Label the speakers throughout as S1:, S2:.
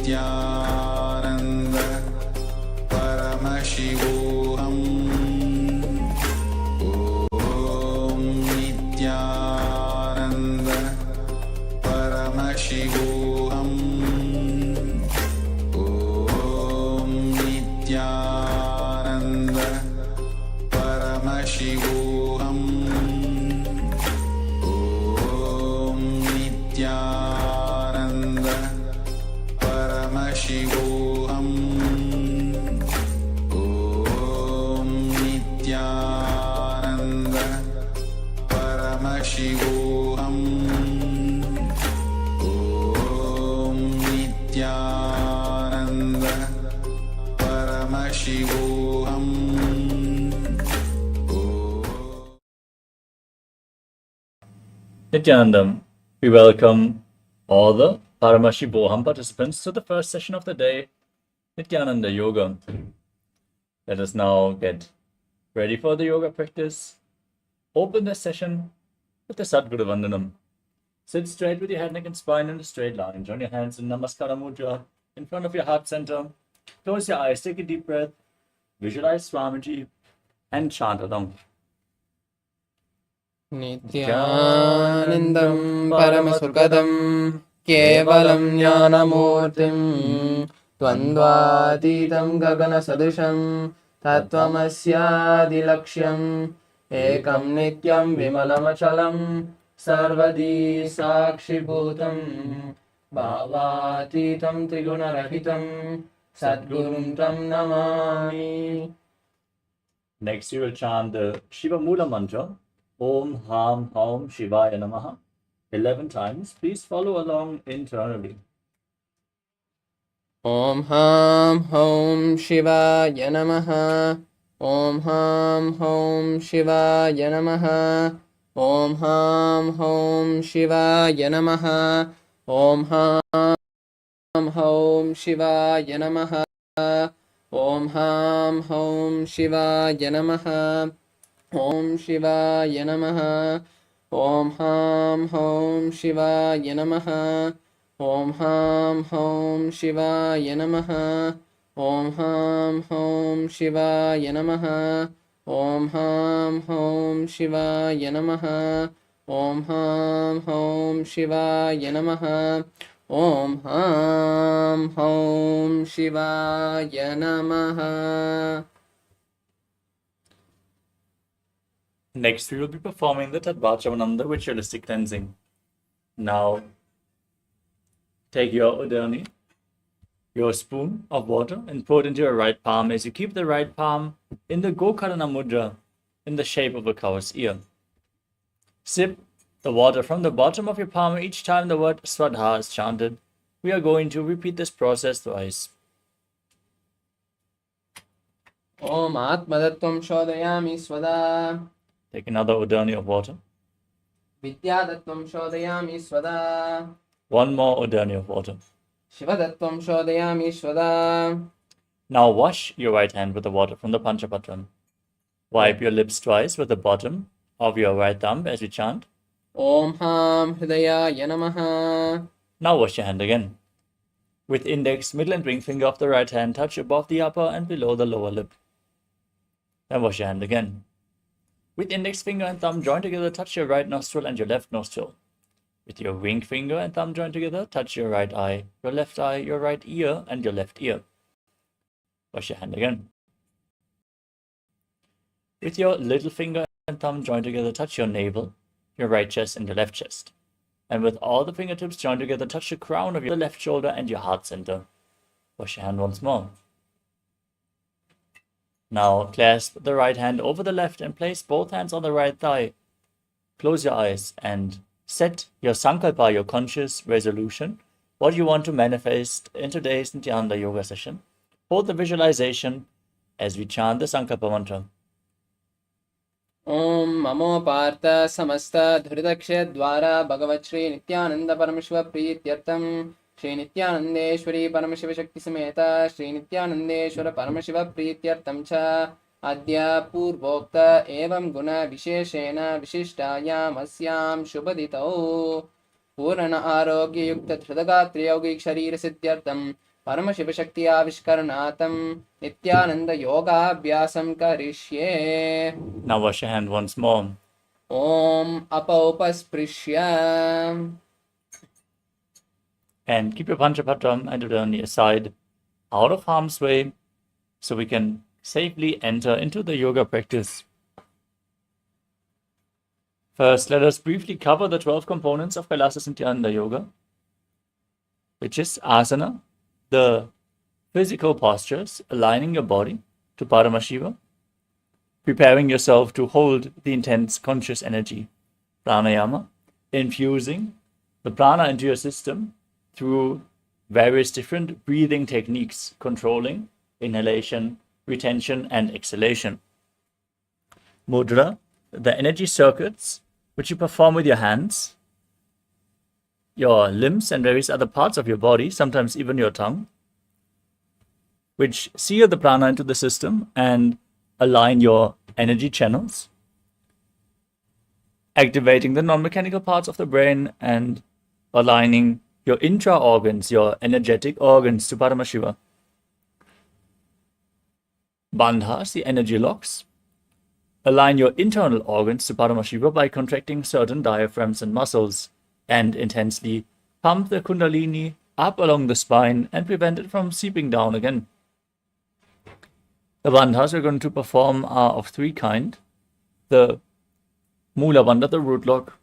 S1: Nithyananda Paramashivoham Om Nithyananda Paramashivoham Om Nithyananda Paramashivoham Om Nithyananda Paramashivoham Om Nithyananda Paramashivoham Om Nithyananda Paramashivoham.
S2: Nithyanandam, we welcome all the Paramashivoham participants to the first session of the day, Nithyananda Yoga. Let us now get ready for the yoga practice. Open the session with the Sadguru Vandanam. Sit straight with your head, neck and spine in a straight line. Join your hands in Namaskara Mudra in front of your heart center. Close your eyes, take a deep breath. Visualize Swamiji and chant along.
S3: Nithyanandam Paramasukadam Kevalam Jnanamurtim Tvandvatitam Gagana Sadusham Tattvamasyaadilaksham Ekam Nityam Vimalamachalam Sarvadi Sakshibhutam Bhavatitam Trigunarahitam Sadgurum Tam Namami.
S2: Next, you will chant the Shiva Mula mantra, Om Ham Haum Shivaya Namaha, 11 times. Please follow along internally.
S3: Om Ham Hom Shivaya Namaha. Om Ham Hom Shivaya Namaha. Om Ham Hom Shivaya Namaha. Om Ham Hom Shivaya Namaha. Om Ham Hom Shivaya Namaha. Om Shivaya Namaha. Om Ham Hom Shivaya Namaha. Om Ham Hom Shivaya Namaha. Om Ham Hom Shivaya Namaha. Om Ham Hom Shivaya Namaha. Om Ham Hom Shivaya Namaha. Om Ham Hom Shivaya Namaha.
S2: Next, we will be performing the Tadvachavanam, the ritualistic cleansing. Now, take your udani, your spoon of water, and pour it into your right palm as you keep the right palm in the Gokarana Mudra in the shape of a cow's ear. Sip the water from the bottom of your palm each time the word Swadha is chanted. We are going to repeat this process twice.
S3: Om Atmadattvam Shodayami Swada.
S2: Take another udani of water.
S3: Vidyadattvam Shodayami Swada.
S2: One more udani of water.
S3: Shivadattvam Shodayami Swada.
S2: Now wash your right hand with the water from the Panchapatram. Wipe your lips twice with the bottom of your right thumb as we chant.
S3: Om Ham Hridayaya Namaha.
S2: Now wash your hand again. With index, middle and ring finger of the right hand touch above the upper and below the lower lip. Then wash your hand again. With index finger and thumb joined together, touch your right nostril and your left nostril. With your ring finger and thumb joined together, touch your right eye, your left eye, your right ear, and your left ear. Wash your hand again. With your little finger and thumb joined together, touch your navel, your right chest, and your left chest. And with all the fingertips joined together, touch the crown of your left shoulder and your heart center. Wash your hand once more. Now clasp the right hand over the left and place both hands on the right thigh. Close your eyes and set your sankalpa, your conscious resolution, what you want to manifest in today's Nithyananda Yoga session. Hold the visualization as we chant the sankalpa mantra.
S3: Om Mamo Partha Samasta Dhridaksha Dwara Bhagavat Shri Nithyananda Paramashiva Priyatyartam Shri Nithyanandeshwari Paramashiva Shakti Sameta Shri Nithyanandeshwara Paramashiva Priyatyartam Cha Adya Purvokta Evam Guna Visheshena Vishishtayam Asyam Shubhaditao Purana Arogya Yukta Dhridagatriya Yogik Sharira Siddhyartam परमशिवशक्त्याविष्करणार्थं नित्यानन्दयोगाभ्यासं करिष्ये।
S2: Now wash your hand once more.
S3: Om अपौपस्पृश्य
S2: And keep your Panchapatram and on your side, out of harm's way, so we can safely enter into the yoga practice. First, let us briefly cover the 12 components of KAILASA Nithyananda Yoga, which is asana, the physical postures, aligning your body to Paramashiva, preparing yourself to hold the intense conscious energy, pranayama, infusing the prana into your system through various different breathing techniques, controlling inhalation, retention, and exhalation. Mudra, the energy circuits which you perform with your hands, your limbs, and various other parts of your body, sometimes even your tongue, which seal the prana into the system and align your energy channels, activating the non-mechanical parts of the brain and aligning your intra-organs, your energetic organs, to Paramashiva. Bandhas, the energy locks, align your internal organs to Paramashiva by contracting certain diaphragms and muscles, and intensely pump the kundalini up along the spine and prevent it from seeping down again. The bandhas we're going to perform are of three kinds. The Mula Bandha, the root lock,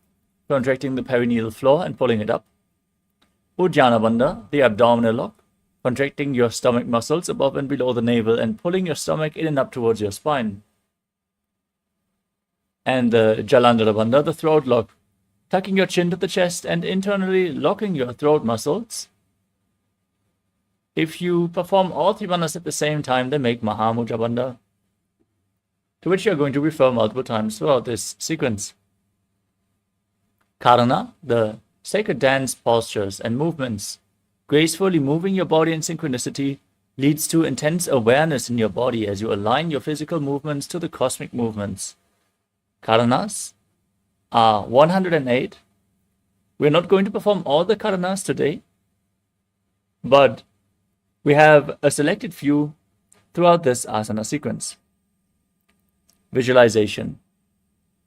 S2: contracting the perineal floor and pulling it up. Ujjana Bandha, the abdominal lock, contracting your stomach muscles above and below the navel and pulling your stomach in and up towards your spine. And the Jalandhara Bandha, the throat lock, tucking your chin to the chest and internally locking your throat muscles. If you perform all three bandhas at the same time, they make Mahamudra Bandha, to which you are going to refer multiple times throughout this sequence. Karana, the sacred dance postures and movements, gracefully moving your body in synchronicity, leads to intense awareness in your body as you align your physical movements to the cosmic movements. Karanas are 108. We're not going to perform all the karanas today, but we have a selected few throughout this asana sequence. Visualization.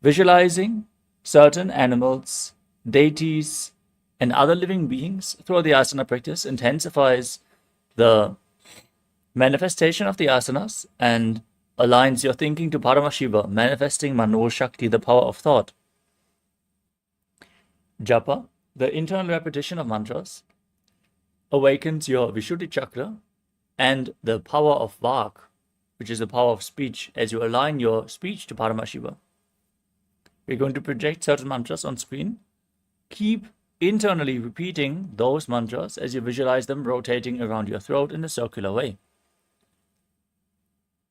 S2: Visualizing certain animals, deities, and other living beings throughout the asana practice intensifies the manifestation of the asanas and aligns your thinking to Paramashiva, manifesting Mano Shakti, the power of thought. Japa, the internal repetition of mantras, awakens your Vishuddhi chakra and the power of Vak, which is the power of speech, as you align your speech to Paramashiva. We're going to project certain mantras on screen. Keep internally repeating those mantras as you visualize them rotating around your throat in a circular way.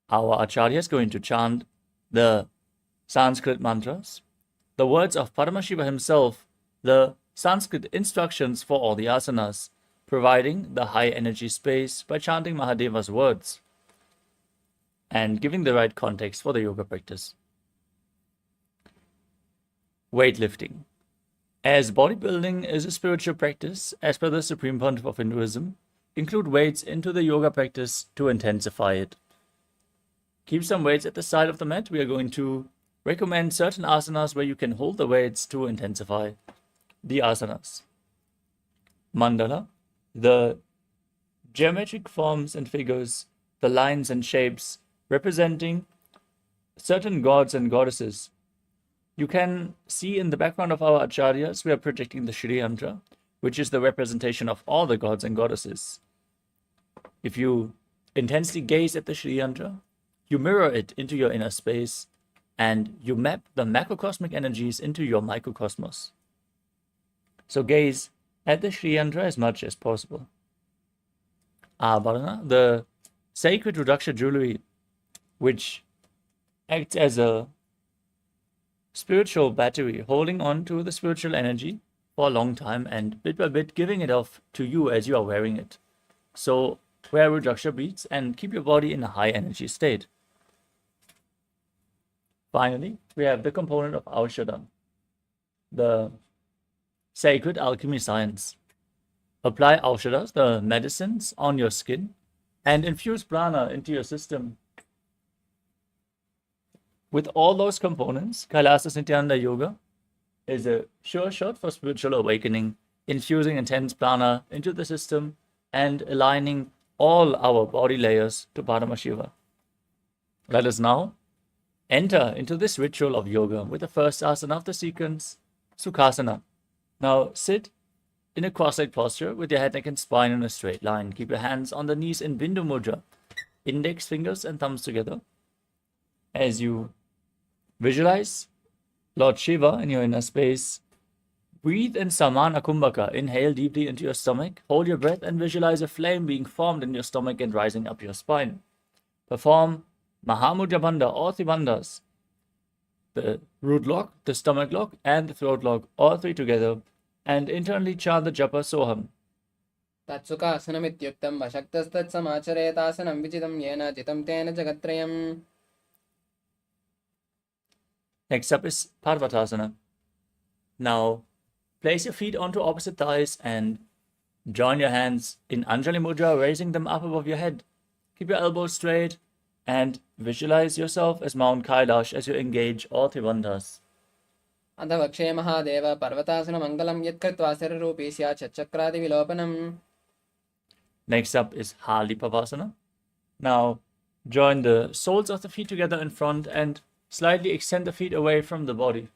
S2: Our Acharya is going to chant the Sanskrit mantras, the words of Paramashiva himself, the Sanskrit instructions for all the asanas, providing the high energy space by chanting Mahadeva's words and giving the right context for the yoga practice. Weightlifting. As bodybuilding is a spiritual practice, as per the Supreme Pontiff of Hinduism, include weights into the yoga practice to intensify it. Keep some weights at the side of the mat. We are going to recommend certain asanas where you can hold the weights to intensify the asanas. Mandala, the geometric forms and figures, the lines and shapes representing certain gods and goddesses. You can see in the background of our acharyas, we are projecting the Shri Yantra, which is the representation of all the gods and goddesses. If you intensely gaze at the Shri Yantra, you mirror it into your inner space, and you map the macrocosmic energies into your microcosmos. So gaze at the Shri Yantra as much as possible. Abharana, the sacred Rudraksha jewelry, which acts as a spiritual battery, holding on to the spiritual energy for a long time and bit by bit giving it off to you as you are wearing it. So wear Rudraksha beads and keep your body in a high energy state. Finally, we have the component of Aushadha, the sacred alchemy science, Apply aushadas, the medicines, on your skin, and infuse prana into your system. With all those components, KAILASA Nithyananda Yoga is a sure shot for spiritual awakening, infusing intense prana into the system and aligning all our body layers to Paramashiva. Let us now enter into this ritual of yoga with the first asana of the sequence, Sukhasana. Now sit in a cross-legged posture with your head, neck, and spine in a straight line. Keep your hands on the knees in Bindu Mudra, index fingers and thumbs together. As you visualize Lord Shiva in your inner space, breathe in Samana Kumbhaka. Inhale deeply into your stomach. Hold your breath and visualize a flame being formed in your stomach and rising up your spine. Perform Mahamudra Bandha, all three bandhas, the root lock, the stomach lock, and the throat lock, all three together, and internally chant the japa Soham.
S3: तत्सुखासनमित्युक्तं वशक्तस्तत्समाचरेतासनं विजितं येन जितं तेन जगत्त्रयम्.
S2: Next up is Parvatasana. Now, place your feet onto opposite thighs and join your hands in Anjali Mudra, raising them up above your head. Keep your elbows straight and visualize yourself as Mount Kailash as you engage all three bandhas.
S3: अथ वक्षे महादेव पर्वतासनमङ्गलं यत्कृत्वा शरीररूपी स्यात् षट्चक्रादिविलोपनम्.
S2: Next up is Halipavasana. Now, join the soles of the feet together in front and slightly extend the feet away from the body.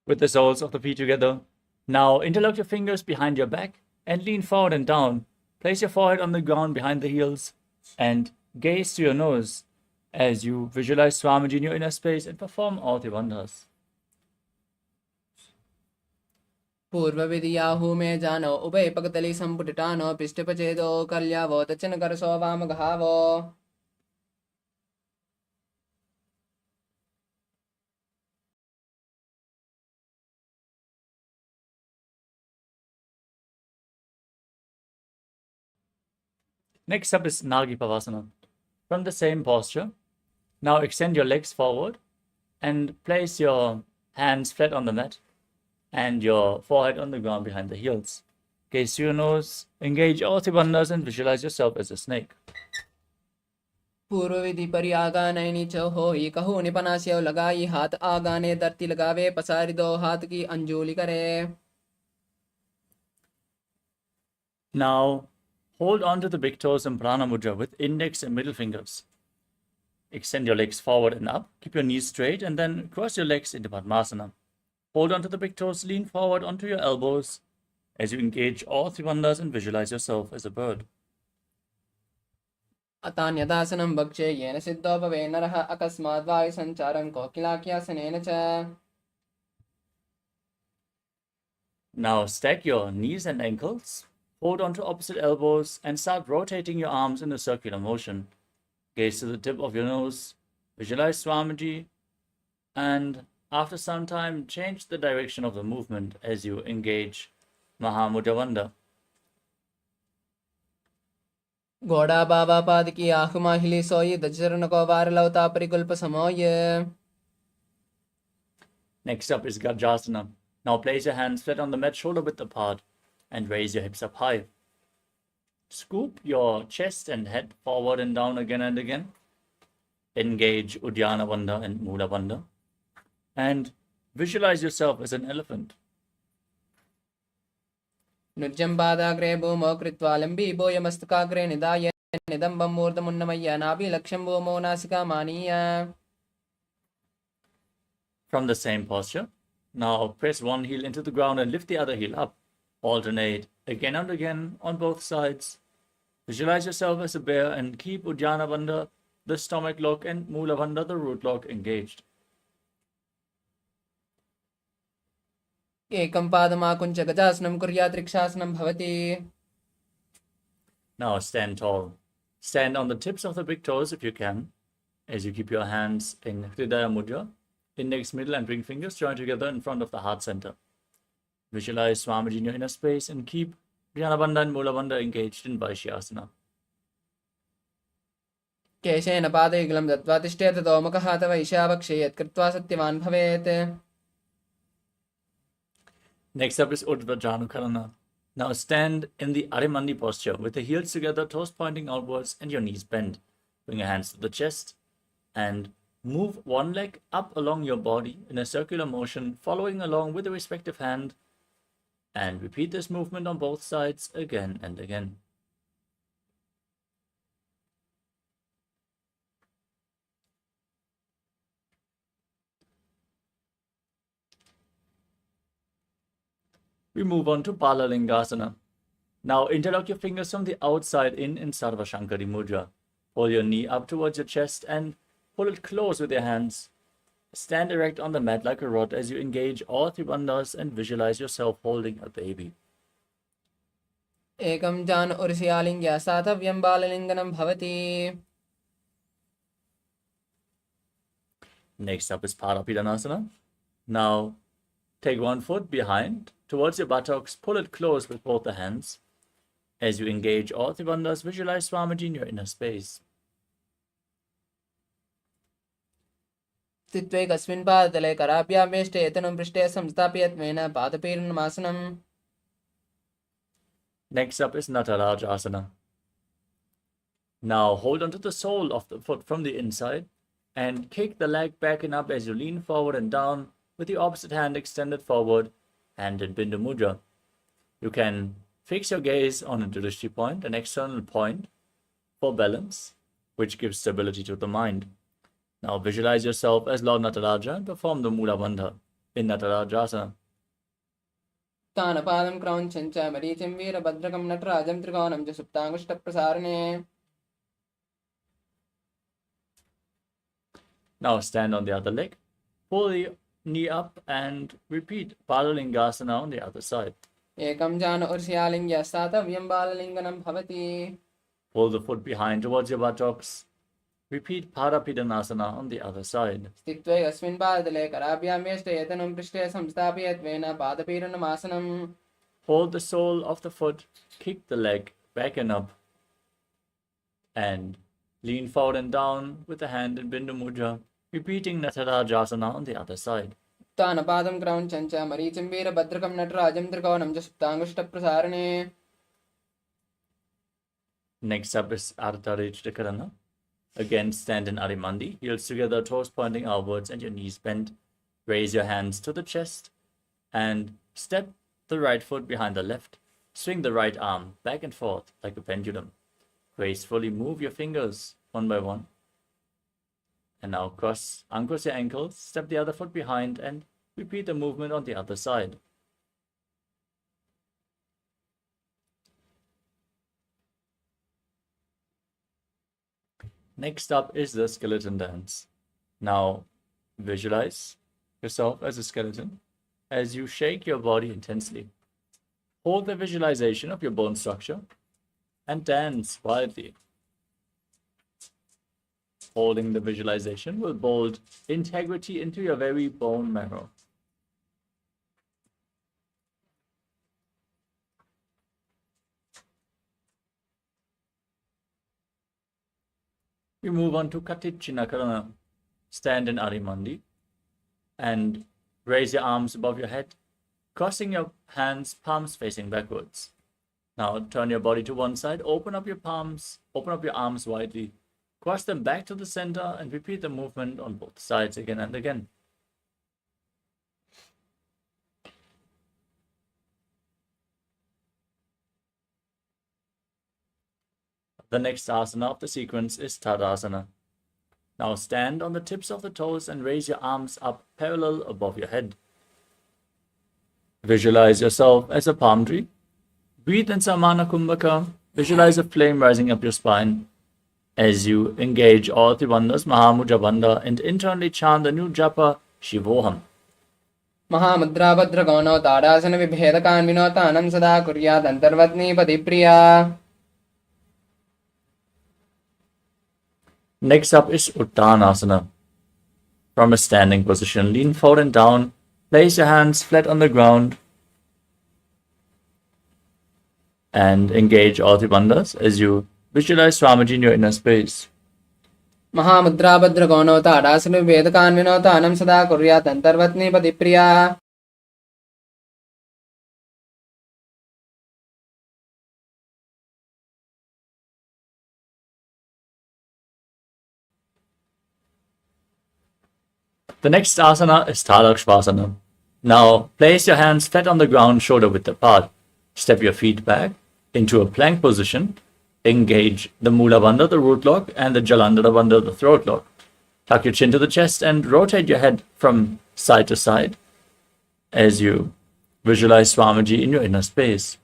S2: With the soles of the feet together, now interlock your fingers behind your back and lean forward and down. Place your forehead on the ground behind the heels and gaze to your nose as you visualize Swamiji in your inner space and perform all the bandhas.
S3: पूर्वविधियाहु मे जानो उभयपकतली सम्पुटिटानो पिष्टपचेदो कल्यावो दक्षिणकरसो वामगहावो.
S2: Next up is Nagipavasana. From the same posture, now extend your legs forward and place your hands flat on the mat and your forehead on the ground behind the heels. Gaze to your nose, engage all three bandhas and visualize yourself as a snake.
S3: पूर्वविधि परि आगाने नीच होई कहू निपनास्यो लगाई हाथ आगाने धरती लगावे पसारी दो हाथ की अंजोली करे.
S2: Now, hold on to the big toes in Prana Mudra with index and middle fingers. Extend your legs forward and up. Keep your knees straight and then cross your legs into Padmasana. Hold on to the big toes, lean forward onto your elbows as you engage all three bandhas and visualize yourself as a bird.
S3: अतान्यदासनं भक्षे येन सिद्धो भवे नरः अकस्मात् वायुसञ्चारं कोकिलाख्यासनेन च.
S2: Now stack your knees and ankles. Hold on to opposite elbows and start rotating your arms in a circular motion. Gaze to the tip of your nose, visualize Swamiji, and after some time, change the direction of the movement as you engage Mahamudra Bandha.
S3: घोड़ा बाबा पाद की आँख माहिली सोई दचरण को वार लवता परिकल्प समोय.
S2: Next up is Gajasana. Now place your hands flat on the mat, shoulder width apart, and raise your hips up high. Scoop your chest and head forward and down again and again. Engage Uddiyana Bandha and Mula Bandha. And visualize yourself as an elephant.
S3: नुज्जं पादाग्रे भूमौ कृत्वा लम्बीभूय मस्तकाग्रे निधाय निदम्बं मूर्धमुन्नमय्य नाभिलक्ष्यं भूमौ नासिकामानीय.
S2: From the same posture, now press one heel into the ground and lift the other heel up. Alternate again and again on both sides. Visualize yourself as a bear and keep Uddiyana Bandha, the stomach lock, and Mula Bandha, the root lock, engaged.
S3: एकं पादमाकुञ्च गजासनं कुर्यात् रिक्षासनं भवति.
S2: Now stand tall. Stand on the tips of the big toes if you can, as you keep your hands in Hridaya Mudra. Index, middle, and ring fingers join together in front of the heart center. Visualize Swamiji in your inner space and keep Jnanabandha and Mulabandha engaged in Vaishyasana.
S3: केशेन पादयुगलं दत्त्वा तिष्ठेत तोमुखः तव ईशावक्षे यत्कृत्वा सत्यवान् भवेत्.
S2: Next up is Urdhva Now stand in the Arimandi posture with the heels together, toes pointing outwards and your knees bent. Bring your hands to the chest and move one leg up along your body in a circular motion, following along with the respective hand. And repeat this movement on both sides again and again. We move on to Palalingasana. Now interlock your fingers from the outside in Sarva Shankari Mudra. Pull your knee up towards your chest and pull it close with your hands. Stand erect on the mat like a rod as you engage all three bandhas and visualize yourself holding a baby.
S3: एकं जान उर्षियालिङ्ग्या सातव्यं बाललिङ्गनं भवति.
S2: Next up is Parapidanasana. Now take one foot behind towards your buttocks, pull it close with both the hands. As you engage all three bandhas, visualize Swamiji in your inner space.
S3: स्थित्वैकस्मिन् पादतले कराभ्यां वेष्टे एतनं पृष्ठे संस्थापयत्वेन पादपीडनमासनम्.
S2: Next up is Natarajasana. Now hold onto the sole of the foot from the inside and kick the leg back and up as you lean forward and down with the opposite hand extended forward and in Bindu Mudra. You can fix your gaze on a Drishti point, an external point for balance, which gives stability to the mind. Now visualize yourself as Lord Nataraja and perform the Mula Bandha in Natarajasana.
S3: तानपादं क्रौञ्चं च मरीचिं वीरभद्रकं नटराजं त्रिकोणं च सुप्ताङ्गुष्ठप्रसारणे.
S2: Now stand on the other leg, pull the knee up and repeat Palalingasana on the other side.
S3: एकं जान उर्षियालिङ्ग्या सातव्यं बाललिङ्गनं भवति.
S2: Pull the foot behind towards your buttocks. Repeat Parapidanasana on the other side.
S3: स्थित्वैकस्मिन् पादतले कराभ्यां वेष्टे एतनं पृष्ठे संस्थापयत्वेन पादपीडनमासनम्.
S2: Hold the sole of the foot, kick the leg back and up, and lean forward and down with the hand in Bindu Mudra, repeating Natarajasana on the other side.
S3: तानपादं क्रौञ्चं च मरीचिं वीरभद्रकं नटराजं त्रिकोणं च सुप्ताङ्गुष्ठप्रसारणे.
S2: Next up is Ardharishtakarana. Again, stand in Arimandi, heels together, toes pointing outwards and your knees bent. Raise your hands to the chest and step the right foot behind the left. Swing the right arm back and forth like a pendulum. Gracefully move your fingers one by one. And now uncross your ankles, step the other foot behind and repeat the movement on the other side. Next up is the skeleton dance. Now visualize yourself as a skeleton as you shake your body intensely. Hold the visualization of your bone structure and dance wildly. Holding the visualization will build integrity into your very bone marrow. We move on to Katichinakarana. Stand in Arimandi and raise your arms above your head, crossing your hands, palms facing backwards. Now turn your body to one side, open up your arms widely, cross them back to the center and repeat the movement on both sides again and again. The next asana of the sequence is Tadasana. Now stand on the tips of the toes and raise your arms up parallel above your head. Visualize yourself as a palm tree. Breathe in Samana Kumbhaka. Visualize a flame rising up your spine. As you engage all three bandhas, Mahamudra Bandha, and internally chant the new japa, Shivoham.
S3: Mahamudra भद्रगौणौ tadasana विभेदकान् विनोतानं सदा कुर्यात् अन्तर्वत्नी पतिप्रिया.
S2: Next up is Uttanasana. From a standing position, lean forward and down. Place your hands flat on the ground. And engage all the bandhas as you visualize Swamiji in your inner space.
S3: Mahamudra Bhadra Gonota Adasanu Vedakan Vinota Anam Sada Kurya Tantarvatni Padipriya.
S2: The next asana is Tadakshvasana. Now place your hands flat on the ground, shoulder width apart. Step your feet back into a plank position. Engage the Mula Bandha, the root lock, and the Jalandhara Bandha, the throat lock. Tuck your chin to the chest and rotate your head from side to side as you visualize Swamiji in your inner space.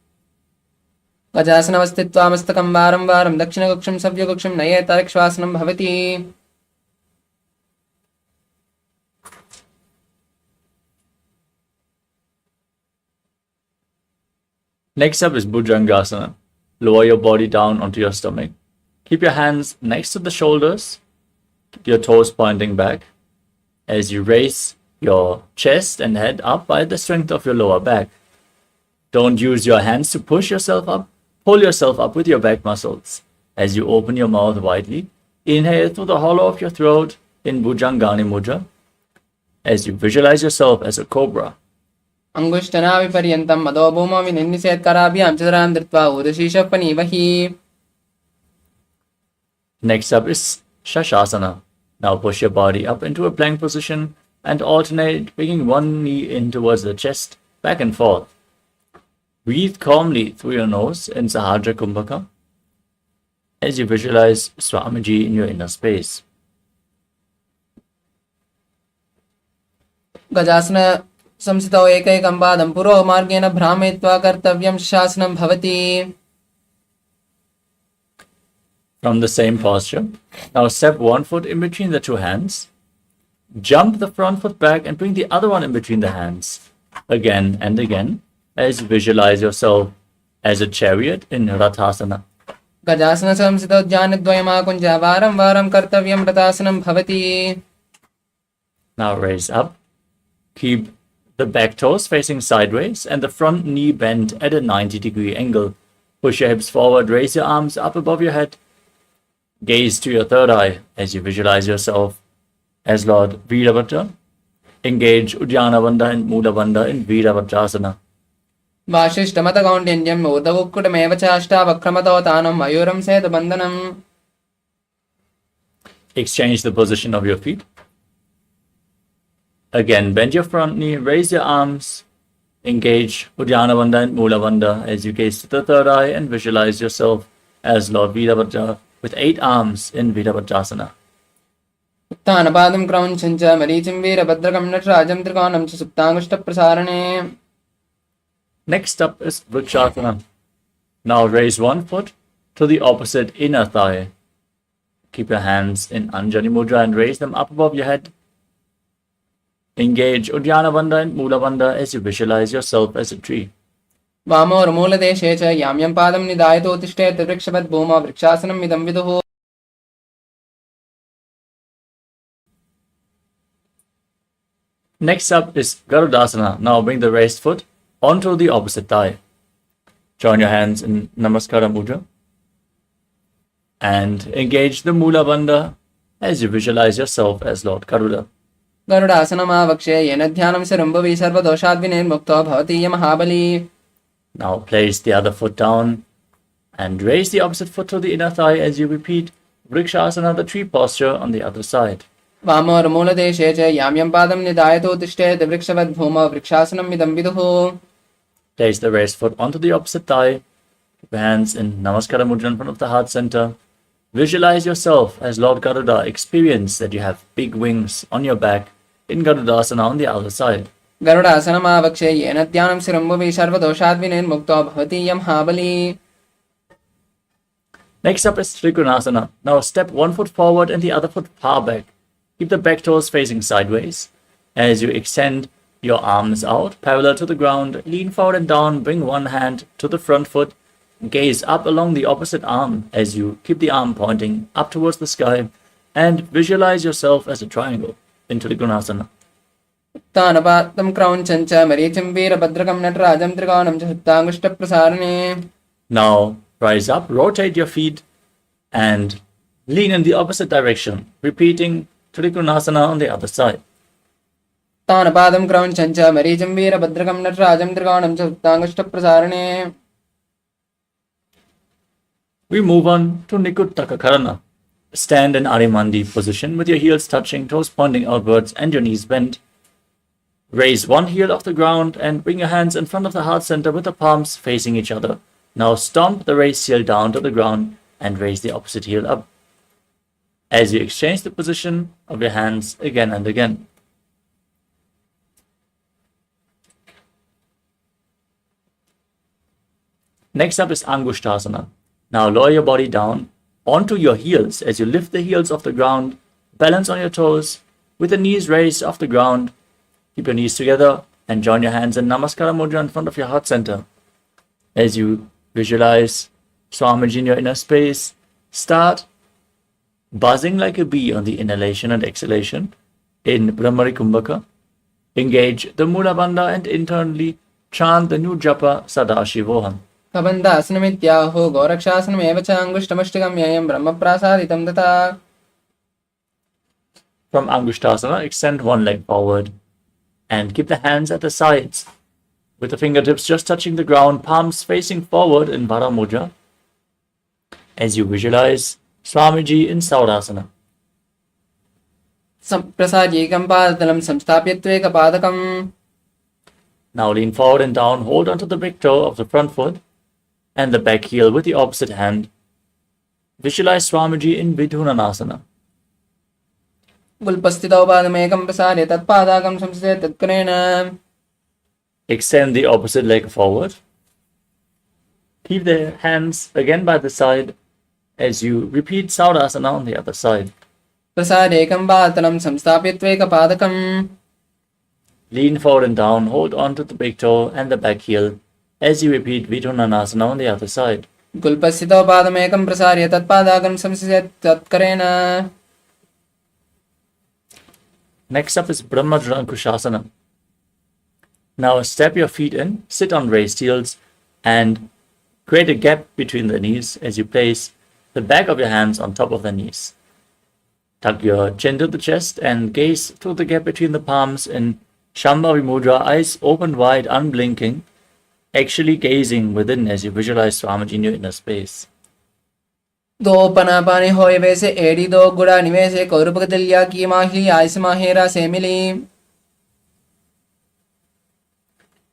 S3: Gajasana Mastakam Varam Varam Dakshina Guksham Savya Guksham Naye Tarakshvasanam Bhavati.
S2: Next up is Bhujangasana. Lower your body down onto your stomach. Keep your hands next to the shoulders, your toes pointing back as you raise your chest and head up by the strength of your lower back. Don't use your hands to push yourself up. Pull yourself up with your back muscles as you open your mouth widely. Inhale through the hollow of your throat in Bhujangani Mudra as you visualize yourself as a cobra.
S3: Angushthana Viparyantam Madhobhuma Vininniset Karabhyam Chadaram Dritva Udashishapani Vahi.
S2: Next up is Shashasana. Now push your body up into a plank position and alternate, bringing one knee in towards the chest, back and forth. Breathe calmly through your nose in Sahajra Kumbhaka as you visualize Swamiji in your inner space.
S3: Gajasana Samsito Ekaikam Padam Puro Margena Brahmetva Kartavyam Shasanam Bhavati.
S2: From the same posture, now step one foot in between the two hands. Jump the front foot back and bring the other one in between the hands. Again and again as you visualize yourself as a chariot in Rathasana.
S3: Gajasana Samsito Janadvayama Kunja Varam Varam Kartavyam Rathasanam Bhavati.
S2: Now raise up. Keep the back toes facing sideways and the front knee bent at a 90-degree angle. Push your hips forward, raise your arms up above your head. Gaze to your third eye as you visualize yourself as Lord Virabhadra. Engage Uddiyana Bandha and Mula Bandha in Virabhadrasana.
S3: Vashishtamata Kaundyam Udavukkutameva Chashta Vakramato Mayuram Seda Bandhanam.
S2: Exchange the position of your feet. Again, bend your front knee, raise your arms, engage Uddiyana Bandha and Mula Bandha as you gaze to the third eye and visualize yourself as Lord Virabhadra with 8 arms in Virabhadrasana.
S3: Uttanapadam Kraunchancha Marichim Virabhadrakam Natrajam Trikonam Cha Suptangushta Prasarane.
S2: Next up is Vrikshasana. Now raise one foot to the opposite inner thigh. Keep your hands in Anjali Mudra and raise them up above your head. Engage Uddiyana Bandha and Mula Bandha as you visualize yourself as a tree.
S3: Vamo Ramula Deshecha Yamyam Padam Nidayato Tishte Vrikshabad Bhuma Vrikshasanam Midam Viduhu.
S2: Next up is Garudasana. Now bring the raised foot onto the opposite thigh. Join your hands in Namaskara Mudra. And engage the Mula Bandha as you visualize yourself as Lord Garuda.
S3: Garudasana Vakshe Yenadhyanam Sarambhavi Sarva Doshadvine Mukta Bhavati Mahabali.
S2: Now place the other foot down and raise the opposite foot to the inner thigh as you repeat Vrikshasana, the tree posture on the other side.
S3: Vamo Ramula Deshecha Yamyam Padam Nidayato Tishte Vrikshabad Bhuma Vrikshasanam Midam Viduhu.
S2: Place the raised foot onto the opposite thigh. Keep your hands in Namaskara Mudra in front of the heart center. Visualize yourself as Lord Garuda. Experience that you have big wings on your back in Garudasana on the other side.
S3: Garudasana Vakshe Yenadhyanam Sarambhavi Sarva Doshadvine Mukta Bhavati Mahabali.
S2: Next up is Trikonasana. Now step one foot forward and the other foot far back. Keep the back toes facing sideways. As you extend your arms out, parallel to the ground, lean forward and down, bring one hand to the front foot, gaze up along the opposite arm as you keep the arm pointing up towards the sky, and visualize yourself as a triangle. into the Gunasana.
S3: उत्तानपातं क्रौञ्चं च मरीचिं वीरभद्रकं नटराजं त्रिकोणं च सुप्ताङ्गुष्ठप्रसारणे.
S2: Now rise up, rotate your feet, and lean in the opposite direction, repeating Trikonasana on the other side.
S3: उत्तानपातं क्रौञ्चं च मरीचिं वीरभद्रकं नटराजं त्रिकोणं च सुप्ताङ्गुष्ठप्रसारणे.
S2: We move on to Nikuttaka Karana. Stand in Arimandi position with your heels touching, toes pointing outwards, and your knees bent. Raise one heel off the ground and bring your hands in front of the heart center with the palms facing each other. Now stomp the raised heel down to the ground and raise the opposite heel up, as you exchange the position of your hands again and again. Next up is Angushtasana. Now lower your body down onto your heels as you lift the heels off the ground, balance on your toes with the knees raised off the ground. Keep your knees together and join your hands in Namaskara Mudra in front of your heart center. As you visualize Swamiji in your inner space, start buzzing like a bee on the inhalation and exhalation in Brahmari Kumbhaka. Engage the Mula Bandha and internally chant the new japa Sadashivoham.
S3: कबन्धासनमित्याहो गौरक्षासनमेव च अङ्गुष्ठमष्टकं ययं ब्रह्मप्रासादितं तथा.
S2: From Angushtasana, extend one leg forward and keep the hands at the sides with the fingertips just touching the ground, palms facing forward in Vara Mudra as you visualize Swamiji in Saurasana.
S3: प्रसाद्यैकं पादतलं संस्थाप्य.
S2: Now lean forward and down, hold onto the big toe of the front foot and the back heel with the opposite hand. Visualize Swamiji in Vidhunanasana.
S3: गुल्पस्थितौ पादमेकं प्रसार्य तत्पादाकं संस्थित्य तत्करेण.
S2: Extend the opposite leg forward. Keep the hands again by the side as you repeat Saurasana on the other side.
S3: प्रसादेकं पादतलं संस्थाप्य.
S2: Lean forward and down, hold on to the big toe and the back heel as you repeat Vidhunanasana on the other side.
S3: गुल्पस्थितौ पादमेकं प्रसार्य तत्पादाकं संस्थित्य तत्करेण.
S2: Next up is Brahmadra Ankushasana. Now step your feet in, sit on raised heels, and create a gap between the knees as you place the back of your hands on top of the knees. Tuck your chin to the chest and gaze through the gap between the palms in Shambhavi Mudra, eyes open wide, unblinking, actually gazing within as you visualize Swamiji in your inner space.
S3: दो पनापानी होए वैसे AD दो गुड़ा निवेसे कौरपक दलिया की माही ice माहेरा से मिली.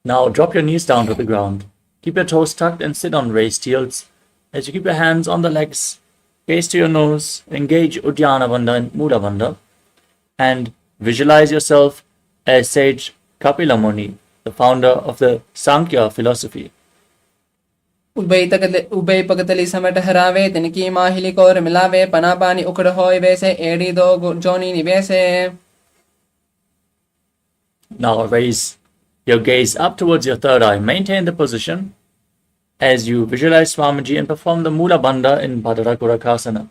S2: Now drop your knees down to the ground. Keep your toes tucked and sit on raised heels as you keep your hands on the legs, gaze to your nose, engage Uddiyana Bandha and Mula Bandha, and visualize yourself as sage Kapila Muni, the founder of the Sankhya philosophy.
S3: उबई पगतली समट हरावे तिनकी माहिली core मिलावे पनापानी उकड़ होए वैसे AD दो जोनी निवेसे.
S2: Now raise your gaze up towards your third eye. Maintain the position as you visualize Swamiji and perform the Mula Bandha in Bhadrakurakasana.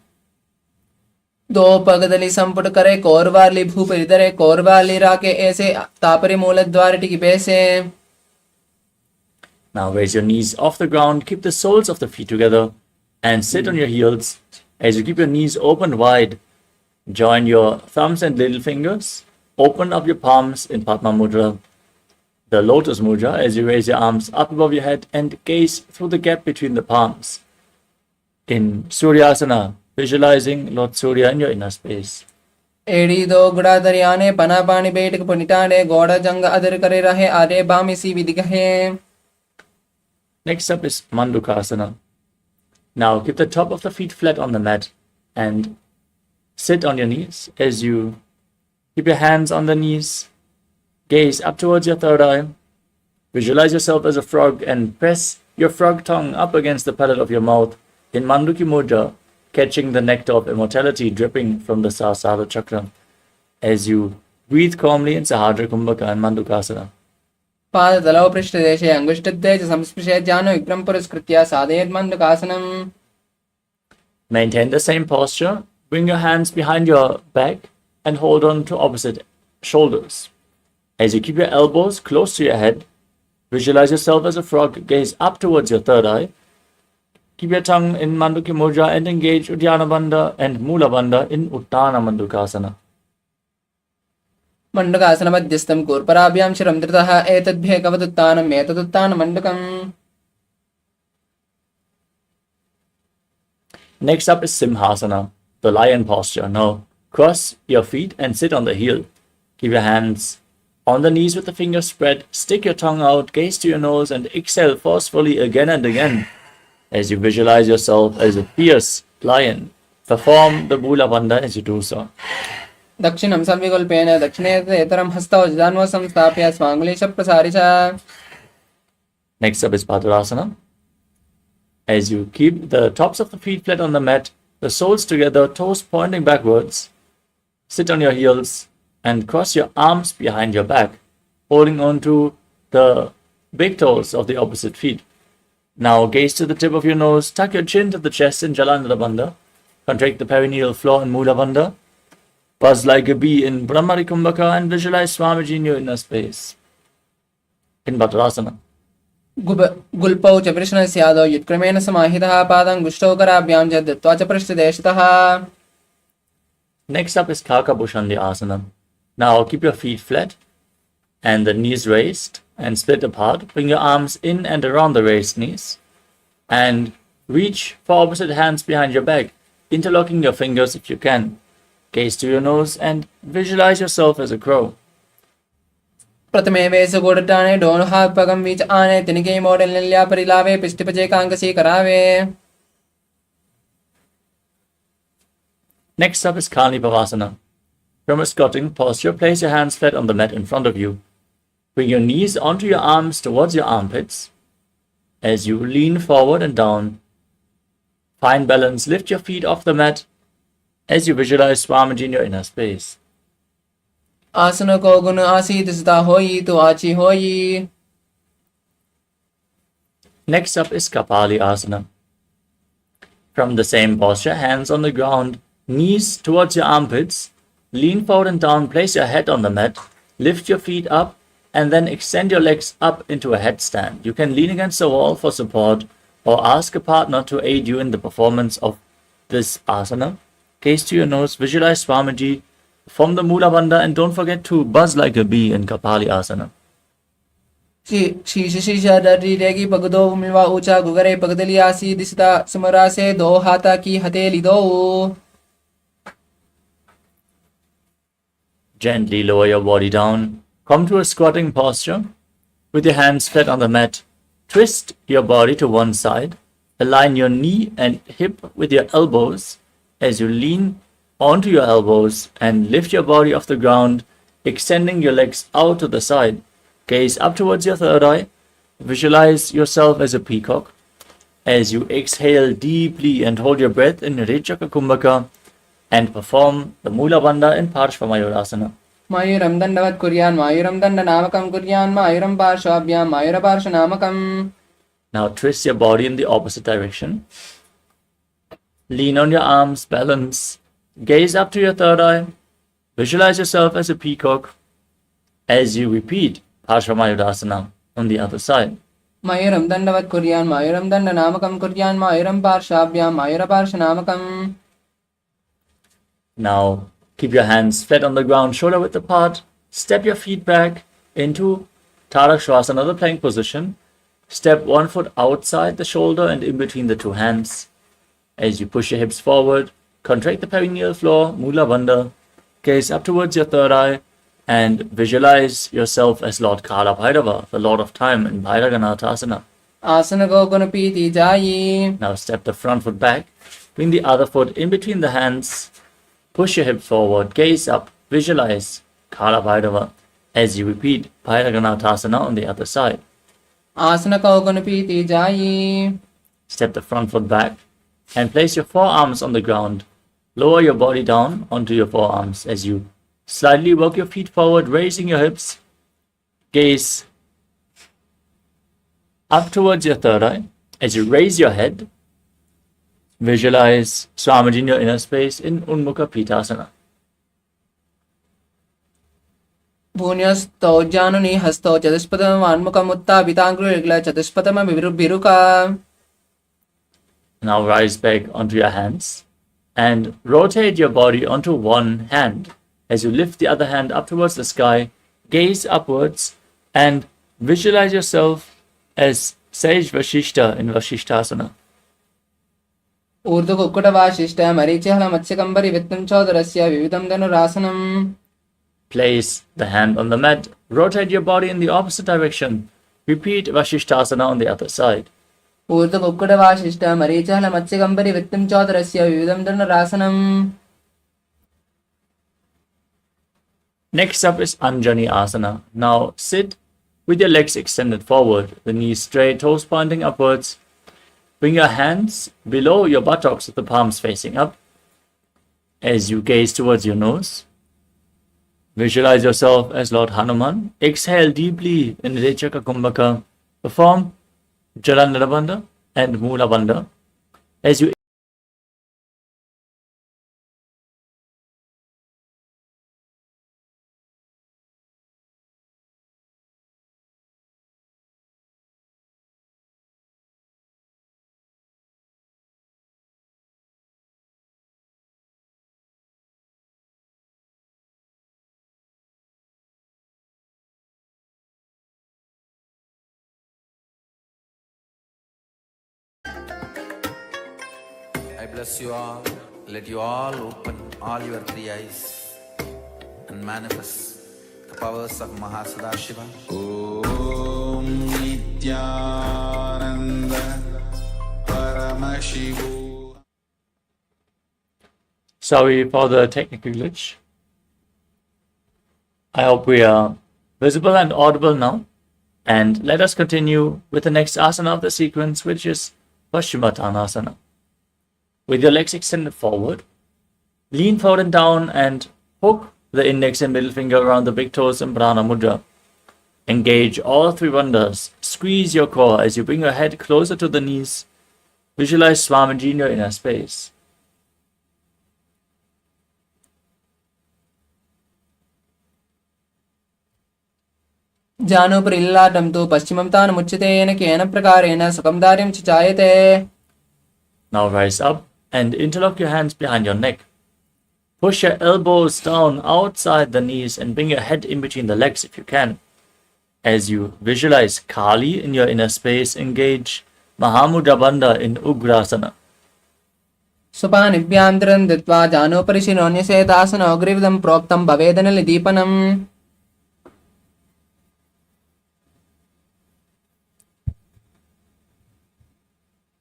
S3: दो पगतली संपुट करे कोरवाली भूपरिधरे कोरवाली राके ऐसे तापरी मूल द्वार टिकी बैसे.
S2: Now raise your knees off the ground, keep the soles of the feet together, and sit on your heels as you keep your knees open wide. Join your thumbs and little fingers. Open up your palms in Padma Mudra, the Lotus Mudra, as you raise your arms up above your head and gaze through the gap between the palms. In Suryasana, visualizing Lord Surya in your inner space.
S3: एडी दो गुड़ा दरियाने पना पानी बैठक पुनिटाने गोड़ा जंग other करे रहे आरे बामी सी विधि कहे.
S2: Next up is Mandukasana. Now keep the top of the feet flat on the mat and sit on your knees as you keep your hands on the knees. Gaze up towards your third eye. Visualize yourself as a frog and press your frog tongue up against the palate of your mouth in Manduki Mudra, catching the nectar of immortality dripping from the Sahasrara chakra as you breathe calmly in Sahadra Kumbhaka and Mandukasana.
S3: पादतलौ पृष्ठदेशे अङ्गुष्ठद्वये च संस्पृशेत् ज्ञानो विक्रम पुरस्कृत्य साधयेत् मन्दुकासनम्.
S2: Maintain the same posture. Bring your hands behind your back and hold on to opposite shoulders. As you keep your elbows close to your head, visualize yourself as a frog, gaze up towards your third eye. Keep your tongue in Mandukya Mudra and engage Uddiyana Bandha and Mula Bandha in Uttana Mandukasana.
S3: मण्डकासन मध्यस्थं कूर्पराभ्यां शिरं धृतः एतद्भ्येकवदुत्तानम् एतदुत्तानमण्डकम्.
S2: Next up is Simhasana, the lion posture. Now, cross your feet and sit on the heel. Keep your hands on the knees with the fingers spread. Stick your tongue out, gaze to your nose, and exhale forcefully again and again. As you visualize yourself as a fierce lion, perform the Mula Bandha as you do so.
S3: दक्षिणं संविकल्पेन दक्षिणेतरं हस्तौ जदान्वौ संस्थाप्य स्वाङ्गुलीश प्रसारि च.
S2: Next up is Padurasana. As you keep the tops of the feet flat on the mat, the soles together, toes pointing backwards, sit on your heels and cross your arms behind your back, holding on to the big toes of the opposite feet. Now gaze to the tip of your nose, tuck your chin to the chest in Jalandhara Bandha, contract the perineal floor in Mula Bandha, buzz like a bee in Brahmari Kumbhaka and visualize Swamiji in your inner space. In Padurasana.
S3: गुल्पौ च वृषणस्यादौ युत्क्रमेण समाहितः पादं गुष्टौ कराभ्यां च दत्त्वा च पृष्ठदेशतः.
S2: Next up is Kakabhushandi Asana. Now keep your feet flat and the knees raised and split apart. Bring your arms in and around the raised knees and reach for opposite hands behind your back, interlocking your fingers if you can. Gaze to your nose and visualize yourself as a crow.
S3: प्रथमे वेशगूढटाने डोनहापगं वीच आने तिनिके model निल्या परिलावे पिष्टिपचे कांकसी करावे.
S2: Next up is Kalnipavasana. From a squatting posture, place your hands flat on the mat in front of you. Bring your knees onto your arms towards your armpits. As you lean forward and down, find balance, lift your feet off the mat as you visualize Swamiji in your inner space.
S3: आसन को गुण आसीत सदा होई तो आची होई.
S2: Next up is Kapali Asana. From the same posture, hands on the ground, knees towards your armpits, lean forward and down, place your head on the mat, lift your feet up, and then extend your legs up into a headstand. You can lean against the wall for support or ask a partner to aid you in the performance of this asana. Gaze to your nose, visualize Swamiji, form the Mula Bandha, and don't forget to buzz like a bee in Kapali Asana.
S3: शीश शीशा डरी रेगी पगदो मिलवा ऊंचा गुगरे पगदली आसी दिसता सुमरा से दो हाथा की हथेली दो.
S2: Gently lower your body down. Come to a squatting posture with your hands flat on the mat. Twist your body to one side. Align your knee and hip with your elbows as you lean onto your elbows and lift your body off the ground, extending your legs out to the side. Gaze up towards your third eye. Visualize yourself as a peacock. As you exhale deeply and hold your breath in Rechaka Kumbhaka and perform the Mula Bandha in Parshvamayurasana.
S3: मायूरं दण्डवत् कुर्यान् मायूरं दण्डनामकं कुर्यान् मायूरं पार्श्वाभ्यां मायूरपार्श्वनामकम्.
S2: Now twist your body in the opposite direction. Lean on your arms, balance. Gaze up to your third eye. Visualize yourself as a peacock as you repeat Parshvamayurasana on the other side.
S3: मायूरं दण्डवत् कुर्यान् मायूरं दण्डनामकं कुर्यान् मायूरं पार्श्वाभ्यां मायूरपार्श्वनामकम्.
S2: Now keep your hands flat on the ground, shoulder width apart. Step your feet back into Tarakshvasana, the plank position. Step one foot outside the shoulder and in between the two hands. As you push your hips forward, contract the perineal floor, Mula Bandha. Gaze up towards your third eye and visualize yourself as Lord Kala Bhairava, the Lord of Time in Bhairaganathasana.
S3: आसन को गुण पीति जायी.
S2: Now step the front foot back, bring the other foot in between the hands. Push your hip forward, gaze up, visualize Kala Bhairava as you repeat Bhairaganathasana on the other side.
S3: आसन को गुण पीति जायी.
S2: Step the front foot back and place your forearms on the ground. Lower your body down onto your forearms as you slightly walk your feet forward, raising your hips. Gaze up towards your third eye. As you raise your head, visualize Swamiji in your inner space in Unmukha Pitasana.
S3: భూన్యస్తౌజానుని హస్తౌ చతుష్పదమాన్ముఖముత్తాపితాంగుళ చతుష్పదమ బిరుక.
S2: Now rise back onto your hands and rotate your body onto one hand. As you lift the other hand up towards the sky, gaze upwards and visualize yourself as Sage Vashishta in Vashishtasana.
S3: ఊర్ధ్వకుక్కుట వాసిష్ట మరీచిహల మత్స్యకంబరి విత్తం చోదరస్య వివిధం ధనురాసనం.
S2: Place the hand on the mat, rotate your body in the opposite direction. Repeat Vashishtasana on the other side.
S3: ఊర్ధ్వకుక్కుట వాసిష్ట మరీచిహల మత్స్యకంబరి విత్తం చోదరస్య వివిధం ధనురాసనం.
S2: Next up is Anjani Asana. Now sit with your legs extended forward, the knees straight, toes pointing upwards. Bring your hands below your buttocks with the palms facing up. As you gaze towards your nose, visualize yourself as Lord Hanuman. Exhale deeply in Rechaka Kumbhaka. Perform Jalandhara Bandha and Mula Bandha. As you
S1: I bless you all. Let you all open all your three eyes and manifest the powers of Mahasadashiva. Om Nithyananda Paramashivoham.
S2: sorry for the technical glitch. I hope we are visible and audible now. And let us continue with the next asana of the sequence, which is Paschimottanasana. With your legs extended forward, lean forward and down and hook the index and middle finger around the big toes in Prana Mudra. Engage all three bandhas. Squeeze your core as you bring your head closer to the knees. Visualize Swamiji in your inner space.
S3: జానుపరిల్లాటం తు పశ్చిమం తానముచ్యతే येन केन प्रकारेण सुखं दार्यं च जायते.
S2: Now rise up and interlock your hands behind your neck. Push your elbows down outside the knees and bring your head in between the legs if you can. As you visualize Kali in your inner space, engage Mahamudra Bandha in Ugrasana.
S3: సుపానిభ్యాంతరం దత్వా జానోపరిశిరోన్యసేతాసన అగ్రివిధం ప్రోక్తం భవేదనలి దీపనం.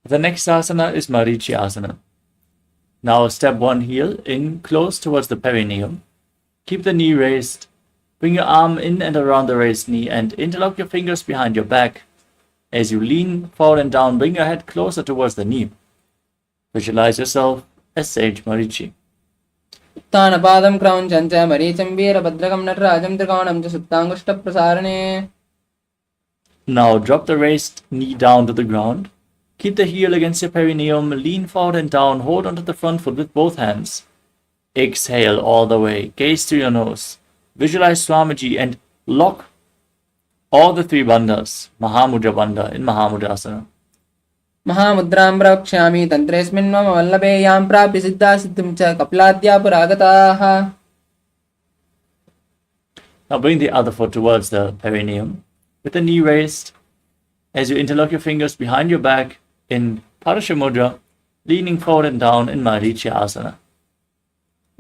S2: The next asana is Marichi Asana. Now step one heel in close towards the perineum. Keep the knee raised. Bring your arm in and around the raised knee and interlock your fingers behind your back. As you lean forward and down, bring your head closer towards the knee. Visualize yourself as Sage Marichi.
S3: ఉత్తానపాదం క్రౌంచం చ మరీచం వీరభద్రకం నటరాజం త్రికోణం చ సుప్తాంగుష్ట ప్రసారణే.
S2: Now drop the raised knee down to the ground. Keep the heel against your perineum, lean forward and down, hold onto the front foot with both hands. Exhale all the way, gaze to your nose. Visualize Swamiji and lock all the three bandhas, Mahamudra Bandha in Mahamudrasana.
S3: మహాముద్రాం ప్రవక్ష్యామి తంత్రేస్మిన్ మమ వల్లభే యాం ప్రాప్య సిద్ధా సిద్ధిం చ కపిలాద్యాపురాగతాః.
S2: Now bring the other foot towards the perineum with the knee raised. As you interlock your fingers behind your back in Parashamudra, leaning forward and down in Marichi Asana.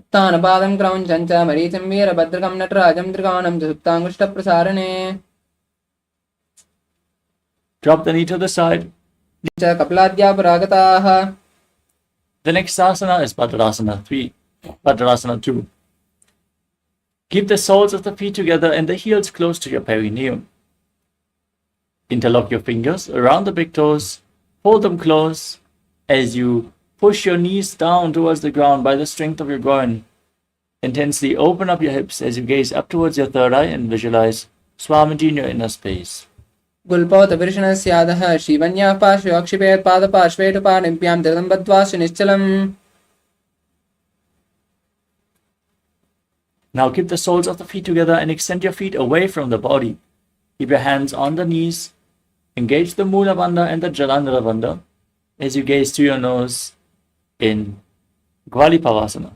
S3: ఉత్తానపాదం క్రౌంచం చ మరీచం వీరభద్రకం నటరాజం త్రికోణం చ సుప్తాంగుష్ట ప్రసారణే.
S2: Drop the knee to the side.
S3: చ కపిలాద్యాపురాగతాః.
S2: The next asana is Bhadrasana 3, Bhadrasana 2. Keep the soles of the feet together and the heels close to your perineum. Interlock your fingers around the big toes, hold them close as you push your knees down towards the ground by the strength of your groin. Intensely open up your hips as you gaze up towards your third eye and visualize Swamiji in your inner space.
S3: గుల్పౌత విర్షణస్యాదః శ్రీవన్యాః పార్శ్వయోక్షిపేత్ పాదపార్శ్వేటుపాణిభ్యాం ధృతం బద్ధ్వా నిశ్చలం.
S2: Now keep the soles of the feet together and extend your feet away from the body. Keep your hands on the knees. Engage the Mula Bandha and the Jalandhara Bandha as you gaze to your nose in Gvalipavasana.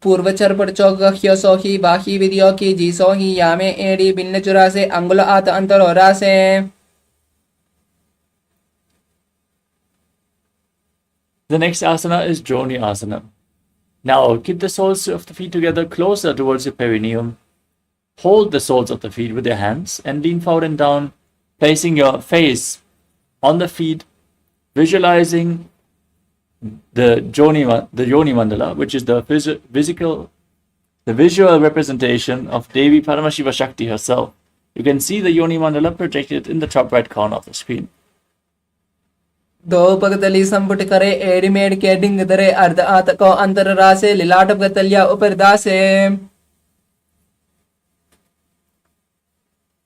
S3: पूर्वचरपट चौक ह्यसोही बाही विधियो की जीसोही यामे AD भिन्न चुरा से अंगुल आत अंतर हो रहा से.
S2: The next asana is Joni Asana. Now keep the soles of the feet together closer towards your perineum. Hold the soles of the feet with your hands and lean forward and down, placing your face on the feet, visualizing the Yoni Mandala, which is the visual representation of Devi Paramashiva Shakti herself. You can see the Yoni Mandala projected in the top right corner of the screen.
S3: दो पगतली संपुट करे एडिमेड के डिंग दरे अर्ध आत को अंतर रासे लिलाट पगतलिया ऊपर दासे.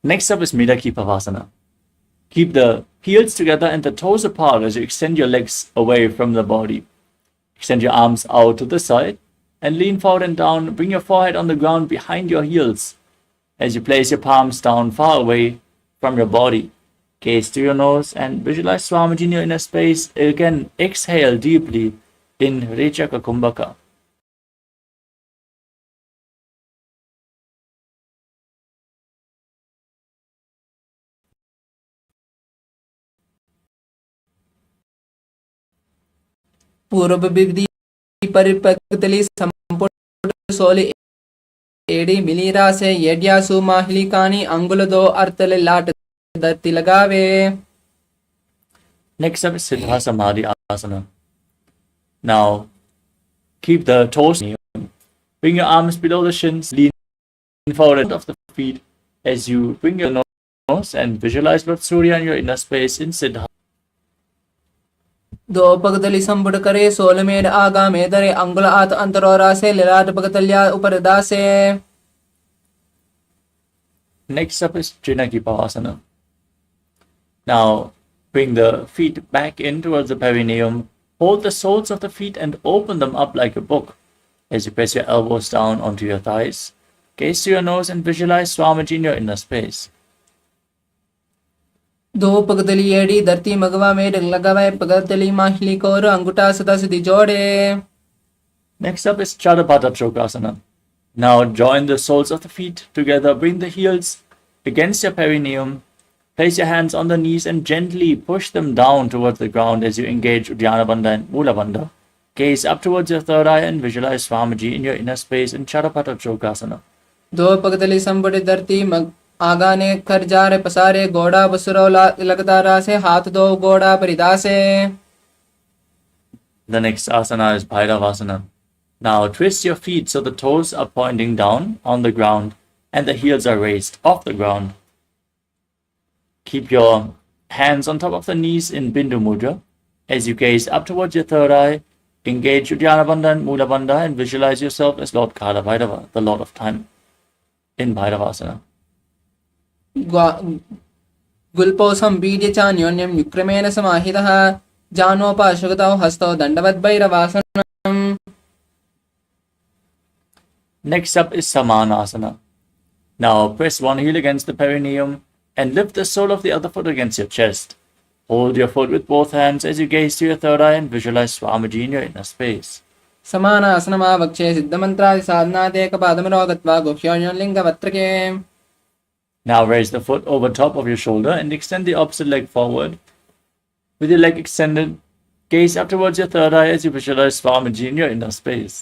S2: Next up is Midaki Pavasana. Keep the heels together and the toes apart as you extend your legs away from the body. Extend your arms out to the side and lean forward and down. Bring your forehead on the ground behind your heels as you place your palms down far away from your body. Gaze to your nose and visualize Swamiji in your inner space. Again, exhale deeply in Rechaka Kumbhaka.
S3: पूर्व विधि परिपक्तली संपुट सोली AD मिलीरा से येड्यासु माहलिकानी अंगुल दो अर्थले लाट दत्ति लगावे.
S2: Next up is Siddha Samadhi Asana. Now, keep the toes. Bring your arms below the shins. Lean forward of the feet as you bring your nose and visualize Lord Surya in your inner space in Siddha.
S3: दो पगतली संपुट करे सोलमेड आगा मेदरे अंगुल आत अंतरोरा से लिलाट पगतलिया ऊपर दासे.
S2: Next up is Trinaki Pavasana. Now, bring the feet back in towards the perineum. Hold the soles of the feet and open them up like a book as you press your elbows down onto your thighs. Gaze to your nose and visualize Swamiji in your inner space.
S3: दो पगतली AD धरती मगवा में लगावे पगतली माहली को अंगूठा सदा सिद्धि जोड़े.
S2: Next up is Chadapata Chokasana. Now join the soles of the feet together. Bring the heels against your perineum. Place your hands on the knees and gently push them down towards the ground as you engage Uddiyana Bandha and Mula Bandha. Gaze up towards your third eye and visualize Swamiji in your inner space in Chadapata Chokasana.
S3: दो पगतली संपुट धरती आगा ने कर जा रे पसारे गोड़ा बसरो लगता रासे हाथ दो गोड़ा परिदासे.
S2: The next asana is Bhairavasana. Now twist your feet so the toes are pointing down on the ground and the heels are raised off the ground. Keep your hands on top of the knees in Bindu Mudra as you gaze up towards your third eye. Engage Uddiyana Bandha and Mula Bandha and visualize yourself as Lord Kala Bhairava, the Lord of Time, in Bhairavasana.
S3: गुल्पोसं बीजचान्योन्यं युक्रमेण समाहितः जानोपाशुगतौ हस्तौ दण्डवद्भैरवासनम्.
S2: Next up is Samanasana. Now press one heel against the perineum and lift the sole of the other foot against your chest. Hold your foot with both hands as you gaze to your third eye and visualize Swamiji in your inner space.
S3: समानासनमावक्षे सिद्धमन्त्रादि साधनादेकपादमरो गत्वा गुह्योन्लिङ्गवत्रके.
S2: Now raise the foot over top of your shoulder and extend the opposite leg forward. With your leg extended, gaze up towards your third eye as you visualize Swamiji in your inner space.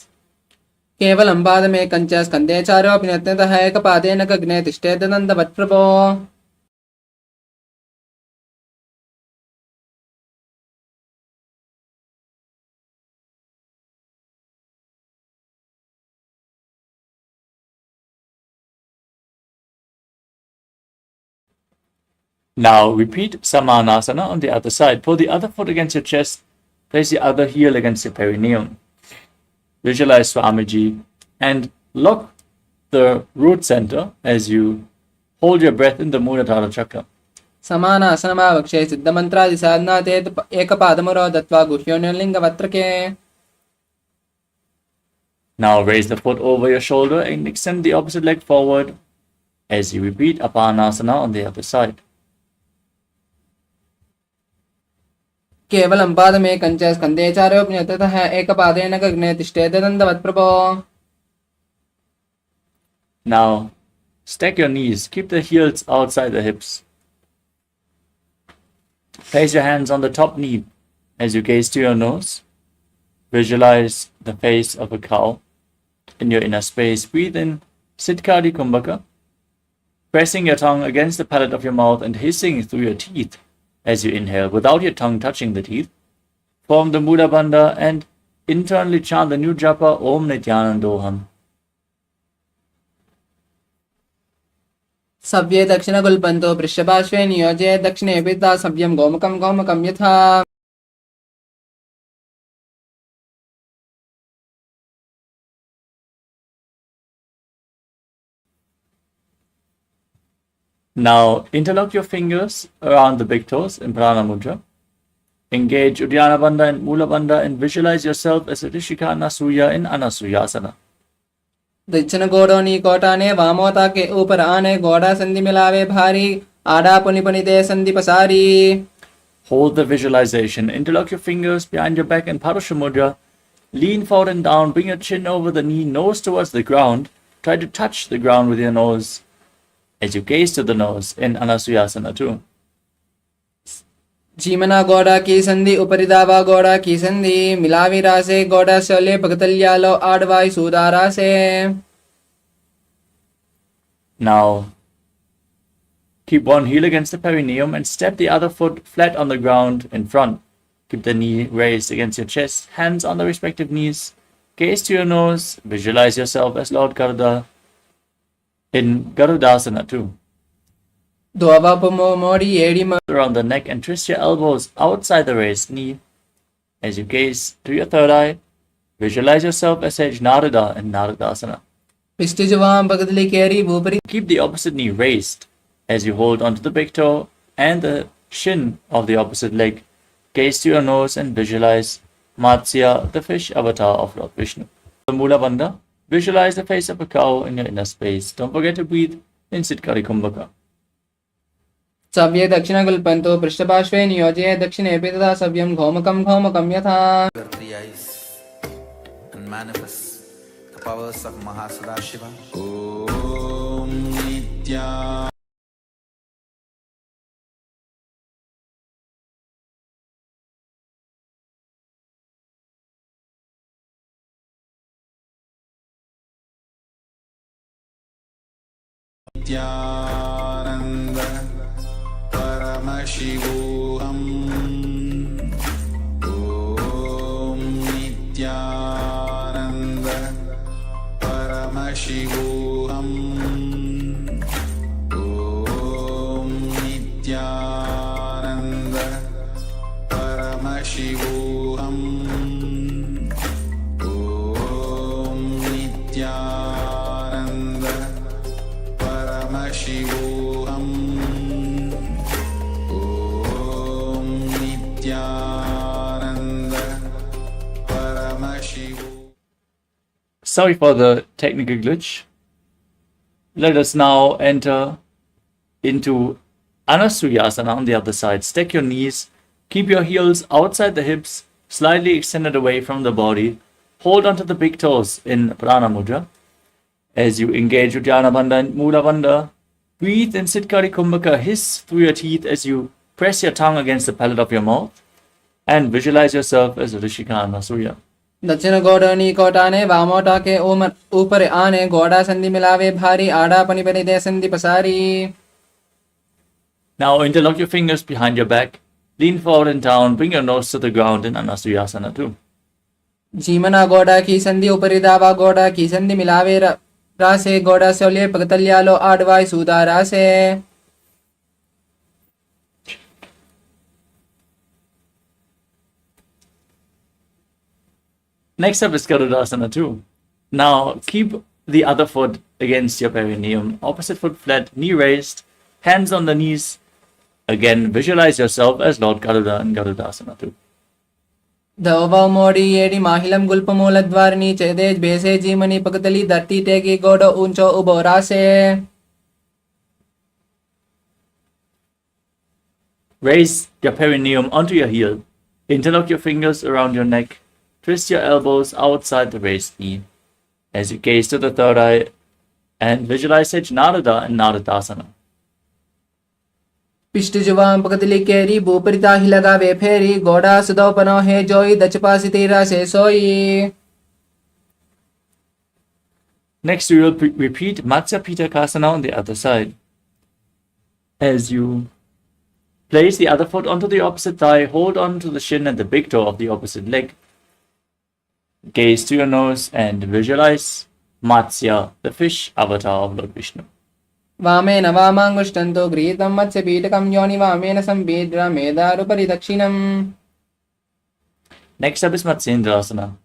S3: केवलं पादमे कञ्च स्कन्धे चारोऽपि नत्यन्तः एकपादेन गग्ने तिष्ठेदनन्दवत्प्रभो.
S2: Now repeat Samanasana on the other side. Pull the other foot against your chest. Place the other heel against your perineum. Visualize Swamiji and lock the root center as you hold your breath in the Muladhara chakra.
S3: समानासनमावक्षे सिद्धमन्त्रादि साधनादेत एकपादमरो दत्वा गुह्योन्लिङ्गवत्रके.
S2: Now raise the foot over your shoulder and extend the opposite leg forward as you repeat Apanasana on the other side.
S3: केवलं पादमेकं च स्कन्धे चारोऽप्य ततः एकपादेन गगने तिष्ठेत् दन्तवत् प्रभो.
S2: Now stack your knees, keep the heels outside the hips. Place your hands on the top knee as you gaze to your nose. Visualize the face of a cow in your inner space. Breathe in Siddhkari Kumbhaka, pressing your tongue against the palate of your mouth and hissing through your teeth as you inhale without your tongue touching the teeth. Form the Mula Bandha and internally chant the new japa Om Nithyanandoham.
S3: सव्ये दक्षिणगुल्पन्तो पृष्ठपार्श्वे नियोज्य दक्षिणे पिता सव्यं गोमुखं गोमुखं यथा.
S2: Now interlock your fingers around the big toes in Prana Mudra. Engage Uddiyana Bandha and Mula Bandha and visualize yourself as a Rishika Anasuya in Anasuyasana.
S3: दक्षिण गोड़ोनी कोटाने वामोता के ऊपर आने गोड़ा संधि मिलावे भारी आड़ा पुनि पुनि दे संधि पसारी.
S2: Hold the visualization. Interlock your fingers behind your back in Parusha Mudra. Lean forward and down. Bring your chin over the knee, nose towards the ground. Try to touch the ground with your nose as you gaze to the nose in Anasuyasana too.
S3: जीमना गोड़ा की संधि उपरिदावा गोड़ा की संधि मिलावी रासे गोड़ा शोले भगतल्यालो आडवाई सूदारा से.
S2: Now keep one heel against the perineum and step the other foot flat on the ground in front. Keep the knee raised against your chest, hands on the respective knees. Gaze to your nose. Visualize yourself as Lord Garuda in Garudasana too. Around the neck and twist your elbows outside the raised knee. As you gaze to your third eye, visualize yourself as Sage Narada in Naradasana. Keep the opposite knee raised as you hold onto the big toe and the shin of the opposite leg. Gaze to your nose and visualize Matsya, the fish avatar of Lord Vishnu. The Mula Bandha, visualize the face of a cow in your inner space. Don't forget to breathe in Siddhkari Kumbhaka.
S3: सव्ये दक्षिणगुल्पन्तो पृष्ठपार्श्वे नियोज्य दक्षिणे पिता सव्यं गोमुखं गोमुखं यथा.
S1: Your three eyes and manifest the powers of Mahasadashiva. Om Nithya. Nithyananda Paramashivoham. Om Nithyananda Paramashivoham. Om Nithyananda Paramashivoham. Om Nithyananda Paramashivoham. Om Nithyananda Paramashivoham.
S2: Sorry for the technical glitch. Let us now enter into Anasuyasana on the other side. Stack your knees, keep your heels outside the hips, slightly extended away from the body. Hold onto the big toes in Prana Mudra. As you engage Uddiyana Bandha and Mula Bandha, breathe in Siddhkari Kumbhaka, hiss through your teeth as you press your tongue against the palate of your mouth, and visualize yourself as Rishika Anasuya.
S3: दक्षिण गोड़ोनी कोटाने वामोटा के ऊपर आने गोड़ा संधि मिलावे भारी आड़ा पनि पनि दे संधि पसारी.
S2: Now interlock your fingers behind your back, lean forward and down, bring your nose to the ground in Anasuyasana too.
S3: जीमना गोड़ा की संधि उपरिदावा गोड़ा की संधि मिलावे रासे गोड़ा शोले भगतल्यालो आडवाई सूदारा से.
S2: Next up is Garudasana too. Now keep the other foot against your perineum, opposite foot flat, knee raised, hands on the knees. Again, visualize yourself as Lord Garuda in Garudasana too.
S3: धवव मोड़ी येडी माहिलम गुल्पमूल द्वारनी चेदेज बेसे जीमनी पकतली धरती टेगी गोडो ऊंचो उबो रासे.
S2: Raise your perineum onto your heel. Interlock your fingers around your neck. Twist your elbows outside the raised knee. As you gaze to the third eye and visualize Sage Narada and Naradasana.
S3: पिष्ट जुवाम पकतली केरी भूपरिता ही लगावे फेरी गोडा सुदो पनो है जोई दचपासी तेरा से सोई.
S2: Next, we will repeat Matsya Pitakasana on the other side. As you place the other foot onto the opposite thigh, hold on to the shin and the big toe of the opposite leg. Gaze to your nose and visualize Matsya, the fish avatar of Lord Vishnu.
S3: वामेन वामाङ्गुष्टन्तो गृहीतं मत्स्य पीठकं योनि वामेन संवेद्रा मेदारुपरि दक्षिणम्.
S2: Next up is Matsyendrasana.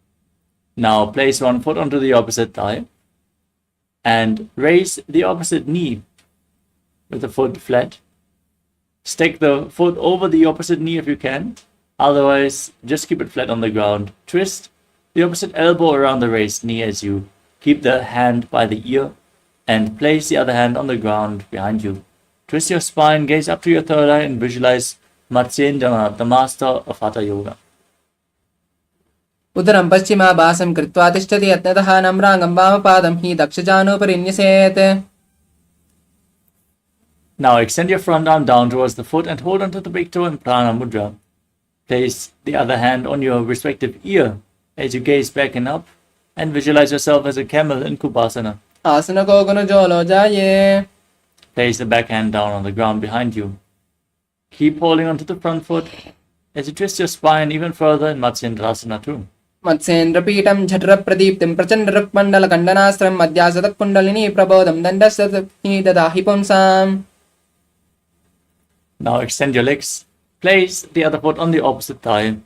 S2: Now place one foot onto the opposite thigh and raise the opposite knee with the foot flat. Stick the foot over the opposite knee if you can. Otherwise, just keep it flat on the ground. Twist the opposite elbow around the raised knee as you keep the hand by the ear and place the other hand on the ground behind you. Twist your spine, gaze up to your third eye and visualize Matsyendranath, the master of Hatha Yoga.
S3: उदरं पश्चिमाभासं कृत्वा तिष्ठति यत्नतः नम्राङ्गं वामपादं हि दक्षजानुपरिन्यसेत्.
S2: Now extend your front arm down towards the foot and hold onto the big toe in Prana Mudra. Place the other hand on your respective ear as you gaze back and up and visualize yourself as a camel in Kupasana.
S3: आसन को गुण जोलो जाये.
S2: Place the back hand down on the ground behind you. Keep holding onto the front foot as you twist your spine even further in Matsyendrasana too.
S3: मत्स्येन्द्रपीठं झठरप्रदीप्तिं प्रचण्डरुक्मण्डलकण्डनास्त्रं मध्यासतकुण्डलिनी प्रबोधं दण्डस्य ददाहि पुंसाम्.
S2: Now extend your legs. Place the other foot on the opposite thigh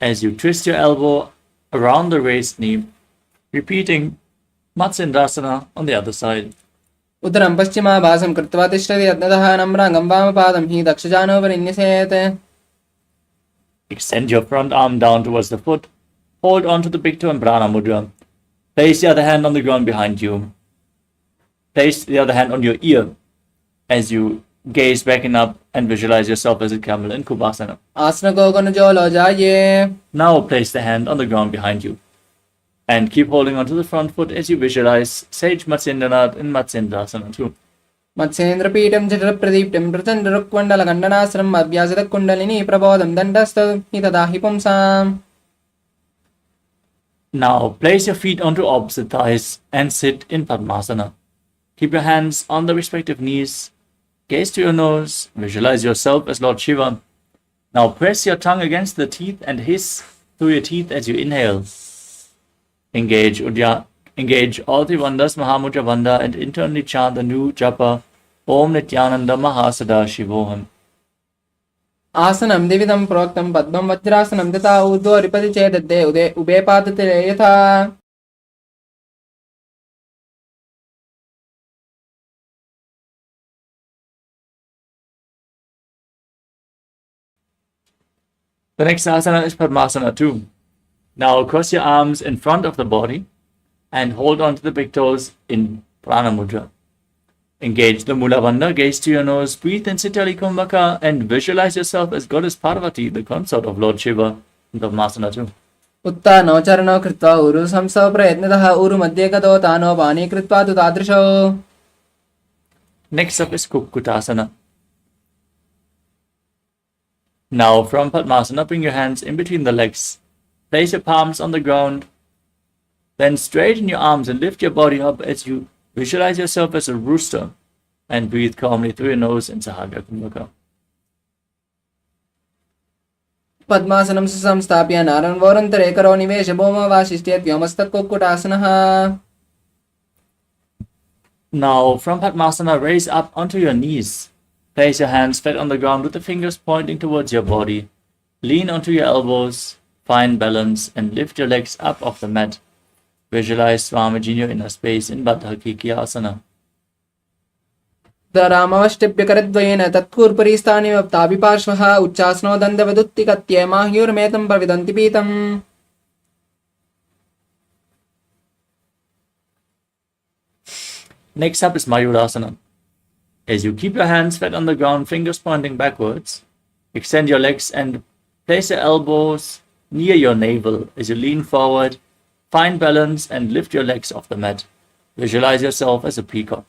S2: as you twist your elbow around the raised knee, repeating Matsyendrasana on the other side.
S3: उदरं पश्चिमाभासं कृत्वा तिष्ठति यत्नतः नम्राङ्गं वामपादं हि दक्षजानुपरिन्यसेत्.
S2: Extend your front arm down towards the foot. Hold on to the big toe in Prana Mudra. Place the other hand on the ground behind you. Place the other hand on your ear as you gaze back and up and visualize yourself as a camel in Kupasana.
S3: आसन को गुण जोलो जाये.
S2: Now place the hand on the ground behind you and keep holding onto the front foot as you visualize Sage Matsyendranath in Matsyendrasana too.
S3: मत्स्येन्द्रपीठं झठरप्रदीप्तिं प्रचण्डरुक्मण्डलकण्डनास्त्रं मध्यासतकुण्डलिनी प्रबोधं दण्डस्य ददाहि पुंसाम्.
S2: Now place your feet onto opposite thighs and sit in Padmasana. Keep your hands on the respective knees. Gaze to your nose. Visualize yourself as Lord Shiva. Now press your tongue against the teeth and hiss through your teeth as you inhale. Engage all the Vandas Mahamudra Vanda and internally chant the new japa Om Nithyananda Mahasada-shivoham.
S3: आसनं द्विविधं प्रोक्तं पद्मं वज्रासनं तथा ऊर्ध्वोरिपति चेदद्दे उदे उभे पादते यथा.
S2: The next asana is Padmasana too. Now cross your arms in front of the body and hold on to the big toes in Prana Mudra. Engage the Mula Bandha, gaze to your nose, breathe in Sitali Kumbhaka and visualize yourself as Goddess Parvati, the consort of Lord Shiva in Padmasana too.
S3: उत्तानो चरणो कृत्वा उरु संसव प्रयत्नतः उरु मध्ये गतो तानो पानी कृत्वा तु तादृशो.
S2: Next up is Kukkutasana. Now from Padmasana, bring your hands in between the legs. Place your palms on the ground. Then straighten your arms and lift your body up as you visualize yourself as a rooster and breathe calmly through your nose in Sahaga Kumbhaka.
S3: पद्मासनं संस्थाप्य नारायणवोरन्तरे करो निवेश भौम वासिष्ठ्यत् व्योमस्तत्कुक्कुटासनः.
S2: Now from Padmasana, raise up onto your knees. Place your hands flat on the ground with the fingers pointing towards your body. Lean onto your elbows, find balance and lift your legs up off the mat. Visualize Swamiji in your inner space in Baddha Kikyasana.
S3: रामवष्टिभ्यकरद्वयेन तत्कूर्परी स्थाने ताभिपार्श्वः उच्चासनो दन्दवदुत्तिकत्ये माह्यूर्मेतं प्रविदन्ति पीतम्.
S2: Next up is Mayurasana. As you keep your hands flat on the ground, fingers pointing backwards, extend your legs and place your elbows near your navel as you lean forward. Find balance and lift your legs off the mat. Visualize yourself as a peacock.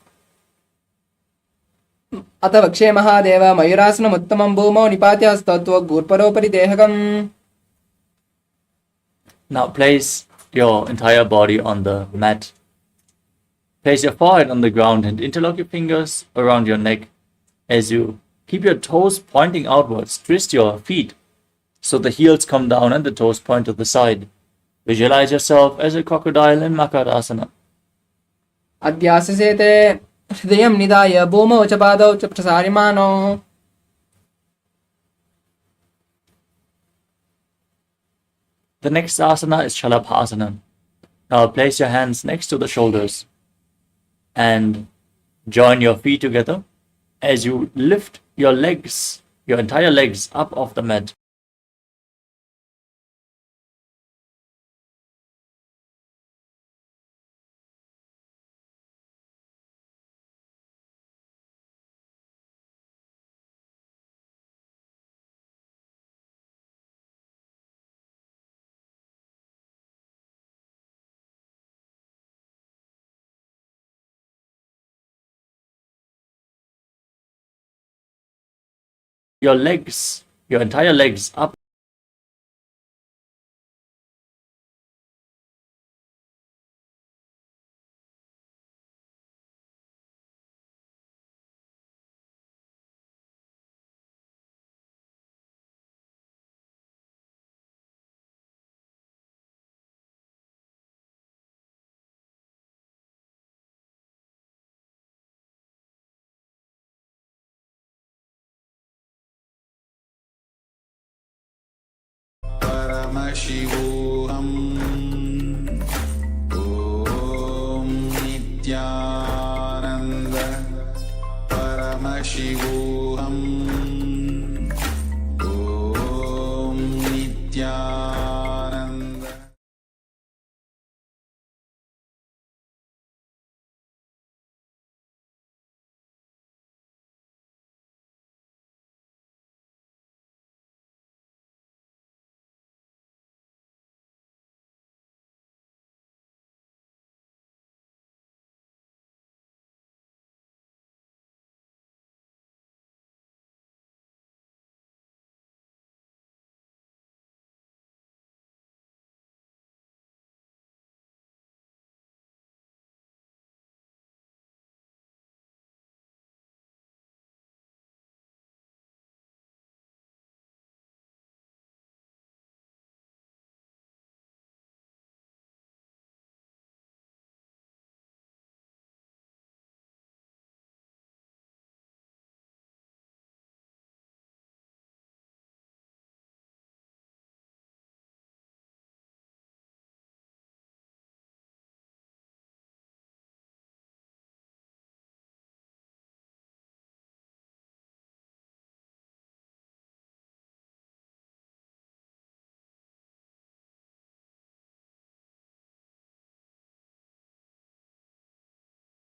S3: अथ वक्षे महादेव मयूरासनमुत्तमं भूमौ निपात्य हस्तत्वगूर्परोपरि देहकम्.
S2: Now place your entire body on the mat. Place your forehead on the ground and interlock your fingers around your neck. As you keep your toes pointing outwards, twist your feet so the heels come down and the toes point to the side. Visualize yourself as a crocodile in Makarasana.
S3: अध्याससेते हृदयं निधाय भूमौ च पादौ च प्रसार्यमाणौ.
S2: The next asana is Shalabhasana. Now place your hands next to the shoulders and join your feet together as you lift your legs, your entire legs up off the mat. Your legs, your entire legs up.
S1: Paramashivoham Om Nithyananda Paramashivoham Om Nithyananda.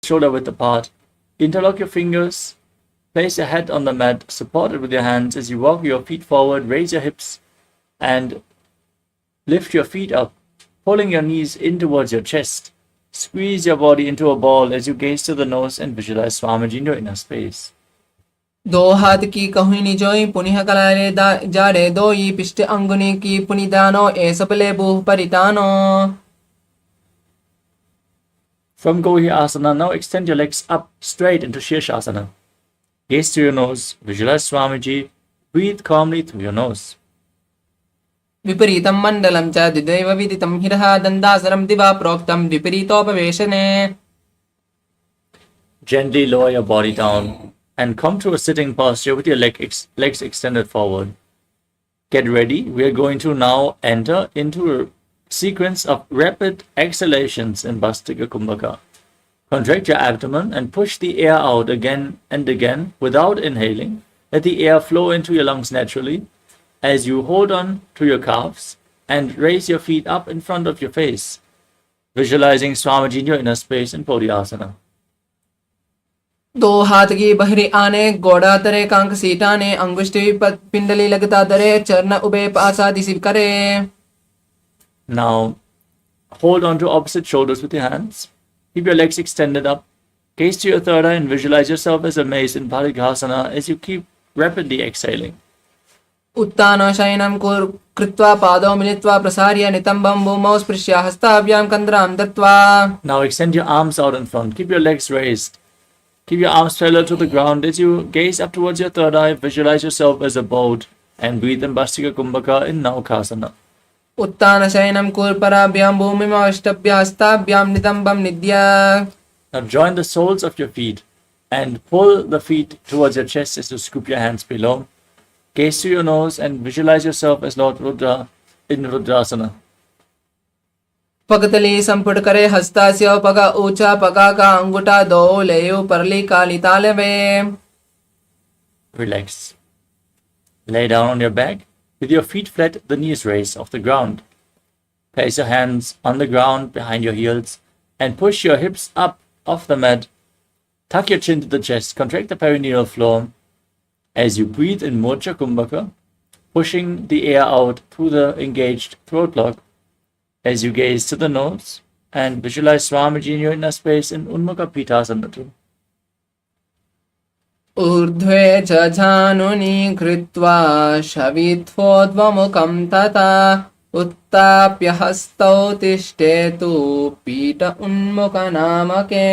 S2: Shoulder width apart. Interlock your fingers. Place your head on the mat, support it with your hands as you walk your feet forward, raise your hips and lift your feet up, pulling your knees in towards your chest. Squeeze your body into a ball as you gaze to the nose and visualize Swamiji in your inner space.
S3: दो हाथ की कहुई निजोई पुनिह कलारे जारे दोई पिष्ट अंगुनी की पुनिदानो ए सबले बुह परितानो.
S2: From Gohi Asana, now extend your legs up straight into Shirshasana. Gaze to your nose, visualize Swamiji, breathe calmly through your nose.
S3: विपरीतं मण्डलं च द्विदैव विदितं हिरः दन्दासनं दिवा प्रोक्तं विपरीतोपवेशने.
S2: Gently lower your body down and come to a sitting posture with your legs extended forward. Get ready. We are going to now enter into a sequence of rapid exhalations in Bhastika Kumbhaka. Contract your abdomen and push the air out again and again without inhaling. Let the air flow into your lungs naturally as you hold on to your calves and raise your feet up in front of your face, visualizing Swamiji in your inner space in Bodhyasana.
S3: दो हाथ की बहरी आने गोड़ा तरे कांक सीटाने अंगुष्ठी पिंडली लगता दरे चरण उबे पासा दिसिव करे.
S2: Now, hold on to opposite shoulders with your hands. Keep your legs extended up. Gaze to your third eye and visualize yourself as a mace in Parighasana as you keep rapidly exhaling.
S3: उत्तान शयनं कृत्वा पादौ मिलित्वा प्रसार्य नितंबं भूमौ स्पृश्य हस्ताभ्यां कन्द्रां दत्त्वा.
S2: Now extend your arms out in front. Keep your legs raised. Keep your arms parallel to the ground as you gaze up towards your third eye. Visualize yourself as a boat and breathe in Bhastika Kumbhaka in Naukasana.
S3: उत्तान शयनं पराभ्यां भूमिमष्टभ्य हस्ताभ्यां नितंबं निद्य.
S2: Now join the soles of your feet and pull the feet towards your chest as you scoop your hands below. Gaze to your nose and visualize yourself as Lord Rudra in Rudrasana.
S3: पगतली संपुट करे हस्तास्य पगा ऊंचा पगा का अंगूठा दो लेयो परली काली तालवे.
S2: Relax. Lay down on your back with your feet flat, the knees raised off the ground. Place your hands on the ground behind your heels and push your hips up off the mat. Tuck your chin to the chest, contract the perineal floor as you breathe in Mocha Kumbhaka, pushing the air out through the engaged throat lock as you gaze to the nose and visualize Swamiji in your inner space in Unmukha Pitasana too.
S3: ऊर्ध्वे च झानुनि कृत्वा शवित्वोद्वमुखं तथा उत्ताप्य हस्तौ तिष्ठेतु पीठ उन्मुखनामके.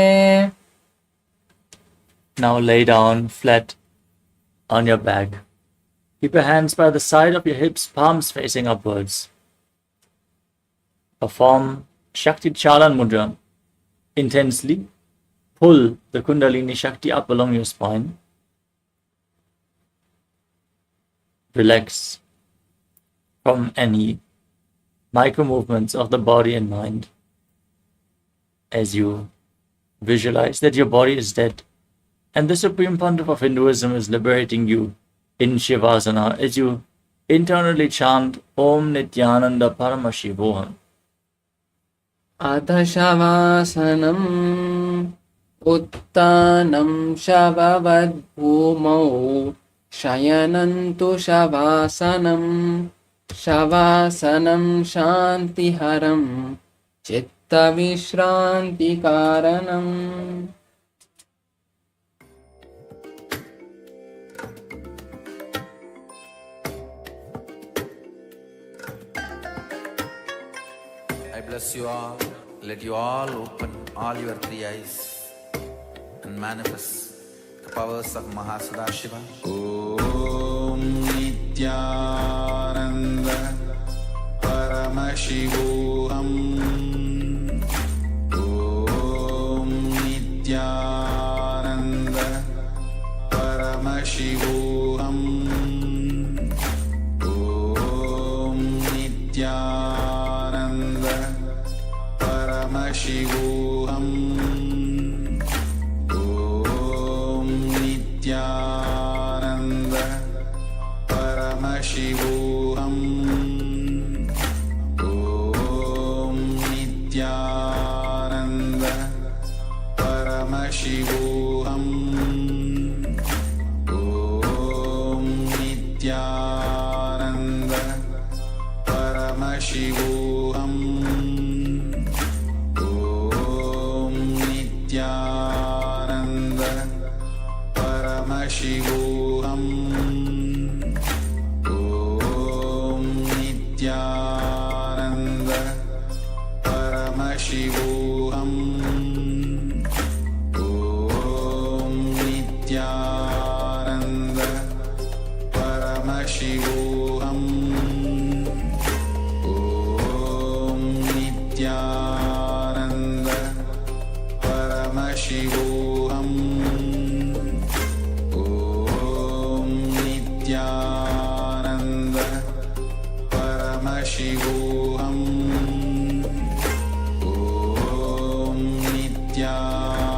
S2: Now lay down flat on your back. Keep your hands by the side of your hips, palms facing upwards. Perform Shakti Chalan Mudra. Intensely pull the Kundalini Shakti up along your spine. Relax from any micro movements of the body and mind as you visualize that your body is dead and the Supreme Pontiff of Hinduism is liberating you in Shivasana as you internally chant Om Nithyananda Paramashivoham.
S3: Adha Shavasanam Uttanam Shavavad Bhumau Shayanantu Shavasanam Shavasanam Shantiharam Chitta Vishranti Karanam.
S1: I bless you all. Let you all open all your three eyes and manifest the powers of Mahasadashiva. Om Nithyananda Paramashivoham. Om Nithyananda Paramashivoham. Om Nithyananda Paramashivoham. Om Nithyananda Paramashivoham. Om Nithyananda Paramashivoham. Om Nithyananda Paramashivoham. Om Nithyananda Paramashivoham. Om Nithyananda Paramashivoham. Om Nithyananda Paramashivoham. Om Nithyananda Paramashivoham. Om Nithyananda Paramashivoham. Om Nithyananda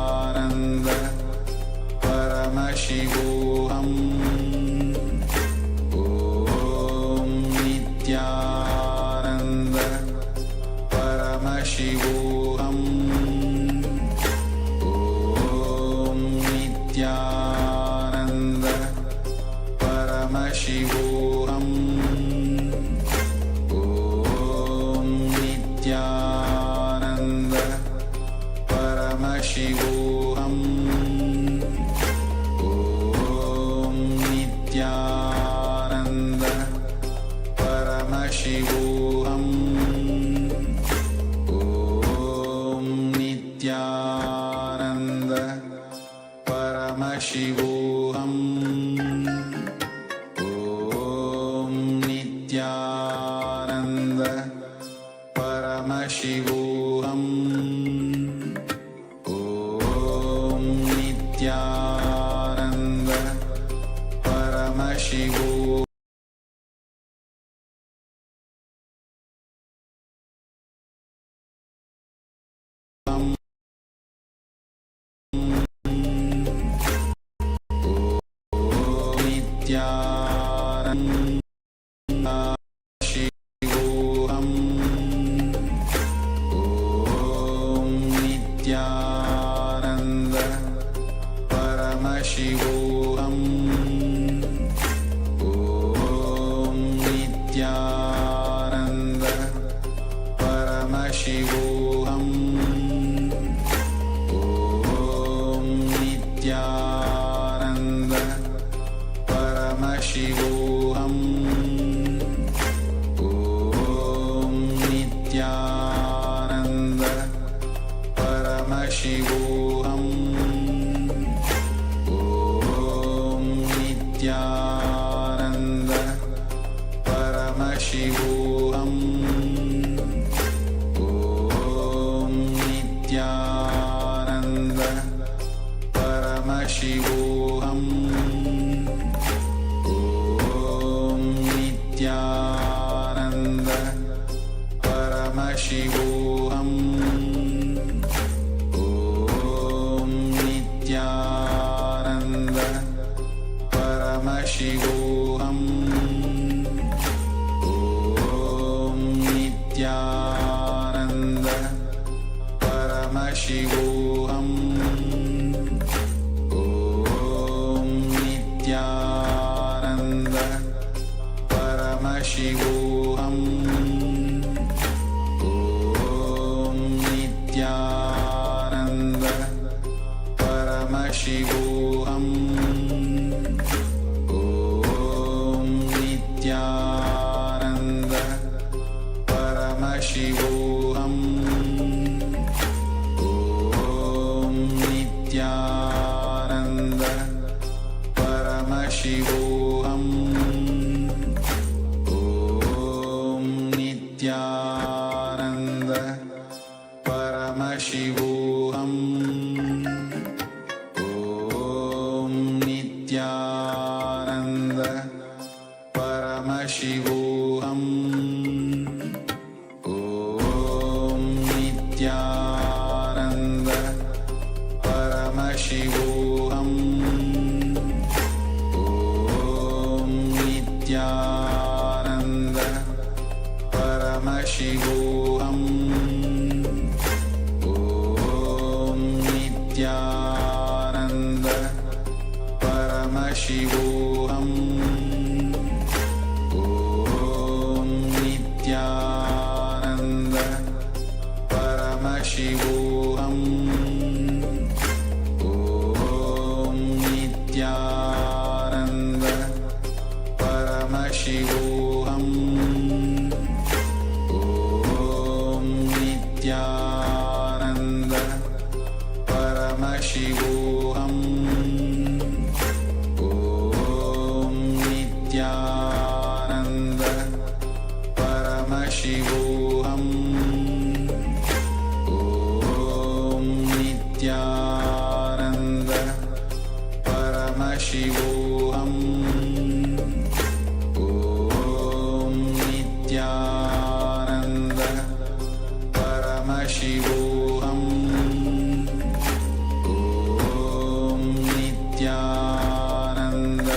S1: Nithyananda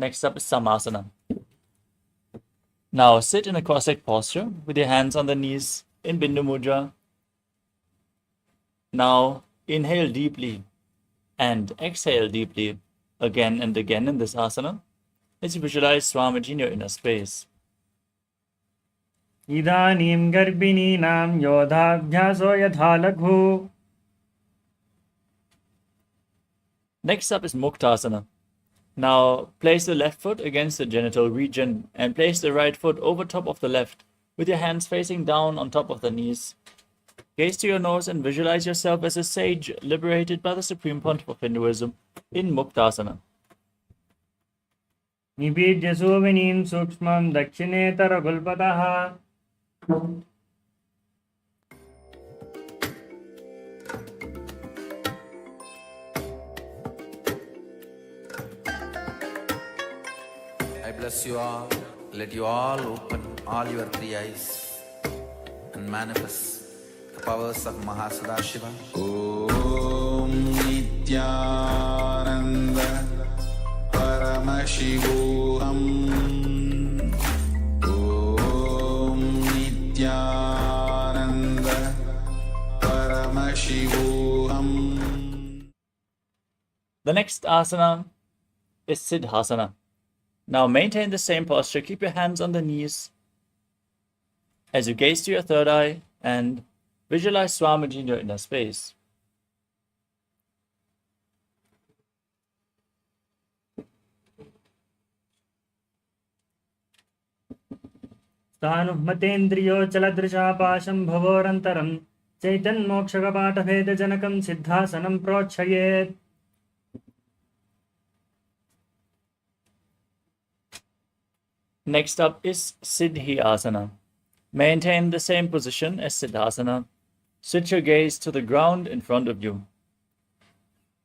S2: Next up is Samasana. Now sit in a cross-legged posture with your hands on the knees in Bindu Mudra. Now inhale deeply and exhale deeply again and again in this asana as you visualize Swamiji in your inner space.
S4: Idanim garbininam yodhabhyaso yatha laghu.
S2: Next up is Muktasana. Now place the left foot against the genital region and place the right foot over top of the left with your hands facing down on top of the knees. Gaze to your nose and visualize yourself as a sage liberated by the Supreme Pontiff of Hinduism in Muktasana.
S4: Nibidya suvinim sukshmam dakshinetara gulpataha.
S1: I bless you all. Let you all open all your three eyes and manifest the powers of Mahasudashiva. Om Nithyananda Paramashivoham. Om Nithyananda Paramashivoham.
S2: The next asana is Siddhasana. Now maintain the same posture. Keep your hands on the knees as you gaze to your third eye and visualize Swamiji in your inner space.
S4: Stanuhmatendriyo chaladrishapasham bhavorantaram chaitan mokshagapataveda janakam siddhasanam prochayet.
S2: Next up is Siddhi Asana. Maintain the same position as Siddhasana. Switch your gaze to the ground in front of you.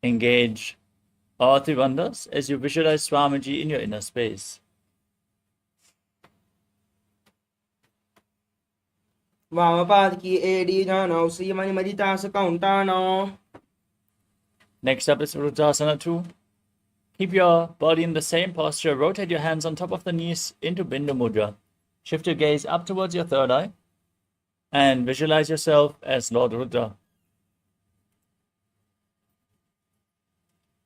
S2: Engage all three wonders as you visualize Swamiji in your inner space.
S3: वामपाद की AD जानो श्रीमणि मदिता सकाउंटानो.
S2: Next up is Vrujasana 2. Keep your body in the same posture. Rotate your hands on top of the knees into Bindu Mudra. Shift your gaze up towards your third eye and visualize yourself as Lord Rudra.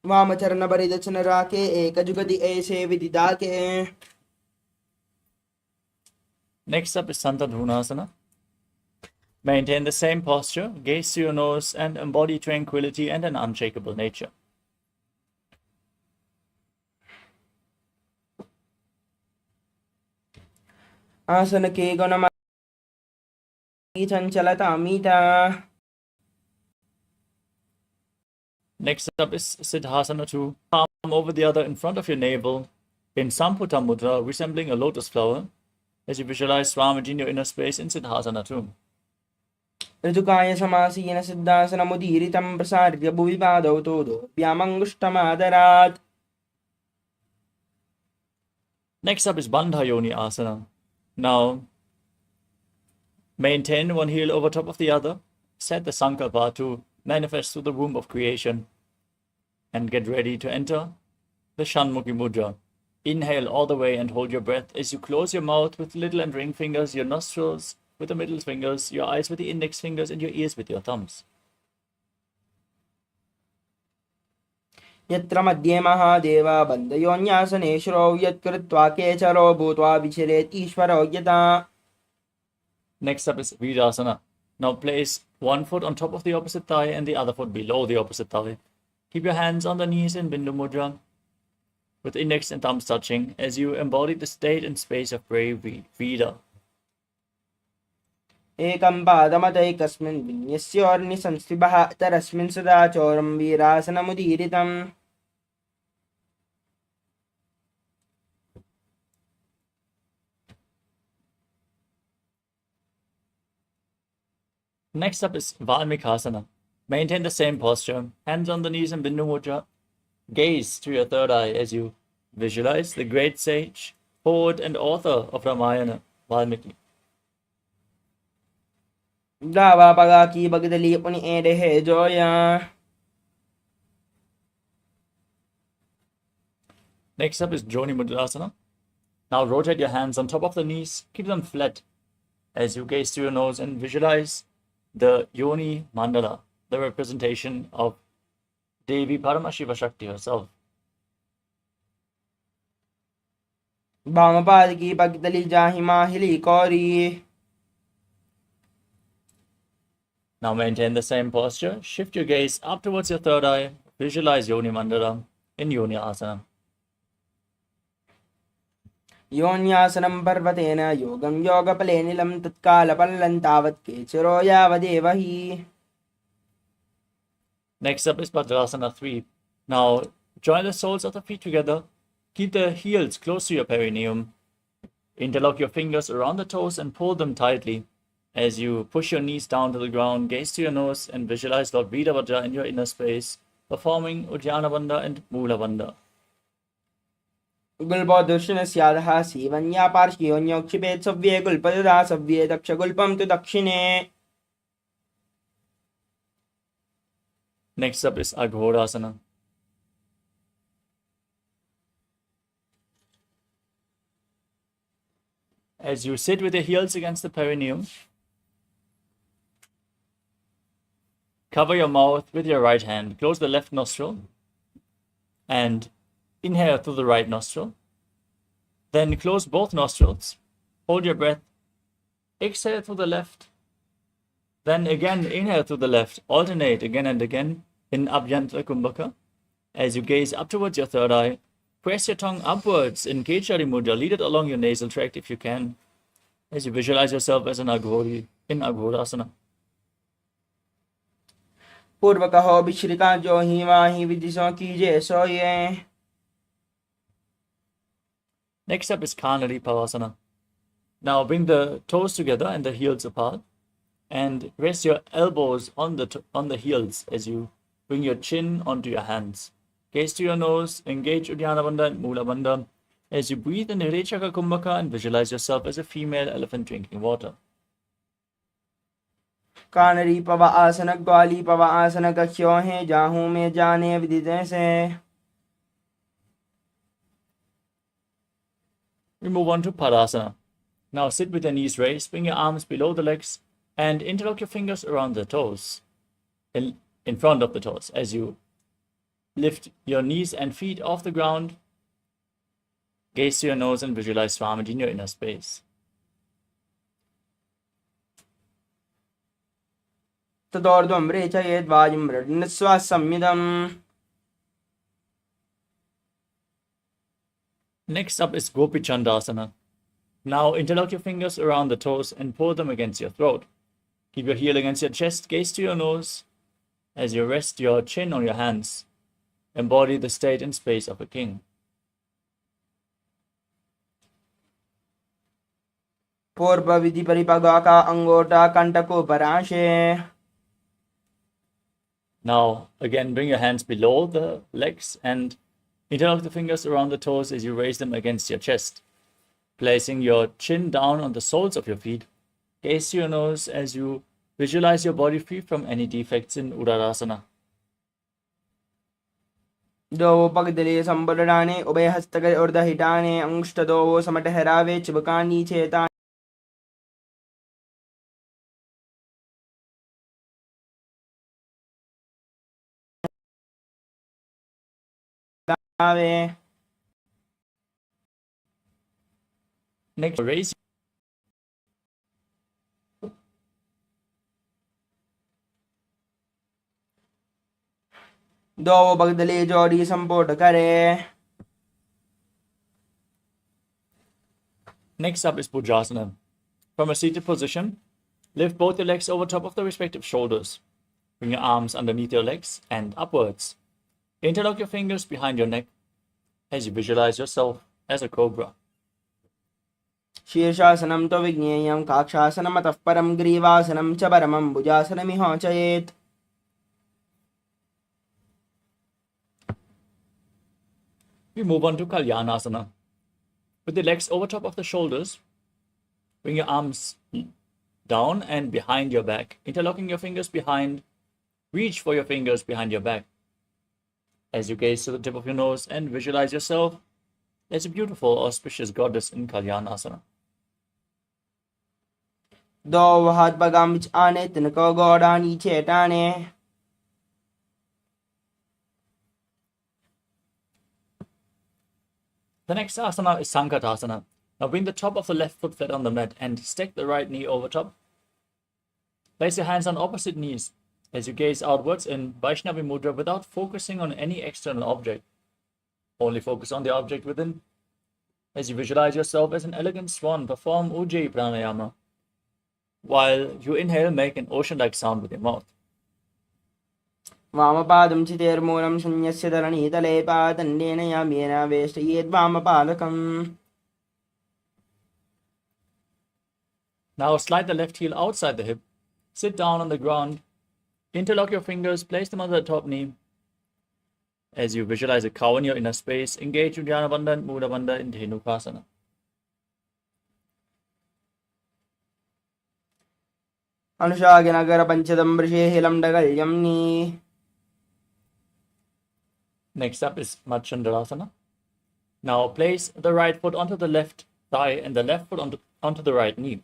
S3: वामचरण बरिदचन राके एक जुगति ऐसे विदिदा के.
S2: Next up is Santadhunasana. Maintain the same posture, gaze to your nose, and embody tranquility and an unshakable nature.
S3: आसन के गुणम चंचलता मीता.
S2: Next up is Siddhasana 2. Palm over the other in front of your navel in Samputa Mudra, resembling a lotus flower, as you visualize Swamiji in your inner space in Siddhasana 2.
S3: ऋतुकाय समासीन siddhasana मुदीरितं प्रसार्य भुवि पादौ तोदो व्यामङ्गुष्टमादरात्.
S2: Next up is Bandha Yoni Asana. Now, maintain one heel over top of the other. Set the Sankalpa to manifest through the womb of creation. And get ready to enter the Shanmukhi Mudra. Inhale all the way and hold your breath as you close your mouth with little and ring fingers, your nostrils with the middle fingers, your eyes with the index fingers, and your ears with your thumbs.
S3: यत्र मध्ये महादेव बन्धयोन्यासनेश्वरो यत्कृत्वा केचरो भूत्वा विचरेत् ईश्वरो यथा.
S2: Next up is Virasana. Now place one foot on top of the opposite thigh and the other foot below the opposite thigh. Keep your hands on the knees in Bindu Mudra with index and thumbs touching as you embody the state and space of bravery, Vida.
S3: एकं पादमतैकस्मिन् विन्यस्योर्निसंस्थितः तरस्मिन् सदा चोरं वीरासनमुदीरितम्.
S2: Next up is Valmikasana. Maintain the same posture, hands on the knees in Bindu Mudra. Gaze to your third eye as you visualize the great sage, poet and author of Ramayana, Valmiki.
S3: दावा पगा की बगदली अपनी एडे है Zoya.
S2: Next up is Joni Mudras. Now rotate your hands on top of the knees, keep them flat as you gaze to your nose and visualize the Yoni Mandala, the representation of Devi Paramashiva Shakti herself.
S5: वामपाद की पगतली जाहि माहिली कौरी.
S2: Now maintain the same posture. Shift your gaze up towards your third eye. Visualize Yoni Mandala in Yoni Asana.
S5: योन्यासनं पर्वतेन योगं योगफलेनिलं तत्कालपल्लं तावत् केचिरो यावदेव हि.
S2: Next up is Bhadrasana 3. Now join the soles of the feet together. Keep the heels close to your perineum. Interlock your fingers around the toes and pull them tightly. As you push your knees down to the ground, gaze to your nose and visualize Lord Veerabhadra in your inner space, performing Uddiyana Bandha and Mula Bandha.
S5: गुल्पोदुष्णस्याधः सीवन्या पार्श्वयोन्योक्षिपेत् सव्ये गुल्पददा सव्ये दक्षगुल्पं तु दक्षिणे.
S2: Next up is Aghodasana. As you sit with your heels against the perineum, cover your mouth with your right hand, close the left nostril, and inhale through the right nostril. Then close both nostrils, hold your breath, exhale through the left, then again inhale through the left, alternate again and again in Abhyantara Kumbhaka. As you gaze up towards your third eye, press your tongue upwards in Kechari Mudra, lead it along your nasal tract if you can, as you visualize yourself as an Aghori in Aghodasana.
S5: पूर्वकहो विश्रिता जो ही माहि विदिशों कीजे सोये.
S2: Next up is Kanari Pavasana. Now bring the toes together and the heels apart, and rest your elbows on the heels as you bring your chin onto your hands. Gaze to your nose, engage Uddiyana Bandha and Mula Bandha as you breathe in Hirechaka Kumbhaka and visualize yourself as a female elephant drinking water.
S5: कानरी पव आसन ग्वाली पव आसन कख्यो है जाहू में जाने विदिते से.
S2: We move on to Padasana. Now sit with your knees raised, bring your arms below the legs, and interlock your fingers around the toes, in front of the toes, as you lift your knees and feet off the ground. Gaze to your nose and visualize Swamiji in your inner space.
S5: तदोर्ध्वं रेचयेद् वायुं मृण्मस्वासंयुधम्.
S2: Next up is Gopi Chandasana. Now interlock your fingers around the toes and pull them against your throat. Keep your heel against your chest, gaze to your nose as you rest your chin on your hands. Embody the state and space of a king.
S5: पूर्व विधि परिपगा का अंगोटा कंटको पराशे.
S2: Now again bring your hands below the legs and interlock the fingers around the toes as you raise them against your chest. Placing your chin down on the soles of your feet, gaze to your nose as you visualize your body free from any defects in Uddarasana.
S5: दो पगदले संबलडाने उभय हस्तक उर्धहिटाने अंगुष्ठ दो समटहरावे चिबकानी चेता.
S2: Next, raise
S5: दो पगदले जोड़ी संपोट करे.
S2: Next up is Bhujasana. From a seated position, lift both your legs over top of the respective shoulders. Bring your arms underneath your legs and upwards. Interlock your fingers behind your neck as you visualize yourself as a cobra.
S5: शीर्षासनं तो विज्ञेयं काक्षासनमतः परं ग्रीवासनं च परमं भुजासनमिहाचयेत्.
S2: We move on to Kalyanasana. With the legs over top of the shoulders, bring your arms down and behind your back, interlocking your fingers behind. Reach for your fingers behind your back as you gaze to the tip of your nose and visualize yourself There's a beautiful, auspicious goddess in Kalyanasana.
S5: दो हाथ बगाम विच आने तिनको गोड़ा नीचे टाने
S2: The next asana is Sankatasana. Now bring the top of the left foot flat on the mat and stack the right knee over top. Place your hands on opposite knees as you gaze outwards in Vaishnavi Mudra without focusing on any external object. Only focus on the object within. As you visualize yourself as an elegant swan, perform Ujjayi Pranayama. While you inhale, make an ocean-like sound with your mouth.
S5: वामपादं चितेर्मूलं शून्यस्य धरणीतले पादण्डेन याम्येन वेष्टयेद्वामपादकम्
S2: Now slide the left heel outside the hip. Sit down on the ground. Interlock your fingers, place them on the top knee. As you visualize a cow in your inner space, engage Uddiyana Bandha and Mudra Bandha in Dhenukasana.
S5: अनुशागिनगर पंचदं वृषेहिलं डगल्यम्नि
S2: Next up is Machandrasana. Now place the right foot onto the left thigh and the left foot onto the right knee.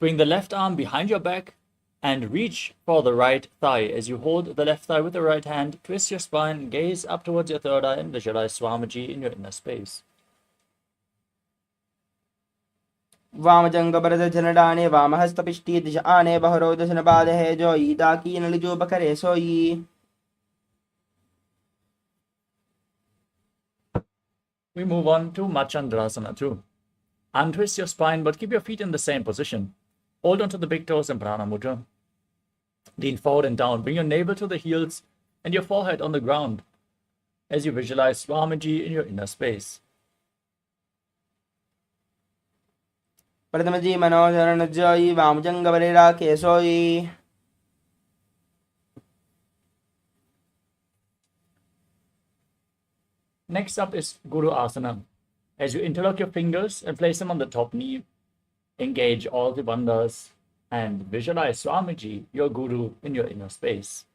S2: Bring the left arm behind your back and reach for the right thigh. As you hold the left thigh with the right hand, twist your spine, gaze up towards your third eye and visualize Swamiji in your inner space.
S5: वामजंगबरद जनडाने वामहस्तपिष्टी दिश आने बहरो दशन बाद है जो ईता की नलिजो बकरे सोई
S2: We move on to Machandrasana too. Untwist your spine but keep your feet in the same position. Hold onto the big toes in Prana Mudra. Lean forward and down. Bring your navel to the heels and your forehead on the ground as you visualize Swamiji in your inner space.
S5: प्रथमजी मनोचरण जोई वामजंगबरे राखे सोई
S2: Next up is Guru Asana. As you interlock your fingers and place them on the top knee, engage all the bandhas and visualize Swamiji, your Guru, in your inner space.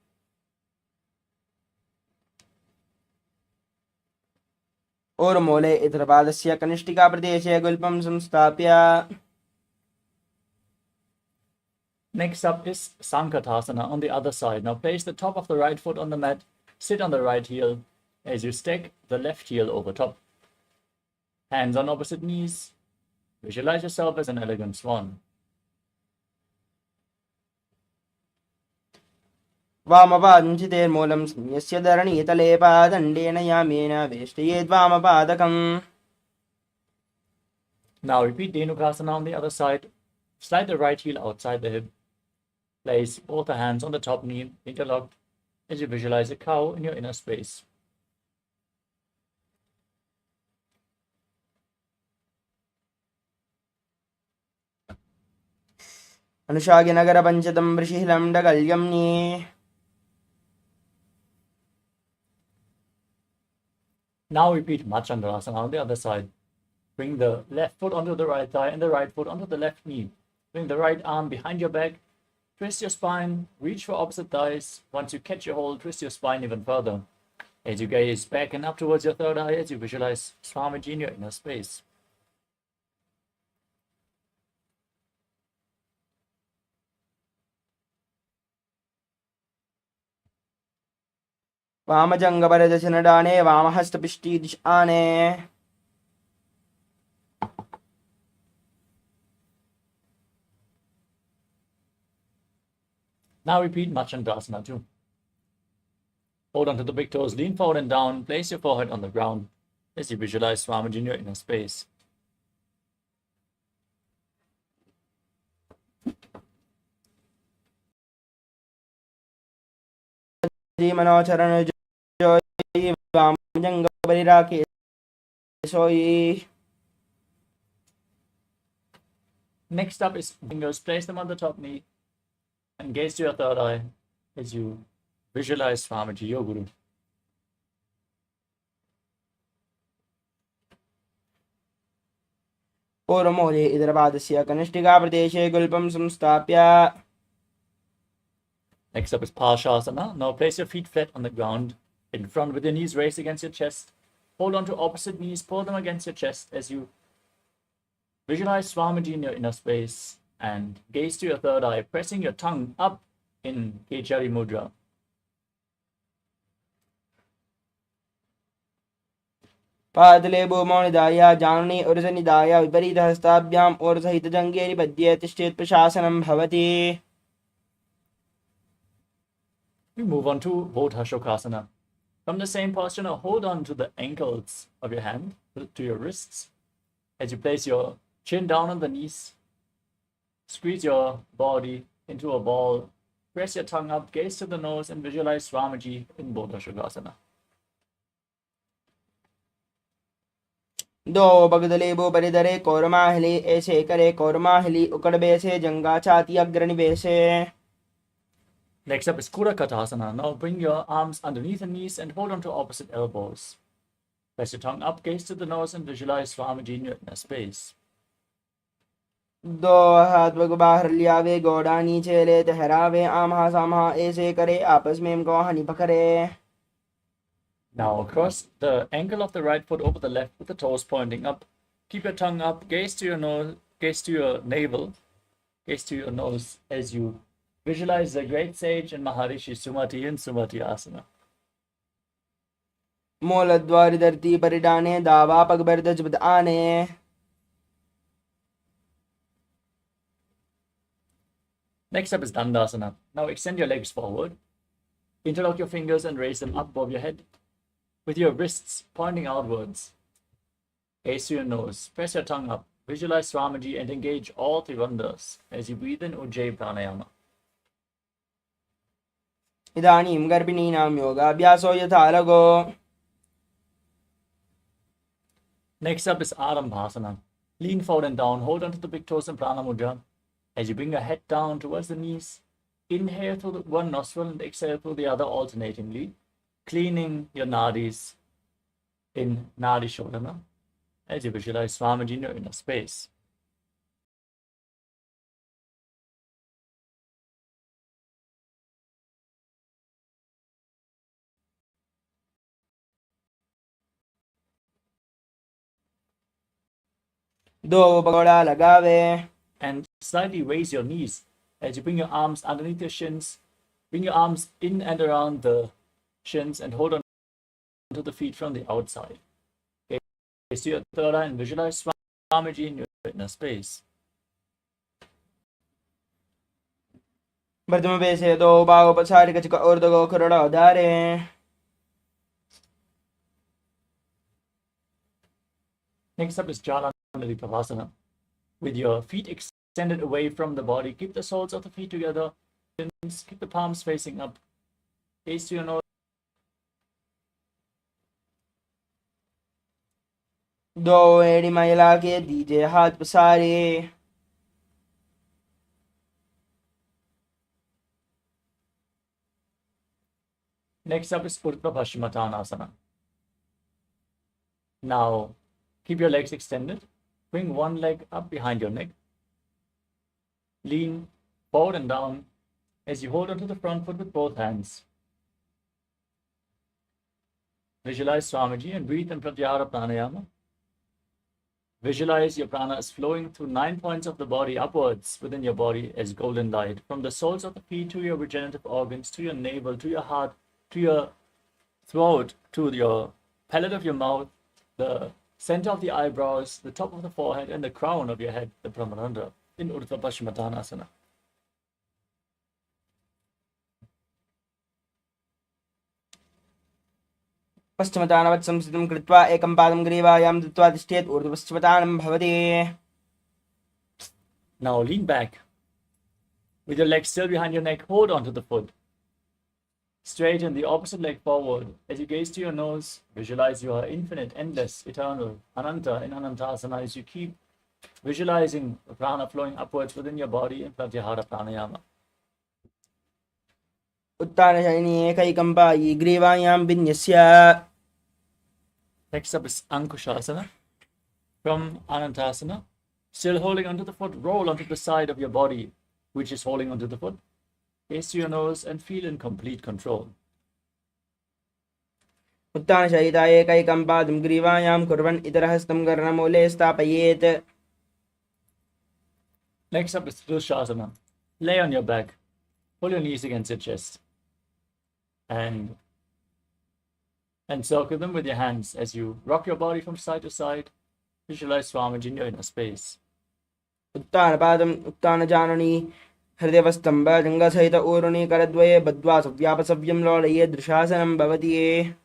S5: और मूले इतरपादस्य कनिष्ठिका प्रदेशे गुल्पं संस्थाप्य
S2: Next up is Sankatasana on the other side. Now place the top of the right foot on the mat, sit on the right heel as you stack the left heel over top. Hands on opposite knees. Visualize yourself as an elegant swan.
S5: वामपादं चितेर्मूलं यस्य धरणीतले पादण्डेन यामेन वेष्टयेद्वामपादकम्
S2: Now repeat Dhenukasana on the other side. Slide the right heel outside the hip. Place both the hands on the top knee, interlocked, as you visualize a cow in your inner space.
S5: अनुशागिनगर पंचदं वृषिहिलं डगल्यम्नि
S2: Now repeat Machandrasana on the other side. Bring the left foot onto the right thigh and the right foot onto the left knee. Bring the right arm behind your back. Twist your spine. Reach for opposite thighs. Once you catch your hold, twist your spine even further. As you gaze back and up towards your third eye, as you visualize Swamiji in your inner space.
S5: वामजंगबरदशनडाने वामहस्तपिष्टी दिश आने
S2: Now repeat Machandrasana too. Hold onto the big toes, lean forward and down, place your forehead on the ground as you visualize Swamiji in your inner space.
S5: मनोचरण जोई वामजंगबरे राखे सोई
S2: Next up is fingers. Place them on the top knee and gaze to your third eye as you visualize Swamiji, your Guru.
S5: और मूले इतरपादस्य कनिष्ठिका प्रदेशे गुल्पं संस्थाप्य
S2: Next up is Parshasana. Now place your feet flat on the ground. In front with your knees raised against your chest. Hold on to opposite knees, pull them against your chest as you visualize Swamiji in your inner space and gaze to your third eye, pressing your tongue up in Kechari Mudra.
S5: पादले भूमौ निधाय जानुनि उरजनिधाय विपरीतहस्ताभ्याम् ऊर्ध्वहितजङ्घे निबध्य तिष्ठेत् प्रशासनं भवति.
S2: We move on to Bodha Shokasana. From the same posture, now hold on to the ankles of your hand, to your wrists, as you place your chin down on the knees. Squeeze your body into a ball. Press your tongue up, gaze to the nose, and visualize Swamiji in Bodha Shokasana.
S5: दो बगदले बो परिदरे कौरमाहली ऐसे करे कौरमाहली उकड़बे से जंगा छाती अग्रनिबे से.
S2: Next up is Kurakatasana. Now bring your arms underneath the knees and hold on to opposite elbows. Press your tongue up, gaze to the nose, and visualize Swamiji in your inner space.
S5: दो हाथ bug बाहर लियावे गोड़ा नीचे ले तहरावे आमहा सामहा ऐसे करे आपस में इनको हनी पकड़े.
S2: Now cross the ankle of the right foot over the left with the toes pointing up. Keep your tongue up, gaze to your nose, gaze to your navel, gaze to your nose as you visualize the great sage and Maharishi Sumati in Sumati Asana.
S5: मूलद्वार धरती परिडाने दावा पगबर्द जबद आने.
S2: Next up is Dandasana. Now extend your legs forward. Interlock your fingers and raise them up above your head with your wrists pointing outwards. Gaze to your nose. Press your tongue up. Visualize Swamiji and engage all Trivandhas as you breathe in Ujjayi Pranayama.
S5: इदानीं गर्भिणीनां योगाभ्यासो यथा लघो.
S2: Next up is Arambhasana. Lean forward and down. Hold onto the big toes in Prana Mudra. As you bring your head down towards the knees, inhale through one nostril and exhale through the other alternatingly, cleaning your nadis in Nadi Shodhana as you visualize Swamiji in your inner space.
S5: दो pagoda लगावे.
S2: And slightly raise your knees as you bring your arms underneath your shins. Bring your arms in and around the shins and hold on to the feet from the outside. Gaze to your third eye and visualize Swamiji in your inner space.
S5: प्रथम वैसे दो बागों पछाड़ी कचक और दो खरोड़ा उधारे.
S2: Next up is Jalandhari Pavasana. With your feet extended away from the body, keep the soles of the feet together. Keep the palms facing up. Gaze to your nose.
S5: दो एड़ी महिला के दीजे हाथ पसारे.
S2: Next up is Urdhva Paschimottanasana. Now, keep your legs extended. Bring one leg up behind your neck. Lean forward and down as you hold onto the front foot with both hands. Visualize Swamiji and breathe in Pratyahara Pranayama. Visualize your prana is flowing through 9 points of the body upwards within your body as golden light, from the soles of the feet to your regenerative organs, to your navel, to your heart, to your throat, to your palate of your mouth, the center of the eyebrows, the top of the forehead, and the crown of your head, the Brahmananda, in Urdhva Paschimottanasana.
S5: पश्चिमतानवत् संस्थितं कृत्वा एकं पादं ग्रीवायां दत्त्वा तिष्ठेत् ऊर्ध्वपश्चिमतानं भवति.
S2: Now lean back. With your legs still behind your neck, hold on to the foot. Straighten the opposite leg forward. As you gaze to your nose, visualize you are infinite, endless, eternal, Ananta in Anantasana as you keep visualizing the prana flowing upwards within your body in Pratyahara Pranayama.
S5: उत्तानशयनी एकैकं पायी ग्रीवायां विन्यस्य.
S2: Next up is Ankushasana. From Anantasana, still holding onto the foot, roll onto the side of your body, which is holding onto the foot. Gaze to your nose and feel in complete control.
S5: उत्तानशयिता एकैकं पादं ग्रीवायां कुर्वन् इतरहस्तं कर्णमूले स्थापयेत्.
S2: Next up is Dushasana. Lay on your back. Pull your knees against your chest. And encircle them with your hands as you rock your body from side to side. Visualize Swamiji in your inner space.
S5: उत्तानपादम् उत्तानजानुनी हृदयवस्तम्भजङ्गसहित ऊरुणी करद्वये बद्ध्वा सव्यापसव्यं लोलये दृशासनं भवति.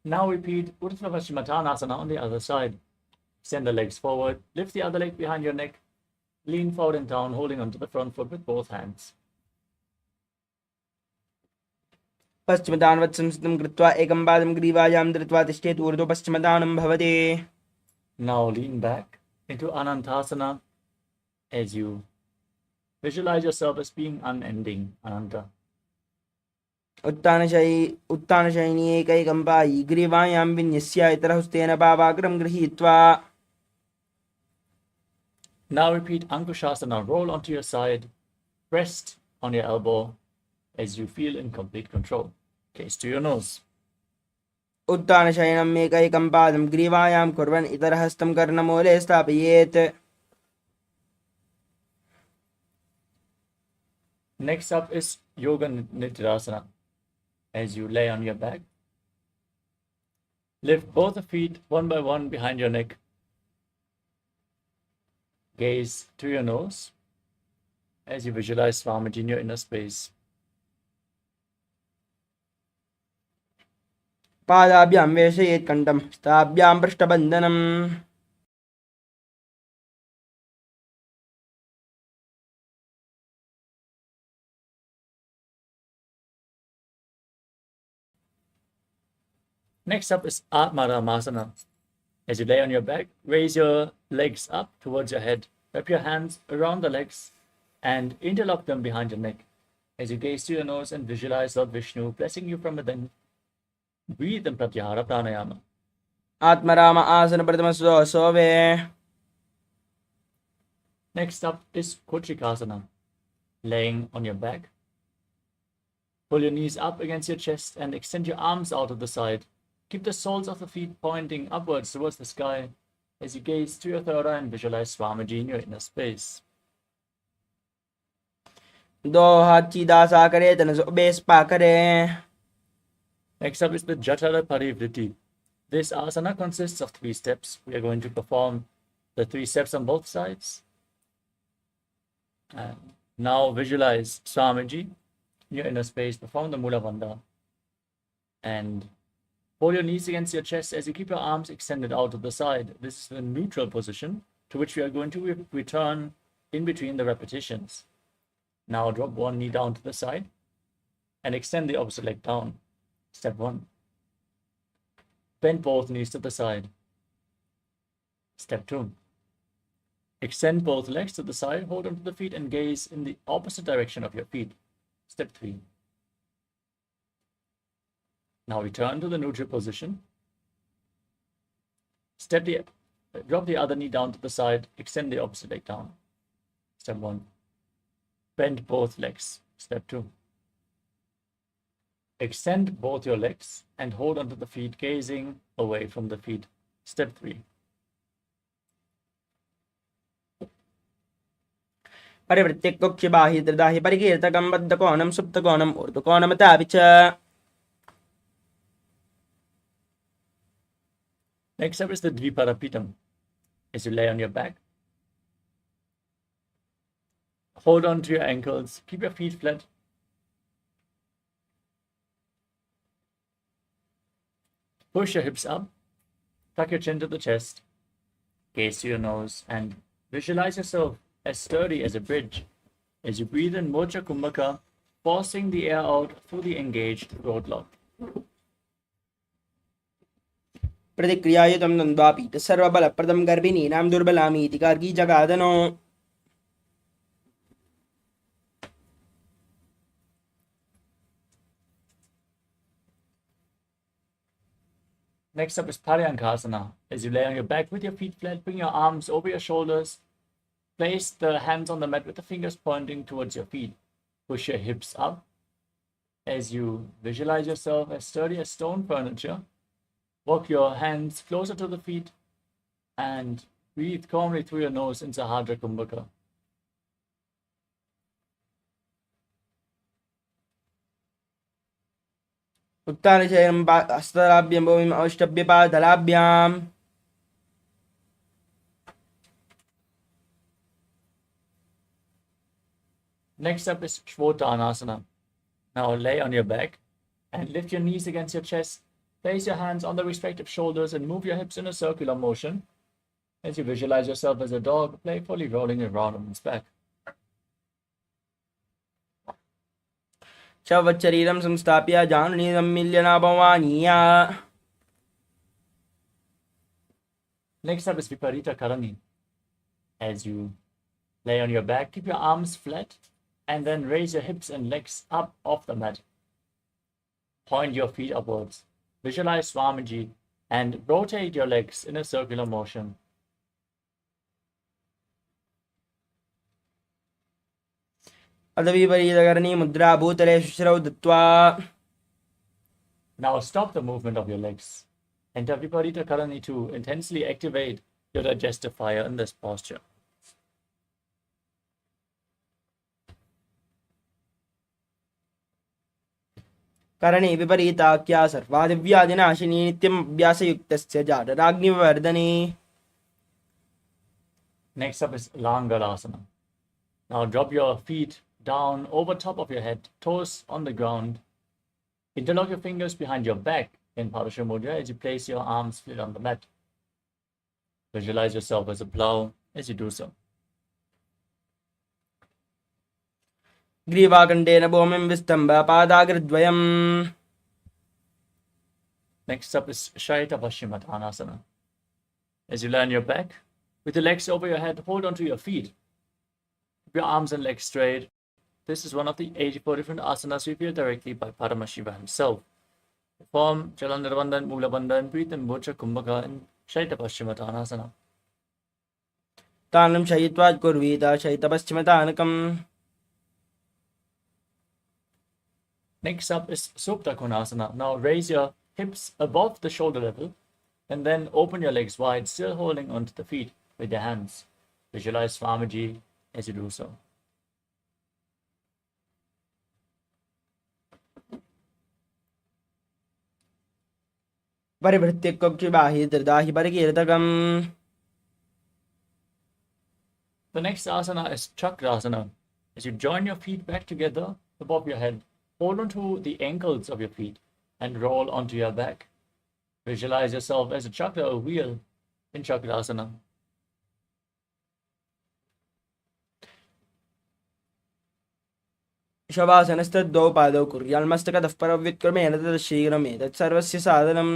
S2: Now repeat Urdhva Paschimottanasana on the other side. Send the legs forward, lift the other leg behind your neck, lean forward and down, holding onto the front foot with both hands.
S5: पश्चिमदानवत् संस्थितं कृत्वा एकं पादं ग्रीवायां धृत्वा तिष्ठेत्. ऊर्ध्व पश्चिमदानं भवति.
S2: Now lean back into Anantasana as you visualize yourself as being unending, Ananta.
S5: उत्तानशयिनी एकैकं पायि ग्रीवायां विन्यस्य इतरहस्तेन पावाग्रं गृहीत्वा.
S2: Now repeat Ankushasana. Roll onto your side, rest on your elbow as you feel in complete control. Gaze to your nose.
S5: उत्तानशयनम् एकैकं पादं ग्रीवायां कुर्वन् इतरहस्तं कर्णमूले स्थापयेत्.
S2: Next up is Yoga Nidrasana. As you lay on your back, lift both the feet one by one behind your neck. Gaze to your nose as you visualize Swamiji in your inner space.
S5: पादाभ्यां वेशयेत् कण्ठं स्ताभ्यां पृष्ठबन्धनम्.
S2: Next up is Atmaramasana. As you lay on your back, raise your legs up towards your head. Wrap your hands around the legs and interlock them behind your neck. As you gaze to your nose and visualize Lord Vishnu blessing you from within, breathe in Pratyahara Pranayama.
S5: Atmaram आसन प्रथम सोवे.
S2: Next up is Kochikasana. Laying on your back, pull your knees up against your chest and extend your arms out of the side. Keep the soles of the feet pointing upwards towards the sky as you gaze to your third eye and visualize Swamiji in your inner space.
S5: दो हाथ सीधा सा करे तन base पा करे.
S2: Next up is the Jatara Parivritti. This asana consists of 3 steps. We are going to perform the 3 steps on both sides. And now visualize Swamiji in your inner space. Perform the Mula Bandha. And hold your knees against your chest as you keep your arms extended out to the side. This is the neutral position to which we are going to return in between the repetitions. Now drop one knee down to the side and extend the opposite leg down. Step 1. Bend both knees to the side. Step 2. Extend both legs to the side, hold onto the feet and gaze in the opposite direction of your feet. Step 3. Now return to the neutral position. Drop the other knee down to the side, extend the opposite leg down. Step 1. Bend both legs. Step 2. Extend both your legs and hold onto the feet, gazing away from the feet. Step 3.
S5: परिवृत्तिकुक्षिबाहि दृदाहि परिकीर्तकं बद्धकोणं सुप्तकोणम् ऊर्ध्वकोणमतापि च.
S2: Next up is the Dviparapitam. As you lay on your back, hold on to your ankles, keep your feet flat. Push your hips up, tuck your chin to the chest, gaze to your nose, and visualize yourself as sturdy as a bridge as you breathe in Mocha Kumbhaka, forcing the air out through the engaged throat lock.
S5: प्रतिक्रियायुतं द्वन्द्वापि सर्वबलप्रदं गर्भिणीनां दुर्बलामीति Gargi जगादनो.
S2: Next up is Paryankasana. As you lay on your back with your feet flat, bring your arms over your shoulders Place the hands on the mat with the fingers pointing towards your feet. Push your hips up as you visualize yourself as sturdy as stone furniture. Walk your hands closer to the feet and breathe calmly through your nose in Sahadra Kumbhaka.
S5: उत्तानशयनं हस्तलाभ्यं भूमिम् औष्टभ्यपादलाभ्याम्
S2: Next up is Shvotanasana. Now lay on your back and lift your knees against your chest. Place your hands on the respective shoulders and move your hips in a circular motion as you visualize yourself as a dog playfully rolling around on its back.
S5: शवच्छरीरं संस्थाप्य जानुनी सम्मिल्य नाभवानीया.
S2: Next up is Viparita Karani. As you lay on your back, keep your arms flat and then raise your hips and legs up off the mat. Point your feet upwards. Visualize Swamiji and rotate your legs in a circular motion.
S5: अदविपरीतकरणी मुद्रा भूतले शुश्रौ दत्वा.
S2: Now stop the movement of your legs. Enter Viparita Karani to intensely activate your digestive fire in this posture.
S5: करणे विपरीताख्या सर्वादिव्यादिनाशिनी नित्यम् अभ्यासयुक्तस्य जाडराग्निवर्धने.
S2: Next up is Langalasana. Now drop your feet down over top of your head, toes on the ground. Interlock your fingers behind your back in Padasha Mudra as you place your arms flat on the mat. Visualize yourself as a plow as you do so.
S5: ग्रीवाकण्डेन भूमिं विस्तम्भ पादाग्रद्वयम्.
S2: Next up is Shaita Paschimottanasana. As you lie on your back, with your legs over your head, hold onto your feet. Keep your arms and legs straight. This is one of the 84 different asanas revealed directly by Paramashiva himself. Perform Jalandhara Bandhan, Mula Bandhan, breathe in Mudra Kumbhaka and Shaita Paschimottanasana.
S5: तानं शयित्वा कुर्वीत शयितपश्चिमतानकम्.
S2: Next up is Supta Konasana. Now raise your hips above the shoulder level and then open your legs wide, still holding onto the feet with your hands. Visualize Swamiji as you do so.
S5: परिभृत्य कोक्षिबाहि दृदाहि परिकीर्तकम्.
S2: The next asana is Chakrasana. As you join your feet back together above your head, hold onto the ankles of your feet and roll onto your back. Visualize yourself as a chakra, a wheel in Chakrasana.
S5: शवासनस्तद्वौ पादौ कुर्यान्मस्तकतः परव्युत्क्रमेण ततः शीघ्रमेतत् सर्वस्य साधनम्.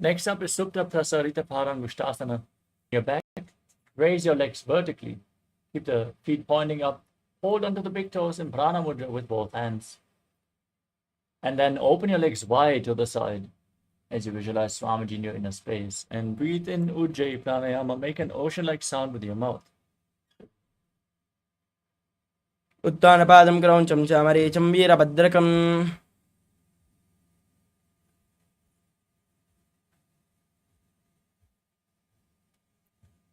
S2: Next up is Supta Prasarita Parangushtasana. Your back, raise your legs vertically. Keep the feet pointing up. Hold onto the big toes in Prana Mudra with both hands. And then open your legs wide to the side as you visualize Swamiji in your inner space. And breathe in Ujjayi Pranayama. Make an ocean-like sound with your mouth.
S5: उत्तानपादं क्रौञ्चं च मरीचं वीरभद्रकम्.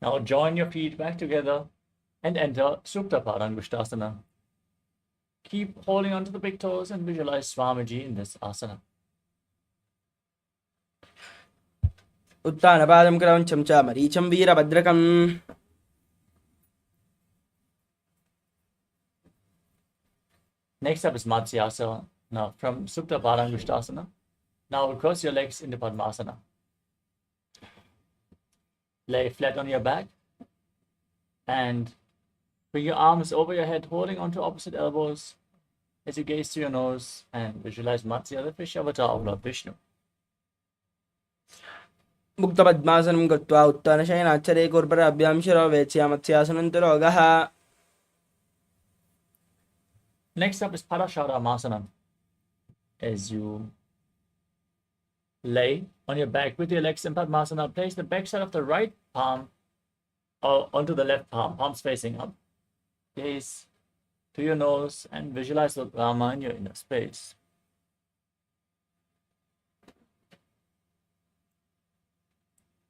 S2: Now join your feet back together and enter Supta Parangushtasana. Keep holding onto the big toes and visualize Swamiji in this asana.
S5: उत्तानपादं क्रौञ्चं च मरीचं वीरभद्रकम्.
S2: Next up is Matsyasana. Now from Supta Parangushtasana. Now cross your legs into Padmasana. Lay flat on your back and bring your arms over your head, holding onto opposite elbows as you gaze through your nose and visualize Matsya, the fish avatar of Lord Vishnu.
S5: मुक्तपद्मासनं गत्वा उत्तानशयनाच्छरे कुर्पराभ्यां शिरो वेत्स्यामत्स्यासनं तु रोगः.
S2: Next up is Parasharamasana. As you lay on your back with your legs in Padmasana. Place the backside of the right palm onto the left palm, palms facing up. Gaze to your nose and visualize the Rama in your inner space.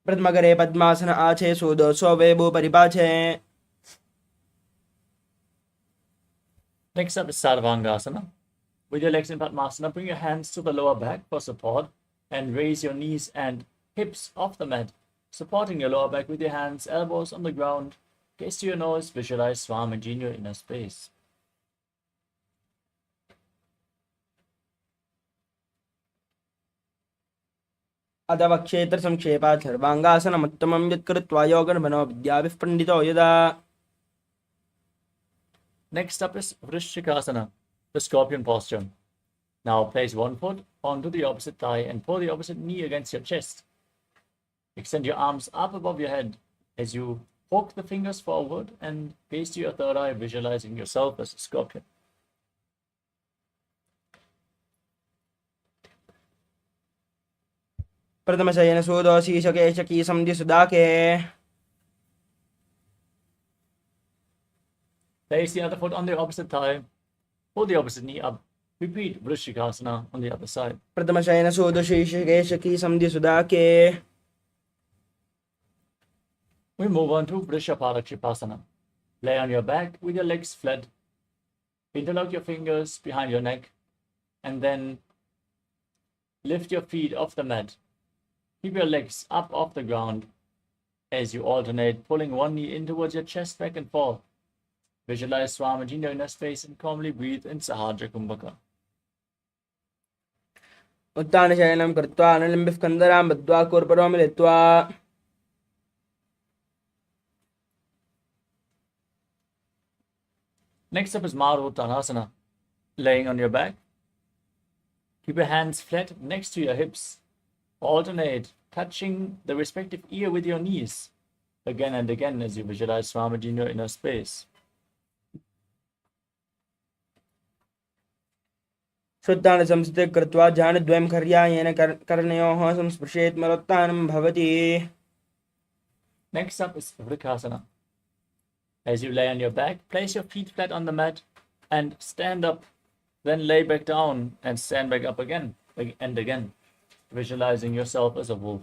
S5: प्रथमकरे पद्मासन आचे सुदोषो Weibo परिपाचे.
S2: Next up is Sarvangasana. With your legs in Padmasana, bring your hands to the lower back for support and raise your knees and hips off the mat, supporting your lower back with your hands, elbows on the ground. Gaze to your nose, visualize Swamiji in your inner space.
S5: अथवा क्षेत्र संक्षेपात् सर्वांगासनमुत्तमं यत्कृत्वा योगर्मणो विद्याभिः पंडितो यदा.
S2: Next up is Vrishchikasana, the scorpion posture. Now place one foot onto the opposite thigh and pull the opposite knee against your chest. Extend your arms up above your head as you poke the fingers forward and gaze to your third eye, visualizing yourself as a scorpion.
S5: प्रथमशयन सूदोशीशकेशकी संधिसुदाके.
S2: Place the other foot on the opposite thigh, pull the opposite knee up. Repeat Vrishchikasana on the other side.
S5: प्रथमशयन सूदोशीशकेशकी संधिसुदाके.
S2: We move on to Vrishapalakshipasana. Lay on your back with your legs flat. Interlock your fingers behind your neck and then lift your feet off the mat. Keep your legs up off the ground as you alternate, pulling one knee in towards your chest back and forth. Visualize Swamiji in your inner space and calmly breathe in Sahajra Kumbhaka.
S5: उत्तानशयनं कृत्वा अनुलिम्बिः कन्दरां बद्ध्वा कूर्परो मिलित्वा.
S2: Next up is Maruttanasana. Laying on your back. Keep your hands flat next to your hips. Alternate, touching the respective ear with your knees. Again and again as you visualize Swamiji in your inner space.
S5: शुद्धान संस्थिते कृत्वा ध्यानद्वयं कर्यायेन कर्णयोः संस्पृशेत् मरोत्थानं भवति.
S2: Next up is Vrikasana. As you lay on your back, place your feet flat on the mat and stand up. Then lay back down and stand back up again and again, visualizing yourself as a wolf.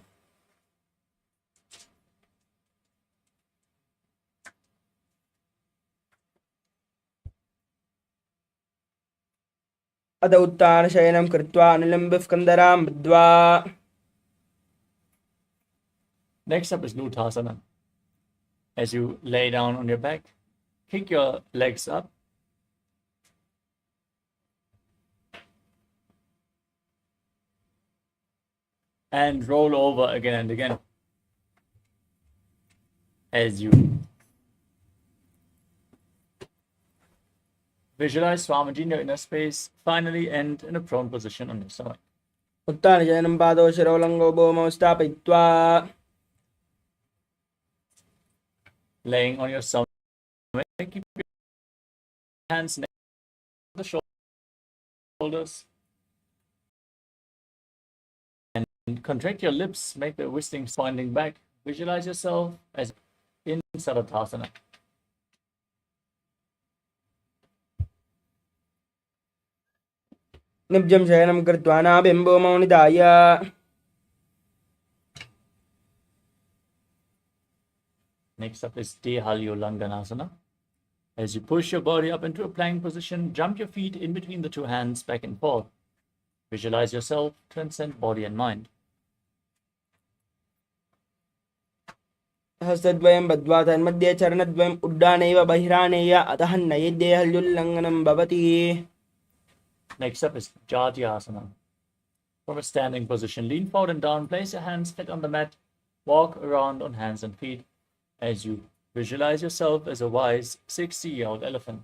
S5: अथ उत्तानशयनं कृत्वा अनुलिम्बिः कन्दरां बद्ध्वा.
S2: Next up is Lutasana. As you lay down on your back, kick your legs up. And roll over again and again. As you visualize Swamiji in your inner space, finally end in a prone position on your stomach.
S5: उत्तानशयनं पादौ शिरोलङ्गौ भूमौ स्थापयित्वा.
S2: Laying on your stomach, keep your hands next to the shoulders. And contract your lips, make the wristings pointing back. Visualize yourself as in Sarathasana.
S5: निब्जं शयनं कृत्वा नाभिं भूमौ निधाय.
S2: Next up is Dehalyolanganasana. As you push your body up into a plank position, jump your feet in between the two hands back and forth. Visualize yourself transcend body and mind.
S5: हस्तद्वयं बद्ध्वा तन्मध्ये चरणद्वयम् उड्डानैव बहिरानेय अतः नैदेहल्युल्लङ्घनं भवति.
S2: Next up is Jyotisha. From a standing position, lean forward and down, place your hands flat on the mat, walk around on hands and feet as you visualize yourself as a wise 60-year-old elephant.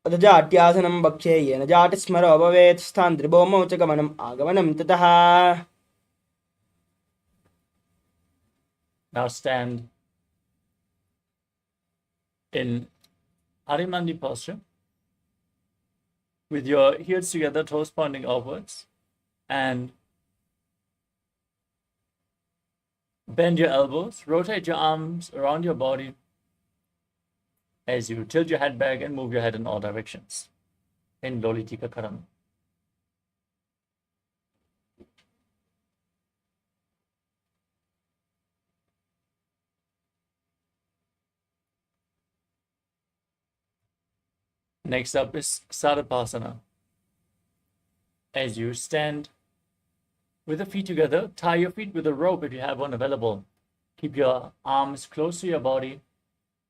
S5: अथ जाट्यासनं वक्षे येन जाटिस्मरो भवेत् स्थान्त्रिभौमौ च गमनम् आगमनं ततः.
S2: Now stand in Harimandi posture. with your heels together, toes pointing upwards, and bend your elbows, rotate your arms around your body as you tilt your head back and move your head in all directions in Lolitika Karana. Next up is Sadapasana. As you stand with the feet together, tie your feet with a rope if you have one available. Keep your arms close to your body,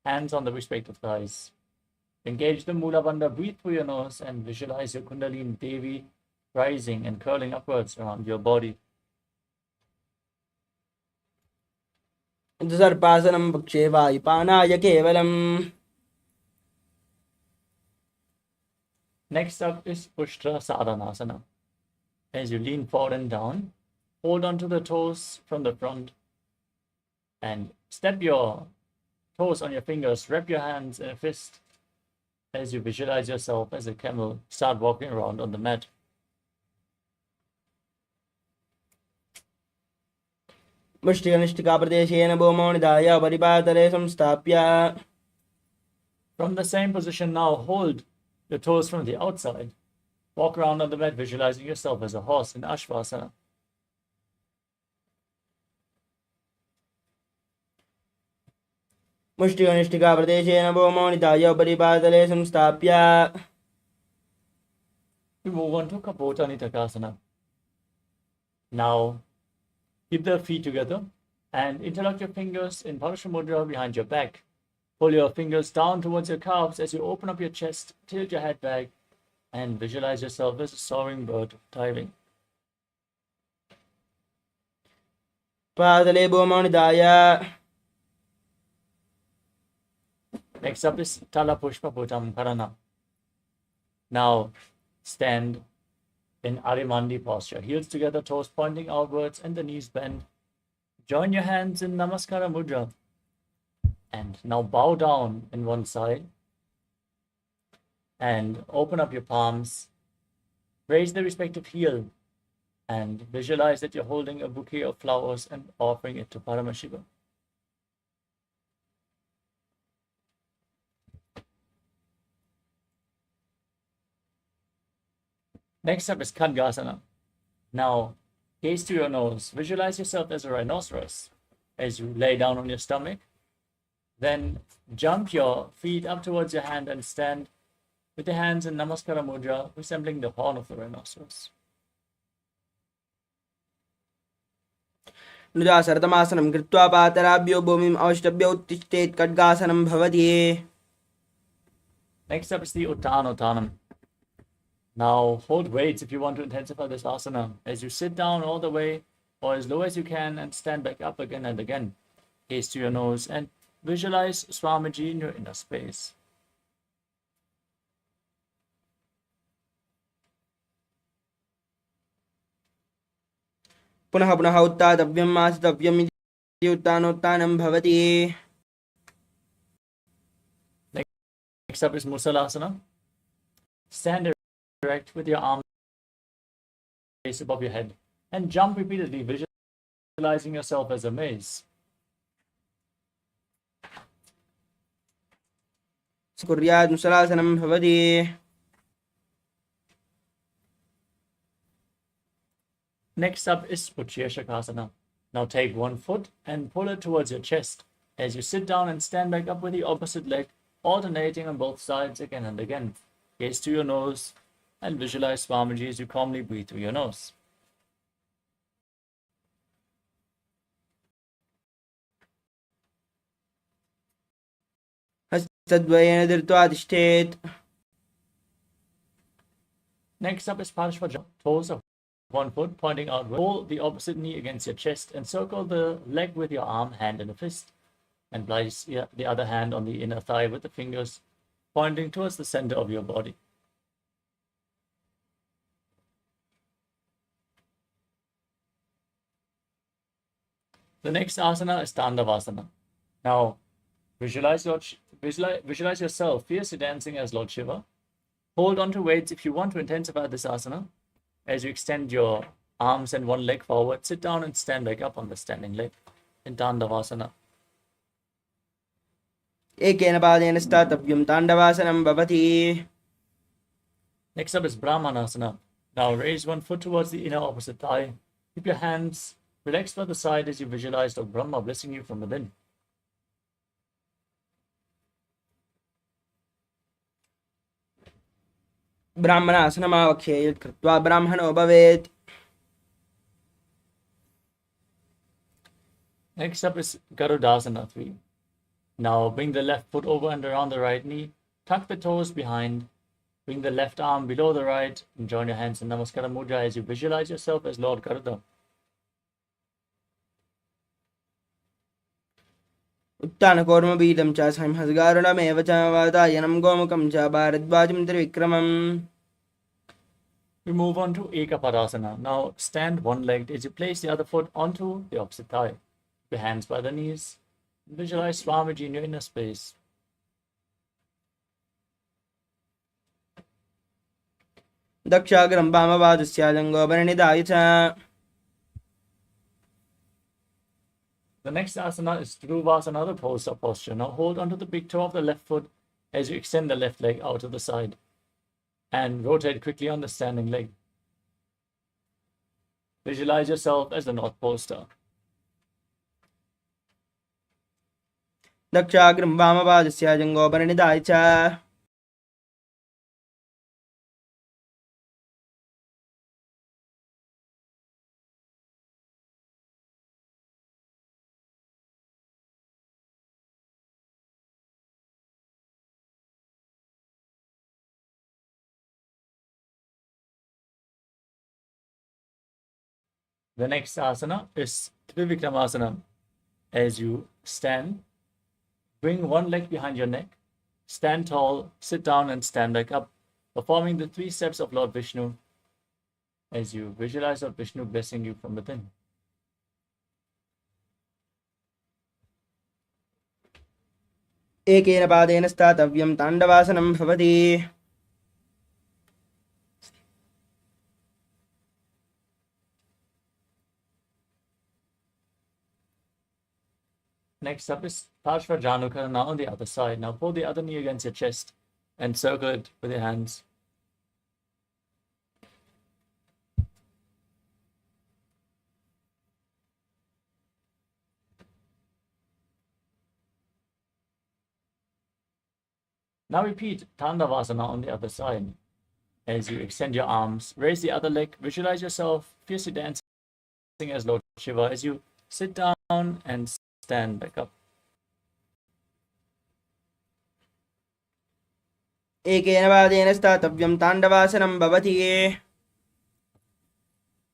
S2: hands on the respective thighs. Engage the Mula Bandha, breathe through your nose and visualize your Kundalini Devi rising and curling upwards around your body.
S5: सर्पासनं पक्षे वायुपानाय केवलम्.
S2: Next up is Ushtra Sadhanasana. As you lean forward and down, hold onto the toes from the front and step your toes on your fingers, wrap your hands in a fist as you visualize yourself as a camel. Start walking around on the mat.
S5: मुष्टिकनिष्ठिकाप्रदेशेन भूमौ निधाय परिपातले संस्थाप्य.
S2: From the same position now, hold your toes from the outside. Walk around on the mat, visualizing yourself as a horse in Ashvasana.
S5: मुष्टिकनिष्ठिकाप्रदेशेन भूमौ निधाय परिपातले संस्थाप्य.
S2: We move on to Kapota Nitakasana. Now, keep the feet together and interlock your fingers in Parasha Mudra behind your back. Pull your fingers down towards your calves as you open up your chest, tilt your head back, and visualize yourself as a soaring bird diving.
S5: पातले भूमौ निधाय.
S2: Next up is Tala Pushpa Putam Karana. Now, stand in Arimandi posture. Heels together, toes pointing outwards, and the knees bend. Join your hands in Namaskara Mudra. And now bow down in one side. And open up your palms. Raise the respective heel. And visualize that you're holding a bouquet of flowers and offering it to Paramashiva. Next up is Khadgasana. Now, gaze to your nose. Visualize yourself as a rhinoceros as you lay down on your stomach. Then jump your feet up towards your hand and stand with your hands in Namaskara Mudra, resembling the horn of the rhinoceros.
S5: नुजा सरतमासनं कृत्वा पातराभ्यो भूमिम् अवष्टभ्य उत्तिष्ठेत्. खड्गासनं भवति.
S2: Next up is the Uttanottanam. Now hold weights if you want to intensify this asana as you sit down all the way or as low as you can and stand back up again and again. Gaze to your nose and visualize Swamiji in your inner space.
S5: पुनः पुनः उत्तातव्यम् आसितव्यम् इति उत्तानोत्तानं भवति.
S2: Next up is Musalasana. Stand erect with your arms raised above your head and jump repeatedly, visualizing yourself as a maze.
S5: कुर्यात् मुसलासनं भवति.
S2: Next up is Utshirshakasana. Now take one foot and pull it towards your chest as you sit down and stand back up with the opposite leg, alternating on both sides again and again. Gaze to your nose and visualize Swamiji as you calmly breathe through your nose.
S5: हस्तद्वयेन धृत्वा तिष्ठेत्.
S2: Next up is Parashva, toes of one foot pointing outward. Pull the opposite knee against your chest and circle the leg with your arm, hand in a fist. And place the other hand on the inner thigh with the fingers pointing towards the center of your body. The next asana is Tandavasana. Now, visualize yourself fiercely dancing as Lord Shiva, Hold on to weights if you want to intensify this asana. As you extend your arms and one leg forward, sit down and stand back up on the standing leg in Tandavasana.
S5: एकेन पादेन स्थातव्यं ताण्डवासनं भवति.
S2: Next up is Brahmanasana. Now raise one foot towards the inner opposite thigh. Keep your hands relaxed by the side as you visualize Lord Brahma blessing you from within.
S5: ब्राह्मणासनमावख्ये यत् कृत्वा ब्राह्मणो भवेत्.
S2: Next up is Garudasana 3. Now bring the left foot over and around the right knee. Tuck the toes behind. Bring the left arm below the right and join your hands in Namaskara Mudra as you visualize yourself as Lord Garuda.
S5: उत्तानकौर्मपीठं च संहसगारुणमेव च वातायनं गोमुखं च भारद्वाजं त्रिविक्रमम्.
S2: We move on to Ekapadasana. Now stand one-legged as you place the other foot onto the opposite thigh. Keep your hands by the knees. Visualize Swamiji in your inner space.
S5: दक्षाग्रं वामपादस्य जङ्घोपरिनिधाय च.
S2: The next asana is Dhruvasana, the pulsar posture. Now hold onto the big toe of the left foot as you extend the left leg out to the side and rotate quickly on the standing leg. Visualize yourself as the North Pole star.
S5: दक्षाग्रं वामपादस्य जङ्घोपरिनिधाय च.
S2: The next asana is Trivikramasana. As you stand, bring one leg behind your neck, stand tall, sit down and stand back up, performing the 3 steps of Lord Vishnu as you visualize Lord Vishnu blessing you from within.
S5: एकेन पादेन स्थातव्यं ताण्डवासनं भवति.
S2: Next up is Parshva Janukarana on the other side. Now pull the other knee against your chest and circle it with your hands. Now repeat Tandavasana on the other side. As you extend your arms, raise the other leg, visualize yourself fiercely dancing as Lord Shiva as you sit down and stand back up.
S5: एकेन पादेन स्थातव्यं ताण्डवासनं भवति.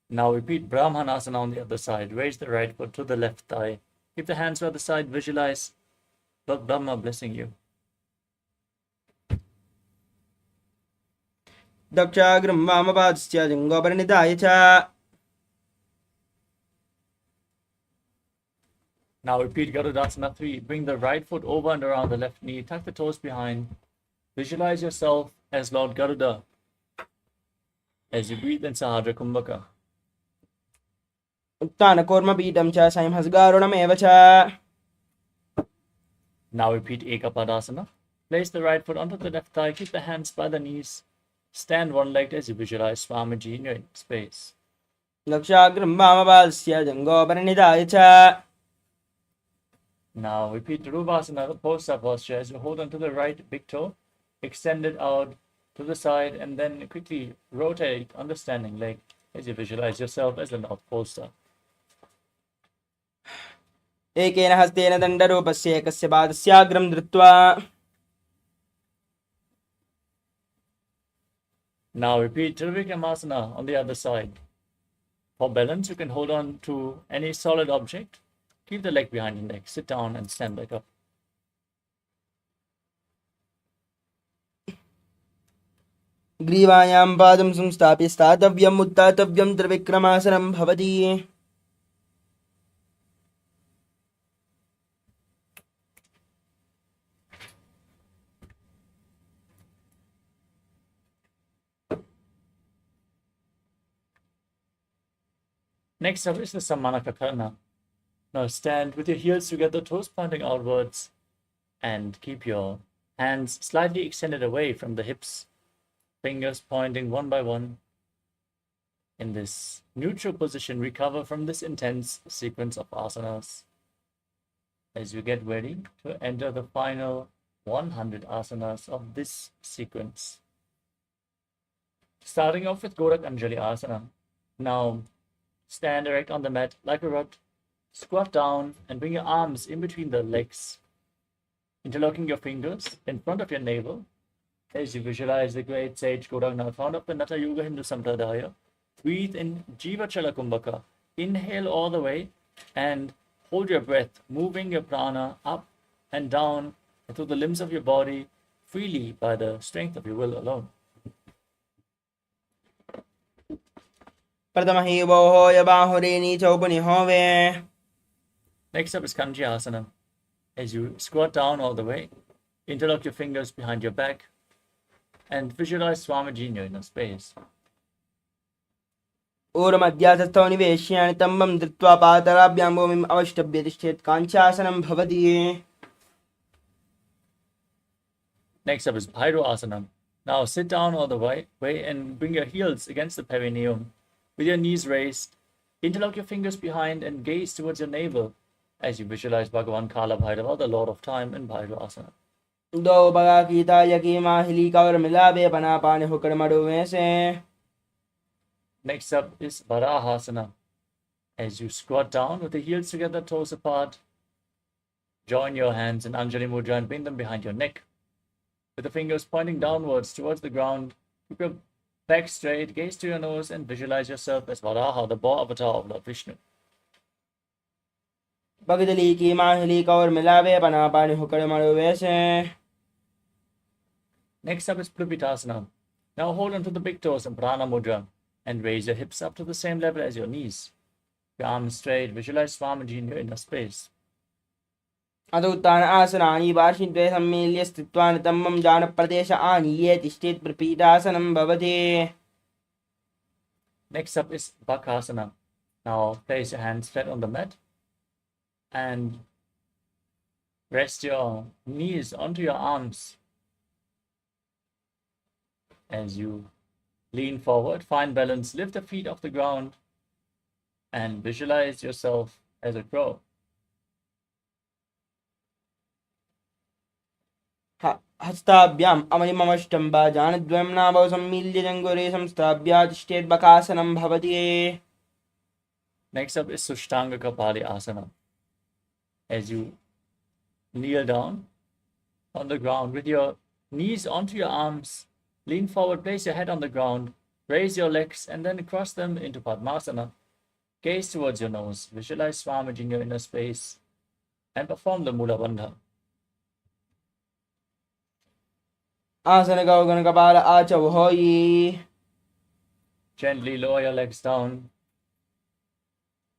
S2: Now repeat Brahmanasana on the other side. Raise the right foot to the left thigh. Keep the hands by the side. Visualize Lord Brahma blessing you.
S5: दक्षाग्रं वामपादस्य जङ्घोपरिनिधाय च.
S2: Now repeat Garudasana 3. Bring the right foot over and around the left knee. Tuck the toes behind. Visualize yourself as Lord Garuda as you breathe in Sahadra Kumbhaka.
S5: उत्तानकौर्मपीठं च संहसगारुणमेव च.
S2: Now repeat Ekapadasana. Place the right foot onto the left thigh. Keep the hands by the knees. Stand one-legged as you visualize Swamiji in your space.
S5: दक्षाग्रं वामपादस्य जङ्घोपरिनिधाय च.
S2: Now repeat Dhruvasana, the pulsar posture, as you hold onto the right big toe, extend it out to the side, and then quickly rotate on the standing leg as you visualize yourself as the North Pole star.
S5: एकेन हस्तेन दण्डरूपस्य एकस्य पादस्याग्रं धृत्वा.
S2: Now repeat Trivikramasana on the other side. For balance, you can hold on to any solid object. Keep the leg behind your neck. Sit down and stand back up.
S5: ग्रीवायां पादं संस्थाप्य स्थातव्यम् उत्थातव्यं त्रिविक्रमासनं भवति.
S2: Next up is the Sammanakakarna. Now stand with your heels together, toes pointing outwards, and keep your hands slightly extended away from the hips, fingers pointing one by one. In this neutral position, recover from this intense sequence of asanas as you get ready to enter the final 100 asanas of this sequence. Starting off with Gorak Anjali Asana. Now stand erect on the mat like a rod, squat down and bring your arms in between the legs, interlocking your fingers in front of your navel as you visualize the great sage Gorangnath, founder of the Natha Yoga Hindu Sampradaya. Breathe in Jiva Chala Kumbhaka. Inhale all the way and hold your breath, moving your prana up and down through the limbs of your body freely by the strength of your will alone.
S5: Paramashivoham Level-3.
S2: Next up is Kanji Asana. As you squat down all the way, interlock your fingers behind your back, and visualize Swamiji in your inner space.
S5: ऊर्ध्वमध्यासस्थौ निवेश्य तम्बं धृत्वा पादराभ्यां भूमिम् अवष्टभ्य तिष्ठेत् काञ्चासनं भवति.
S2: Next up is Bhairo Asana. Now sit down all the way and bring your heels against the perineum. With your knees raised, interlock your fingers behind and gaze towards your navel as you visualize Bhagavan Kala Bhairava, the Lord of Time, in Bhairo Asana.
S5: दो बगा कीता यकी माहिली cover मिलावे बना पाने हुक्र मडु में से.
S2: Next up is Varahasana. As you squat down with the heels together, toes apart, join your hands in Anjali Mudra and bring them behind your neck. With the fingers pointing downwards towards the ground, keep your back straight, gaze to your nose, and visualize yourself as Varaha, the boar avatar of Lord Vishnu.
S5: बगदली की माहिली cover मिलावे बना पाने हुक्र मडु में से.
S2: Next up is Plupitasana. Now hold onto the big toes in Prana Mudra and raise your hips up to the same level as your knees. Your arms straight, visualize Swamiji in your inner space.
S5: अदुत्तान आसनानि वार्षिद्वे सम्मील्य स्थित्वा तम्बं जानप्रदेश आनीये तिष्ठेत् प्रपीडासनं भवति.
S2: Next up is Bakasana. Now place your hands flat on the mat and rest your knees onto your arms as you lean forward, find balance, lift the feet off the ground, and visualize yourself as a crow.
S5: हस्ताभ्याम् अमलिममष्टं बाजानद्वयं नाभौ सम्मील्य जङ्घूरे संस्थाभ्य तिष्ठेत् बकासनं भवति.
S2: Next up is Sushtanga Kapali Asana. As you kneel down on the ground with your knees onto your arms, lean forward, place your head on the ground, raise your legs, and then cross them into Padmasana. Gaze towards your nose, visualize Swamiji in your inner space, and perform the Mula Bandha.
S5: आसन गौगण कपाल आचव होयि.
S2: Gently lower your legs down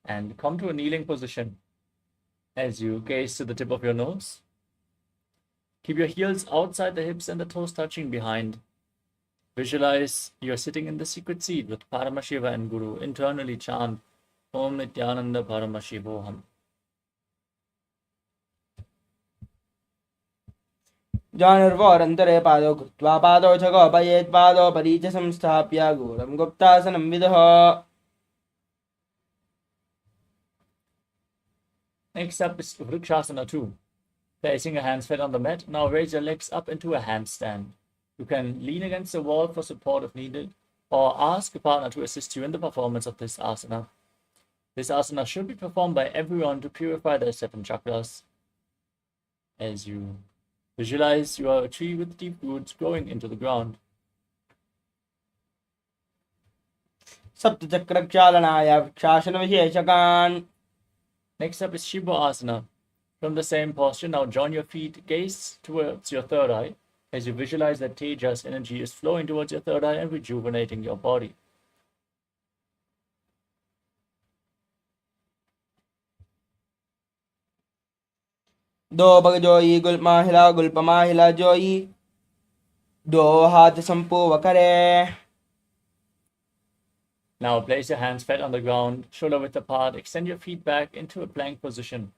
S2: and come to a kneeling position as you gaze to the tip of your nose. Keep your heels outside the hips and the toes touching behind. Visualize you're sitting in the secret seat with Paramashiva and Guru. Internally chant Om Nithyananda Paramashivoham.
S5: जानर्वोरन्तरे पादौ कृत्वा पादौ च गोपयेत् पादौ परी च संस्थाप्य घोरं गुप्तासनं विदः.
S2: Next up is Vrikshasana 2. Placing your hands flat on the mat, now raise your legs up into a handstand. You can lean against the wall for support if needed, or ask a partner to assist you in the performance of this asana. This asana should be performed by everyone to purify their 7 chakras. As you visualize you are a tree with deep roots growing into the ground.
S5: सप्तचक्रक्षालनाय वृक्षासनविशेषकान्.
S2: Next up is Shiva Asana. From the same posture, now join your feet, gaze towards your third eye as you visualize that Tejas energy is flowing towards your third eye and rejuvenating your body.
S5: दो पग जोई गुल्प माहिला जोई. दो हाथ संपो Thackeray.
S2: Now place your hands flat on the ground, shoulder width apart, extend your feet back into a plank position.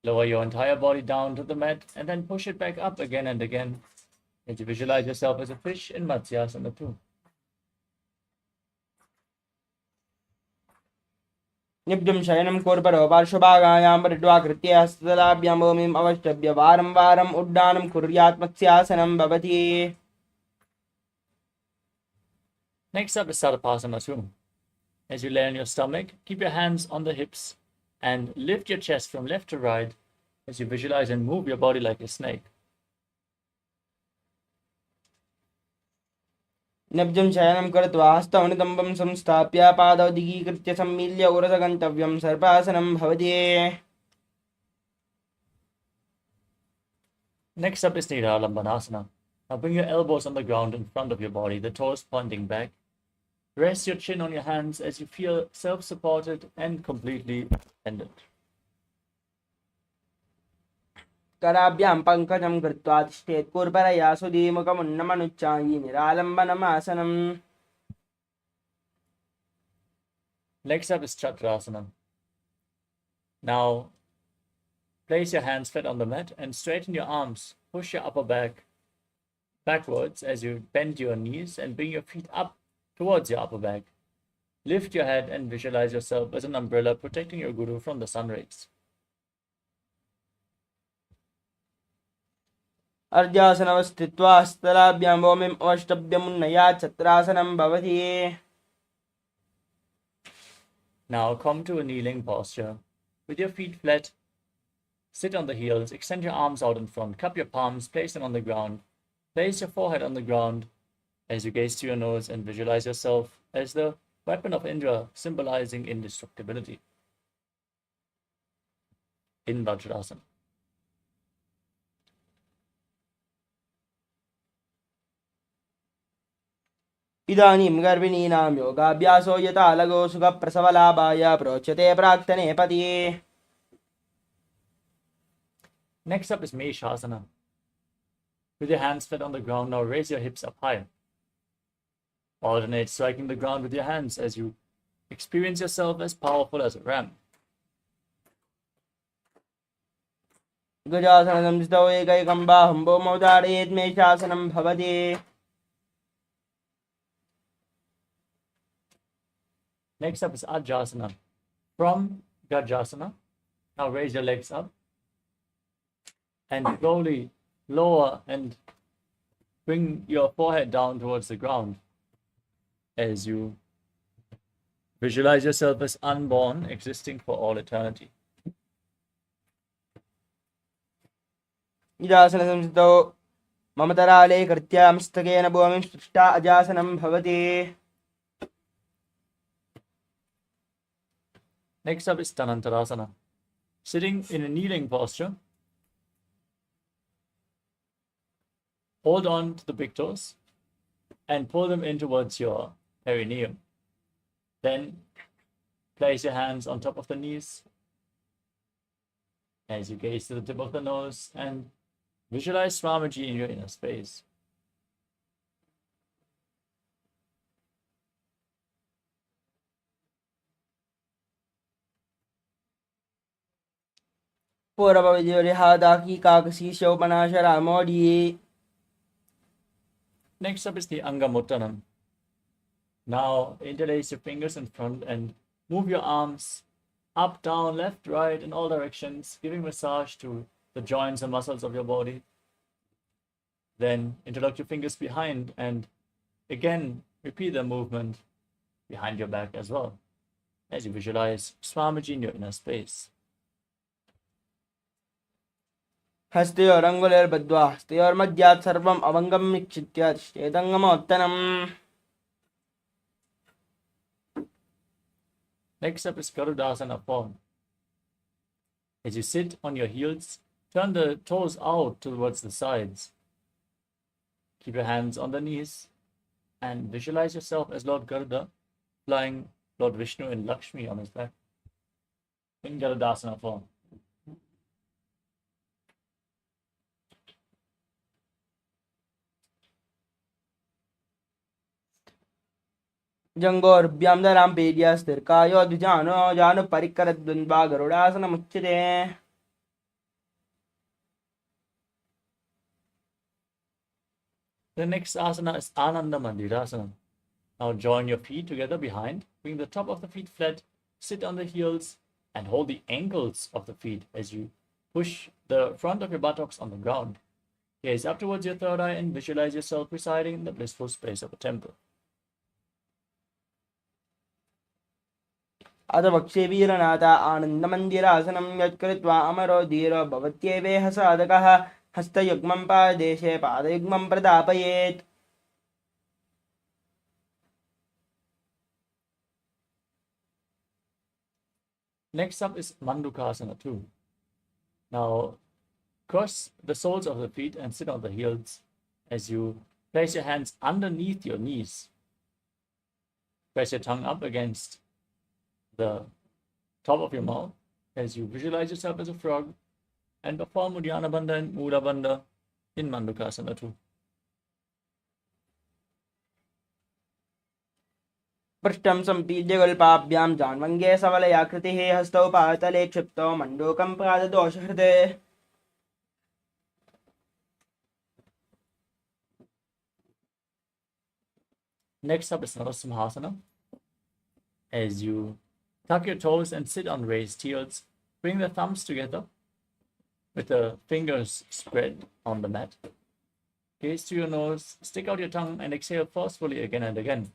S2: Lower your entire body down to the mat and then push it back up again and again as you visualize yourself as a fish in Matsyasana 2.
S5: निब्जं शयनं कुर्वरो पार्श्वभागायां परिड्वाकृत्य हस्तलाभ्यां भूमिम् अवष्टभ्य वारं वारम् उड्डानं कुर्यात् मत्स्यासनं भवति.
S2: Next up is Sarvasana 2. As you lay on your stomach, keep your hands on the hips and lift your chest from left to right as you visualize and move your body like a snake.
S5: निब्जं शयनं कृत्वा हस्तौ नितम्बं संस्थाप्य पादौ दिगीकृत्य सम्मील्य उरसगन्तव्यं सर्पासनं भवति.
S2: Next up is Nidhalambanasana. Now bring your elbows on the ground in front of your body, the toes pointing back. Rest your chin on your hands as you feel self-supported and completely independent.
S5: कराभ्यां पङ्कजं कृत्वा तिष्ठेत् कुर्परया सुधीमुखमुन्नमनुच्चायि निरालम्बनमासनम्.
S2: Next up is Chakrasana. Now place your hands flat on the mat and straighten your arms. Push your upper back backwards as you bend your knees and bring your feet up towards your upper back. Lift your head and visualize yourself as an umbrella protecting your guru from the sun rays.
S5: अर्जासनवस्थित्वा हस्तलाभ्यां भूमिम् अवष्टभ्यमुन्नयात् छत्रासनं भवति.
S2: Now come to a kneeling posture. With your feet flat, sit on the heels, extend your arms out in front, cup your palms, place them on the ground. Place your forehead on the ground as you gaze to your nose and visualize yourself as the weapon of Indra, symbolizing indestructibility. In Vajrasana.
S5: इदानीं गर्भिणीनां योगाभ्यासो यथा लघु सुखप्रसवलाभाय प्रोच्यते प्राक्तने पति.
S2: Next up is Meshasana. With your hands flat on the ground, now raise your hips up high. Alternate striking the ground with your hands as you experience yourself as powerful as a ram.
S5: गजासनं स्थितौ एकैकं बाहुं भूमौ धारयेत् मेषासनं भवति.
S2: Next up is Ajasana. From Gajasana, now raise your legs up and slowly lower and bring your forehead down towards the ground as you visualize yourself as unborn, existing for all eternity.
S5: इदासनं स्थितौ ममतराले कृत्या मस्तकेन भूमिं स्पृष्टा अजासनं भवति.
S2: Next up is Tanantarasana. Sitting in a kneeling posture, hold on to the big toes and pull them in towards your perineum. Then place your hands on top of the knees as you gaze to the tip of the nose and visualize Swamiji in your inner space.
S5: पूर्वविजयोरिहादाकी काकसी शोपनाशरामोढी.
S2: Next up is the Angamuttanam. Now interlace your fingers in front and move your arms up, down, left, right, in all directions, giving massage to the joints and muscles of your body. Then interlock your fingers behind and again repeat the movement behind your back as well as you visualize Swamiji in your inner space.
S5: हस्तयोरङ्गुलिर्बद्ध्वा हस्तयोर्मध्यात् सर्वम् अवङ्गं निक्षिप्य तिष्ठेदङ्गमोत्तनम्.
S2: Next up is Garudasana form. As you sit on your heels, turn the toes out towards the sides. Keep your hands on the knees and visualize yourself as Lord Garuda flying Lord Vishnu and Lakshmi on his back in Garudasana form.
S5: जङ्गोर्भ्यां दरां पेड्यास्तिर्कायो द्विजानो जानुपरिकरद्वन्द्वा गरुडासनमुच्यते
S2: The next asana is Ananda Mandirasana. Now join your feet together behind, bring the top of the feet flat, sit on the heels, and hold the ankles of the feet as you push the front of your buttocks on the ground. Gaze up towards your third eye and visualize yourself residing in the blissful space of a temple.
S5: अथ वक्षे वीरनाथा आनन्दमन्दिरासनं यत्कृत्वा अमरो धीरो भवत्येवेह साधकः हस्तयुग्मं पादेशे पादयुग्मं प्रदापयेत्
S2: Next up is Mandukasana 2. Now cross the soles of the feet and sit on the heels as you place your hands underneath your knees. Press your tongue up against the top of your mouth as you visualize yourself as a frog and perform Uddiyana Bandha and Mula Bandha in Mandukasana 2.
S5: पृष्ठं सम्पीड्य गल्पाभ्यां जान्वङ्गे सवलयाकृतिः हस्तौ पातले क्षिप्तौ मण्डूकं पाददोषहृदे
S2: Next up is Narasimhasana. As you tuck your toes and sit on raised heels, bring the thumbs together with the fingers spread on the mat. Gaze to your nose, stick out your tongue, and exhale forcefully again and again,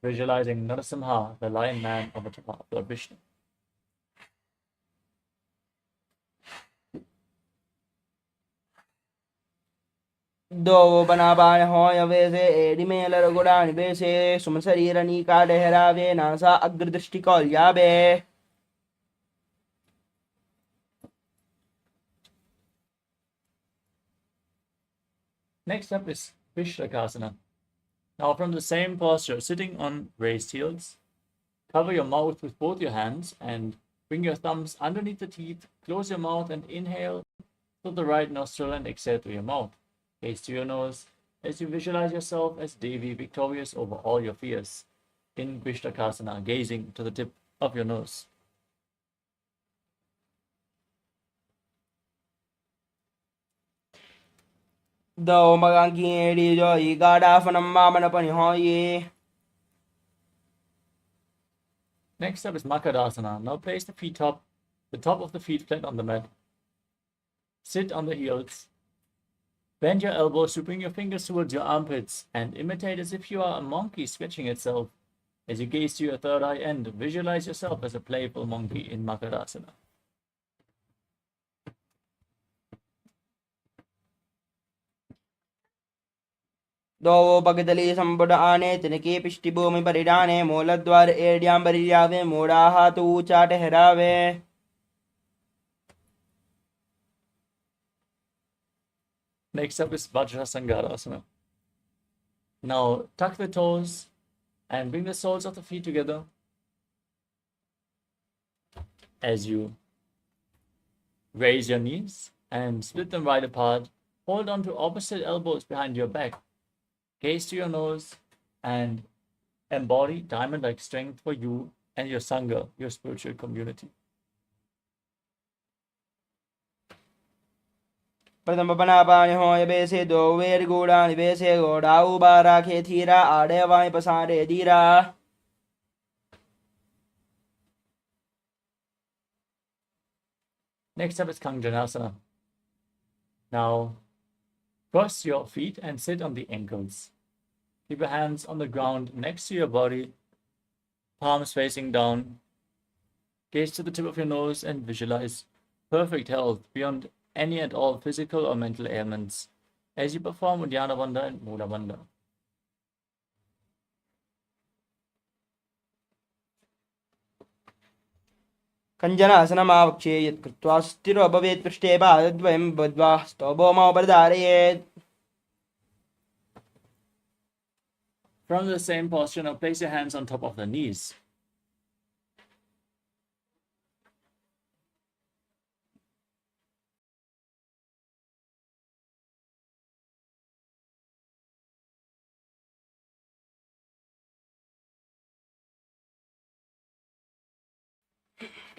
S2: visualizing Narasimha, the lion man of the Lord Vishnu.
S5: दो बनाबाण होय वेसे एडिमेलर गुडानि वेसे सुमशरीरनीका डेहरावे NASA अग्रदृष्टिकौल्याबे
S2: Next up is Vishlakasana. Now from the same posture, sitting on raised heels, cover your mouth with both your hands and bring your thumbs underneath the teeth, close your mouth and inhale through the right nostril and exhale through your mouth. Gaze to your nose as you visualize yourself as Devi, victorious over all your fears in Vishlakasana, gazing to the tip of your nose.
S5: दो मगांकी AD जो ई गाडाफनं वामनपनि होये
S2: Next up is Makadasana. Now place the top of the feet flat on the mat. Sit on the heels. Bend your elbows to bring your fingers towards your armpits and imitate as if you are a monkey stretching itself as you gaze to your third eye and visualize yourself as a playful monkey in Makadasana.
S5: दो भगदली संबुड आने तिनके पिष्टिभूमि परिडाने मूलद्वार एड्यां बरियावे मूढ़ाहा तू ऊंचा ठहरावे
S2: Next up is Vajrasangarasana. Now tuck the toes and bring the soles of the feet together as you raise your knees and split them wide apart. Hold on to opposite elbows behind your back. Gaze to your nose and embody diamond-like strength for you and your Sangha, your spiritual community.
S5: प्रथम बनापानि होय बेसे दो where गूढ़ानि बेसे घोड़ाऊ बारा खेथीरा आड़े वाय पसारे धीरा
S2: Next up is Kanjanasana. Now cross your feet and sit on the ankles. Keep your hands on the ground next to your body, palms facing down. Gaze to the tip of your nose and visualize perfect health beyond any and all physical or mental ailments as you perform Uddiyana Bandha and Mula Bandha.
S5: कञ्जनासनमावक्षे यत्कृत्वा स्थिरो भवेत् पृष्ठे पादद्वयं बद्ध्वा स्तोभौमोपधारयेत्
S2: From the same posture, now place your hands on top of the knees.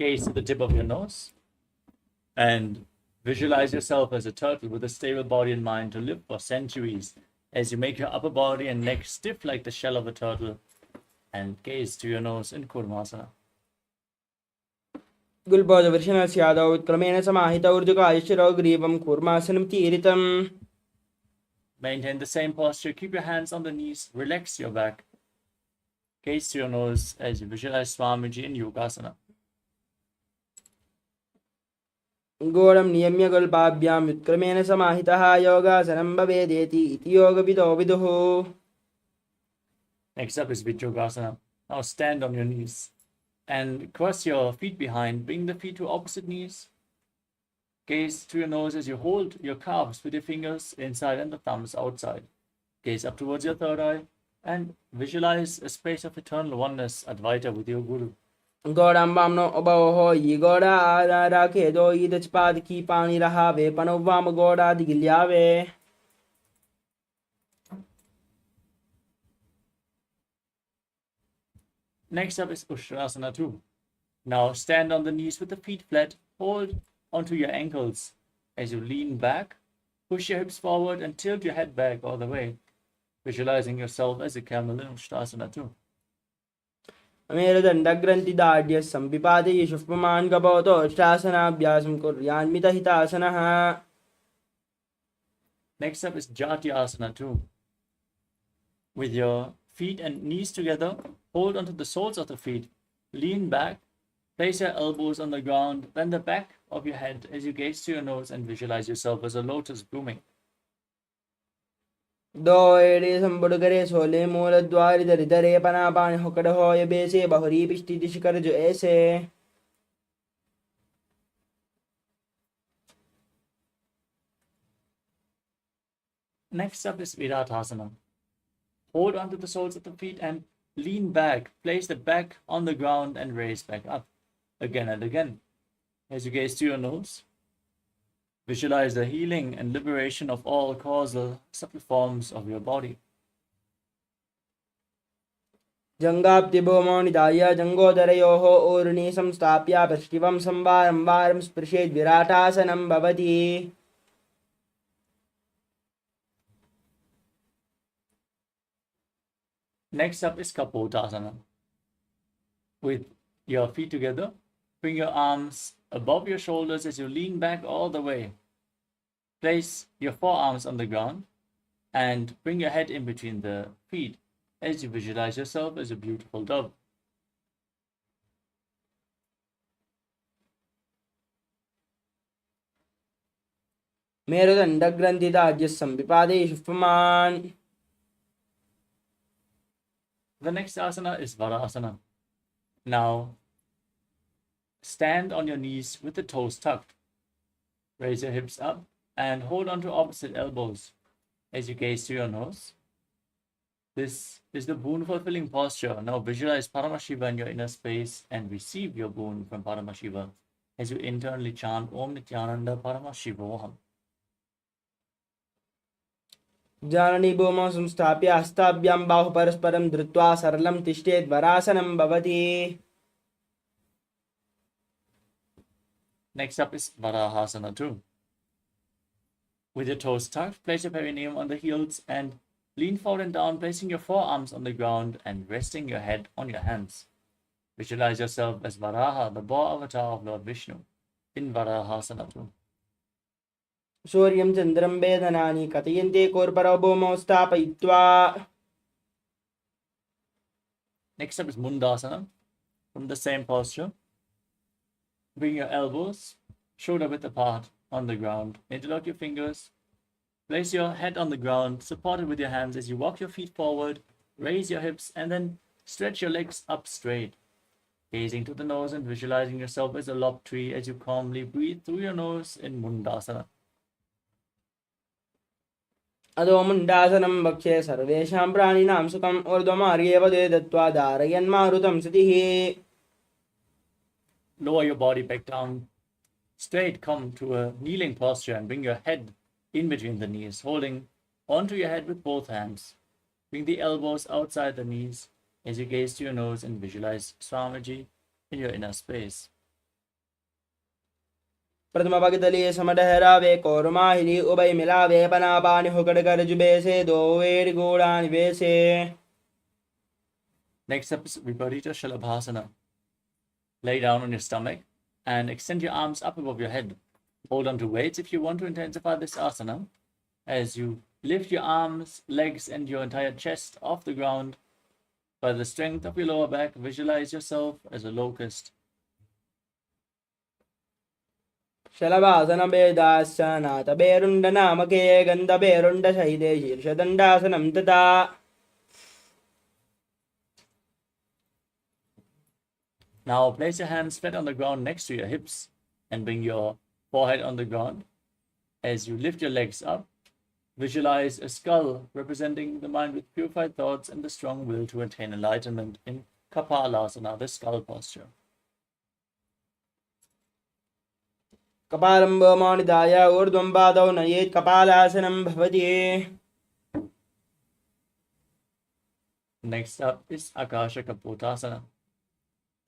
S2: gaze to the tip of your nose and visualize yourself as a turtle with a stable body and mind to live for centuries as you make your upper body and neck stiff like the shell of a turtle and gaze to your nose in Kurmasana.
S5: गुल्बोधवर्षणस्यादौ क्रमेण समाहितौ ऊर्ध्वकायशिरौ ग्रीवं कूर्मासनं तीरितम्.
S2: Maintain the same posture. Keep your hands on the knees. Relax your back. Gaze to your nose as you visualize Swamiji in Yogasana.
S5: गोढं नियम्य गुल्पाभ्यां व्युत्क्रमेण समाहितः योगासनं भवेदेति इति योगविदो विदुः.
S2: Next up is Vijyogasana. Now stand on your knees and cross your feet behind. Bring the feet to opposite knees. Gaze to your nose as you hold your calves with your fingers inside and the thumbs outside. Gaze up towards your third eye and visualize a space of eternal oneness, Advaita, with your Guru.
S5: गोढं वाम्नो उभयोः यि गोढा आराखेदो यिदच्पादकी पाणिरहावे पणौ वाम गोढादिगिल्यावे.
S2: Next up is Ushtrasana 2. Now stand on the knees with the feet flat. Hold onto your ankles as you lean back. Push your hips forward and tilt your head back all the way, visualizing yourself as a camel in Ushtrasana 2.
S5: मेरुदण्डग्रन्थिदाढ्यः सम्पिपादये शुष्पमान् गभवतो अष्टासनाभ्यासं कुर्यान्मितहितासनः.
S2: Next up is Jyotisha 2. With your feet and knees together, hold onto the soles of the feet, lean back, place your elbows on the ground, bend the back of your head as you gaze to your nose and visualize yourself as a lotus blooming.
S5: दो एड़े संबुड़गरे सोले मूल द्वारि दरिदरे पना पानी होकड़ हो ये बेसे बहुरी पिष्टि दिशकर जो ऐसे.
S2: Next up is Viratasana. Hold onto the soles of the feet and lean back. Place the back on the ground and raise back up again and again. As you gaze to your nose, visualize the healing and liberation of all causal subtle forms of your body.
S5: जङ्गाब्धिभूमौ निधाय जङ्गोदरयोः ऊर्णि संस्थाप्य पृष्ठिवं संवारं वारं स्पृशेद् विराटासनं भवति.
S2: Next up is Kapotasana. With your feet together, bring your arms above your shoulders as you lean back all the way. Place your forearms on the ground and bring your head in between the feet as you visualize yourself as a beautiful dove.
S5: मेरुदण्डग्रन्थिदाढ्यः सम्पिपादये शुष्पमान्.
S2: The next asana is Varasana. Now, stand on your knees with the toes tucked. Raise your hips up and hold on to opposite elbows as you gaze to your nose. This is the boon fulfilling posture. Now visualize Paramashiva in your inner space and receive your boon from Paramashiva as you internally chant Om Nithyananda Paramashivoham.
S5: जाननी भूमौ संस्थाप्य हस्ताभ्यां बाहु परस्परं धृत्वा सरलं तिष्ठेद् वरासनं भवति.
S2: Next up is Varahasana 2. With your toes tucked, place your perineum on the heels and lean forward and down, placing your forearms on the ground and resting your head on your hands. Visualize yourself as Varaha, the boar avatar of Lord Vishnu, in Varahasana 2.
S5: सूर्यं चन्द्रं वेदनानि कथयन्ते कोर्परौ भूमौ स्थापयित्वा.
S2: Next up is Mundasana. From the same posture, bring your elbows shoulder width apart on the ground. Interlock your fingers. Place your head on the ground, supported with your hands as you walk your feet forward. Raise your hips and then stretch your legs up straight. Gazing to the nose and visualizing yourself as a lob tree as you calmly breathe through your nose in Mundasana.
S5: अधो मुण्डासनं वक्षे सर्वेषां प्राणिनां सुखम् ऊर्ध्वमार्गेव ते दत्त्वा धारयन्मारुतं सतिः.
S2: Lower your body back down. Straight, come to a kneeling posture and bring your head in between the knees, holding onto your head with both hands. Bring the elbows outside the knees as you gaze to your nose and visualize Swamiji in your inner space.
S5: प्रथम भगदली समडहरावे कौरमाहिली उभय मिलावे पनापानि हुकड़ कर जुबेसे दो वेड़ गोड़ानि बेसे.
S2: Next up is Viparita Shalabhasana. Lay down on your stomach and extend your arms up above your head. Hold on to weights if you want to intensify this asana. As you lift your arms, legs, and your entire chest off the ground, by the strength of your lower back, visualize yourself as a locust.
S5: शलभासनं वेदाश्चनाथ बेरुण्ड नामके गन्ध बेरुण्ड Shelley शीर्षदण्डासनं तथा.
S2: Now place your hands flat on the ground next to your hips and bring your forehead on the ground. As you lift your legs up, visualize a skull representing the mind with purified thoughts and the strong will to attain enlightenment in KAILASA, the skull posture.
S5: कपालं भौमनिधाय ऊर्ध्वं पादौ नयेत् कपालासनं भवति.
S2: Next up is Akasha Kapotasana.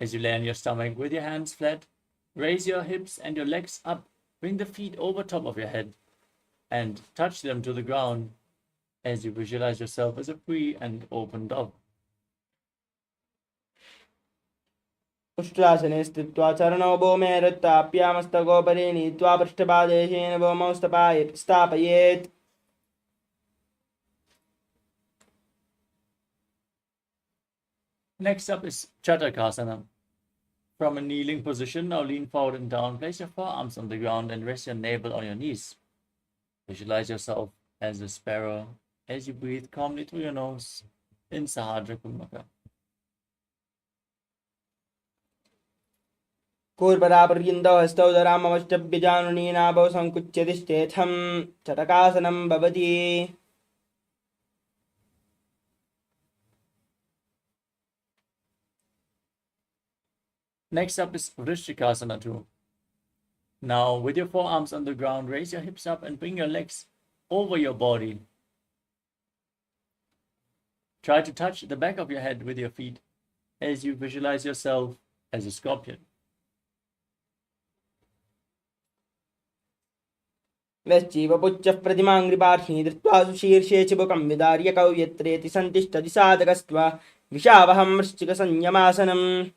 S2: As you lay on your stomach with your hands flat, raise your hips and your legs up. Bring the feet over top of your head and touch them to the ground as you visualize yourself as a free and open dove.
S5: उष्ट्रासने स्थित्वा चरणौ भूमे रुत्थाप्यामस्तकोपरि नीत्वा पृष्ठपादेशेन भूमौ स्थापयेत्.
S2: Next up is Chatakasana. From a kneeling position, now lean forward and down. Place your forearms on the ground and rest your navel on your knees. Visualize yourself as a sparrow as you breathe calmly through your nose in Sahadra Kumbhaka.
S5: कूर्परापर्यन्तौ हस्तौ धरामवष्टभ्यजानुनीनाभौ सङ्कुच्य तिष्ठेथं चटकासनं भवति.
S2: Next up is Vrishikasana 2. Now, with your forearms on the ground, raise your hips up and bring your legs over your body. Try to touch the back of your head with your feet as you visualize yourself as a scorpion.
S5: वश्चीवपुच्छः प्रतिमाङ्घ्रिपार्श्वि धृत्वा सुशीर्षे चिबुकं विदार्य कौयत्रेति सन्तिष्ठति साधकस्त्वा विशावहं वृश्चिकसंयमासनम्.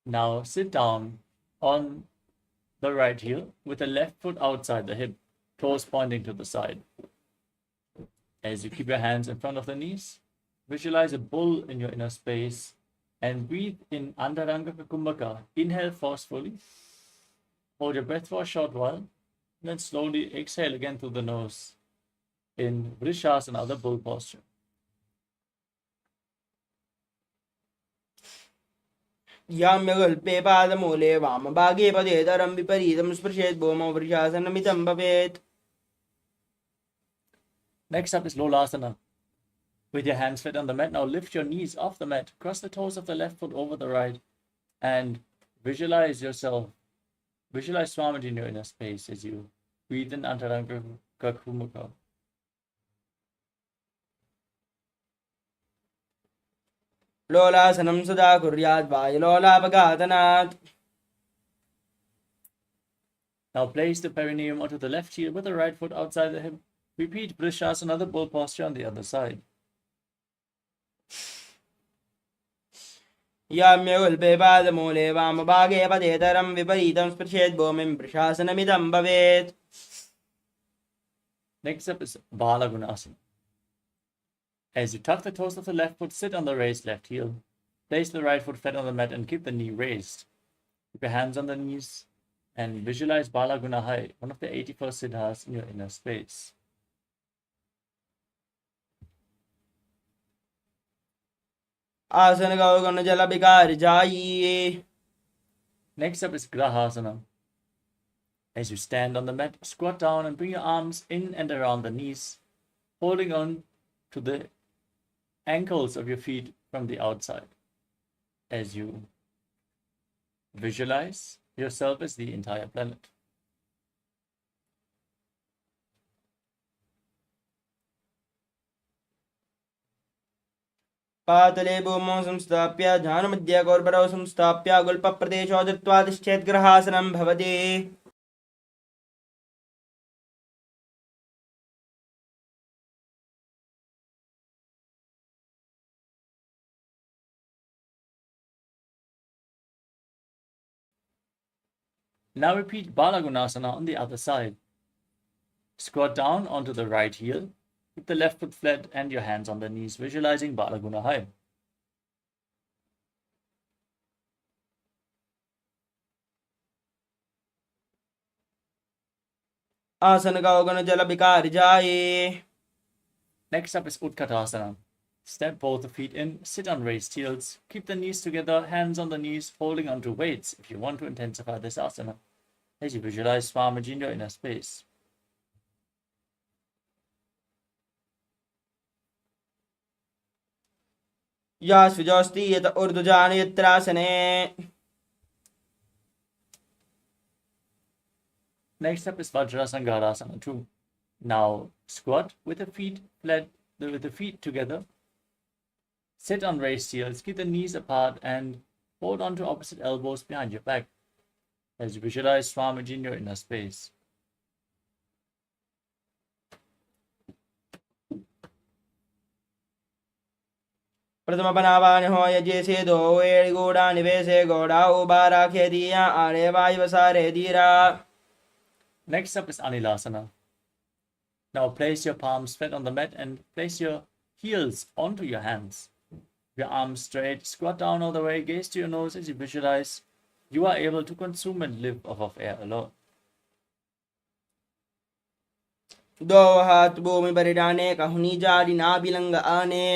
S2: Now sit down on the right heel with the left foot outside the hip, toes pointing to the side. As you keep your hands in front of the knees, visualize a bull in your inner space and breathe in Antaranga Kumbhaka. Inhale forcefully, hold your breath for a short while, and then slowly exhale again through the nose in Vrishasana, the bull posture.
S5: याम्यगल्पे पादमूले वामभागे पदेतरं विपरीतं स्पृशेत् भूमौ वृषासनमिदं भवेत्.
S2: Next up is Lolasana. With your hands flat on the mat, now lift your knees off the mat, cross the toes of the left foot over the right, and visualize yourself. Visualize Swamiji in your inner space as you breathe in Antaranga Kumbhaka.
S5: लोलासनं सदा कुर्यात् वायुलोलापघातनात्.
S2: Now place the perineum onto the left heel with the right foot outside the hip. Repeat Vrishasana, the bull posture on the other side.
S5: याम्यगल्पे पादमूले वामभागे पदेतरं विपरीतं स्पृशेत् भूमिं वृषासनमिदं भवेत्.
S2: Next up is Balagunasana. As you tuck the toes of the left foot, sit on the raised left heel. Place the right foot flat on the mat and keep the knee raised. Keep your hands on the knees and visualize Balagunahai, one of the 84 siddhas in your inner space.
S5: आसन गौगण जल विकार जाइए.
S2: Next up is Grahasana. As you stand on the mat, squat down and bring your arms in and around the knees, holding on to the ankles of your feet from the outside. As you visualize yourself as the entire planet.
S5: पातले भूमौ संस्थाप्य ध्यानमध्ये गौर्भरौ संस्थाप्य गुल्पप्रदेशो दत्त्वा तिष्ठेत् ग्रहासनं भवति
S2: Now repeat Balagunasana on the other side. Squat down onto the right heel, keep the left foot flat and your hands on the knees, visualizing Balaguna high.
S5: आसन का गण जल विकार जाए
S2: Next up is Utkatasana. Step both the feet in, sit on raised heels, keep the knees together, hands on the knees, holding onto weights if you want to intensify this asana, as you visualize Swamiji in your inner space.
S5: या सुजोस्ति यत ऊर्ध्वजान यत्रासने
S2: Next up is Vajrasangarasana 2. Now squat with the feet flat, with the feet together. Sit on raised heels, keep the knees apart and hold on to opposite elbows behind your back as you visualize Swamiji in your inner space.
S5: प्रथम बनावान हो यजे से दो वेड़ गोड़ा निवेशे गोड़ा उबारा खेदिया आरे वायु सारे धीरा
S2: Next up is Anilasana. Now place your palms flat on the mat and place your heels onto your hands. Your arms straight, squat down all the way, gaze to your nose as you visualize you are able to consume and live off of air alone.
S5: दो हाथ भूमि पर डाने कहनी जारी ना belong आने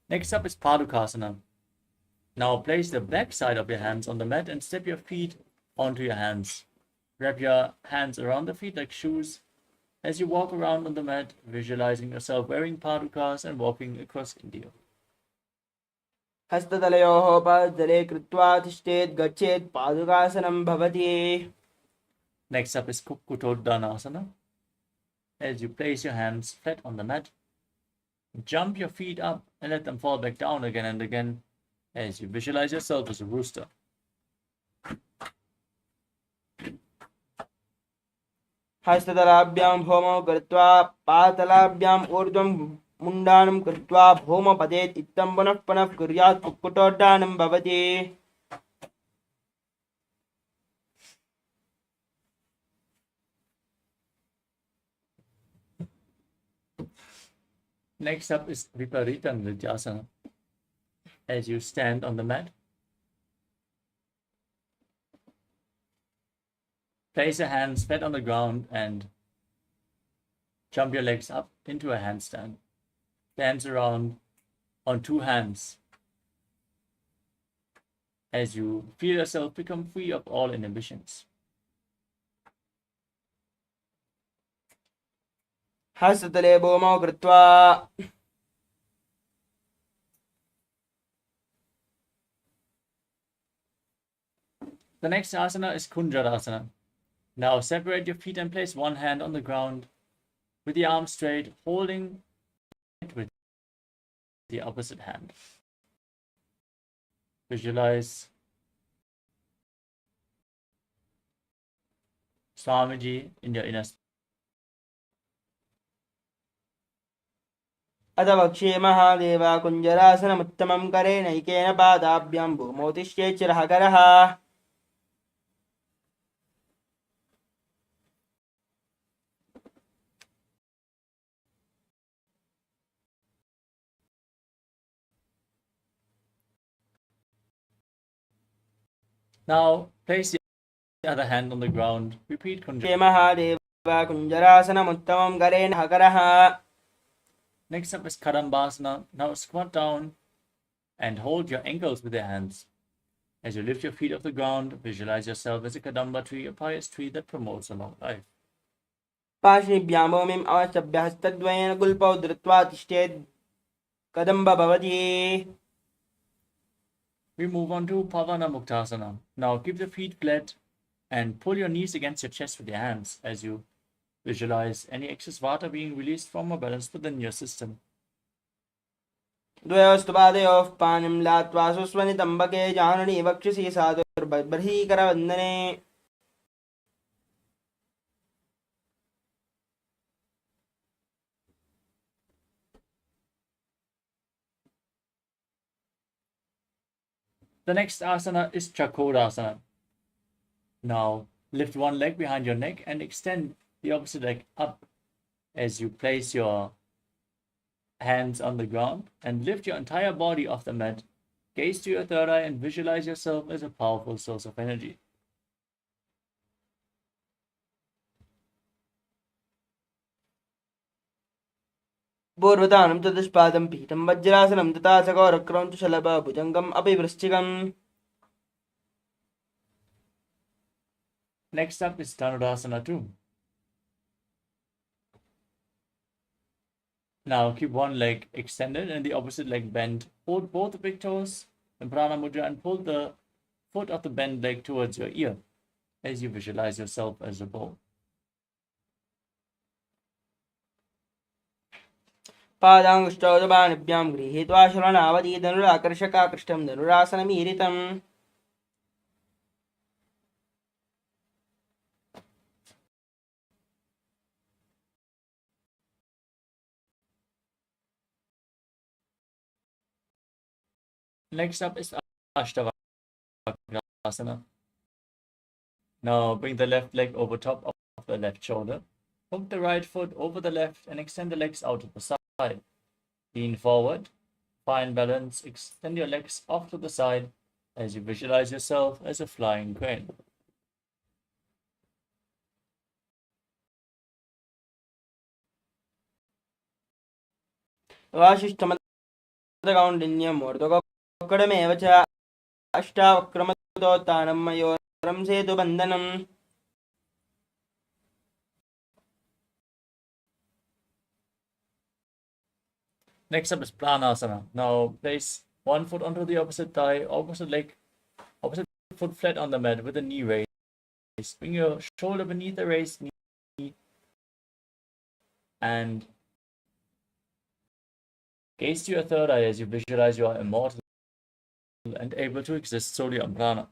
S2: Next up is Padukasana. Now place the back side of your hands on the mat and step your feet onto your hands. Wrap your hands around the feet like shoes as you walk around on the mat, visualizing yourself wearing padukas and walking across India.
S5: हस्ततलयोः पादतले कृत्वा तिष्ठेत् गच्छेत् पादुकासनं भवति
S2: Next up is Kukkutoddanasana. As you place your hands flat on the mat, jump your feet up and let them fall back down again and again as you visualize yourself as a rooster.
S5: हस्ततलाभ्यां भौमौ कृत्वा पातलाभ्याम् ऊर्ध्वं मुण्डानं कृत्वा भौम पतेत् इत्थं पुनः पुनः कुर्यात् कुक्कुटोड्डानं भवति
S2: Next up is Viparita Nrityasana. As you stand on the mat, place your hands flat on the ground and jump your legs up into a handstand. Dance around on two hands as you feel yourself become free of all inhibitions.
S5: हस्ततले भूमौ कृत्वा
S2: The next asana is Kunjarasana. Now separate your feet and place one hand on the ground with the arm straight, holding it with the opposite hand. Visualize Swamiji in your inner space.
S5: अथ वक्ष्ये महादेवा कुञ्जरासनमुत्तमं करेणैकेन पादाभ्यां भूमौ तिष्ठेत् चिरहकरः
S2: Now place the other hand on the ground. Repeat Kunjarasana.
S5: ये Mahadeva कुञ्जरासनमुत्तमं करेण हकरः
S2: Next up is Kadambasana. Now squat down and hold your ankles with your hands. As you lift your feet off the ground, visualize yourself as a Kadamba tree, a pious tree that promotes a long life.
S5: पार्श्वभ्यां भूमिम् अवस्तभ्य हस्तद्वयेन गुल्पौ धृत्वा तिष्ठेत् कदम्ब भवति
S2: We move on to Pavana Muktasana. Now keep the feet flat and pull your knees against your chest with your hands as you Visualize any excess water being released from a balance within your system.
S5: द्वयोस्तु पादयोः पानिं लात्वा सुस्वनितम्बके जाननी वक्षसि साधुर्बर्हीकरवन्दने
S2: The next asana is Chakodasana. Now lift one leg behind your neck and extend the opposite leg up as you place your hands on the ground and lift your entire body off the mat. Gaze to your third eye and visualize yourself as a powerful source of energy.
S5: पूर्वतानं चतुष्पादं पीठं वज्रासनं तथा च गौरक्रं च शलभभुजङ्गम् अपि वृश्चिकम्.
S2: Next up is Dhanurasana 2. Now keep one leg extended and the opposite leg bent. Hold both the big toes in Prana Mudra and pull the foot of the bent leg towards your ear as you visualize yourself as a bow.
S5: पादाङ्गुष्ठौदबाणिभ्यां गृहीत्वा शरणावधि धनुराकर्षकाकृष्टं धनुरासनमीरितम्.
S2: Next up is Ashtavakrasana. Now bring the left leg over top of the left shoulder. Hook the right foot over the left and extend the legs out to the side. Lean forward, find balance, extend your legs off to the side as you visualize yourself as a flying crane.
S5: वासिष्ठमदकौण्डिन्यम् ऊर्ध्वगोकर्णमेव च अष्टावक्रमदोत्थानं मयोरं सेतुबन्धनम्.
S2: Next up is Planasana. Now place one foot onto the opposite thigh, opposite leg, opposite foot flat on the mat with the knee raised. Bring your shoulder beneath the raised knee and gaze to your third eye as you visualize you are immortal and able to exist solely on prana.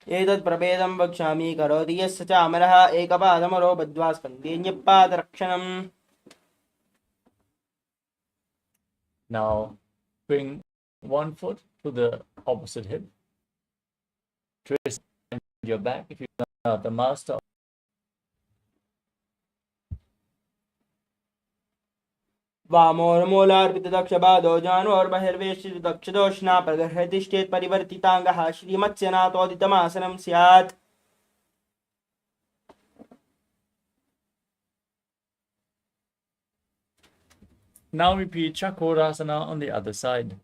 S5: एतत् प्रभेदं वक्ष्यामि करोति यस्य च अमरः एकपादमरो बद्ध्वा स्कन्धेऽन्यपादरक्षणम्.
S2: Now bring one foot to the opposite hip. Twist your back if you're not the master.
S5: वामोर्मूलार्पितदक्षपादो जानोर्बहिर्वेष्टितदक्षदोष्णा प्रगर्हतिष्ठेत् परिवर्तिताङ्गः श्रीमत्स्यनाथोदितमासनं स्यात्.
S2: Now repeat Chakrasana on the other side.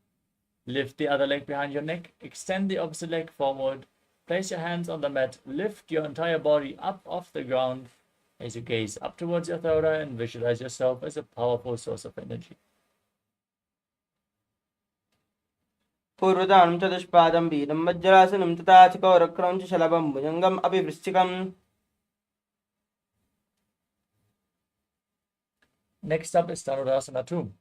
S2: Lift the other leg behind your neck, extend the opposite leg forward, place your hands on the mat, lift your entire body up off the ground as you gaze up towards your third eye and visualize yourself as a powerful source of energy.
S5: पूर्वतानं चतुष्पादं पीठं वज्रासनं तथा च गौरक्रं च शलभं भुजङ्गम् अपि वृश्चिकम्.
S2: Next up is Dhanurasana 2.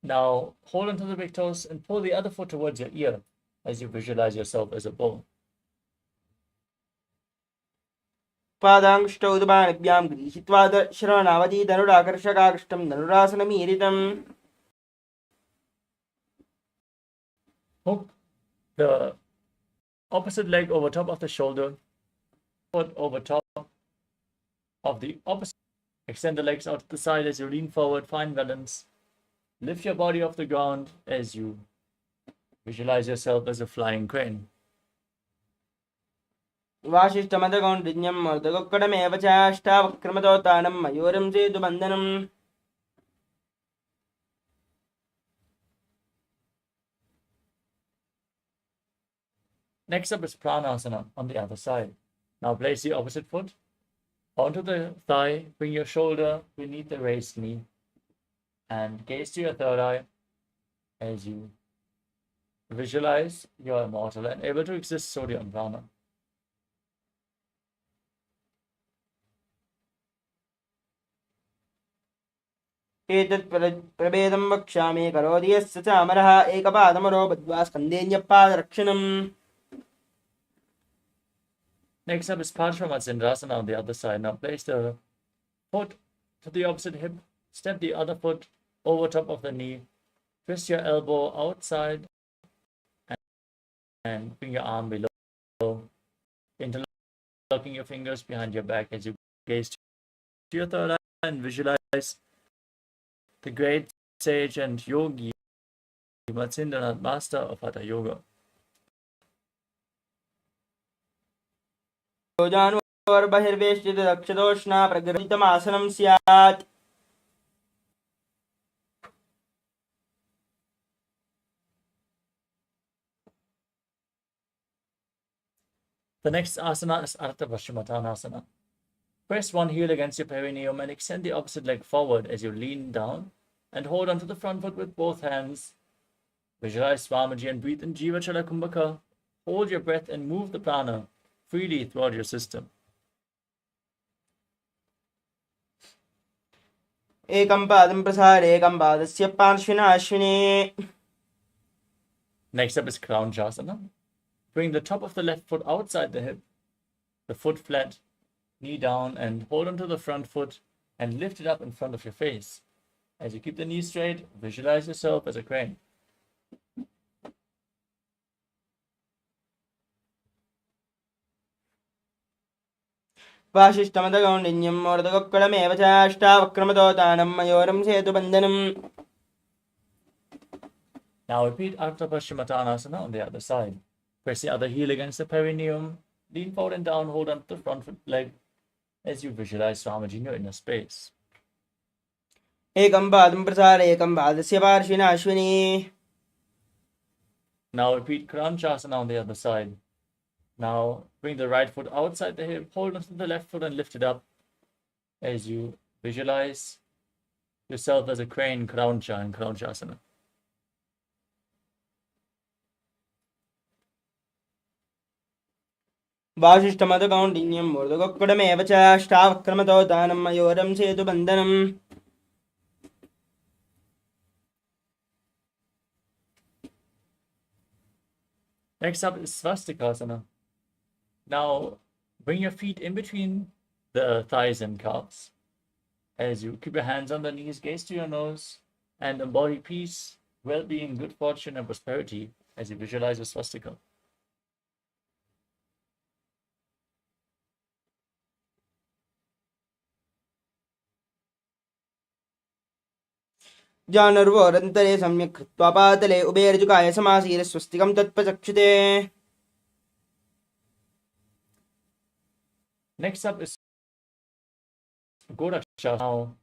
S2: Now hold onto the big toes and pull the other foot towards your ear as you visualize yourself as a bull.
S5: पादाङ्गुष्ठौदबाणिभ्यां गृहीत्वा शरणावधि धनुराकर्षकाकृष्टं धनुरासनमीरितम्.
S2: Hook the opposite leg over top of the shoulder, foot over top of the opposite. Extend the legs out to the side as you lean forward, find balance. Lift your body off the ground as you visualize yourself as a flying crane.
S5: वासिष्ठमदकौण्डिन्यम् ऊर्ध्वगोकर्णमेव च अष्टावक्रमदोत्थानं मयूरं सेतुबन्धनम्.
S2: Next up is Pranasana on the other side. Now place the opposite foot onto the thigh, bring your shoulder beneath the raised knee, and gaze to your third eye as you visualize you're immortal and able to exist solely on prana.
S5: एतत् प्रभेदं वक्ष्यामि करोति यस्य च अमरः एकपादमरो बद्ध्वा स्कन्देऽन्यपादरक्षणम्.
S2: Next up is Paramashivoham on the other side. Now place the foot to the opposite hip, step the other foot over top of the knee, twist your elbow outside, and bring your arm below, interlocking your fingers behind your back as you gaze to your third eye and visualize the great sage and yogi, Nithyananda, master of Hatha Yoga.
S5: जानोर्बहिर्वेष्टित दक्षदोष्णा प्रगृहीतमासनं स्यात्.
S2: The next asana is Ardha Paschimottanasana. Press one heel against your perineum and extend the opposite leg forward as you lean down and hold onto the front foot with both hands. Visualize Swamiji and breathe in Jiva Chala Kumbhaka. Hold your breath and move the prana freely throughout your system.
S5: एकं पादं प्रसारे एकं पादस्य पार्श्विना अश्विने.
S2: Next up is Kraunchasana. Bring the top of the left foot outside the hip, the foot flat, knee down, and hold onto the front foot and lift it up in front of your face. As you keep the knee straight, visualize yourself as a crane.
S5: वासिष्ठमदगौण्डिन्यं मोर्दगोक्कलमेव च अष्टावक्रमदोतानं मयोरं सेतुबन्धनम्.
S2: Now repeat Ardha Paschimottanasana on the other side. Press the other heel against the perineum, lean forward and down, hold on to the front foot leg as you visualize Swamiji in your inner space.
S5: एकं पादं प्रसारे एकं पादस्य पार्श्विना Ashwini.
S2: Now repeat Kraunchasana on the other side. Now bring the right foot outside the hip, hold onto the left foot and lift it up as you visualize yourself as a crane, Krauncha in Kraunchasana.
S5: वासिष्ठमदगौण्डिन्यं मोर्दगोक्कलमेव च अष्टावक्रमदोतानं मयोरं सेतुबन्धनम्.
S2: Next up is Swastikasana. Now bring your feet in between the thighs and calves. As you keep your hands on the knees, gaze to your nose, and embody peace, well-being, good fortune, and prosperity as you visualize your swastika.
S5: जानर्वोरन्तरे सम्यक् कृत्वा पातले उभयर्जुकाय समासीर स्वस्तिकं तत्पचक्षुते.
S2: Next up is Goraksha. Now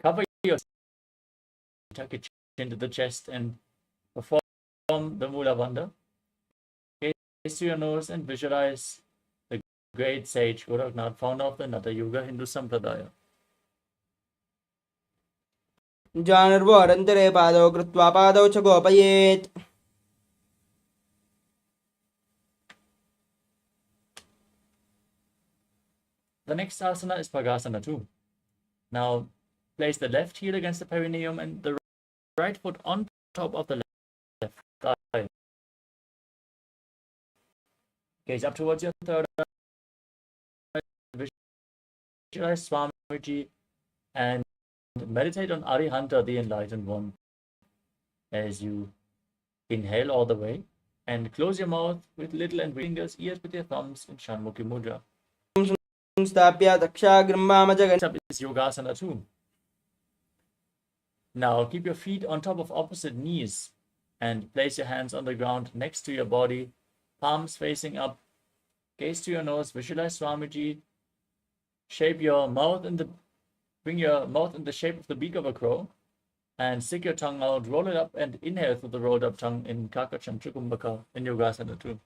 S2: cover your tuck your chin to the chest and perform the Mula Bandha. Gaze to your nose and visualize the great sage Goraknath, founder of the Natha Yuga Hindu Sampradaya.
S5: जानर्वोरन्तरे पादौ कृत्वा पादौ च गोपयेत्.
S2: The next asana is Pagasana too. Now place the left heel against the perineum and the right foot on top of the left thigh. Gaze up towards your third eye. Visualize Swamiji and meditate on Arihanta, the Enlightened One, as you inhale all the way and close your mouth with little and fingers, ears with your thumbs in Shanmukhi Mudra.
S5: संस्थाप्य दक्षाग्रम्भामजगन्.
S2: Next up is Yogasana too. Now keep your feet on top of opposite knees and place your hands on the ground next to your body, palms facing up. Gaze to your nose, visualize Swamiji. Shape your mouth bring your mouth in the shape of the beak of a crow and stick your tongue out, roll it up and inhale through the rolled up tongue in Kakacham Trikumbhaka in Yogasana too.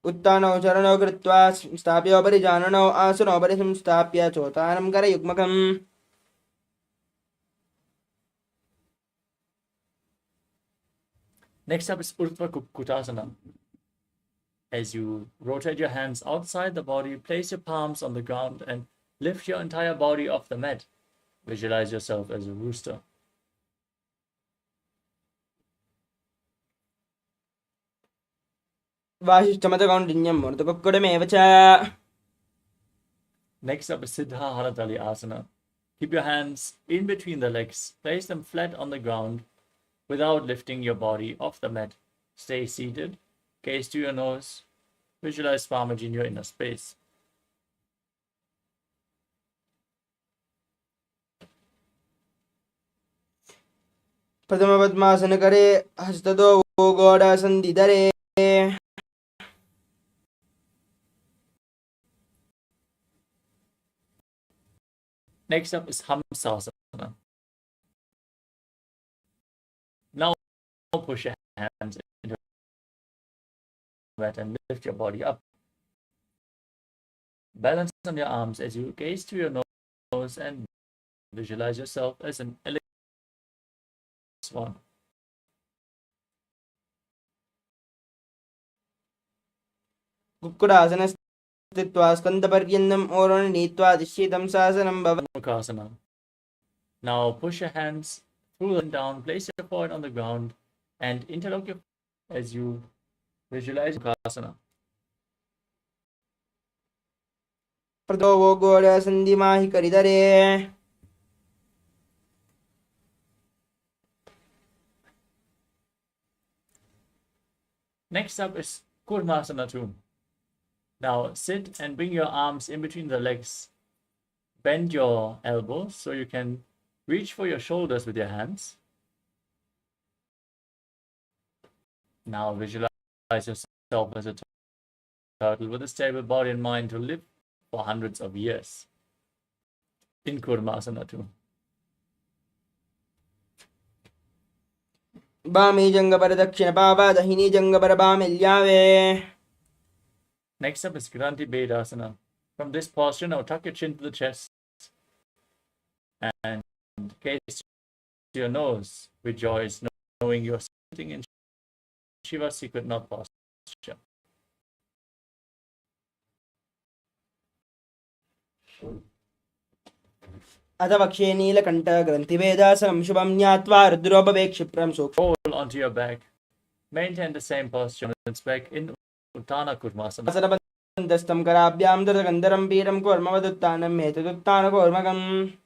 S5: उत्तानौ चरणौ कृत्वा स्थाप्योपरि जाननौ आसनोपरि संस्थाप्य चोतानं करयुग्मकम्.
S2: Next up is Urdhva Kukutasana. As you rotate your hands outside the body, place your palms on the ground and lift your entire body off the mat. Visualize yourself as a rooster.
S5: वासिष्ठमतकौण्डिन्यं मरुतकुक्कुटमेव च.
S2: Next up is Siddha Haratali Asana. Keep your hands in between the legs. Place them flat on the ground without lifting your body off the mat. Stay seated. Gaze to your nose. Visualize Swamiji in your inner space.
S5: प्रथमपद्मासनकरे हस्ततो गोडासन्धिधरे.
S2: Next up is Hamsasana. Now push your hands into the mat and lift your body up. Balance on your arms as you gaze to your nose and visualize yourself as an elegant swan.
S5: कुक्कुटासनस्थित्वा स्कन्दपर्यन्तम् ओरोण नीत्वा तिष्ठितं शासनं भवति.
S2: Mukasana. Now push your hands through and down, place your forehead on the ground, and interlock your as you visualize Mukasana.
S5: प्रतो गोडासन्धिमाहि करिधरे.
S2: Next up is Kurmasana 2. Now sit and bring your arms in between the legs. Bend your elbows so you can reach for your shoulders with your hands. Now visualize yourself as a turtle with a stable body and mind to live for hundreds of years in Kurmasana 2.
S5: बामी जंगपर दक्षिण पावा दहिनी जंगपर बामिल्यावे.
S2: Next up is Granthi Bedasana. From this posture, now tuck your chin to the chest and gaze to your nose with joy, knowing you're sitting in Shiva's secret knot posture.
S5: अथ वक्षे नीलकण्ठ ग्रन्थिभेदासनं शुभं ज्ञात्वा रुद्रोपवेक्षिप्रं सूक्ष्मम्.
S2: Roll onto your back. Maintain the same posture and back in Uttana Kurmasana.
S5: असरबन्धस्थं कराभ्यां दृतगन्धरं पीडं कूर्मवदुत्थानं हेतुदुत्थानकूर्मकम्.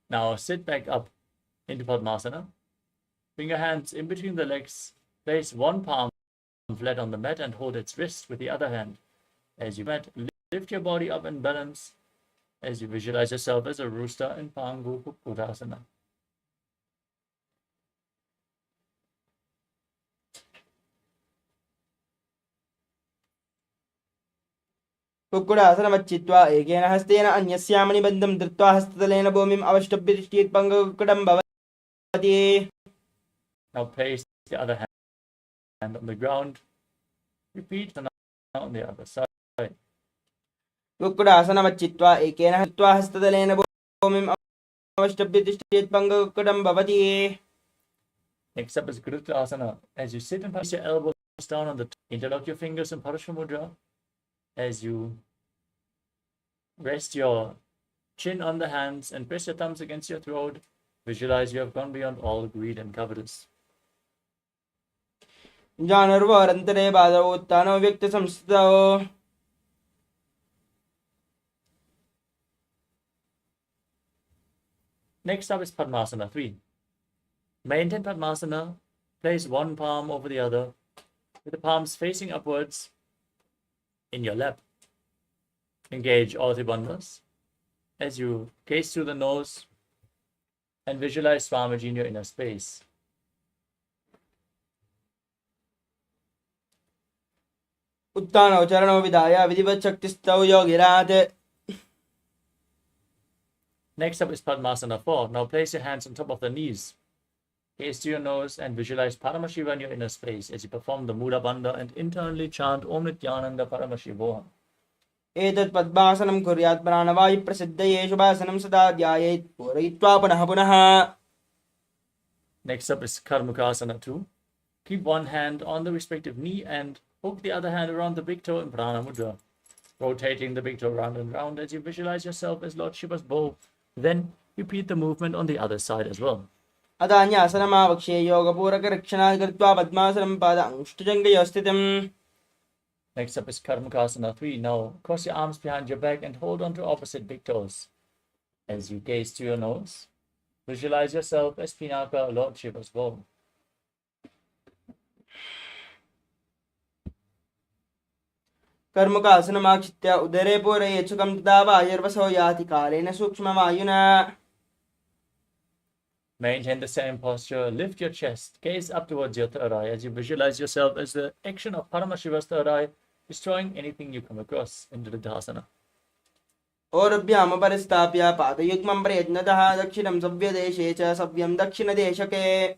S2: Now sit back up into Padmasana. Bring your hands in between the legs. Place one palm flat on the mat and hold its wrist with the other hand. As you mat, lift your body up and balance as you visualize yourself as a rooster in Pangu Kukkutasana.
S5: कुक्कुटासनमच्चित्वा एकेन हस्तेन अन्यस्यां निबद्धं धृत्वा हस्ततलेन भूमिम् अवष्टभ्य तिष्ठेत् पङ्गकुक्कुटं भवति.
S2: Now place the other hand on the ground. Repeat and on the other side.
S5: कुक्कुटासनमच्चित्वा एकेन हत्वा हस्ततलेन भूमिम् अवष्टभ्य तिष्ठेत् पङ्गकुक्कुटं भवति.
S2: Next up is Gurukasana. As you sit and place your elbows down on the interlock your fingers in Parashamudra. As you rest your chin on the hands and press your thumbs against your throat, visualize you have gone beyond all greed and covetous.
S5: जानर्वरन्तरे बाधौ उत्थानो व्यक्तसंस्थितौ.
S2: Next up is Padmasana 3. Maintain Padmasana. Place one palm over the other with the palms facing upwards in your lap. Engage all the bandhas as you gaze through the nose and visualize Swamiji in your inner space.
S5: उत्थानौ चरणौ विधाय विधिवत् शक्तिस्थौ योगिरात्.
S2: Next up is Padmasana 4. Now place your hands on top of the knees. Gaze to your nose and visualize Paramashiva in your inner space as you perform the Mula Bandha and internally chant Om Nithyananda Paramashivoham.
S5: एतत् पद्मासनं कुर्यात् प्राणवायुप्रसिद्धये शुभासनं सदा ध्यायेत् पूरयित्वा पुनः पुनः.
S2: Next up is Karmukasana 2. Keep one hand on the respective knee and hook the other hand around the big toe in Prana Mudra, rotating the big toe round and round as you visualize yourself as Lord Shiva's bow Then repeat the movement on the other side as well.
S5: अदान्यासनमावक्ष्ये योगपूरकरक्षणात् कृत्वा पद्मासनं पादांष्टुजङ्घयोः स्थितम्.
S2: Next up is Karmakasana 3. Now cross your arms behind your back and hold on to opposite big toes. As you gaze to your nose, visualize yourself as Pinaka, Lord Shiva's bow.
S5: कर्मुकासनमाक्षित्य उदरे पूरये सुखं तदा वायुर्वसो याति कालेन सूक्ष्मवायुना.
S2: Maintain the same posture, lift your chest, gaze up towards your third eye as you visualize yourself as the action of Paramashiva's third eye, destroying anything you come across in Dridasana.
S5: औरभ्याम परिस्थाप्य पादयुग्मं प्रयत्नतः दक्षिणं सव्यदेशे च सव्यं दक्षिणदेशके.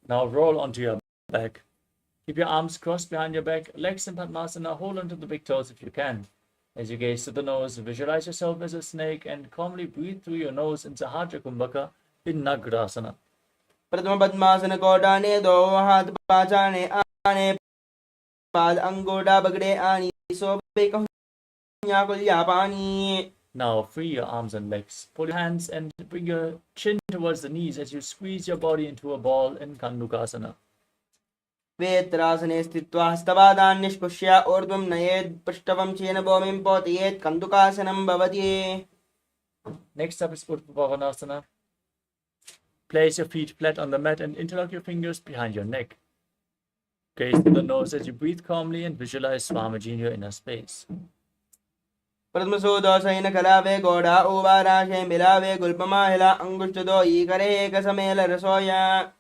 S2: Now roll onto your back. Keep your arms crossed behind your back, legs in Padmasana, hold onto the big toes if you can. As you gaze to the nose, visualize yourself as a snake and calmly breathe through your nose in Sahajra Kumbhaka in Nagrasana.
S5: प्रथम पद्मासन कोडाने दो हाथ पाचाने आने पाद अंगोडा बगड़े आनी सोबे कहूं कुल्या पानी.
S2: Now free your arms and legs. Pull your hands and bring your chin towards the knees as you squeeze your body into a ball in Kandukasana.
S5: वेत्रासने स्थित्वा हस्तपादान् निष्कुष्य ऊर्ध्वं नयेत् पृष्ठवंशेन भूमिं पोतयेत् कन्दुकासनं भवति.
S2: Next up is Utpavanasana. Place your feet flat on the mat and interlock your fingers behind your neck. Gaze to the nose as you breathe calmly and visualize Swamiji in your inner space.
S5: प्रथमसोदोषेन कलावे गोडा उवाराशे मिलावे गुल्पमाहिला अंगुष्ठदो ईकरे एकसमेल रसोया.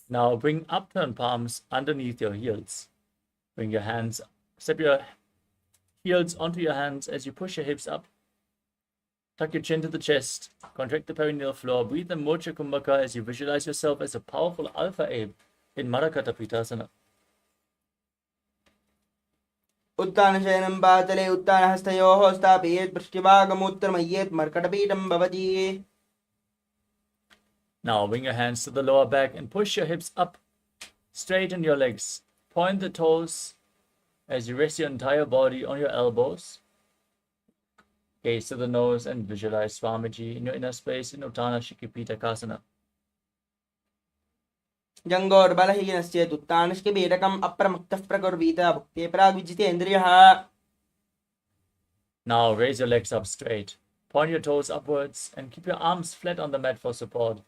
S2: Now bring upturned palms underneath your heels. Step your heels onto your hands as you push your hips up. Tuck your chin to the chest. Contract the perineal floor. Breathe in Mocha Kumbhaka as you visualize yourself as a powerful alpha ape in Marakata Pitasana.
S5: उत्तानशयनं पातले उत्तानहस्तयोः स्थापयेत् पृष्ठभागमुत्तरमय्येत् मर्कटपीठं भवति.
S2: Now bring your hands to the lower back and push your hips up. Straighten your legs. Point the toes as you rest your entire body on your elbows. Gaze to the nose and visualize Swamiji in your inner space in Uttana Shikipita Kasana.
S5: जङ्गोर्बलहीनश्चेत् उत्तानश्किबीडकम् अप्रमक्तः प्रकुर्वीत भुक्ते प्राग्विजितेन्द्रियः.
S2: Now raise your legs up straight. Point your toes upwards and keep your arms flat on the mat for support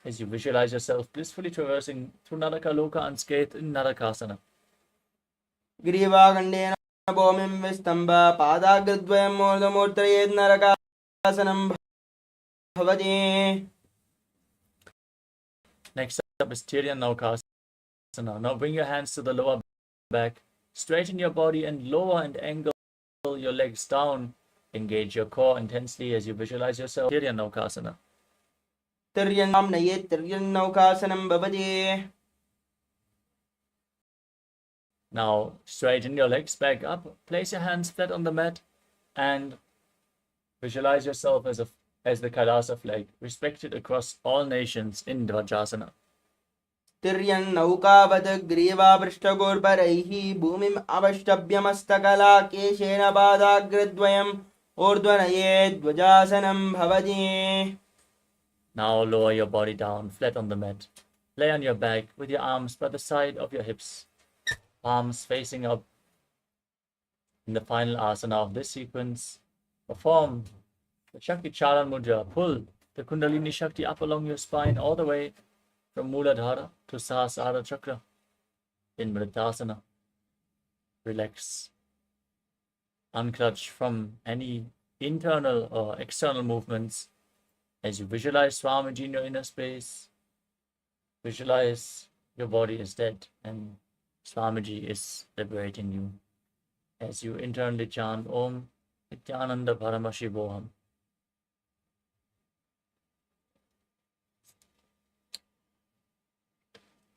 S2: as you visualize yourself blissfully traversing through Narakaloka unscathed in Narakasana.
S5: ग्रीवागण्डेन भूमिं विस्तम्भ पादाग्रद्वयं मूर्धमूर्धयेत् नरकासनं भवति.
S2: Next up is Tiryanukasana. Now bring your hands to the lower back. Straighten your body and lower and angle your legs down. Engage your core intensely as you visualize yourself Tiryanukasana.
S5: तिर्यन्नां नयेत् तिर्यन्नौकासनं भवति.
S2: Now straighten your legs back up. Place your hands flat on the mat and visualize yourself as the KAILASA flag, respected across all nations in Dvajasana.
S5: तिर्यन्नौकावत् ग्रीवापृष्ठगोर्परैः भूमिम् अवष्टभ्यमस्तकला केशेन पादाग्रद्वयम् ऊर्ध्वनयेत् ध्वजासनं भवति.
S2: Now lower your body down, flat on the mat. Lay on your back with your arms by the side of your hips, palms facing up. In the final asana of this sequence, perform the Shakti Charan Mudra. Pull the Kundalini Shakti up along your spine all the way from Muladhara to Sahasrara Chakra in Vriddhasana. Relax. Unclutch from any internal or external movements. As you visualize Swamiji in your inner space, visualize your body is dead and Swamiji is liberating you. As you internally chant Om Nithyananda Paramashivoham.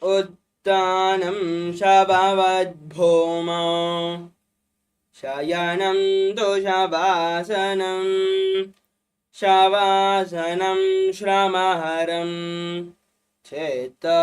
S5: उत्तानं शववद्भूमौ शयनं दोषवासनं शवासनं श्रमहरं चित्तविश्रान्तिकारणम्.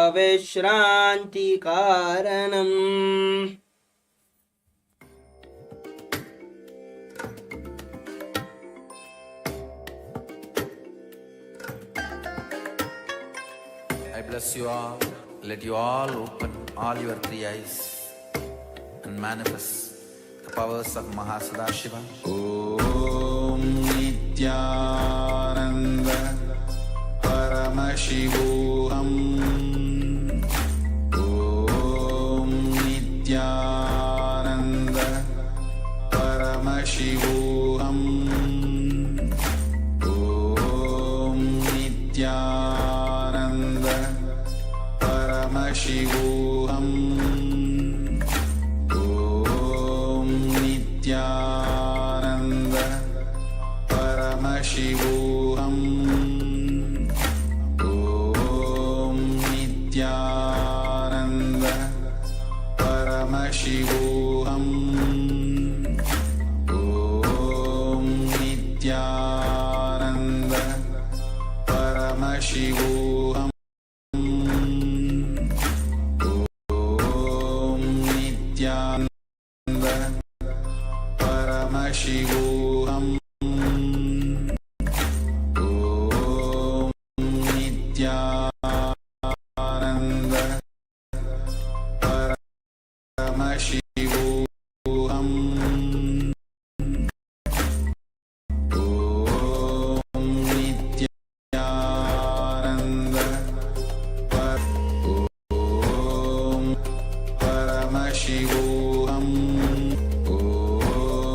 S1: I bless you all. Let you all open all your three eyes and manifest the powers of Mahasudashiva. Om Nithyananda Paramashivoham. Om Nithyananda Paramashivoham. Om Nithyananda Paramashivoham. Om Nithyananda Paramashivoham. Om Nithyananda Paramashivoham. Om Nithyananda Paramashivoham. Om Nithyananda Paramashivoham. Om Nithyananda Paramashivoham.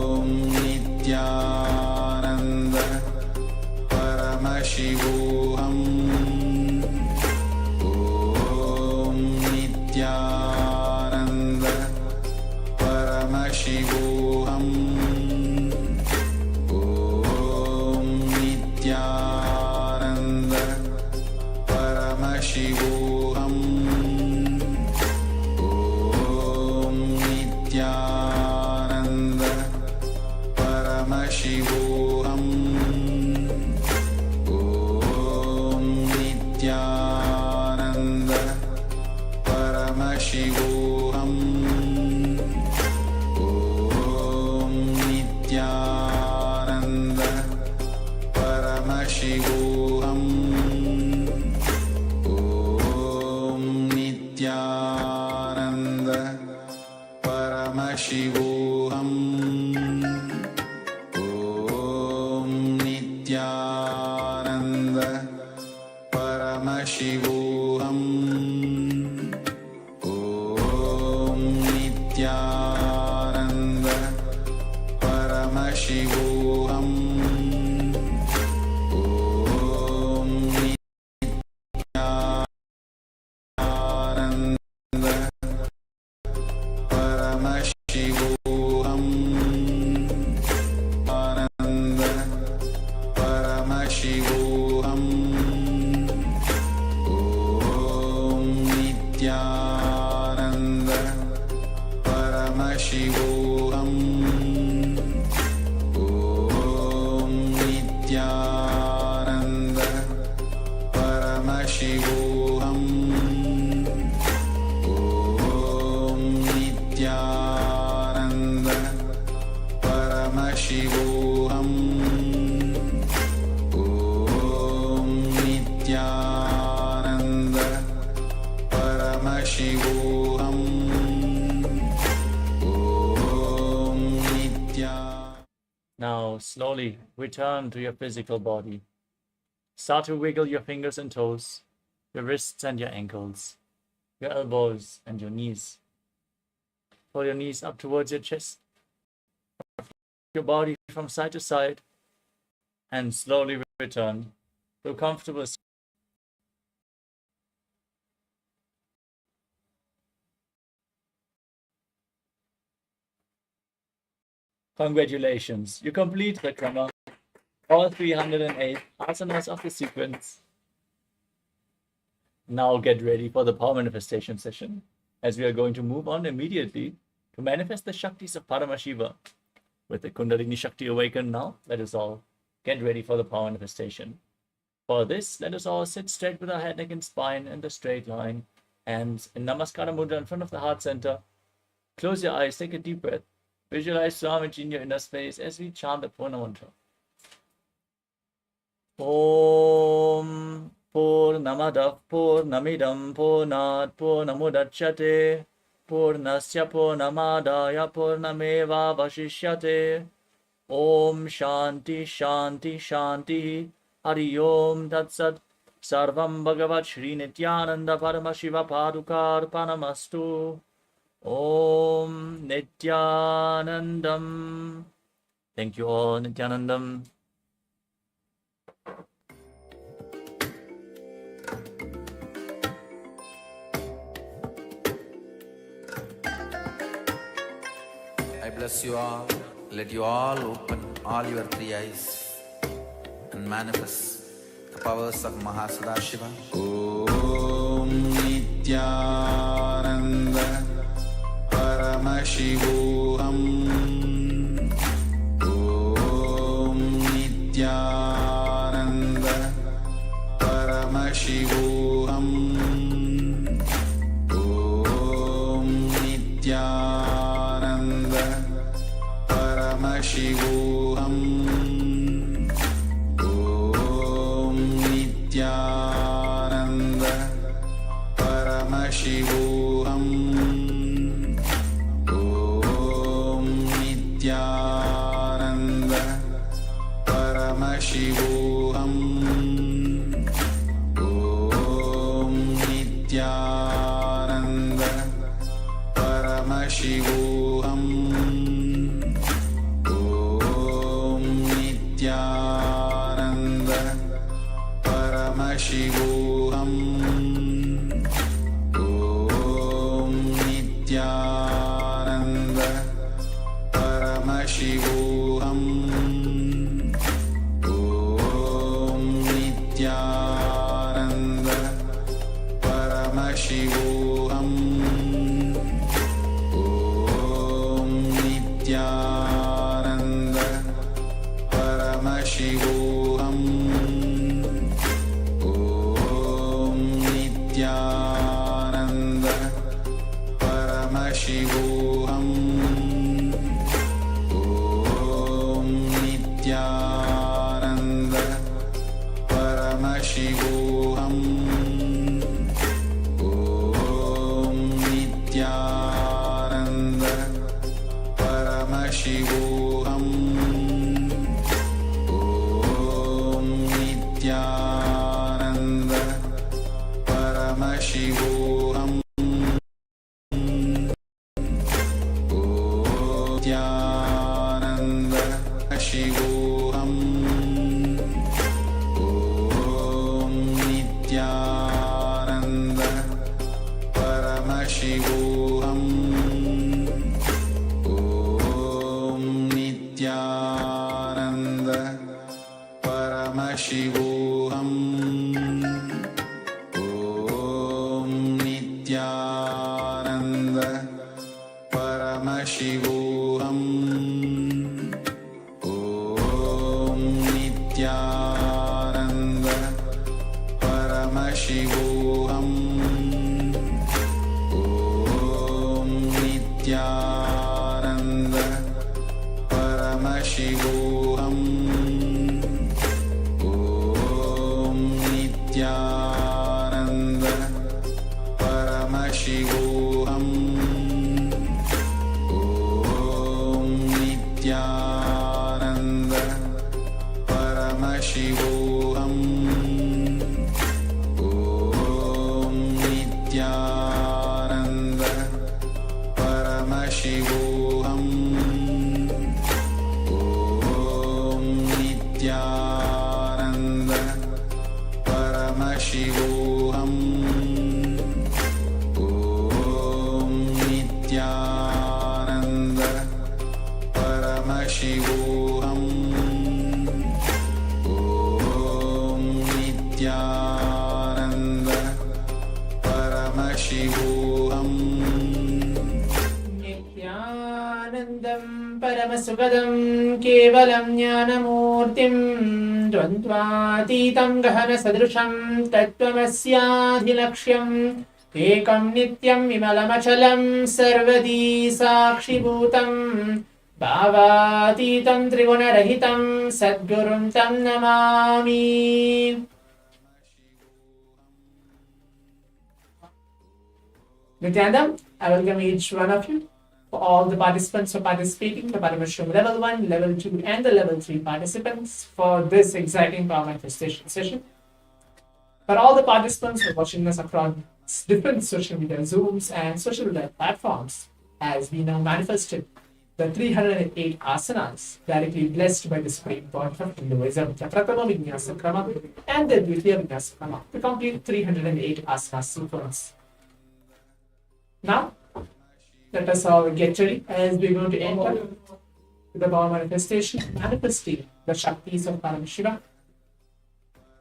S1: Om Nithyananda Om Paramashivoham. Om Nithyananda Paramashivoham. Om Nithyananda Paramashivoham. Om Nithyananda Paramashivoham. Om Nithyananda Paramashivoham. Om Nithyananda Paramashivoham. Om Nithyananda Paramashivoham. Om Nithyananda Paramashivoham. Om Nithyananda Paramashivoham. Om Nithyananda Paramashivoham. Om Nithyananda Paramashivoham. Ananda Paramashivoham. Om Nithyananda Paramashivoham. Om Nithyananda Paramashivoham. Om Nithyananda Paramashivoham. Om Nithyananda Paramashivoham. Om Nithyananda.
S2: Now slowly return to your physical body. Start to wiggle your fingers and toes, your wrists and your ankles, your elbows and your knees. Pull your knees up towards your chest, your body from side to side, and slowly return to a comfortable seat. Congratulations, you complete the Krama, all 308 asanas of the sequence. Now get ready for the power manifestation session, as we are going to move on immediately to manifest the Shaktis of Paramashiva. With the Kundalini Shakti awakened now, let us all get ready for the power manifestation. For this, let us all sit straight with our head, neck, and spine in the straight line, hands in Namaskara Mudra in front of the heart center. Close your eyes, take a deep breath. Visualize Swamiji in your inner space as we chant the Purna mantra. Om Purna Purnamadah Purnamidam Purnat Purnamudachyate Purnasya Purnamadaya Purnameva Vashishyate. Om Shanti Shanti Shanti Hari Om Tat Sat. Sarvam Bhagavat Shri Nithyananda Paramashiva Padukar Panamastu. Om Nithyanandam. Thank you all, Nithyanandam.
S1: I bless you all. Let you all open all your three eyes and manifest the powers of Mahasudashiva. Om Nithyananda Paramashivoham. Om Nithyananda Paramashivoham. Om Nithyananda Paramashivoham. Om Nithyananda Paramashivoham. Om Nithyananda Paramashivoham. Om Nithyananda Paramashivoham. Om Nithyananda Paramashivoham. Om Nithyananda Paramashivoham. Om Nithyananda Paramashivoham. Om Nithyananda Paramashivoham. Om Nithyananda Paramashivoham. Om Nithyananda Paramashivoham. Om Nithyananda Paramashivoham. Om Nithyananda Paramashivoham. Nithyananda Paramashivoham. Om Nithyananda Paramashivoham. Om Nithyananda Paramashivoham. Om Nithyananda Paramashivoham. Om Nithyananda Paramashivoham. Om Nithyananda Paramashivoham. Om Nithyananda Paramashivoham. Om Nithyananda Paramashivoham. Om Nithyananda Paramashivoham. Om Nithyananda Paramashivoham. Om Nithyananda Paramashivoham.
S3: नित्यानन्दं परमसुखदं केवलं ज्ञानमूर्तिं द्वन्द्वातीतं गहनसदृशं तत्त्वमस्याधिलक्ष्यम् एकं नित्यं विमलमचलं सर्वदी साक्षिभूतं भावातीतं त्रिगुणरहितं सद्गुरुं तं Namami.
S6: Nithyananda, I welcome each one of you. For all the participants for participating, the Paramashivoham Level 1, Level 2, and the Level 3 participants for this exciting power manifestation session. For all the participants who are watching us across different social media Zooms and social media platforms, as we now manifested the 308 asanas directly blessed by the Supreme God of Hinduism, the Pratama Vinyasa Krama and the Dvitiya Vinyasa Krama, to complete 308 asana sequence. Now, let us all get ready as we're going to enter the power manifestation, manifesting the Shaktis of Paramashiva.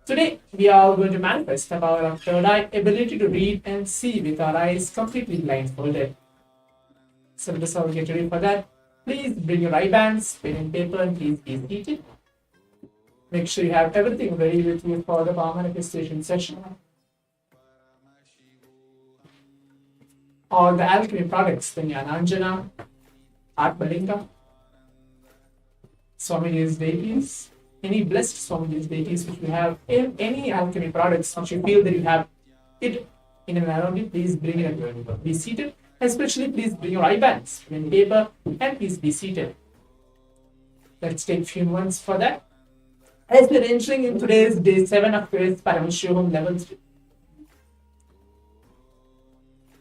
S6: Today, we are going to manifest the power of third eye, ability to read and see with our eyes completely blindfolded. So let us all get ready for that. Please bring your eye bands, pen and paper, and please be seated. Make sure you have everything ready with you for the power manifestation session. All the alchemy products, the Jnananjana, Atmalinga, Swamiji's deities, any blessed Swamiji's deities which you have, in any alchemy products which you feel that you have it in and around you, please bring it and be seated. Especially, please bring your eye bands, pen and paper, and please be seated. Let's take a few moments for that. As we're entering in today's day 7 of today's Paramashivoham Level-3.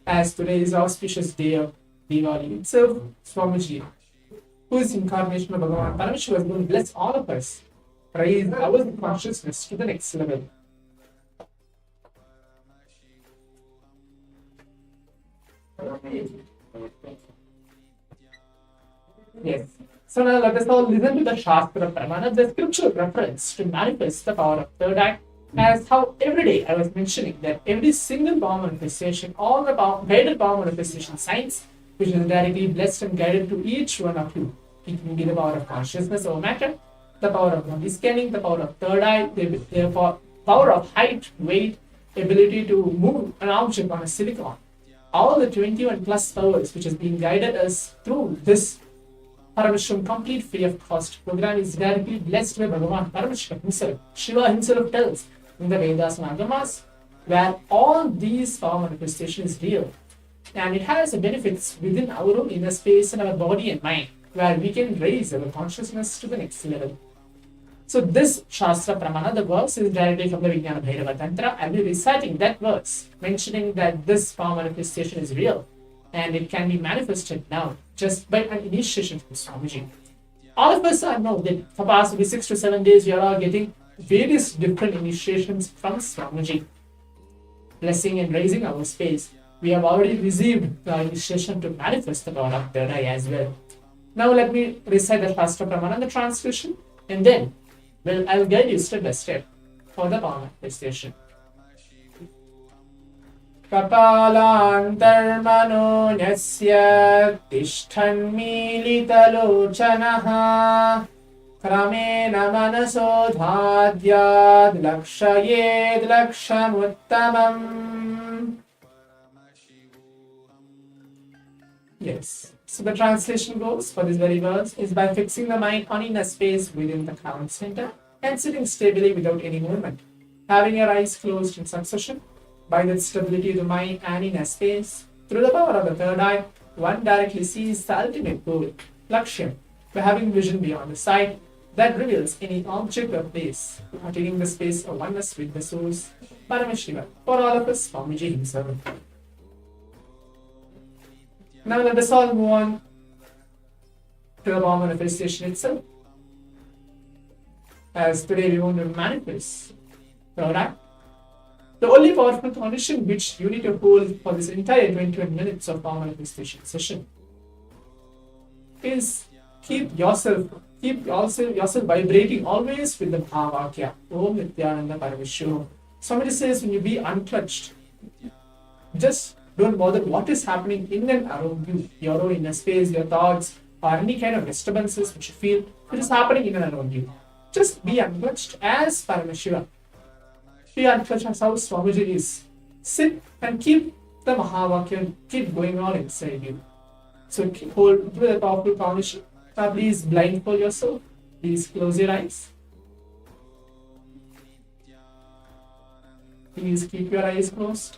S6: As today is auspicious day of Diwali itself, Swamiji, who is incarnation of Bhagavan Paramashiva, is going to bless all of us, raise our consciousness to the next level. Yes. So now let us all listen to the Shastra Pramana, the scriptural reference to manifest the power of third eye, as how every day I was mentioning that every single power manifestation, all the guided power manifestation signs, which is directly blessed and guided to each one of you. It can be the power of consciousness over matter, the power of body scanning, the power of third eye, the power of height, weight, ability to move an object on a silicon. All the 21 plus powers which has been guided us through this Paramashivoham complete free of cost program is directly blessed by Bhagavan Paramashiva himself. Shiva himself tells in the Vedas and Agamas, where all these power manifestations is real. And it has benefits within our own inner space and our body and mind, where we can raise our consciousness to the next level. So this Shastra Pramana, the verse is directly from the Vijnana Bhairava Tantra. I'll be reciting that verse, mentioning that this power manifestation is real and it can be manifested now just by an initiation from Swamiji. All of us know that for past 6 to 7 days we are all getting various different initiations from Swamiji, blessing and raising our space. We have already received the initiation to manifest the power of third eye as well. Now let me recite the Shastra Pramana, the translation, and then I will guide you step by step for the power manifestation. Kapalantarmano nyasya tishthanmilitalochanaha kramena manasodhadyad lakshayed lakshamuttamam. Yes. So the translation goes for this very verse is by fixing the mind on inner space within the crown center and sitting stably without any movement, having your eyes closed in succession. By that stability of the mind and inner space, through the power of the third eye, one directly sees the ultimate goal, Lakshyam, by having vision beyond the sight that reveals any object or place, attaining the space of oneness with the source, Paramashiva, for all of us, Swamiji himself. Now let us all move on to the power manifestation itself. As today we want to manifest third eye. The only powerful condition which you need to hold for this entire 21 minutes of power manifestation session is keep yourself vibrating always with the Mahavakya. Om Nithyananda Paramashivoham. Somebody says when you be unclutched, just don't bother what is happening in and around you, your own inner space, your thoughts, or any kind of disturbances which you feel it is happening in and around you. Just be unclutched as Paramashiva. Be unclutched as how Swamiji is. Sit and keep the Mahavakya keep going on inside you. So hold with a powerful condition. Now please blindfold yourself. Please close your eyes. Please keep your eyes closed.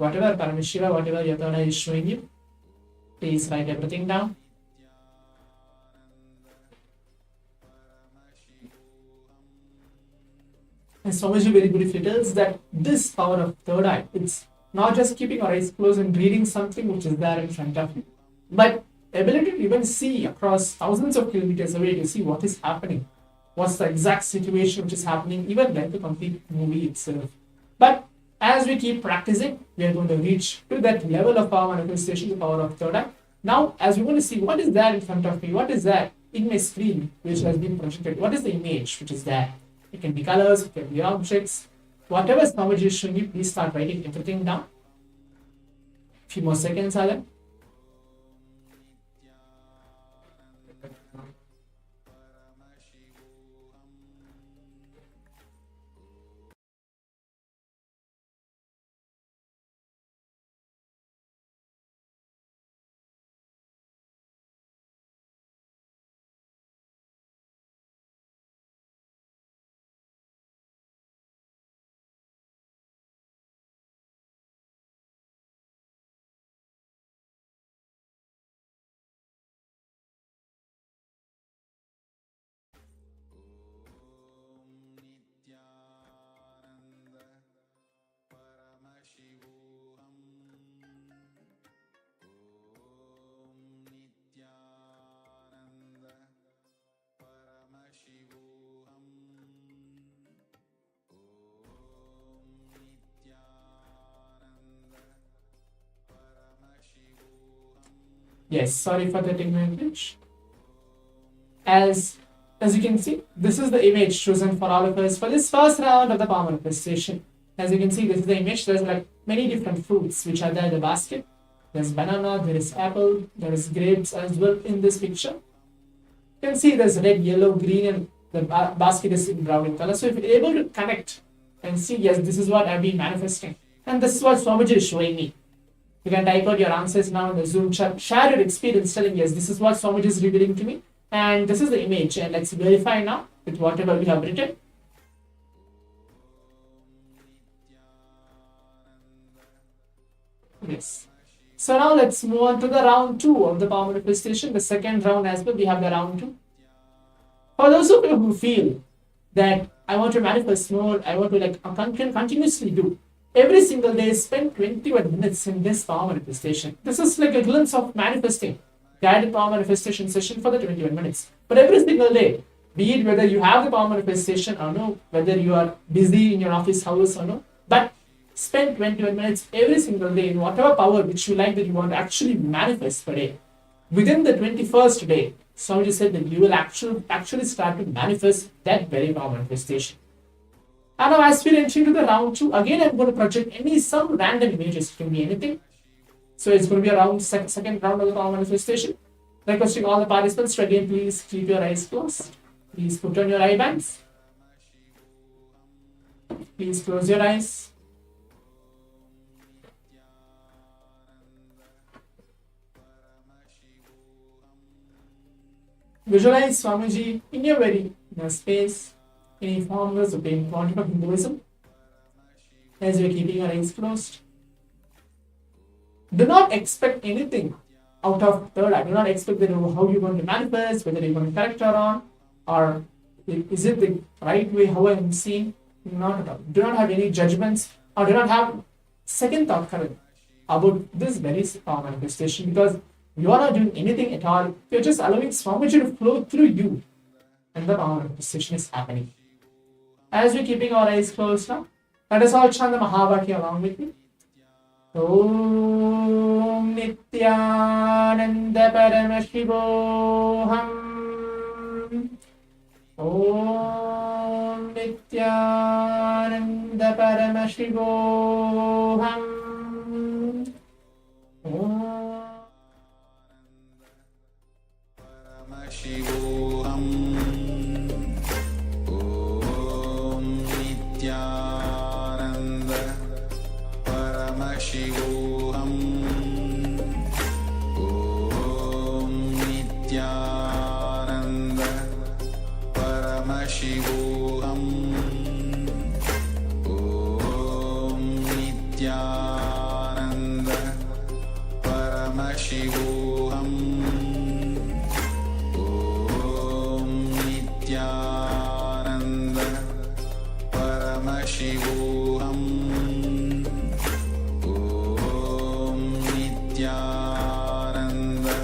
S6: whatever Paramashiva, whatever your third eye is showing you, please write everything down. And Swamiji very beautifully tells that this power of third eye, it's not just keeping our eyes closed and reading something which is there in front of you, but ability to even see across thousands of kilometers away to see what is happening, what's the exact situation which is happening, even like the complete movie itself. But as we keep practicing, we are going to reach to that level of power manifestation, the power of third eye. Now, as we want to see what is there in front of me, what is there in my screen which has been projected, what is the image which is there? It can be colors, it can be objects, whatever Swamiji is showing you, please start writing everything down. Few more seconds are there. Yes, sorry for the technical glitch. As you can see, this is the image chosen for all of us for this first round of the power manifestation. As you can see, this is the image. There's like many different fruits which are there in the basket. There's banana, there is apple, there is grapes as well in this picture. You can see there's red, yellow, green, and the basket is in brown in color. So if you're able to connect and see, yes, this is what I've been manifesting, and this is what Swamiji is showing me. You can type out your answers now in the Zoom chat. Share your experience telling, yes, this is what Swamiji is revealing to me. And this is the image. And let's verify now with whatever we have written. Yes. So now let's move on to the round 2 of the power manifestation. The second round as well, we have the round 2. For those of you who feel that I want to manifest more, I want to continuously do. Every single day, spend 21 minutes in this power manifestation. This is like a glimpse of manifesting, guided power manifestation session for the 21 minutes. But every single day, be it whether you have the power manifestation or no, whether you are busy in your office hours or no, but spend 21 minutes every single day in whatever power which you like that you want to actually manifest per day. Within the 21st day, somebody said that you will actually start to manifest that very power manifestation. And now as we enter into the round 2, again I'm going to project some random images. It can be anything. So it's going to be around second round of the power manifestation. Requesting all the participants to again please keep your eyes closed. Please put on your eye bands. Please close your eyes. Visualize Swamiji in your very inner space. Any formulas of being quantum of Hinduism as you're keeping your eyes closed. Do not expect anything out of third eye. Do not expect that how you're going to manifest, whether you're going to correct or on, or is it the right way how I'm seeing. Not at all. Do not have any judgments or do not have second thought current about this very power manifestation, because you are not doing anything at all. You're just allowing Swamiji to flow through you and the power manifestation is happening. As we're keeping our eyes closed now, let us all chant the Mahavakya along with me. Om Nithyananda Paramashivoham. Om Nithyananda Paramashivoham. Om
S1: Paramashivoham. Nithyananda Paramashivoham. Om Nithyananda Paramashivoham. Om Nithyananda Paramashivoham Om Nithyananda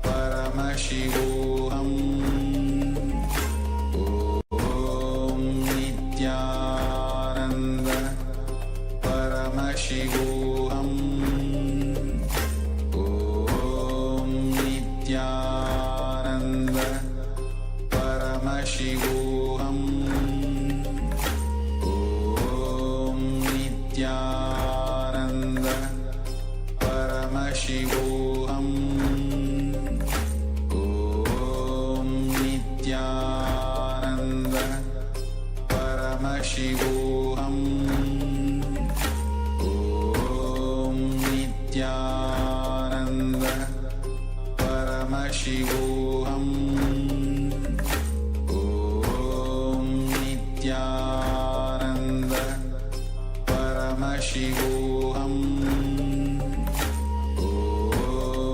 S1: Paramashivoham Om Nithyananda Paramashivoham Om Nithyananda Paramashivoham Om Nithyananda Paramashivoham Om Nithyananda Paramashivoham Om Nithyananda Paramashivoham Om Nithyananda Paramashivoham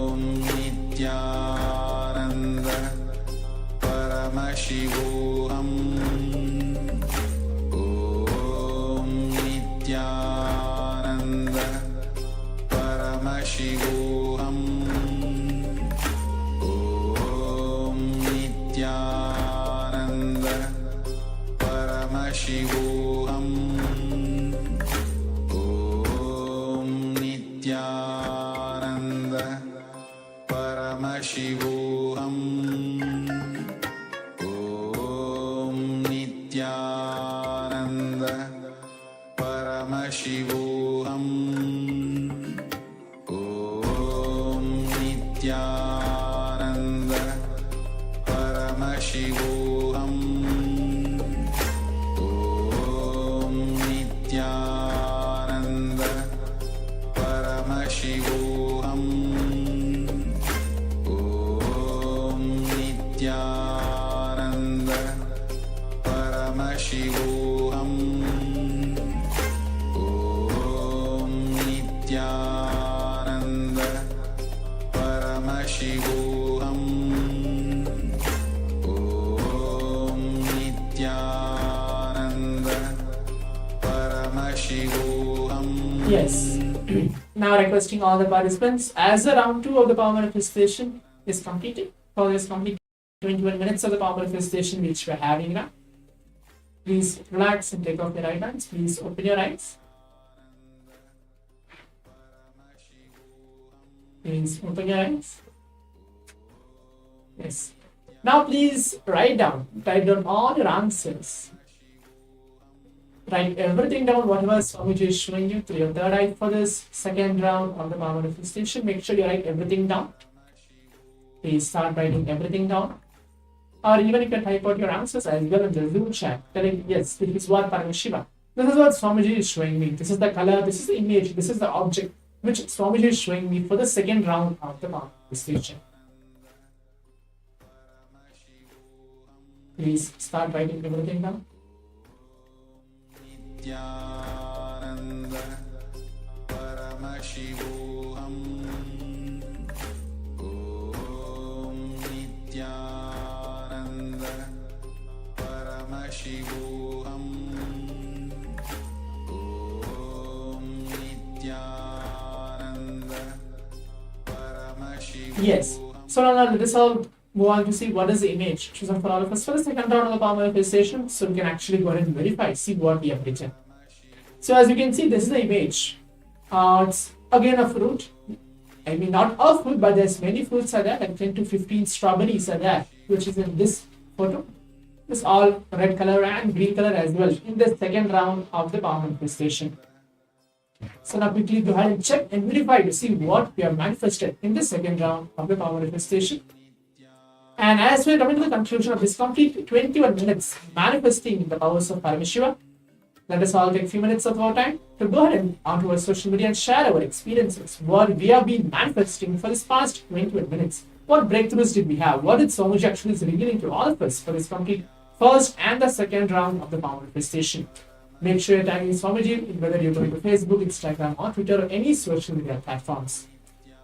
S1: Om Nithyananda Paramashivoham Om Nithyananda Paramashivoham Om Nithyananda Paramashivoham Om Nithyananda Paramashivoham Om Nithyananda Paramashivoham Om Nithyananda Paramashivoham Om Nithyananda Paramashivoham Om Nithyananda Paramashivoham Om Nithyananda Paramashivoham Om Nithyananda Paramashivoham.
S6: Yes. Now requesting all the participants, as the round 2 of the power manifestation is completed, for this complete 21 minutes of the power manifestation which we are having now, please relax and take off your right hands. Please open your eyes. Please open your eyes. Yes. Now please type down all your answers. Write everything down, whatever Swamiji is showing you through your third eye for this second round of the power manifestation. Make sure you write everything down. Please start writing everything down. Or even you can type out your answers as well in the Zoom chat, telling, yes, this is what Paramashiva. This is what Swamiji is showing me. This is the color, this is the image, this is the object which Swamiji is showing me for the second round of the power manifestation. Please start writing everything down.
S1: Nithyananda Paramashivoham Om Nithyananda Paramashivoham Om Nithyananda Paramashivoham.
S6: Yes. So now let us all move on to see what is the image chosen for all of us for the second round of the power manifestation. So we can actually go ahead and verify, see what we have written. So as you can see, this is the image. It's again a fruit. I mean, not a fruit, but there's many fruits are there, like 10 to 15 strawberries are there, which is in this photo. It's all red color and green color as well in the second round of the power manifestation. So now quickly go ahead and check and verify to see what we have manifested in the second round of the power manifestation. And as we are coming to the conclusion of this complete 21 minutes manifesting the powers of Paramashiva, let us all take a few minutes of our time to go ahead and onto our social media and share our experiences, what we have been manifesting for this past 21 minutes. What breakthroughs did we have? What did Swamiji actually is revealing to all of us for this complete first and the second round of the power manifestation? Make sure you're tagging Swamiji, whether you're going to Facebook, Instagram, or Twitter, or any social media platforms.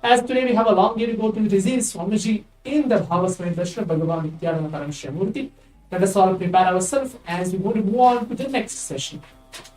S6: As today we have a long day to go to receive Swamiji in the Bhavasmaya Darshana Bhagavan Nithyananda Paramashivoham Murti. Let us all prepare ourselves as we move on to the next session.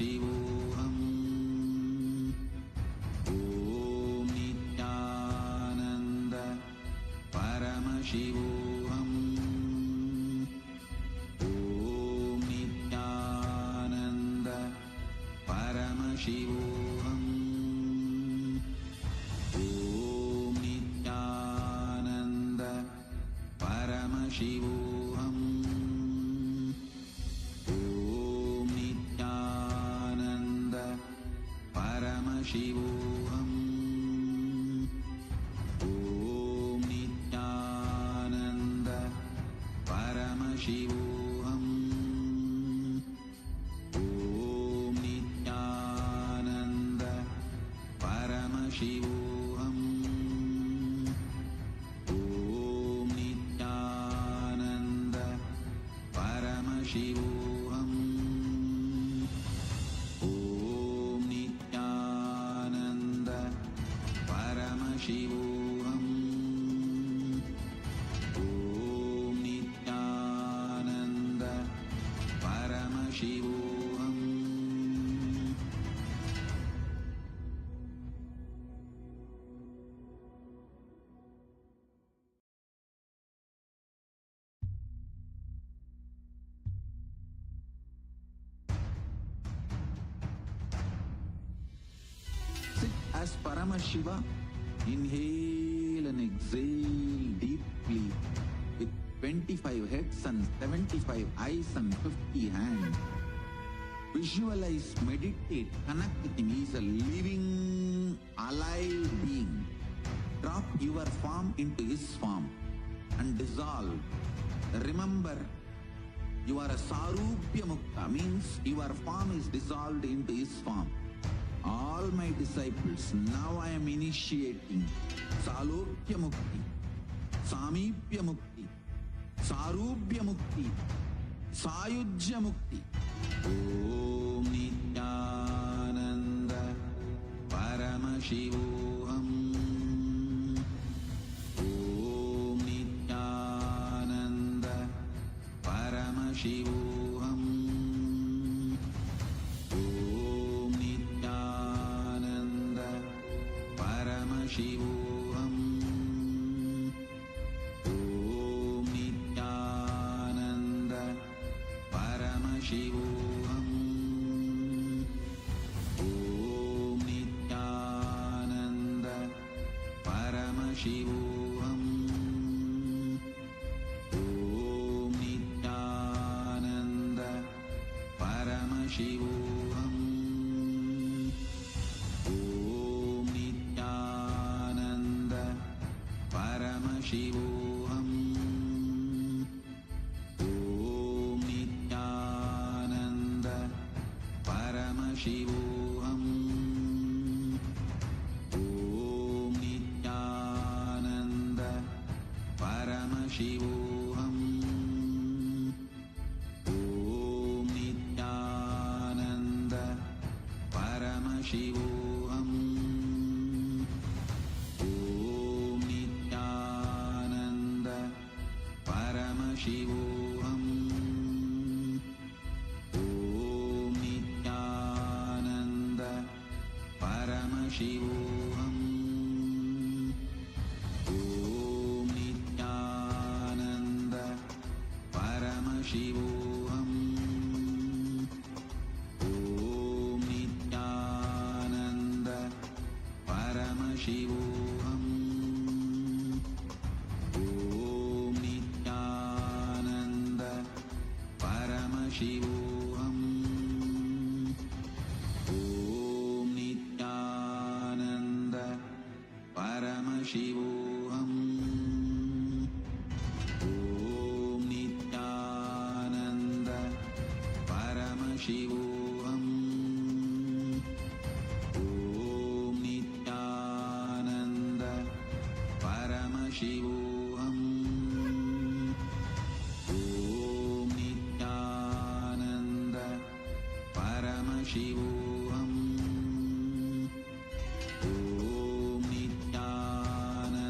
S1: Paramashivoham. Om Nithyananda Paramashivoham. Om Nithyananda Paramashivoham. Om Nithyananda Paramashivoham. Om Nithyananda Paramashivoham. Om Nithyananda Paramashivoham. Om Nithyananda Paramashivoham. Om Nithyananda Paramashivoham. Om Nithyananda Paramashivoham. Om Nithyananda Paramashivoham. Sit as Paramashiva. Inhale and exhale deeply with 25 heads and 75 eyes and 50 hands. Visualize, meditate, connect with him. He is a living, alive being. Drop your form into his form and dissolve. Remember, you are a Sarupya Mukta, means your form is dissolved into his form. All my disciples, now I am initiating Salokya Mukti, Samipya Mukti, Sarupya Mukti, Sayujya Mukti. Om Nithyananda Paramashivoham. Om Nithyananda Paramashivoham. Om Nithyananda Paramashivoham. Om Nithyananda Paramashivoham. Om Nithyananda Paramashivoham. Om Nithyananda Paramashivoham. Om Nithyananda Paramashivoham. Om Nithyananda Paramashivoham. Om Nithyananda Paramashivoham. Om Nithyananda Paramashivoham. Om Nithyananda Paramashivoham. Om Nithyananda Paramashivoham. Om Nithyananda Paramashivoham. Om Nithyananda Paramashivoham. Om Nithyananda Paramashivoham. Om Nithyananda Paramashivoham. Om Nithyananda Paramashivoham. Om Nithyananda Paramashivoham. Om Nithyananda Paramashivoham. Om Nithyananda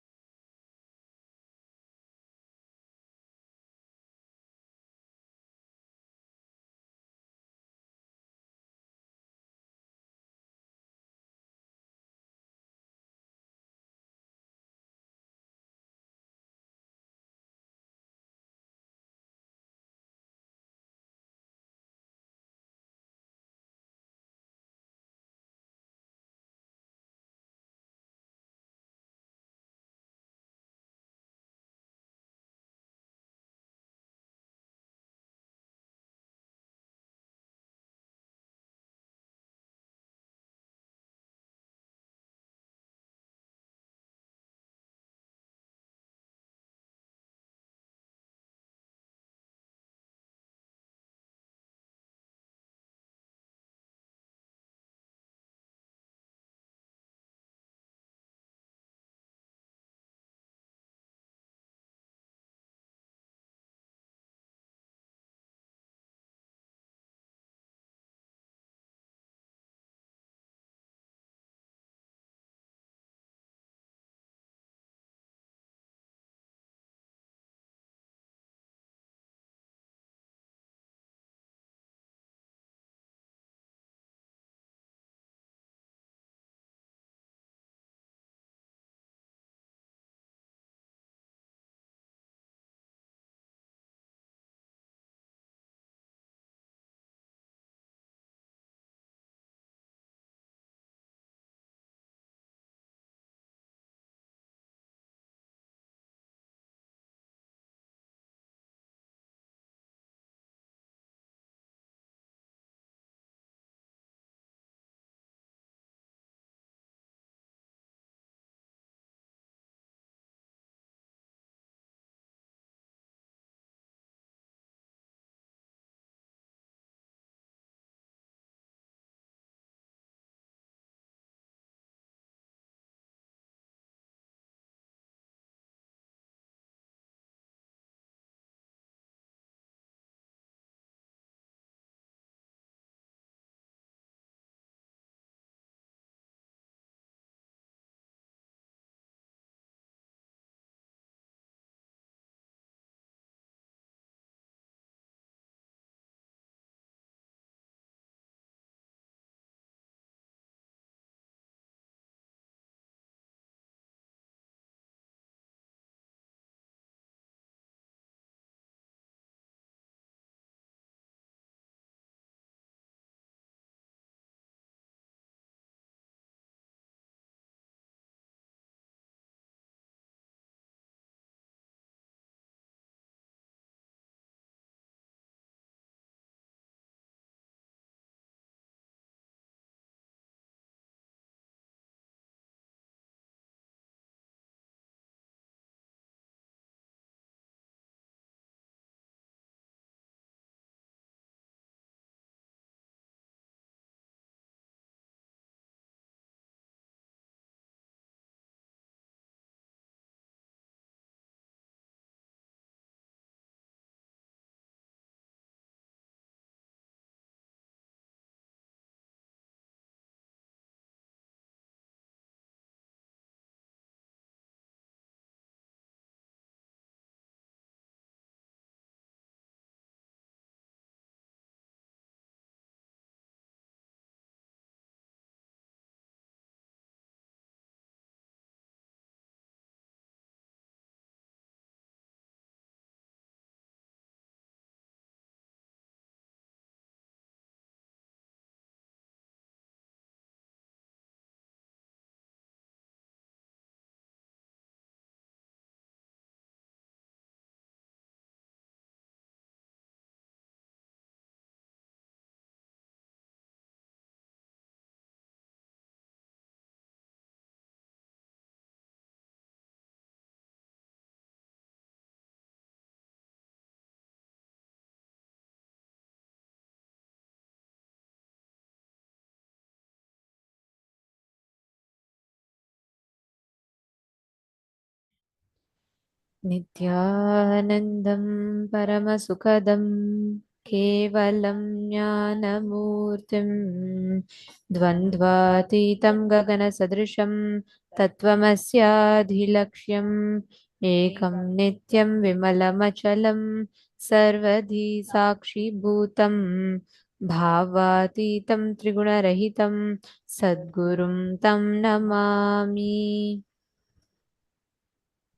S7: नित्यानन्दं परमसुखदं केवलं ज्ञानमूर्तिं द्वन्द्वातीतं गगनसदृशं तत्त्वमस्याधिलक्ष्यम् एकं नित्यं विमलमचलं सर्वधी साक्षिभूतं भावातीतं त्रिगुणरहितं सद्गुरुं तं Namami.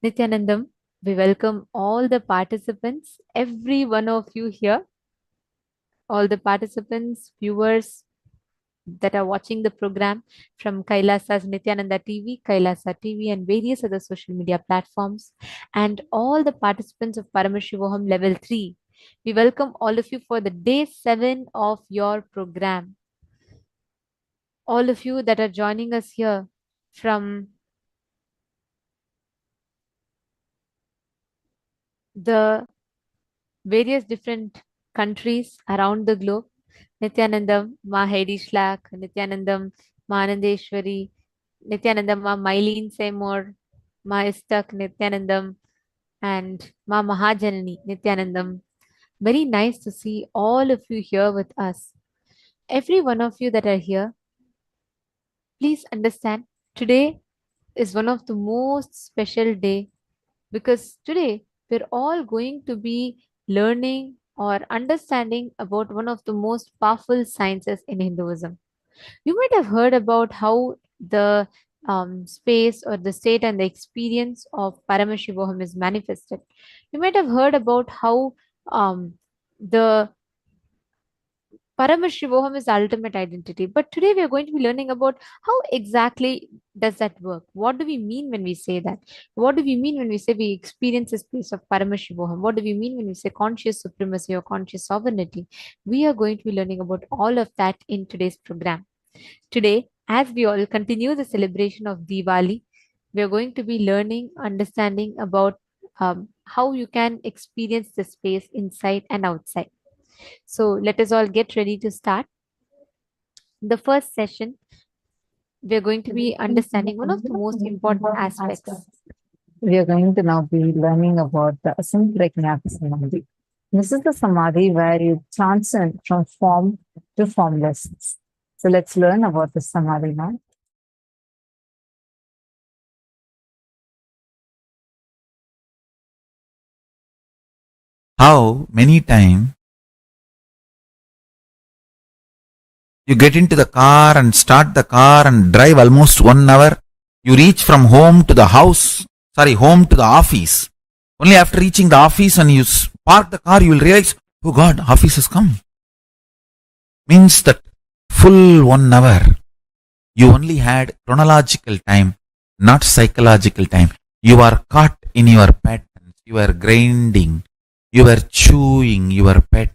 S7: Nithyanandam, we welcome all the participants, every one of you here, all the participants, viewers that are watching the program from KAILASA's Nithyananda TV, KAILASA TV, and various other social media platforms, and all the participants of Paramashivoham Level 3. We welcome all of you for the day 7 of your program. All of you that are joining us here from the various different countries around the globe. Nithyanandam, Ma Heidi Shlak, Nithyanandam, Ma Anandeshwari, Nithyanandam, Ma Mylene Seymour, Ma Istak, Nithyanandam, and Ma Mahajanani, Nithyanandam. Very nice to see all of you here with us. Every one of you that are here, please understand today is one of the most special day because today we're all going to be learning or understanding about one of the most powerful sciences in Hinduism. You might have heard about how the space or the state and the experience of Paramashivoham is manifested. You might have heard about how the Paramashivoham is ultimate identity. But today we are going to be learning about how exactly does that work? What do we mean when we say that? What do we mean when we say we experience a space of Paramashivoham? What do we mean when we say conscious supremacy or conscious sovereignty? We are going to be learning about all of that in today's program. Today, as we all continue the celebration of Diwali, we are going to be learning, understanding about how you can experience the space inside and outside. So let us all get ready to start. The first session, we are going to be understanding one of the most important aspects.
S8: We are going to now be learning about the asymptotic samadhi. This is the samadhi where you transcend from form to formlessness. So let's learn about the samadhi now.
S1: How many times you get into the car and start the car and drive almost 1 hour. You reach from home to the home to the office. Only after reaching the office and you park the car, you will realize, oh God, office has come. Means that full 1 hour, you only had chronological time, not psychological time. You are caught in your patterns. You are grinding. You are chewing your pet.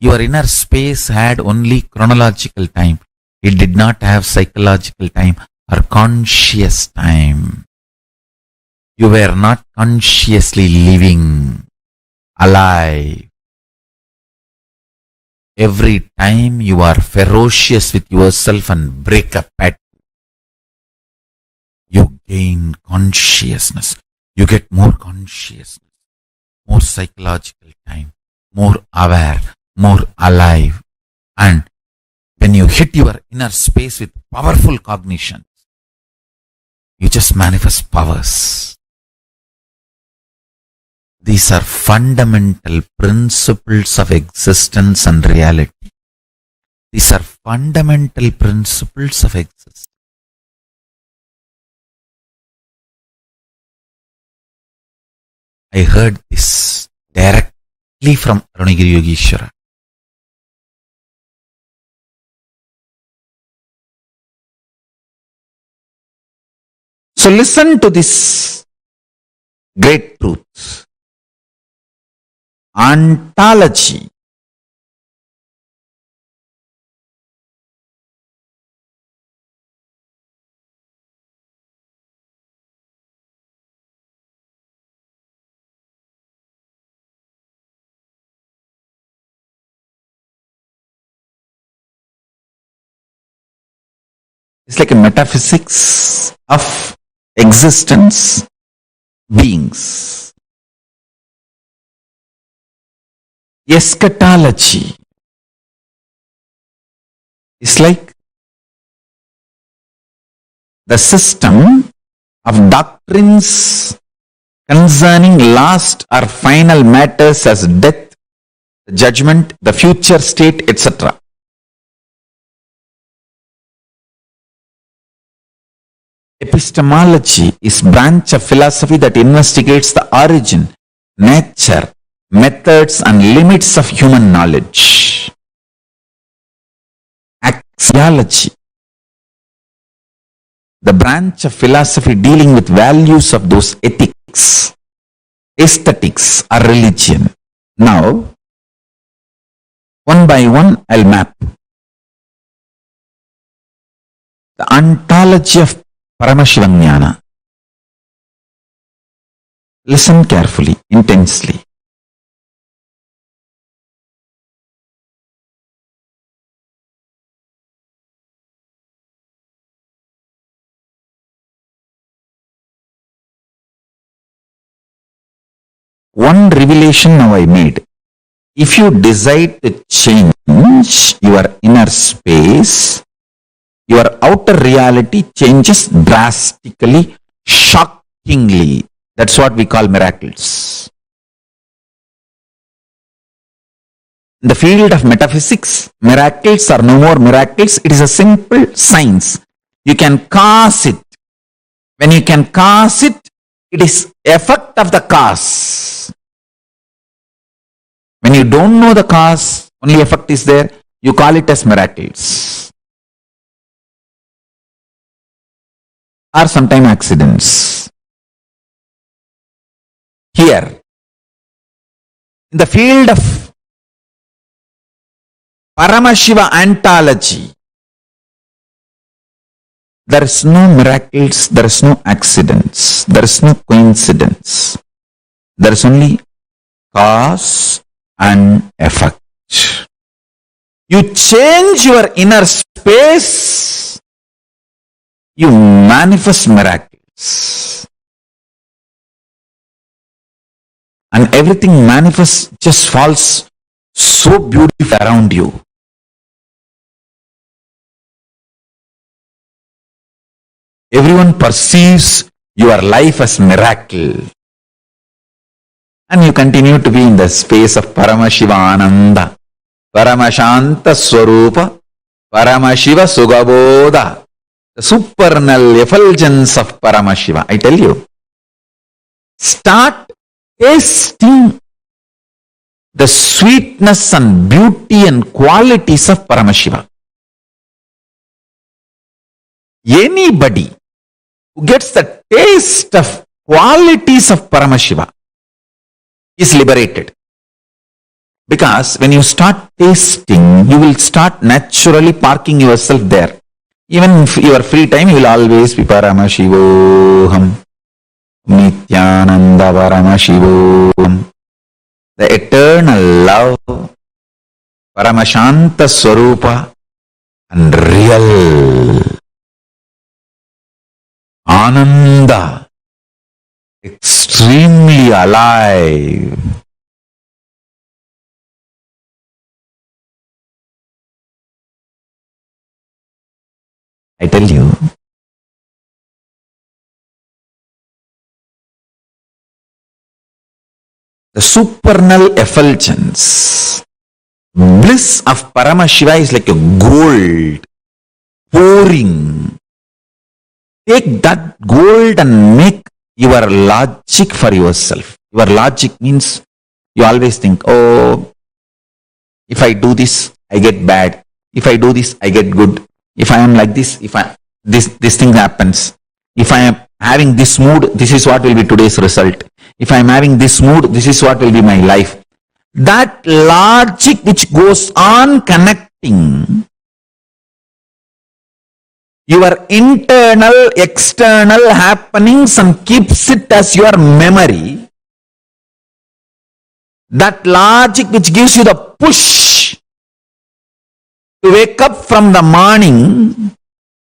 S1: Your inner space had only chronological time. It did not have psychological time or conscious time. You were not consciously living, alive. Every time you are ferocious with yourself and break a pattern, you gain consciousness. You get more consciousness, more psychological time, more aware, more alive. And when you hit your inner space with powerful cognition, you just manifest powers. These are fundamental principles of existence and reality. These are fundamental principles of existence. I heard this directly from Arunagiri Yogeshwara. So listen to this great truth. Ontology. It's like a metaphysics of existence beings. Eschatology is like the system of doctrines concerning last or final matters as death, judgment, the future state, etc. Epistemology is branch of philosophy that investigates the origin, nature, methods and limits of human knowledge. Axiology, the branch of philosophy dealing with values of those ethics, aesthetics or religion. Now, one by one I'll map. The ontology of Paramashivoham. Listen carefully, intensely. One revelation now I made. If you decide to change your inner space, your outer reality changes drastically, shockingly. That's what we call miracles. In the field of metaphysics, miracles are no more miracles. It is a simple science. You can cause it. When you can cause it, it is effect of the cause. When you don't know the cause, only effect is there, you call it as miracles. Or sometimes accidents. Here, in the field of Paramashiva ontology, there is no miracles, there is no accidents, there is no coincidence. There is only cause and effect. You change your inner space, you manifest miracles. And everything manifests, just falls so beautiful around you. Everyone perceives your life as miracle. And you continue to be in the space of Paramashivananda, Paramashanta Swarupa, Paramashiva Sugaboda, the supernal effulgence of Paramashiva. I tell you, start tasting the sweetness and beauty and qualities of Paramashiva. Anybody who gets the taste of qualities of Paramashiva is liberated. Because when you start tasting, you will start naturally parking yourself there. Even in your free time, you will always be Paramashivoham, Nithyananda Paramashivoham. The eternal love, Paramashanta Swarupa, and real Ananda, extremely alive. I tell you, the supernal effulgence, bliss of Paramashiva is like a gold pouring. Take that gold and make your logic for yourself. Your logic means you always think, oh, if I do this, I get bad. If I do this, I get good. If I am like this, this thing happens. If I am having this mood, this is what will be today's result. If I am having this mood, this is what will be my life. That logic which goes on connecting your internal, external happenings and keeps it as your memory. That logic which gives you the push to wake up from the morning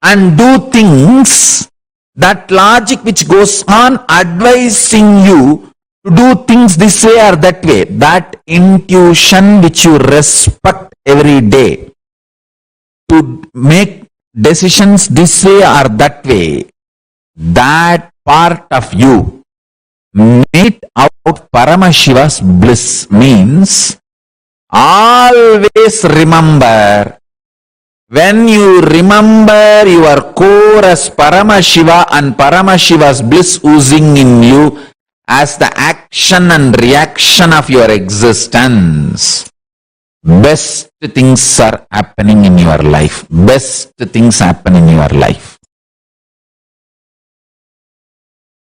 S1: and do things That logic which goes on advising you to do things this way or that way, that intuition which you respect every day, to make decisions this way or that way, that part of you made out Paramashiva's bliss means always remember. When you remember your core as Paramashiva and Paramashiva's bliss oozing in you as the action and reaction of your existence, best things are happening in your life. Best things happen in your life.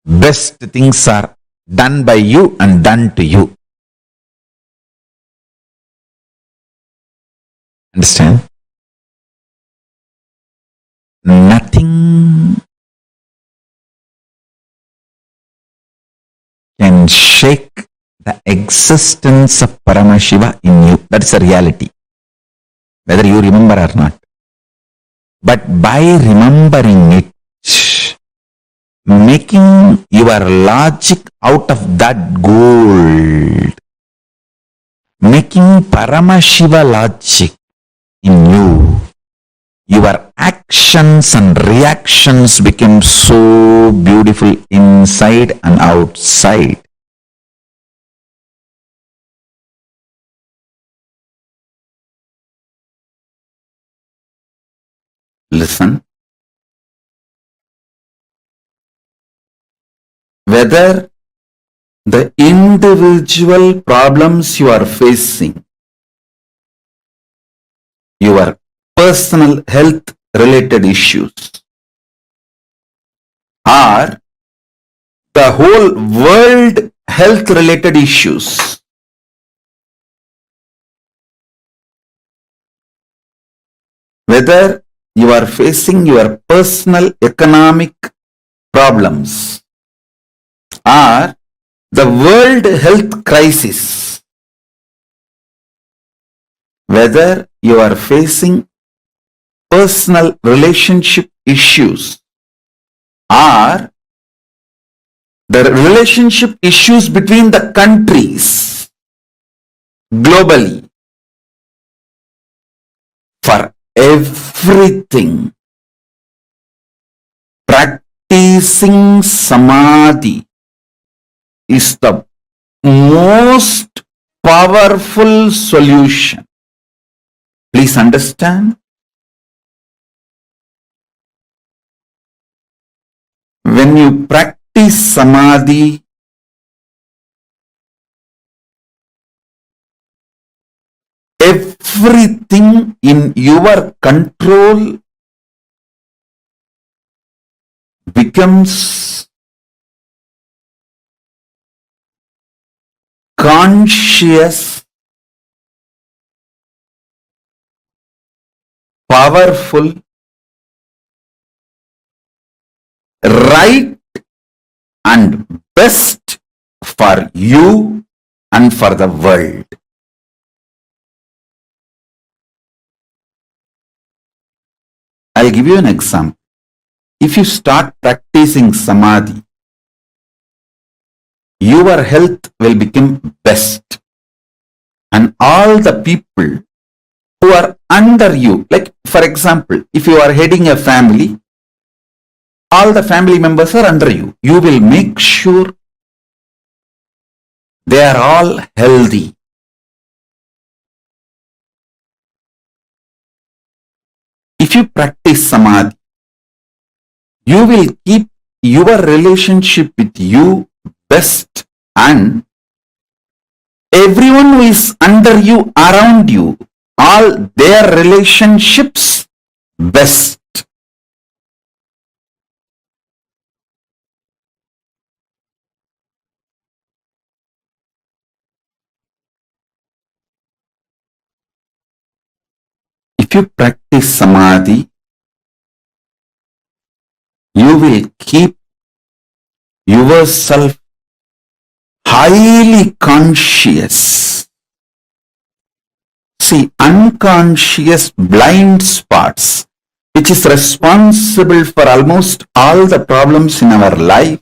S1: Best things are done by you and done to you. Understand? Nothing can shake the existence of Paramashiva in you. That is a reality, whether you remember or not. But by remembering it, making your logic out of that gold, making Paramashiva logic in you, your actions and reactions become so beautiful inside and outside. Listen. Whether the individual problems you are facing, your personal health related issues, or the whole world health related issues, whether you are facing your personal economic problems or the world health crisis, whether you are facing personal relationship issues or the relationship issues between the countries globally, for everything, practicing samadhi is the most powerful solution. Please understand. When you practice samadhi, everything in your control becomes conscious, powerful, right and best for you and for the world. I'll give you an example. If you start practicing samadhi, your health will become best, and all the people who are under you, like for example, if you are heading a family, all the family members are under you. You will make sure they are all healthy. If you practice samadhi, you will keep your relationship with you best, and everyone who is under you, around you, all their relationships best. If you practice samadhi, you will keep yourself highly conscious. See, unconscious blind spots which is responsible for almost all the problems in our life,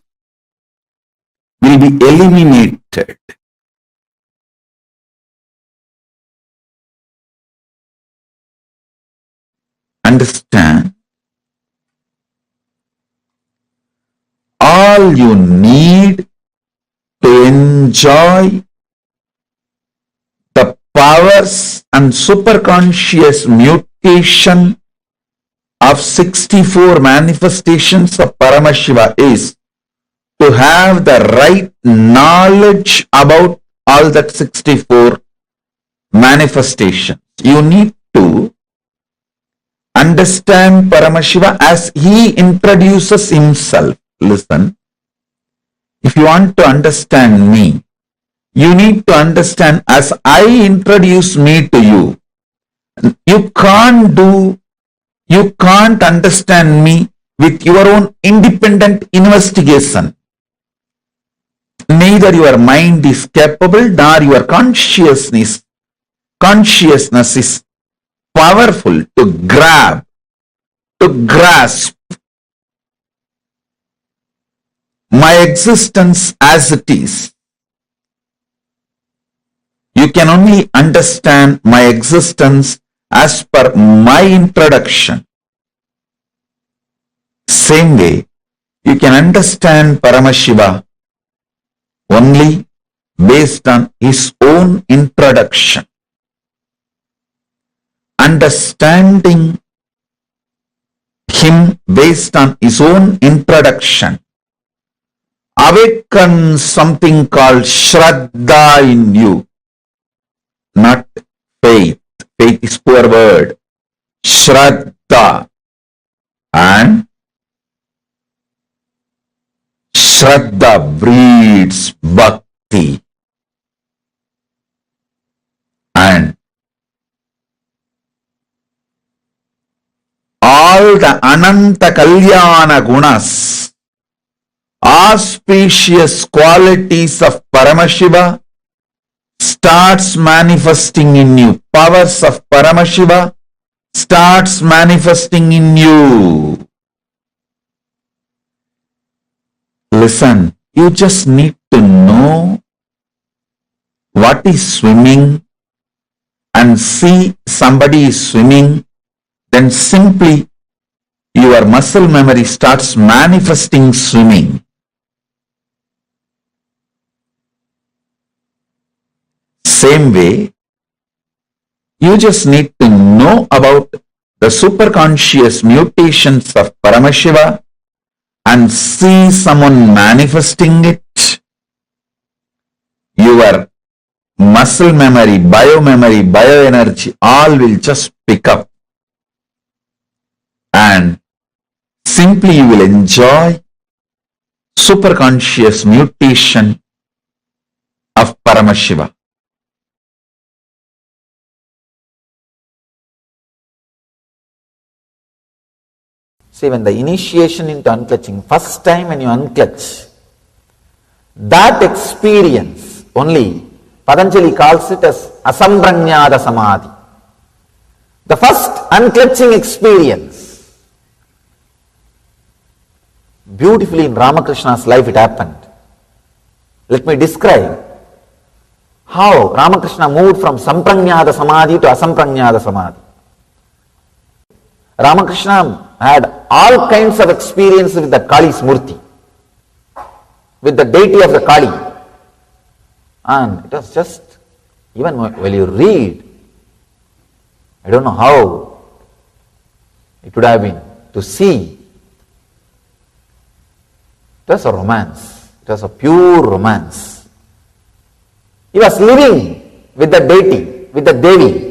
S1: will be eliminated. Understand? All you need to enjoy the powers and superconscious mutation of 64 manifestations of Paramashiva is to have the right knowledge about all that 64 manifestations. You need to understand Paramashiva as he introduces himself. Listen, if you want to understand me, you need to understand as I introduce me to you. You can't understand me with your own independent investigation. Neither your mind is capable nor your consciousness is powerful to grasp my existence as it is. You can only understand my existence as per my introduction. Same way, you can understand Paramashiva only based on his own introduction. Understanding him based on his own introduction awakens something called Shraddha in you, not faith. Faith is poor word. Shraddha. And Shraddha breeds bhakti. And all the Ananta Kalyana Gunas, auspicious qualities of Paramashiva starts manifesting in you. Powers of Paramashiva starts manifesting in you. Listen, you just need to know what is swimming and see somebody is swimming, then simply your muscle memory starts manifesting swimming. Same way, you just need to know about the superconscious mutations of Paramashiva and see someone manifesting it. Your muscle memory, bioenergy, all will just pick up. And simply you will enjoy superconscious mutation of Paramashiva. See, when the initiation into unclutching, first time when you unclutch, that experience only, Patanjali calls it as asamprajnata samadhi. The first unclutching experience. Beautifully in Ramakrishna's life it happened. Let me describe how Ramakrishna moved from samprajnata samadhi to asamprajnata samadhi. Ramakrishna had all kinds of experience with the Kali's Murti, with the deity of the Kali. And it was just, even when you read, I don't know how it would have been to see. It was a romance. It was a pure romance. He was living with the deity, with the Devi.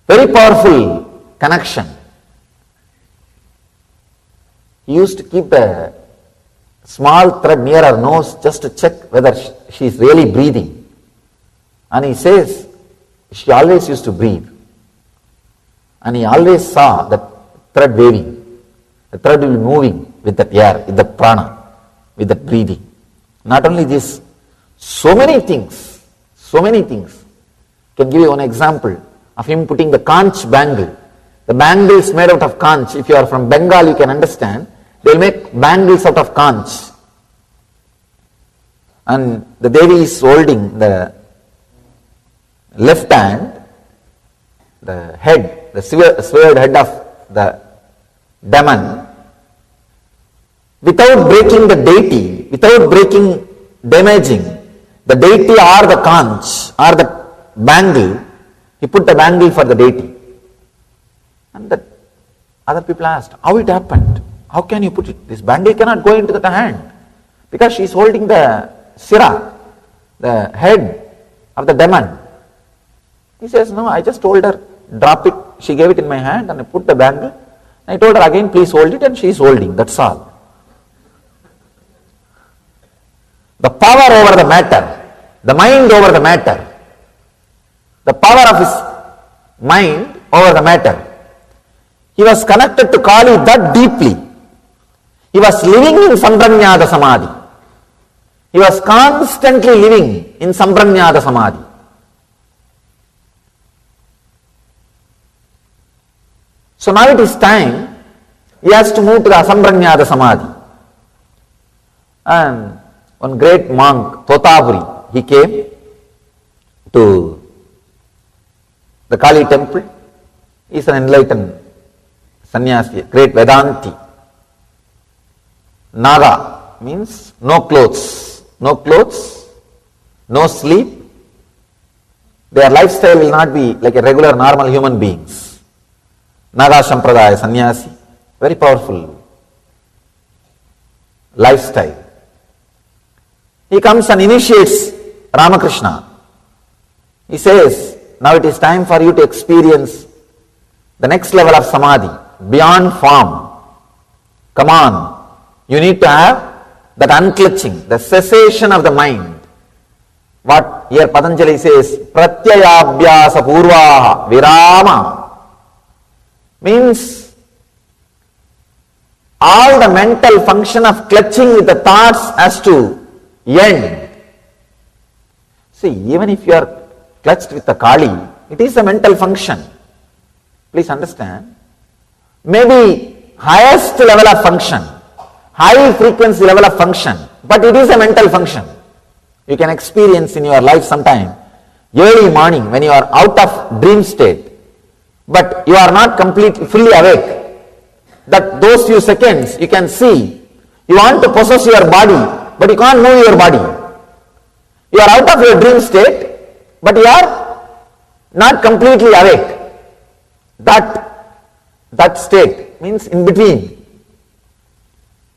S1: Very powerful connection. He used to keep a small thread near her nose just to check whether she is really breathing. And he says she always used to breathe. And he always saw that thread waving. The thread will be moving with that air, with the prana, with that breathing. Not only this, so many things. Can give you one example.
S9: of him putting the conch bangle. The bangle is made out of conch. If you are from Bengal, you can understand. They will make bangles out of conch. And the Devi is holding the left hand, the head, the severed head of the demon, without breaking the deity, without breaking, damaging the deity or the conch or the bangle. He put the bangle for the deity. And the other people asked, how it happened? How can you put it? This bangle cannot go into the hand because she is holding the sira, the head of the demon. He says, no, I just told her, drop it. She gave it in my hand and I put the bangle. I told her again, please hold it, and she is holding. That's all. The power over the matter, the mind over the matter, the power of his mind over the matter. He was connected to Kali that deeply. He was living in Sambranyada Samadhi. He was constantly living in Sambranyada Samadhi. So now it is time, he has to move to the Sambranyada Samadhi. And one great monk, Totapuri, he came to the Kali temple. He is an enlightened sannyasi, great Vedanti. Naga means no clothes, no sleep. Their lifestyle will not be like a regular normal human beings. Naga Sampradaya sannyasi, very powerful lifestyle. He comes and initiates Ramakrishna. He says, now it is time for you to experience the next level of samadhi, beyond form. Come on. You need to have that unclutching, the cessation of the mind. What here Patanjali says, pratyayabhyasa purvaha virama, means all the mental function of clutching with the thoughts has to end. See, even if you are clutched with the Kali, it is a mental function. Please understand. Maybe highest level of function, high frequency level of function, but it is a mental function. You can experience in your life sometime, early morning when you are out of dream state, but you are not completely fully awake. That those few seconds you can see, you want to possess your body, but you can't move your body. You are out of your dream state, but you are not completely awake. That state means in between.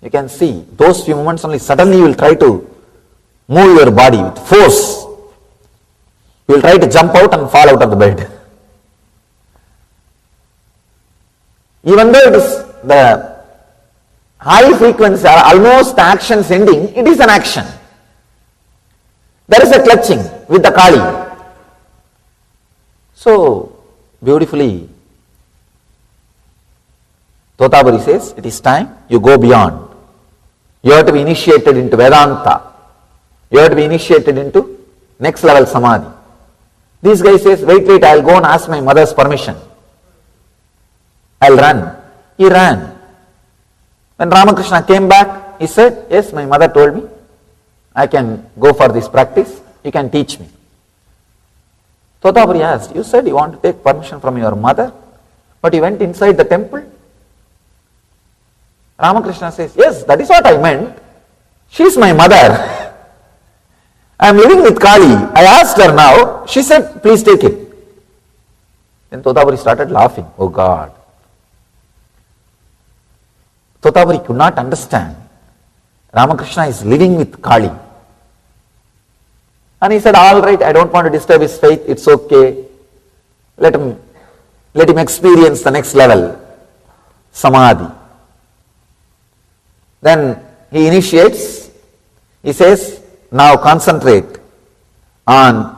S9: You can see those few moments only, suddenly you will try to move your body with force. You will try to jump out and fall out of the bed. Even though it is the high frequency, almost the actions ending, it is an action. There is a clutching with the Kali. So beautifully, Totapuri says, it is time you go beyond. You have to be initiated into Vedanta. You have to be initiated into next level Samadhi. This guy says, wait, I'll go and ask my mother's permission. I'll run. He ran. When Ramakrishna came back, he said, yes, my mother told me, I can go for this practice, you can teach me. Totapuri asked, you said you want to take permission from your mother, but you went inside the temple? Ramakrishna says, yes, that is what I meant. She is my mother. I am living with Kali. I asked her now. She said, please take it. Then Totapuri started laughing. Oh God. Totapuri could not understand. Ramakrishna is living with Kali. And he said, all right, I don't want to disturb his faith. It's okay. Let him experience the next level, Samadhi. Then he initiates, he says, now concentrate on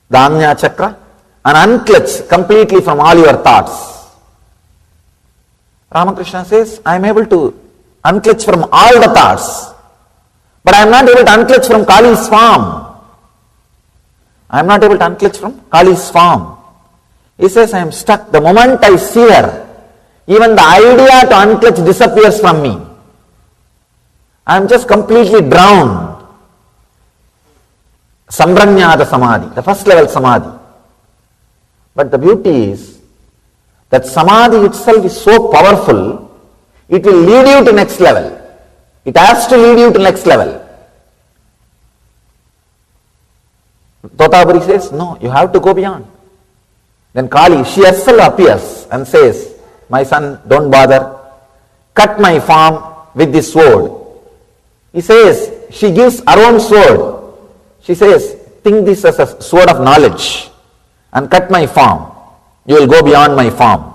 S9: the Ajna Chakra and unclutch completely from all your thoughts. Ramakrishna says, I am able to unclutch from all the thoughts, but I am not able to unclutch from Kali's form. I am not able to unclutch from Kali's form. He says, I am stuck. The moment I see her, even the idea to unclutch disappears from me. I am just completely drowned. Sambranyada Samadhi, the first level Samadhi. But the beauty is that Samadhi itself is so powerful, it will lead you to next level. It has to lead you to next level. Totabari says, no, you have to go beyond. Then Kali, she herself appears and says, my son, don't bother, cut my farm with this sword. He says, she gives her own sword. She says, think this as a sword of knowledge and cut my farm. You will go beyond my farm.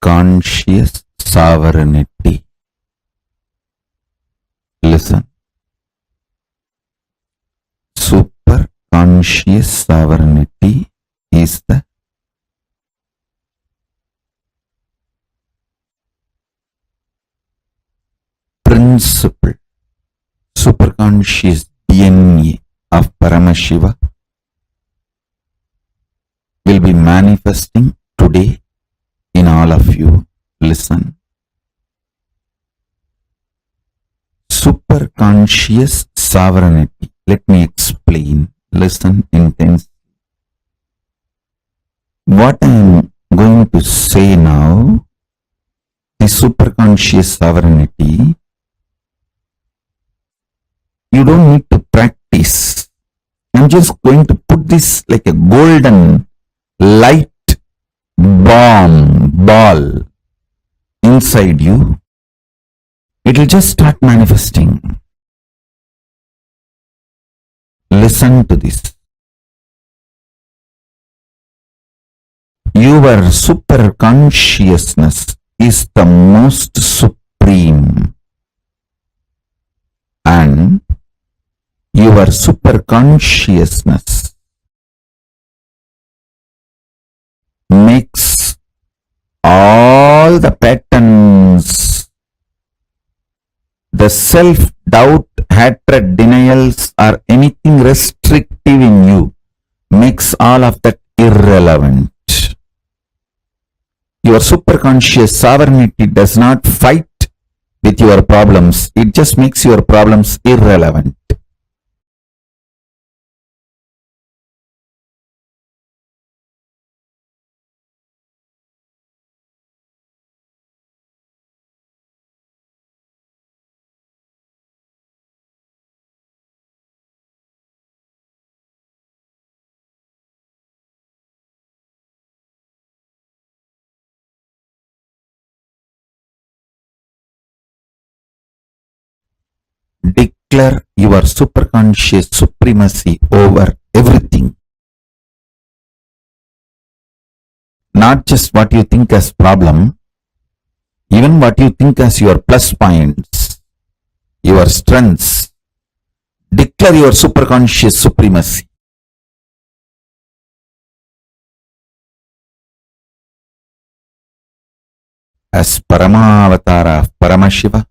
S9: conscious sovereignty. Listen. Super conscious sovereignty is the principle, superconscious DNA of Paramashiva will be manifesting today in all of you. Listen. Superconscious sovereignty. Let me explain. Listen intensely. What I am going to say now, the superconscious sovereignty, you don't need to practice. I'm just going to put this like a golden light ball inside you. It will just start manifesting. Listen to this. Your super consciousness is the most supreme, and your super consciousness makes all the patterns, the self-doubt, hatred, denials, or anything restrictive in you, makes all of that irrelevant. Your superconscious sovereignty does not fight with your problems. It just makes your problems irrelevant. Declare your superconscious supremacy over everything. Not just what you think as problem, even what you think as your plus points, your strengths. Declare your superconscious supremacy. As Paramavatara of Paramashiva,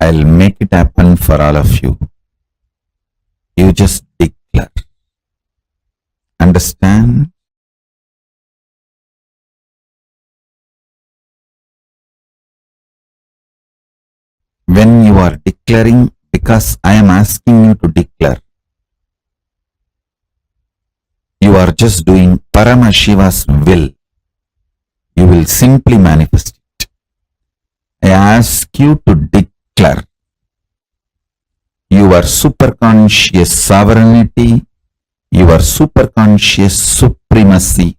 S9: I'll make it happen for all of you. You just declare. Understand? When you are declaring, because I am asking you to declare, you are just doing Paramashiva's will. You will simply manifest it. I ask you to declare your superconscious sovereignty, your superconscious supremacy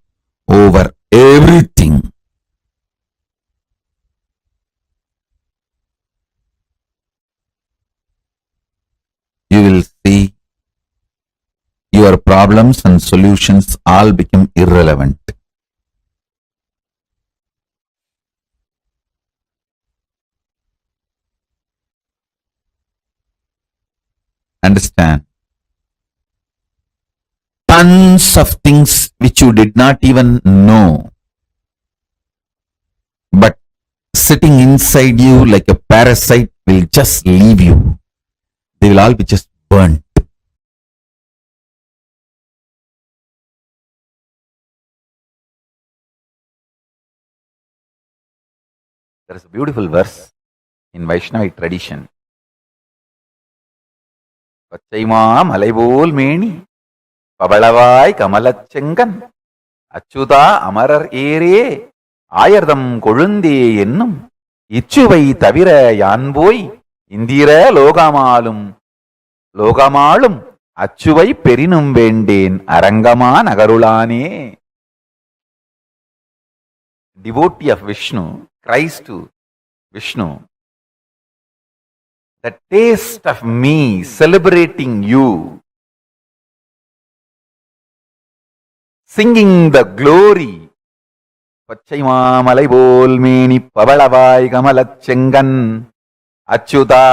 S9: over everything. You will see your problems and solutions all become irrelevant. Understand? Tons of things which you did not even know, but sitting inside you like a parasite will just leave you. They will all be just burnt. There is a beautiful verse in Vaishnavic tradition. பச்சைமா மலைபோல் மேனி பவளவாய் கமலச்செங்கன் அச்சுதா அமரர் ஏரே ஆயர்தம் கொழுந்தே என்னும் இச்சுவை தவிர யான் போய் இந்திர லோகமாளும் அச்சுவை பெரினும் வேண்டேன் அரங்கமா நகருளானே. Devotee of Vishnu cries to Vishnu, the taste of me celebrating you, singing the glory பச்சை மாமலை போல் மேனி பவளவாய் கமலச் செங்கன் அச்சுதா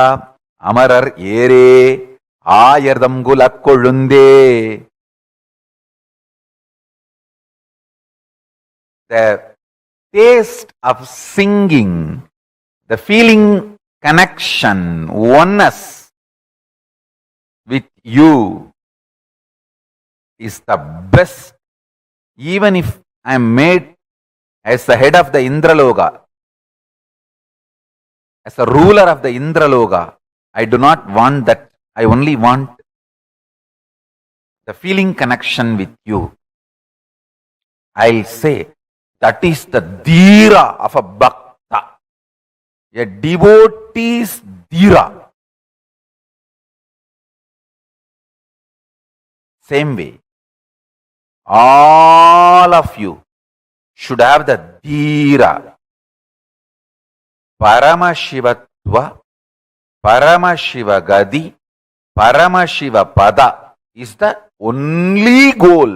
S9: அமரர் ஏரே ஆயர்தம் குலக் கொழுந்தே. The taste of singing, the feeling connection, oneness with you is the best. Even if I am made as the head of the Indraloka, as a ruler of the Indraloka, I do not want that. I only want the feeling connection with you. I'll say that is the dhira of a bhakta, a devotee's dhira. Same way, all of you should have the dhira. Paramashivatva, Paramashivagadi, Paramashivapada is the only goal.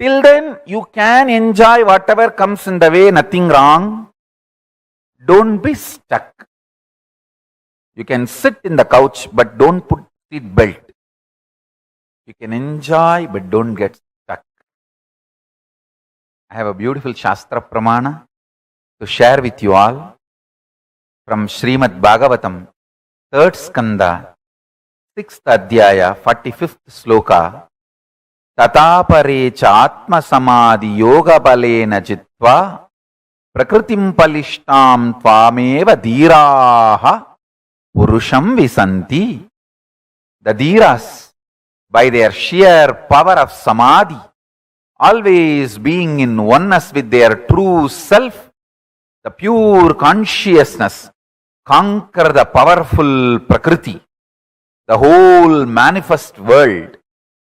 S9: Till then, you can enjoy whatever comes in the way, nothing wrong. Don't be stuck. You can sit in the couch, but don't put seat belt. You can enjoy, but don't get stuck. I have a beautiful Shastra Pramana to share with you all from Srimad Bhagavatam, 3rd Skanda, 6th Adhyaya, 45th Sloka. Tatapare cha atma samadhi yoga balena jitva prakritim palishtam tvameva dhiraha purusham visanti. The dhiras, by their sheer power of samadhi, always being in oneness with their true self, the pure consciousness, conquer the powerful prakriti, the whole manifest world,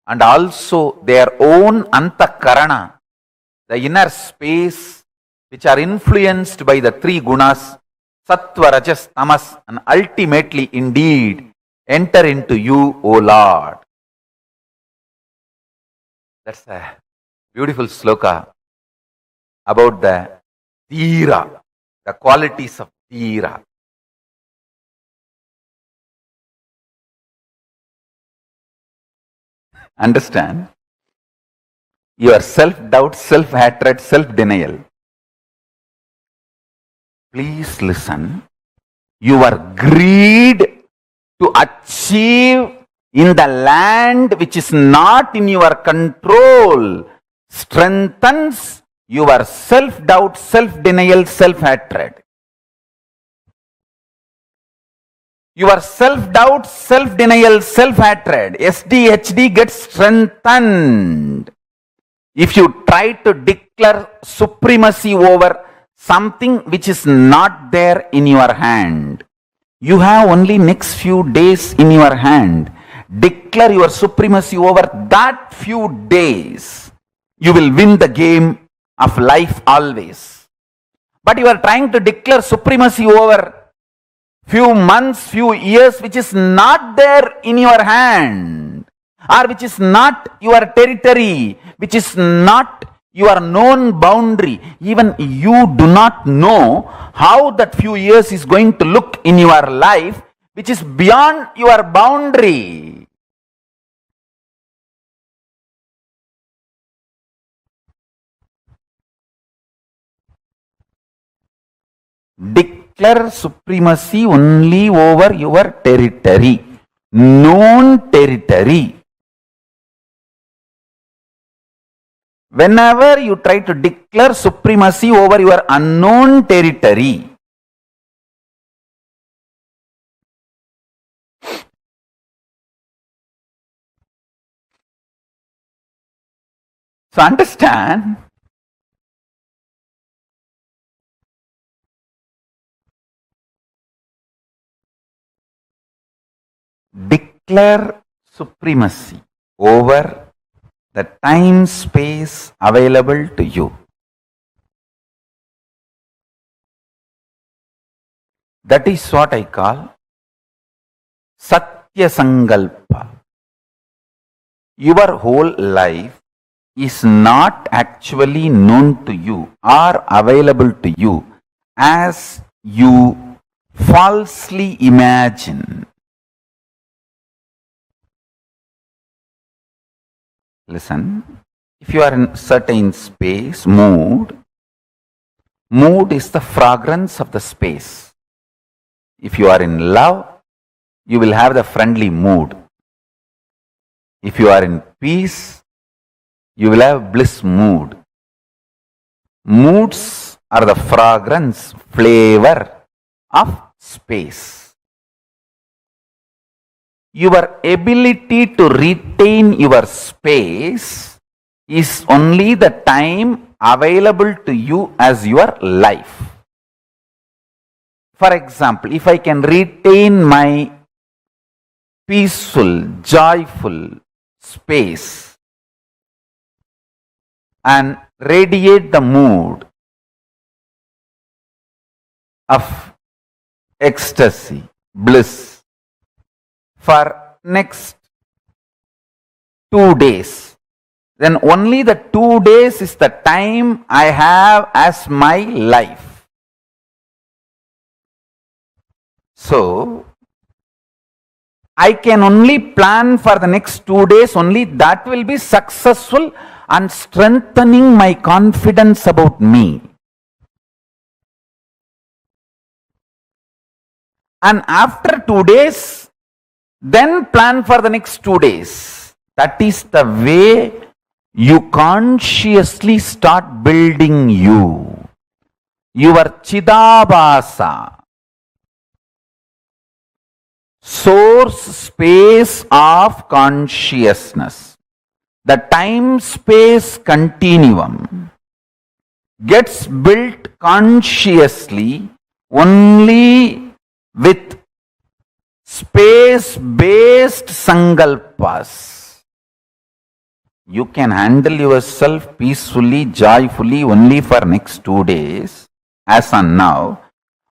S9: and also their own antakarana, the inner space, which are influenced by the three gunas, sattva, rajas, tamas, and ultimately indeed enter into you, O Lord. That's a beautiful sloka about the dhira, the qualities of dhira. Understand? Your self-doubt, self-hatred, self-denial. Please listen. Your greed to achieve in the land which is not in your control strengthens your self-doubt, self-denial, self-hatred. Your self-doubt, self-denial, self-hatred, SDHD gets strengthened if you try to declare supremacy over something which is not there in your hand. You have only next few days in your hand. Declare your supremacy over that few days. You will win the game of life always. But you are trying to declare supremacy over few months, few years, which is not there in your hand, or which is not your territory, which is not your known boundary. Even you do not know how that few years is going to look in your life, which is beyond your boundary. Declare supremacy only over your territory, known territory. Whenever you try to declare supremacy over your unknown territory, so understand, declare supremacy over the time space available to you. That is what I call Satya Sankalpa. Your whole life is not actually known to you or available to you as you falsely imagine. Listen, if you are in certain space, mood is the fragrance of the space. If you are in love, you will have the friendly mood. If you are in peace, you will have bliss mood. Moods are the fragrance, flavor of space. Your ability to retain your space is only the time available to you as your life. For example, if I can retain my peaceful, joyful space and radiate the mood of ecstasy, bliss for next 2 days, then only the 2 days is the time I have as my life. So, I can only plan for the next 2 days, only that will be successful and strengthening my confidence about me. And after 2 days, then plan for the next 2 days. That is the way you consciously start building you. Your Chidabhasa, source space of consciousness, the time-space continuum gets built consciously only with space-based sankalpas. You can handle yourself peacefully, joyfully only for next 2 days, as on now,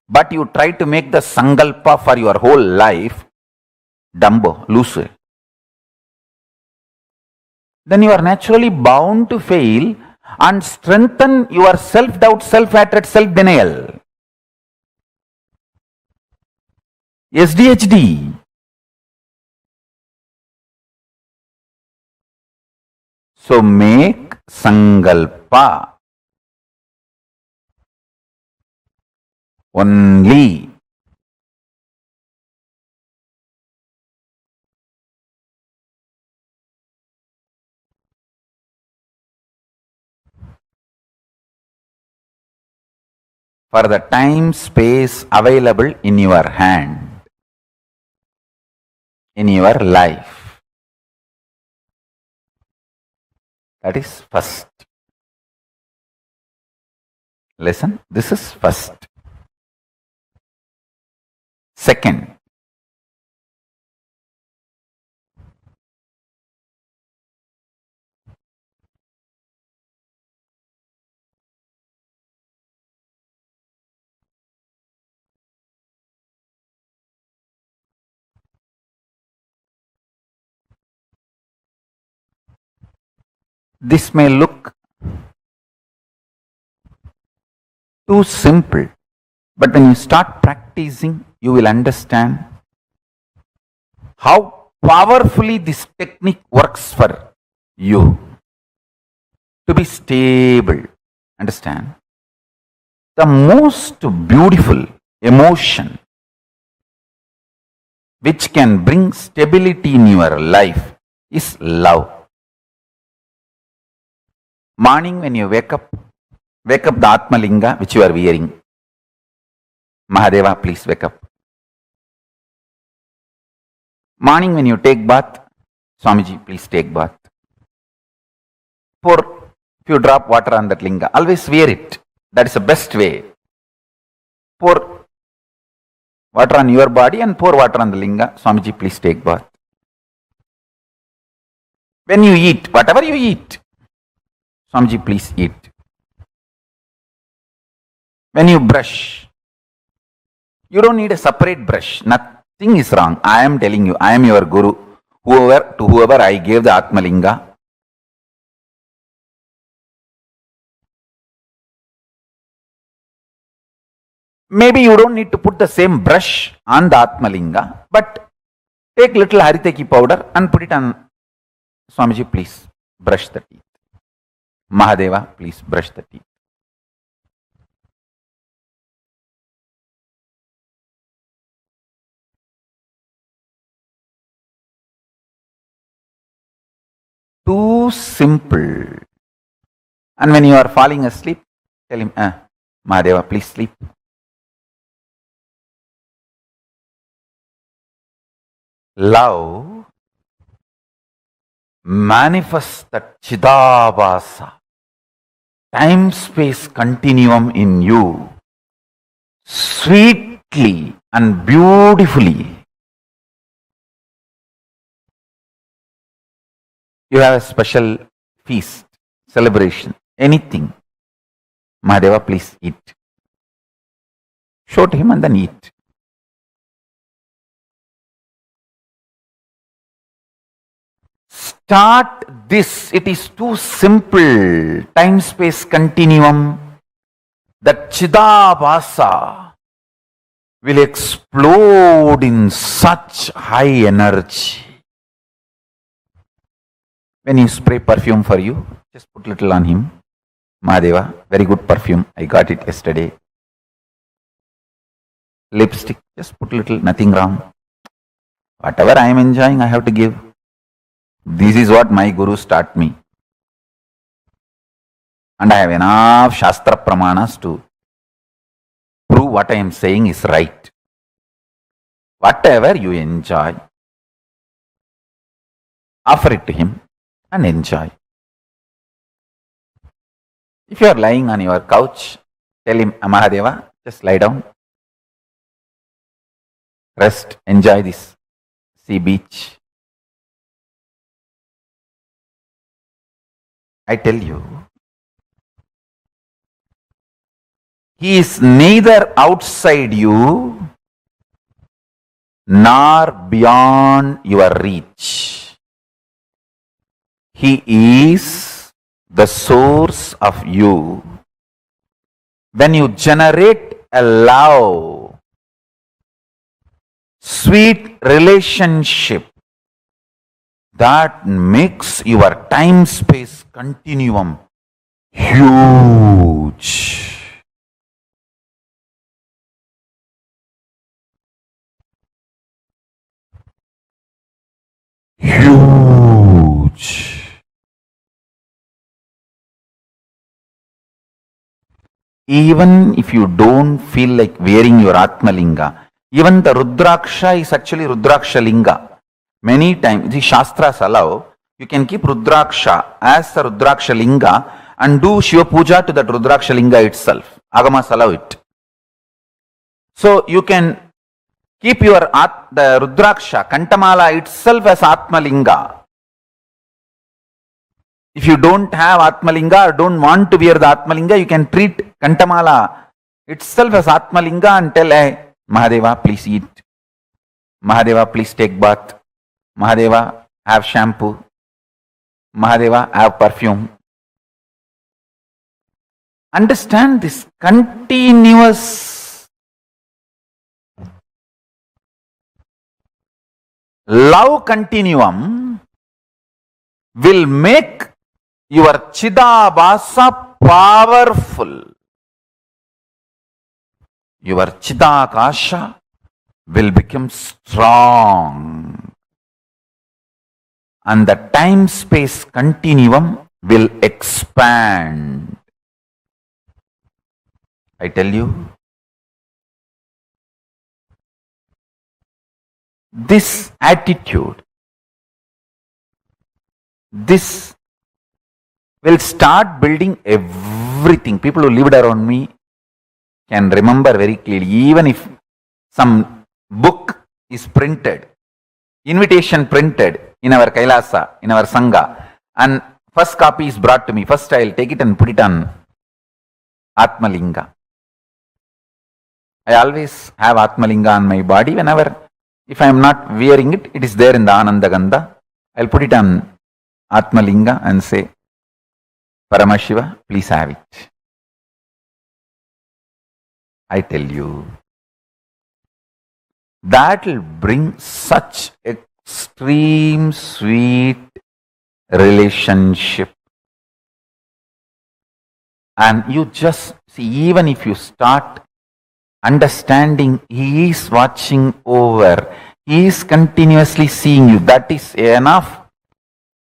S9: but you try to make the sankalpa for your whole life, Dumbo, loose. Then you are naturally bound to fail and strengthen your self-doubt, self-hatred, self-denial. SDHD. So make sankalpa only for the time space available in your hand, in your life. That is first. Listen, this is first. Second, this may look too simple, but when you start practicing, you will understand how powerfully this technique works for you to be stable. Understand? The most beautiful emotion which can bring stability in your life is love. Morning when you wake up the Atma Linga which you are wearing. Mahadeva, please wake up. Morning when you take bath, Swamiji, please take bath. Pour few drop water on that linga. Always wear it. That is the best way. Pour water on your body and pour water on the linga. Swamiji, please take bath. When you eat, whatever you eat, Swamiji, please eat. When you brush, you don't need a separate brush. Nothing is wrong. I am telling you, I am your guru. To whoever I gave the Atma Linga, Maybe you don't need to put the same brush on the Atmalinga, but take little Hariteki powder and put it on. Swamiji, please brush the teeth. Mahadeva, please brush the teeth. Too simple. And when you are falling asleep, tell him, Mahadeva, please sleep. Love manifests that Chidabhasa, time-space continuum in you, sweetly and beautifully. You have a special feast, celebration, anything. Mahadeva, please eat. Show to him and then eat. Start this. It is too simple. Time-space continuum. That Chidabhasa will explode in such high energy. When you spray perfume for you, just put little on him. Mahadeva, very good perfume. I got it yesterday. Lipstick, just put little, nothing wrong. Whatever I am enjoying, I have to give. This is what my gurus taught me. And I have enough Shastra Pramanas to prove what I am saying is right. Whatever you enjoy, offer it to him and enjoy. If you are lying on your couch, tell him, Mahadeva, just lie down. Rest, enjoy this sea beach. I tell you, he is neither outside you nor beyond your reach. He is the source of you. When you generate a love, sweet relationship, that makes your time-space continuum huge. Huge. Even if you don't feel like wearing your Atmalinga, even the Rudraksha is actually Rudraksha Linga. Many times, the Shastras allow, you can keep Rudraksha as the Rudraksha Linga and do Shiva Puja to that Rudraksha Linga itself. Agamas allow it. So you can keep your the Rudraksha, Kantamala itself as Atmalinga. If you don't have Atmalinga or don't want to wear the Atmalinga, you can treat Kantamala itself as Atmalinga and tell, hey, Mahadeva, please eat. Mahadeva, please take bath. Mahadeva, have shampoo. Mahadeva, have perfume. Understand this continuous love continuum will make your Chidabhasa powerful. Your Chidakasha will become strong. And the time-space continuum will expand. I tell you, this attitude, this will start building everything. People who lived around me can remember very clearly, even if some book is printed, invitation printed in our KAILASA, in our Sangha, and first copy is brought to me. First I will take it and put it on Atmalinga. I always have Atmalinga on my body. Whenever, if I am not wearing it, it is there in the Ananda Gandha. I will put it on Atmalinga and say, Paramashiva, please have it. I tell you, that will bring such extreme sweet relationship. And you just see, even if you start understanding He is watching over, He is continuously seeing you, that is enough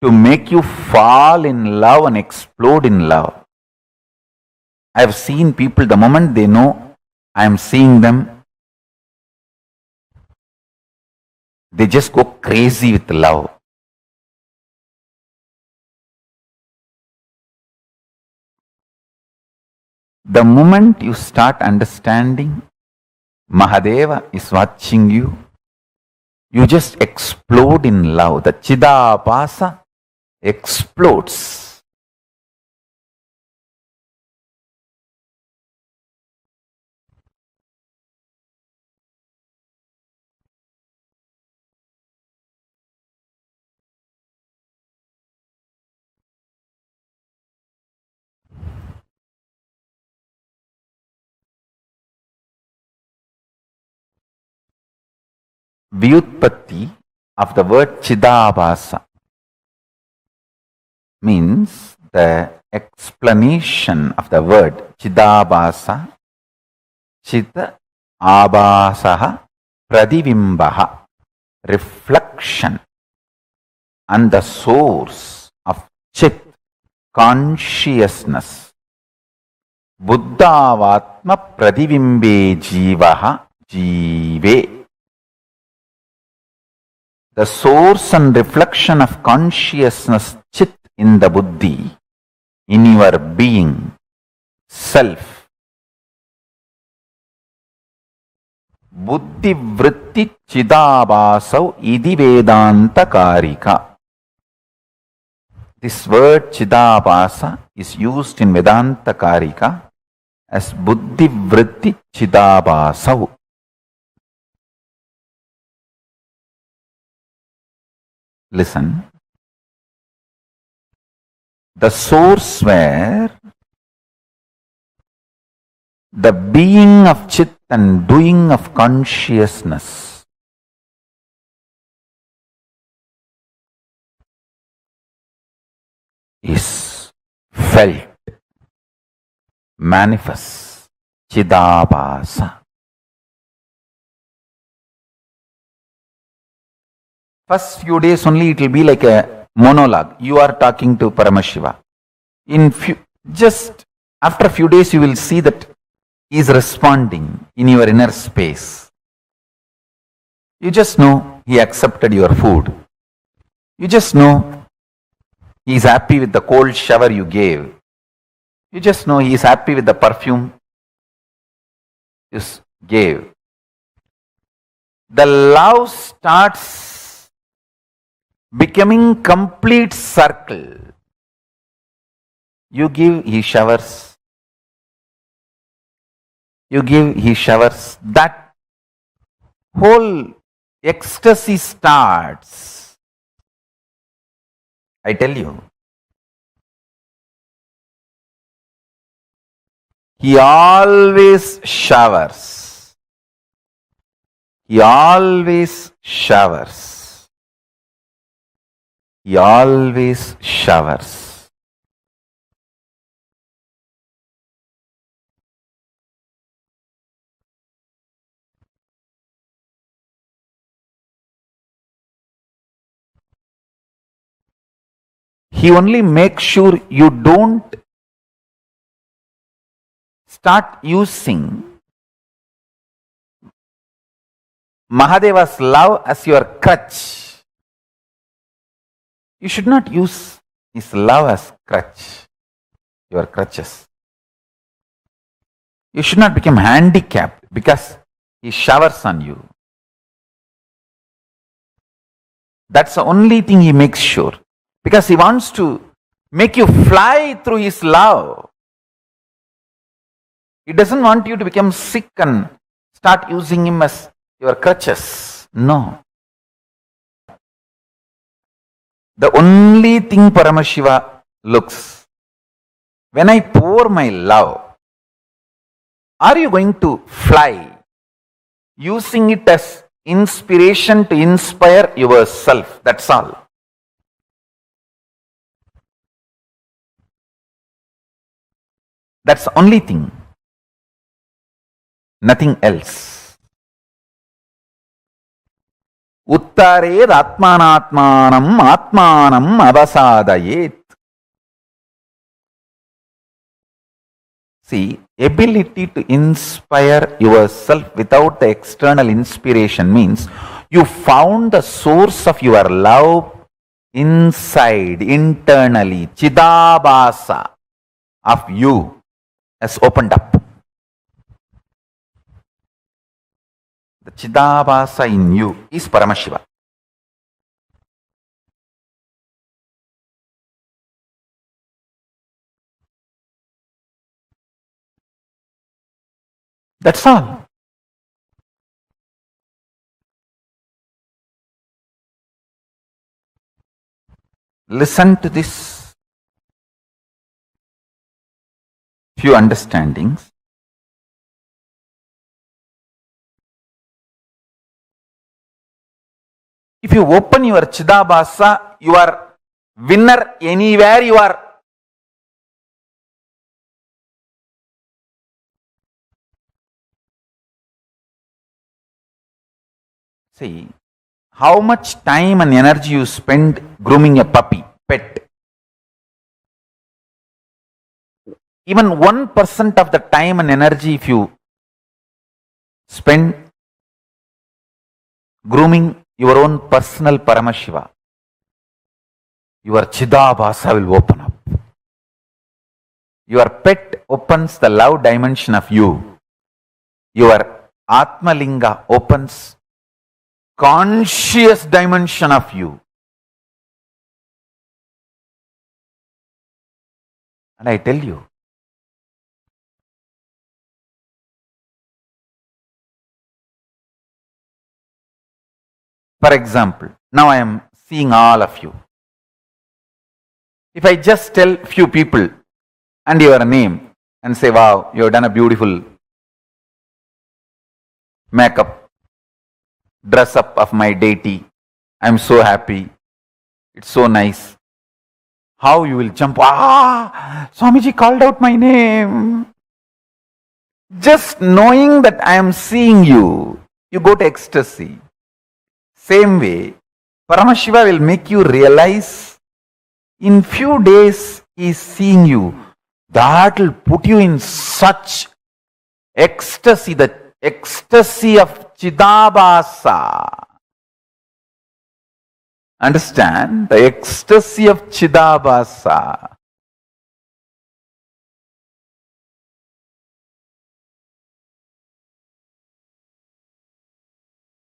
S9: to make you fall in love and explode in love. I have seen people, the moment they know I am seeing them, they just go crazy with love. The moment you start understanding Mahadeva is watching you, you just explode in love. The Chidapasa explodes. Vyutpatti of the word Chidabhasa means the explanation of the word Chidabhasa, Chita Abhasaha Pradivimbaha, reflection, and the source of Chit, consciousness. Buddhavatma Pradivimbe Jivaha Jive. The source and reflection of consciousness, Chit, in the Buddhi, in your being, self. Buddhi vritti chidabhasau idi vedanta karika. This word chidabhasa is used in Vedanta Karika as buddhi vritti chidabhasau. Listen. The source where the being of Chit and doing of consciousness is felt, manifests, Chidabhasa. First few days only it will be like a monologue. You are talking to Paramashiva. Just after a few days you will see that he is responding in your inner space. You just know he accepted your food. You just know he is happy with the cold shower you gave. You just know he is happy with the perfume you gave. The love starts becoming complete circle. You give, he showers. You give, he showers. That whole ecstasy starts. I tell you. He always showers. He always showers. He always showers. He only makes sure you don't start using Mahadeva's love as your crutch. You should not use his love as crutch, your crutches. You should not become handicapped because he showers on you. That's the only thing he makes sure. Because he wants to make you fly through his love. He doesn't want you to become sick and start using him as your crutches. No. The only thing Paramashiva looks, when I pour my love Are you going to fly using it as inspiration to inspire yourself? That's all. That's the only thing. Nothing else. Uttared atmanatmanam atmanam avasadayet. See, ability to inspire yourself without the external inspiration means you found the source of your love inside, internally. Chidabhasa of you has opened up. The Chidabhasa in you is Paramashiva. That's all. Listen to this few understandings. If you open your Chidabhasa, you are winner anywhere you are. See, how much time and energy you spend grooming a puppy, pet. Even 1% of the time and energy if you spend grooming your own personal Paramashiva, your Chidabhasa will open up. Your pet opens the love dimension of you. Your Atmalinga opens conscious dimension of you. And I tell you, for example, now I am seeing all of you. If I just tell few people and your name and say, wow, you have done a beautiful makeup, dress up of my deity, I'm so happy, it's so nice. How you will jump, Swamiji called out my name. Just knowing that I am seeing you, you go to ecstasy. Same way, Paramashiva will make you realize in few days he is seeing you. That will put you in such ecstasy, the ecstasy of Chidabhasa. Understand? The ecstasy of Chidabhasa.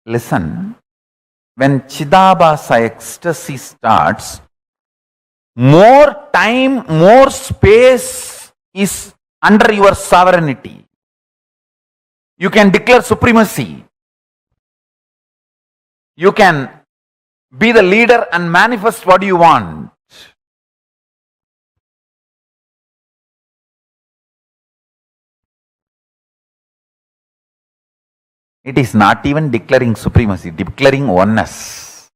S9: Listen, when Chidabhasa ecstasy starts, more time, more space is under your sovereignty. You can declare supremacy. You can be the leader and manifest what you want. It is not even declaring supremacy, declaring oneness.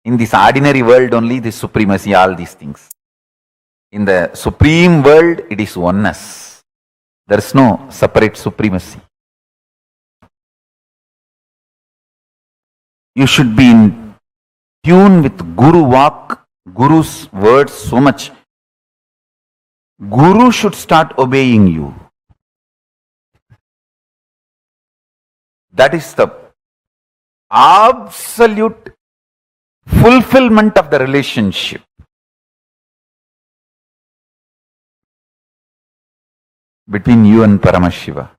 S9: In this ordinary world only, this supremacy, all these things. In the supreme world, it is oneness. There is no separate supremacy. You should be in tune with Guru Vak, Guru's words so much. Guru should start obeying you. That is the absolute fulfillment of the relationship. Between you and Paramashiva.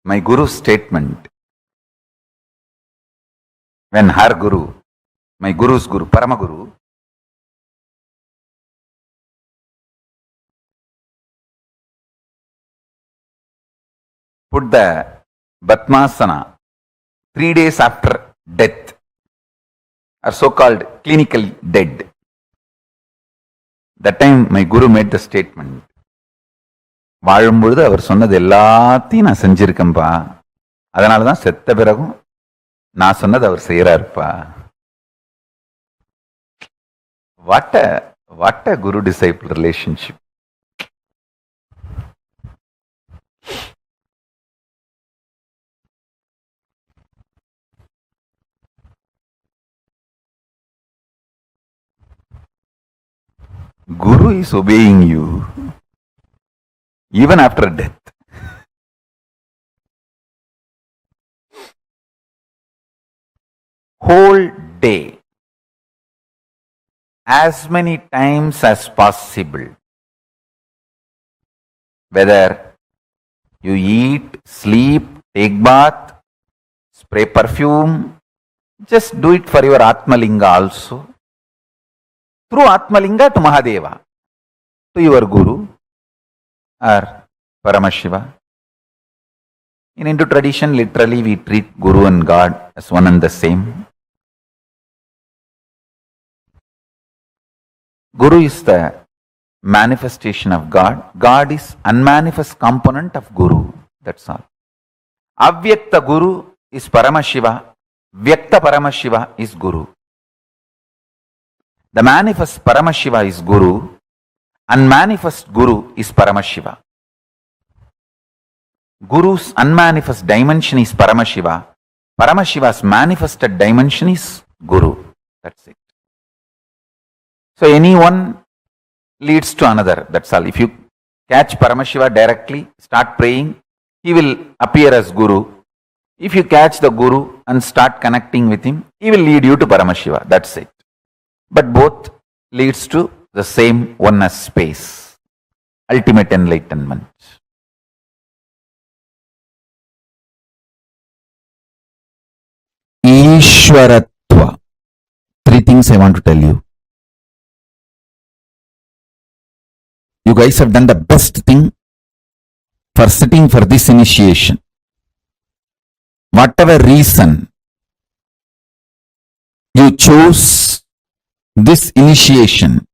S9: My Guru's statement, when her Guru, my Guru's Guru, Paramaguru, put the Batmasana 3 days after death, are so-called clinically dead. That time my guru made the statement, வாழும்பொழுது அவர் சொன்னது எல்லாத்தையும் நான் செஞ்சிருக்கேன்பா, அதனாலதான் செத்த பிறகும் நான் சொன்னது அவர் செய்யறாருப்பா. What a guru-disciple relationship. Guru is obeying you even after death. Whole day, as many times as possible, whether you eat, sleep, take bath, spray perfume, just do it for your Atmalinga also. Through Atmalinga to Mahadeva, to your Guru or Paramashiva. In Hindu tradition, literally we treat Guru and God as one and the same. Guru is the manifestation of God. God is unmanifest component of Guru. That's all. Avyakta Guru is Paramashiva. Vyakta Paramashiva is Guru. The manifest Paramashiva is Guru. Unmanifest Guru is Paramashiva. Guru's unmanifest dimension is Paramashiva. Paramashiva's manifested dimension is Guru. That's it. So any one leads to another. That's all. If you catch Paramashiva directly, start praying, he will appear as Guru. If you catch the Guru and start connecting with him, he will lead you to Paramashiva. That's it. But both leads to the same oneness space, ultimate enlightenment. Ishwaratva. 3 things I want to tell you. You guys have done the best thing for sitting for this initiation. Whatever reason you chose this initiation,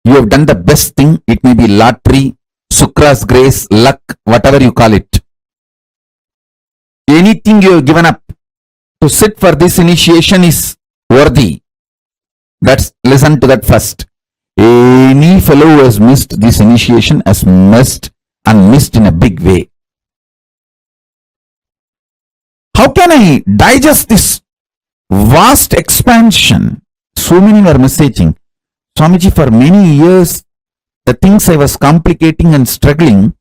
S9: you have done the best thing. It may be lottery, Sukra's grace, luck, whatever you call it. Anything you have given up to sit for this initiation is worthy. Listen to that first. Any fellow who has missed this initiation has missed and missed in a big way. How can I digest this vast expansion? So many were messaging, Swamiji, for many years, the things I was complicating and struggling,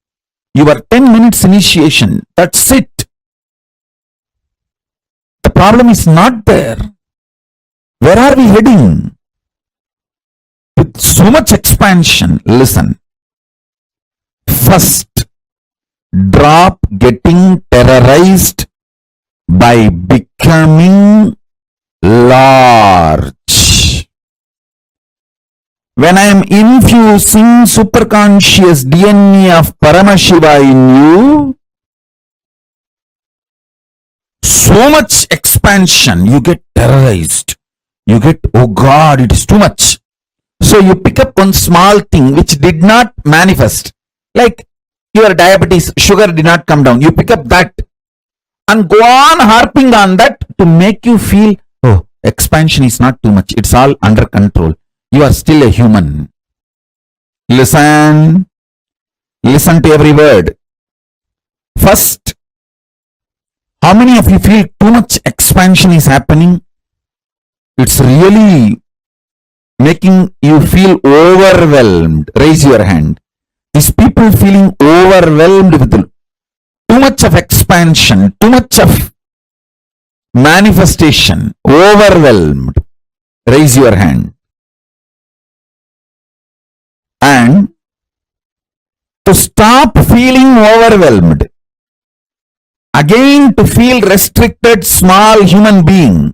S9: you were 10 minutes initiation. That's it. The problem is not there. Where are we heading? With so much expansion, listen. First, drop getting terrorized by becoming large. When I am infusing superconscious DNA of Paramashiva in you, so much expansion, you get terrorized. You get, oh God, it is too much. So you pick up one small thing which did not manifest. Like your diabetes, sugar did not come down. You pick up that and go on harping on that to make you feel, oh, expansion is not too much. It's all under control. You are still a human. Listen. Listen to every word. First, how many of you feel too much expansion is happening? It's really making you feel overwhelmed. Raise your hand. These people feeling overwhelmed with too much of expansion, too much of manifestation, overwhelmed. Raise your hand. And to stop feeling overwhelmed, again to feel restricted small human being,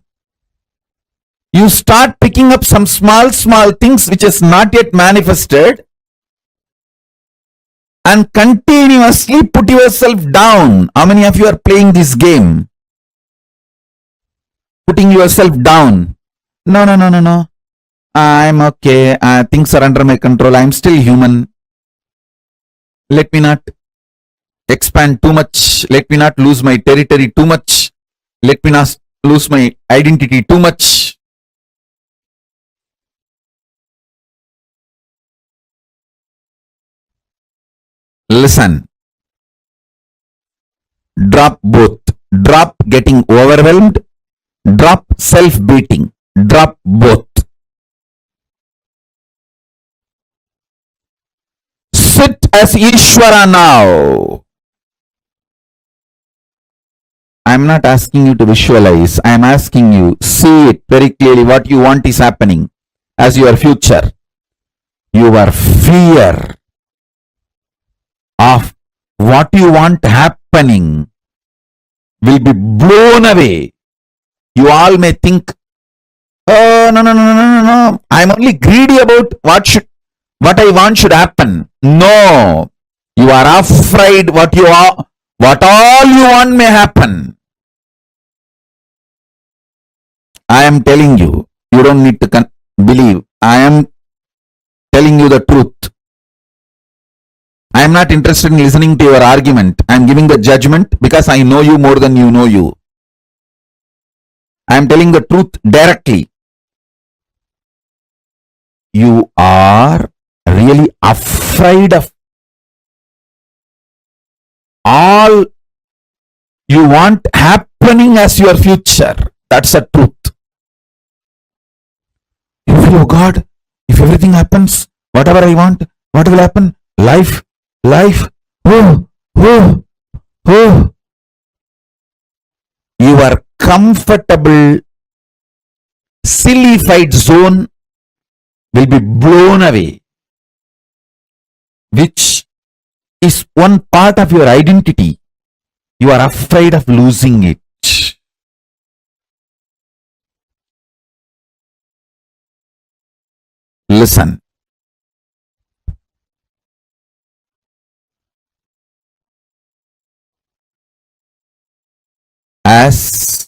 S9: you start picking up some small things which is not yet manifested and continuously put yourself down. How many of you are playing this game? Putting yourself down. No, no, no, no, no. I'm okay. Things are under my control. I'm still human. Let me not expand too much. Let me not lose my territory too much. Let me not lose my identity too much. Listen. Drop both. Drop getting overwhelmed. Drop self-beating. Drop both. Sit as Ishvara now. I'm not asking you to visualize. I'm asking you, see it very clearly. What you want is happening as your future. Your fear of what you want happening will be blown away. You all may think, oh, no, no, no, no, no, no. I'm only greedy about what I want should happen. No. You are afraid what all you want may happen. I am telling you, you don't need to believe. I am telling you the truth. I am not interested in listening to your argument. I am giving the judgment because I know you more than you know you. I am telling the truth directly. You are really afraid of all you want happening as your future. That's the truth. You feel, oh God, if everything happens, whatever I want, what will happen? Life, oh. Your comfortable, sillified zone will be blown away, which is one part of your identity. You are afraid of losing it. Listen. As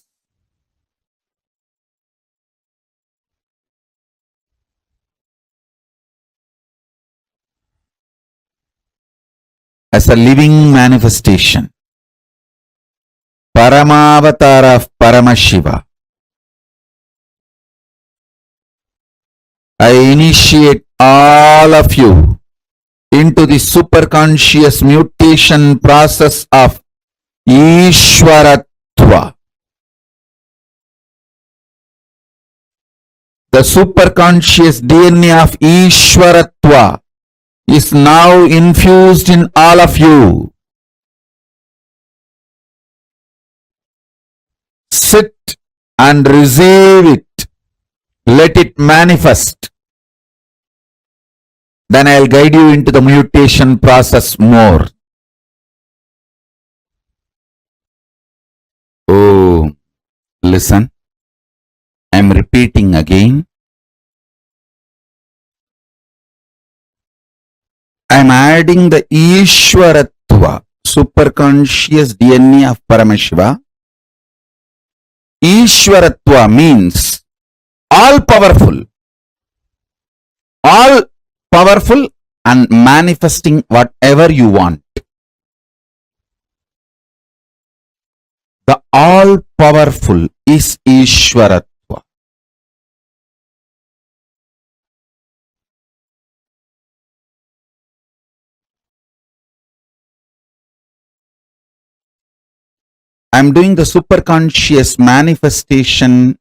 S9: a living manifestation, Paramavatara of Paramashiva, I initiate all of you into the superconscious mutation process of Ishvaratva. The superconscious DNA of Ishvaratva is now infused in all of you. Sit and receive it. Let it manifest. Then I'll guide you into the mutation process more. Oh, listen. I'm repeating again. I'm adding the Ishvaratva, superconscious DNA of Paramashiva. Ishvaratva means all powerful and manifesting whatever you want. The all powerful is Ishvaratva. I'm doing the superconscious manifestation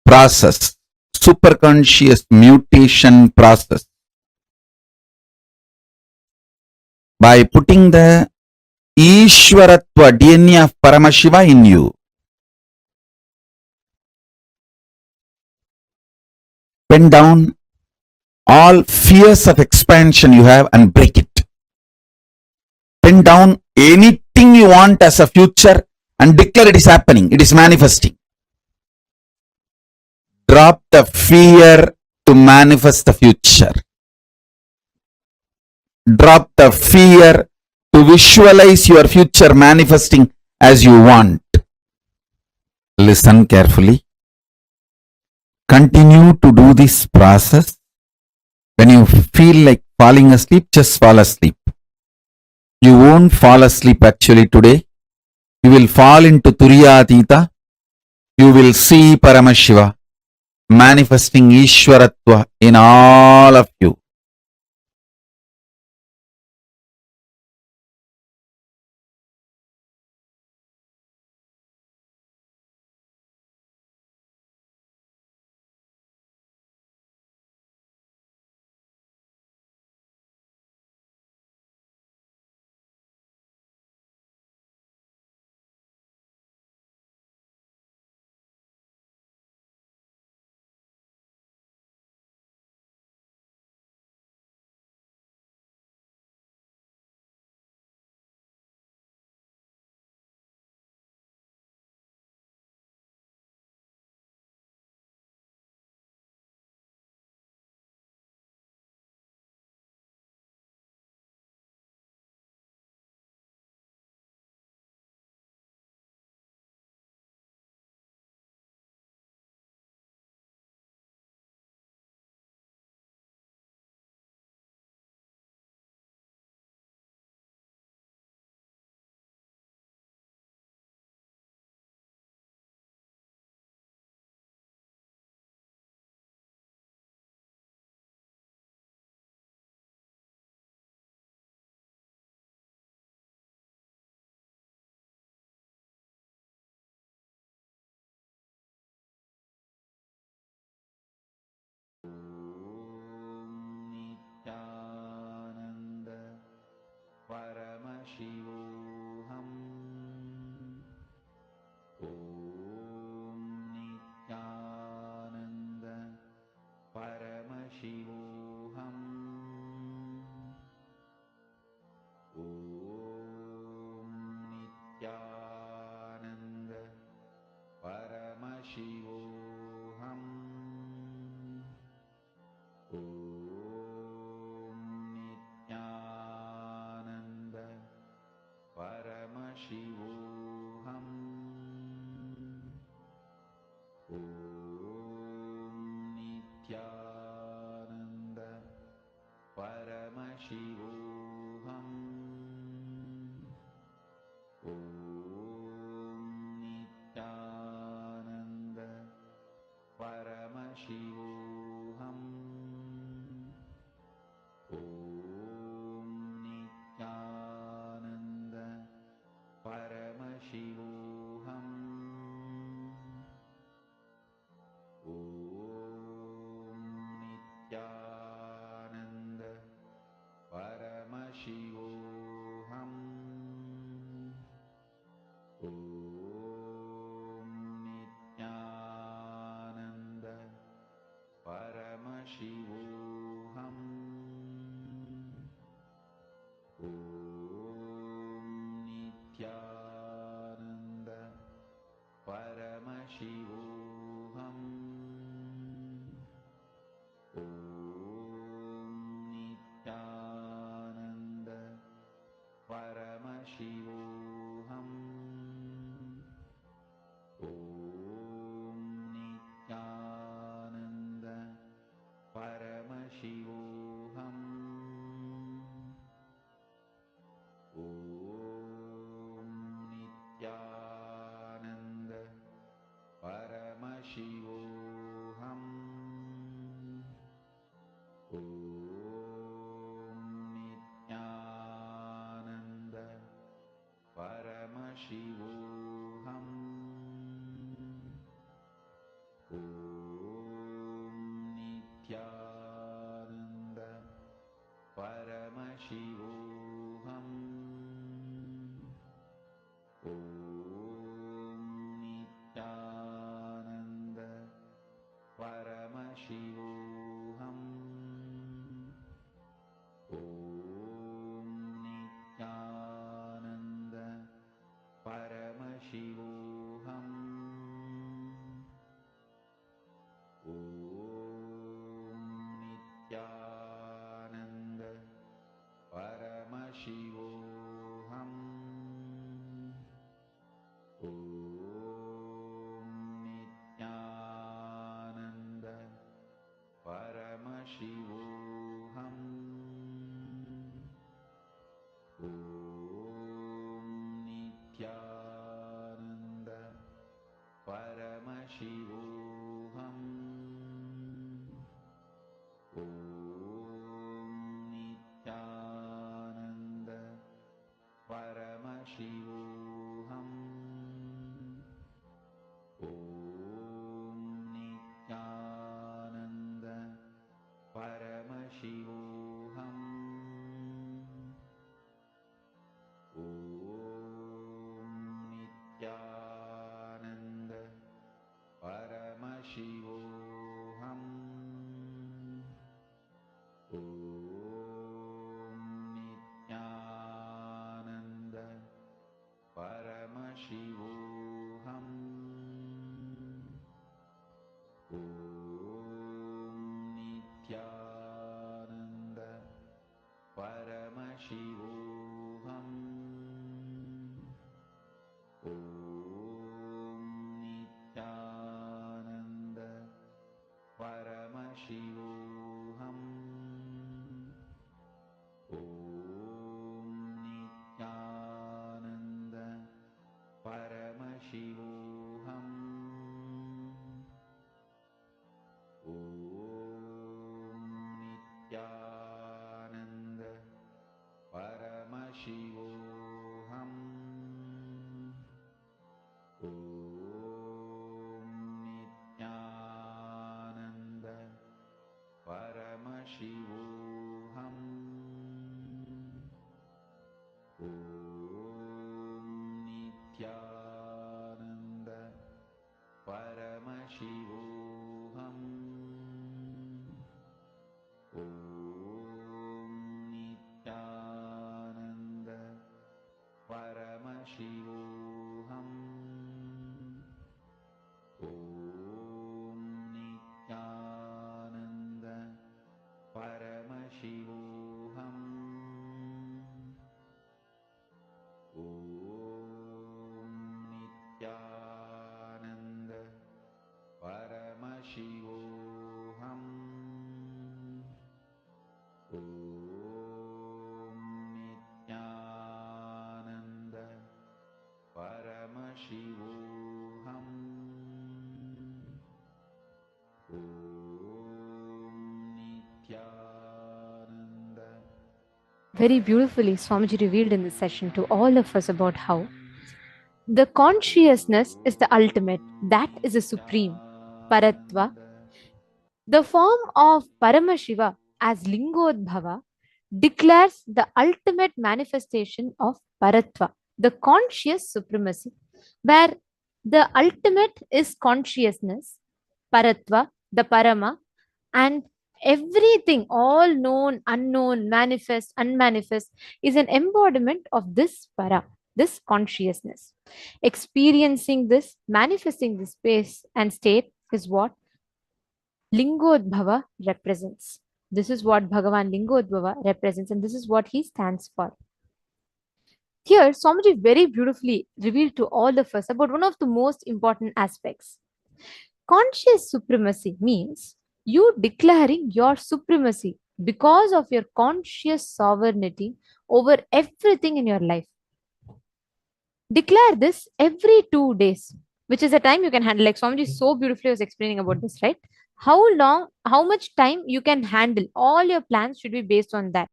S9: process, superconscious mutation process, by putting the Ishvaratva DNA of Paramashiva in you. Pen down all fears of expansion you have and break it. Pen down anything you want as a future and declare it is happening, it is manifesting. Drop the fear to manifest the future.
S1: Drop the fear to visualize your future manifesting as you want. Listen carefully. Continue to do this process. When you feel like falling asleep, just fall asleep. You won't fall asleep actually today. You will fall into Turyatita. You will see Paramashiva manifesting Ishwaratva in all of you. Nithyananda Paramashivoham Om Nithyananda Paramashivoham Om Nithyananda Paramashivoham Om Nithyananda Paramashivoham Om Nithyananda Paramashivoham Om Nithyananda Paramashivoham Om Nithyananda Paramashivoham Om Nithyananda Paramashivoham Om Nithyananda Paramashivoham Om Nithyananda Paramashivoham Om Nithyananda Paramashivoham Om Nithyananda Paramashivoham Om Nithyananda Paramashivoham Om Nithyananda Paramashivoham Om Nithyananda Paramashivoham Om Nithyananda Paramashivoham Om Nithyananda Paramashivoham Om Nithyananda Paramashivoham. Om Nithyananda Paramashivoham. Om Nithyananda Paramashivoham. Om Nithyananda Paramashivoham. Om Nithyananda Paramashivoham. Om Nithyananda Paramashivoham. Om Nithyananda Paramashivoham. Om Nithyananda Paramashivoham. Om Nithyananda Paramashivoham. Om Nithyananda Paramashivoham. Om Nithyananda Paramashivoham. Om Nithyananda Paramashivoham. Om Nithyananda.
S7: Very beautifully, Swamiji revealed in this session to all of us about how the consciousness is the ultimate, that is the supreme, Paratva. The form of Paramashiva as Lingodbhava declares the ultimate manifestation of Paratva, the conscious supremacy, where the ultimate is consciousness, Paratva, the Parama, and everything, all known, unknown, manifest, unmanifest, is an embodiment of this Para, this consciousness. Experiencing this, manifesting this space and state is what Lingodbhava represents. This is what Bhagavan Lingodbhava represents, and this is what he stands for. Here, Swamiji very beautifully revealed to all of us about one of the most important aspects. Conscious supremacy means you declaring your supremacy because of your conscious sovereignty over everything in your life. Declare this every 2 days, which is a time you can handle. Like Swamiji so beautifully was explaining about this, right? How long, how much time you can handle. All your plans should be based on that.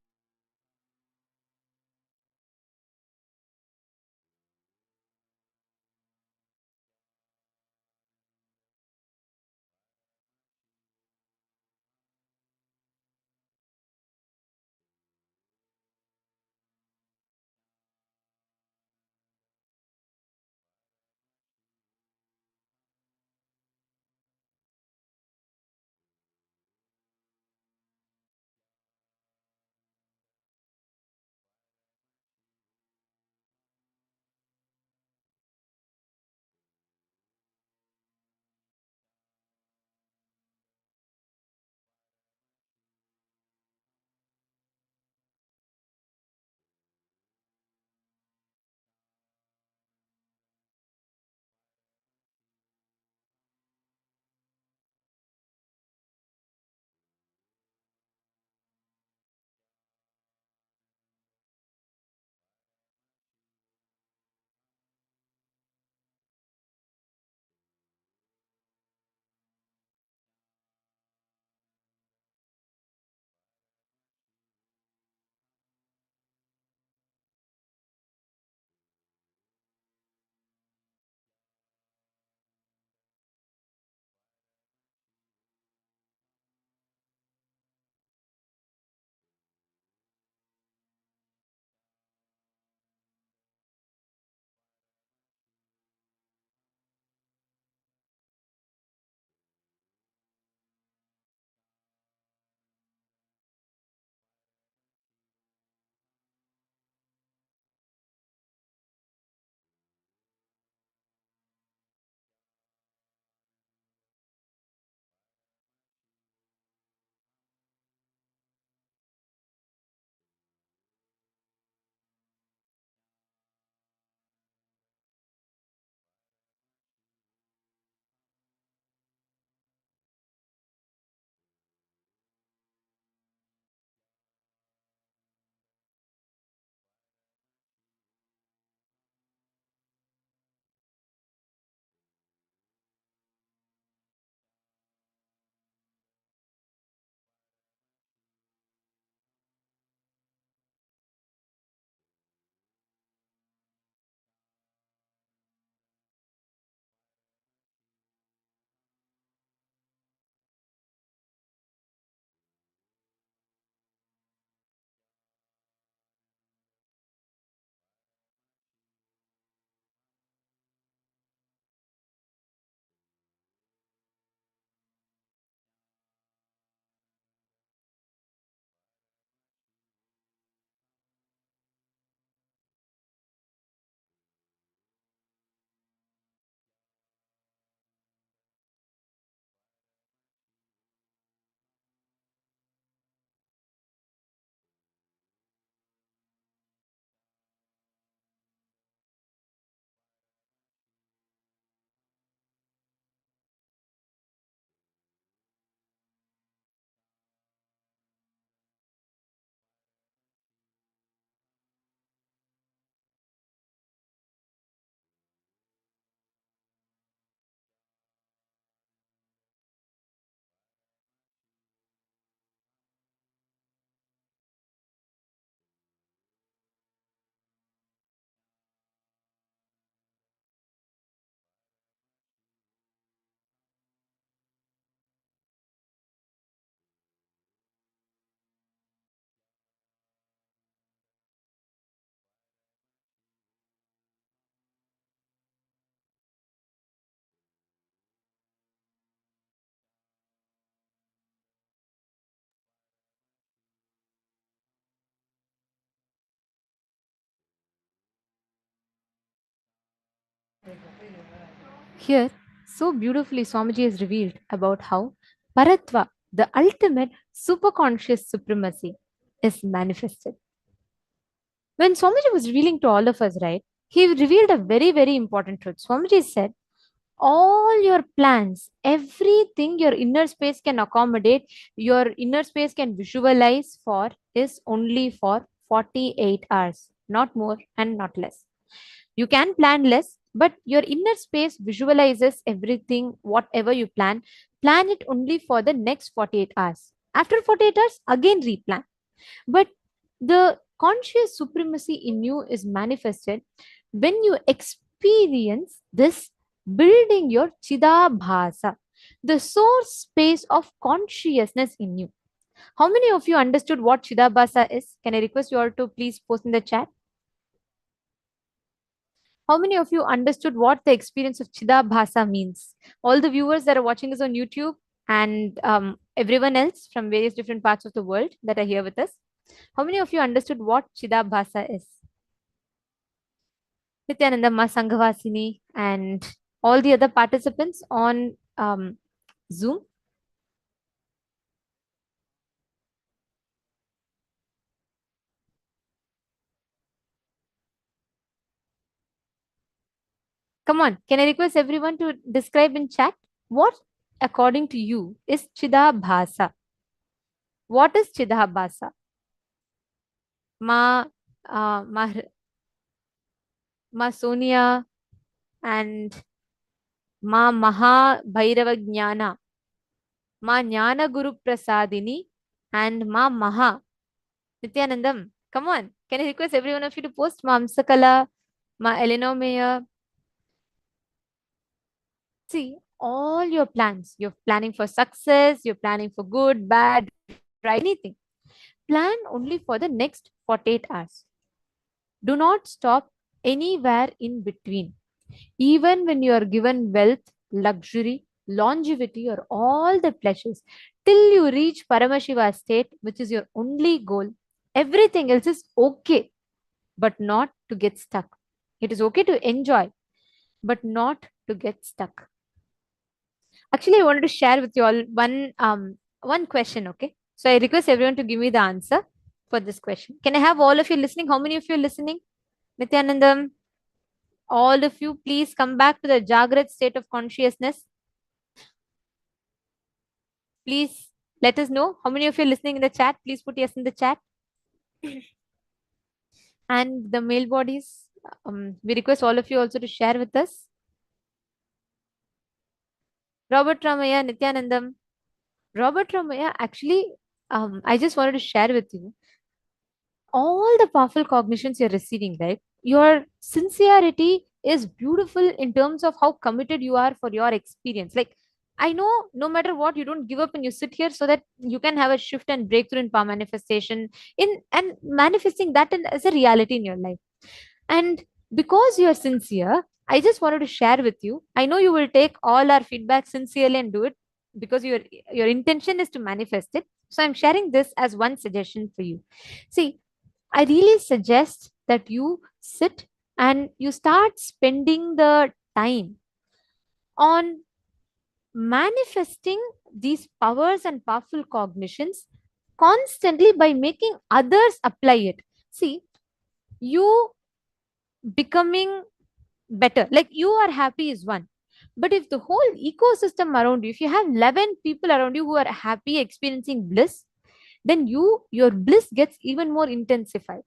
S7: Here, so beautifully, Swamiji has revealed about how Paratva, the ultimate superconscious supremacy, is manifested. When Swamiji was revealing to all of us, right, he revealed a very, very important truth. Swamiji said, all your plans, everything your inner space can accommodate, your inner space can visualize for, is only for 48 hours, not more and not less. You can plan less, but your inner space visualizes everything, whatever you plan it only for the next 48 hours. After 48 hours, again replan. But the conscious supremacy in you is manifested when you experience this building your Chidabhasa, the source space of consciousness in you. How many of you understood what Chidabhasa is? Can I request you all to please post in the chat? How many of you understood what the experience of Chidabhasa means? All the viewers that are watching us on YouTube and everyone else from various different parts of the world that are here with us. How many of you understood what Chidabhasa is? Nithyananda, Ma Sanghavasini, and all the other participants on Zoom. Come on, can I request everyone to describe in chat what, according to you, is Chidabhasa? What is Chidabhasa? Ma, Ma Sonia and Ma Maha Bhairava Jnana, Ma Jnana Guru Prasadini, and Ma Maha Nithyanandam. Come on, can I request every one of you to post Ma Amsakala, Ma Eleanor Mayer? See, all your plans, you're planning for success, you're planning for good, bad, right, anything. Plan only for the next 48 hours. Do not stop anywhere in between. Even when you are given wealth, luxury, longevity, or all the pleasures, till you reach Paramashiva state, which is your only goal, everything else is okay, but not to get stuck. It is okay to enjoy, but not to get stuck. Actually, I wanted to share with you all one question, okay? So I request everyone to give me the answer for this question. Can I have all of you listening? How many of you are listening? Nithyanandam, all of you, please come back to the Jagrat state of consciousness. Please let us know how many of you are listening in the chat. Please put yes in the chat. And the male bodies, we request all of you also to share with us. Robert Ramaya, Nithyanandam. Robert Ramaya, actually, I just wanted to share with you all the powerful cognitions you're receiving, right? Your sincerity is beautiful in terms of how committed you are for your experience. Like, I know no matter what, you don't give up and you sit here so that you can have a shift and breakthrough in power manifestation in and manifesting that as a reality in your life. And because you are sincere, I just wanted to share with you. I know you will take all our feedback sincerely and do it because your intention is to manifest it. So I'm sharing this as one suggestion for you. See, I really suggest that you sit and you start spending the time on manifesting these powers and powerful cognitions constantly by making others apply it. See, you becoming better, like you are happy is one. But if the whole ecosystem around you, if you have 11 people around you who are happy, experiencing bliss, then your bliss gets even more intensified.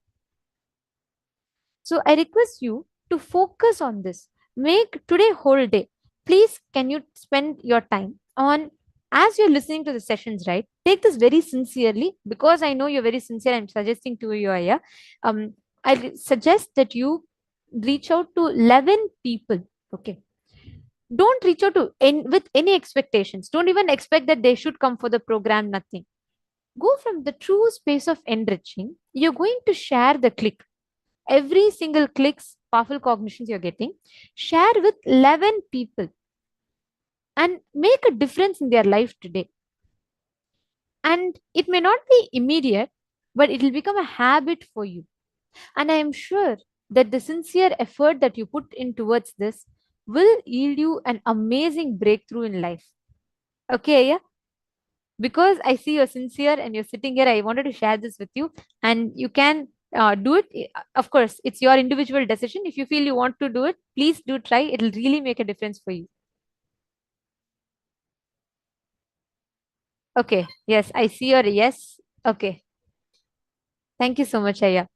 S7: So I request you to focus on this. Make today whole day. Please, can you spend your time on, as you're listening to the sessions, right? Take this very sincerely because I know you're very sincere. I'm suggesting to you here. I suggest that you reach out to 11 people. Okay. Don't reach out to with any expectations. Don't even expect that they should come for the program, nothing. Go from the true space of enriching. You're going to share the click. Every single clicks, powerful cognitions you're getting, share with 11 people and make a difference in their life today. And it may not be immediate, but it will become a habit for you. And I am sure that the sincere effort that you put in towards this will yield you an amazing breakthrough in life. Okay, yeah? Because I see you're sincere and you're sitting here, I wanted to share this with you, and you can do it. Of course, it's your individual decision. If you feel you want to do it, please do try. It'll really make a difference for you. Okay, yes, I see your yes. Okay, thank you so much, Aya.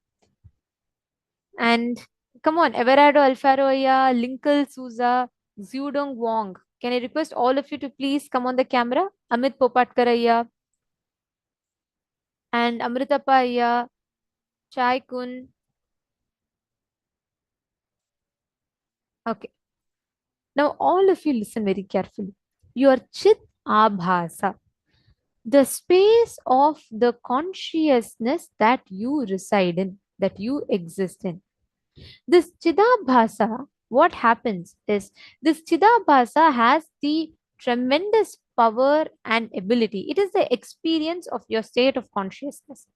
S7: And come on, Everardo Alfaro Aya, Linkle Souza, Zudong Wong. Can I request all of you to please come on the camera? Amit Popatkar Aya and Amritapa Aya, Chai Kun. Okay. Now, all of you listen very carefully. Your Chit Abhasa, the space of the consciousness that you reside in, that you exist in. This Chidabhasa, what happens is this Chidabhasa has the tremendous power and ability. It is the experience of your state of consciousness.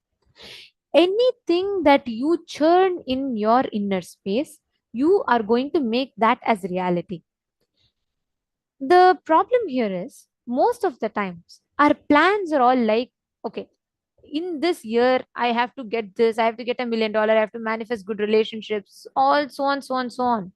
S7: Anything that you churn in your inner space, you are going to make that as reality. The problem here is most of the times our plans are all like, okay, in this year I have to get this, I have to get $1 million, I have to manifest good relationships, all so on, so on, so on.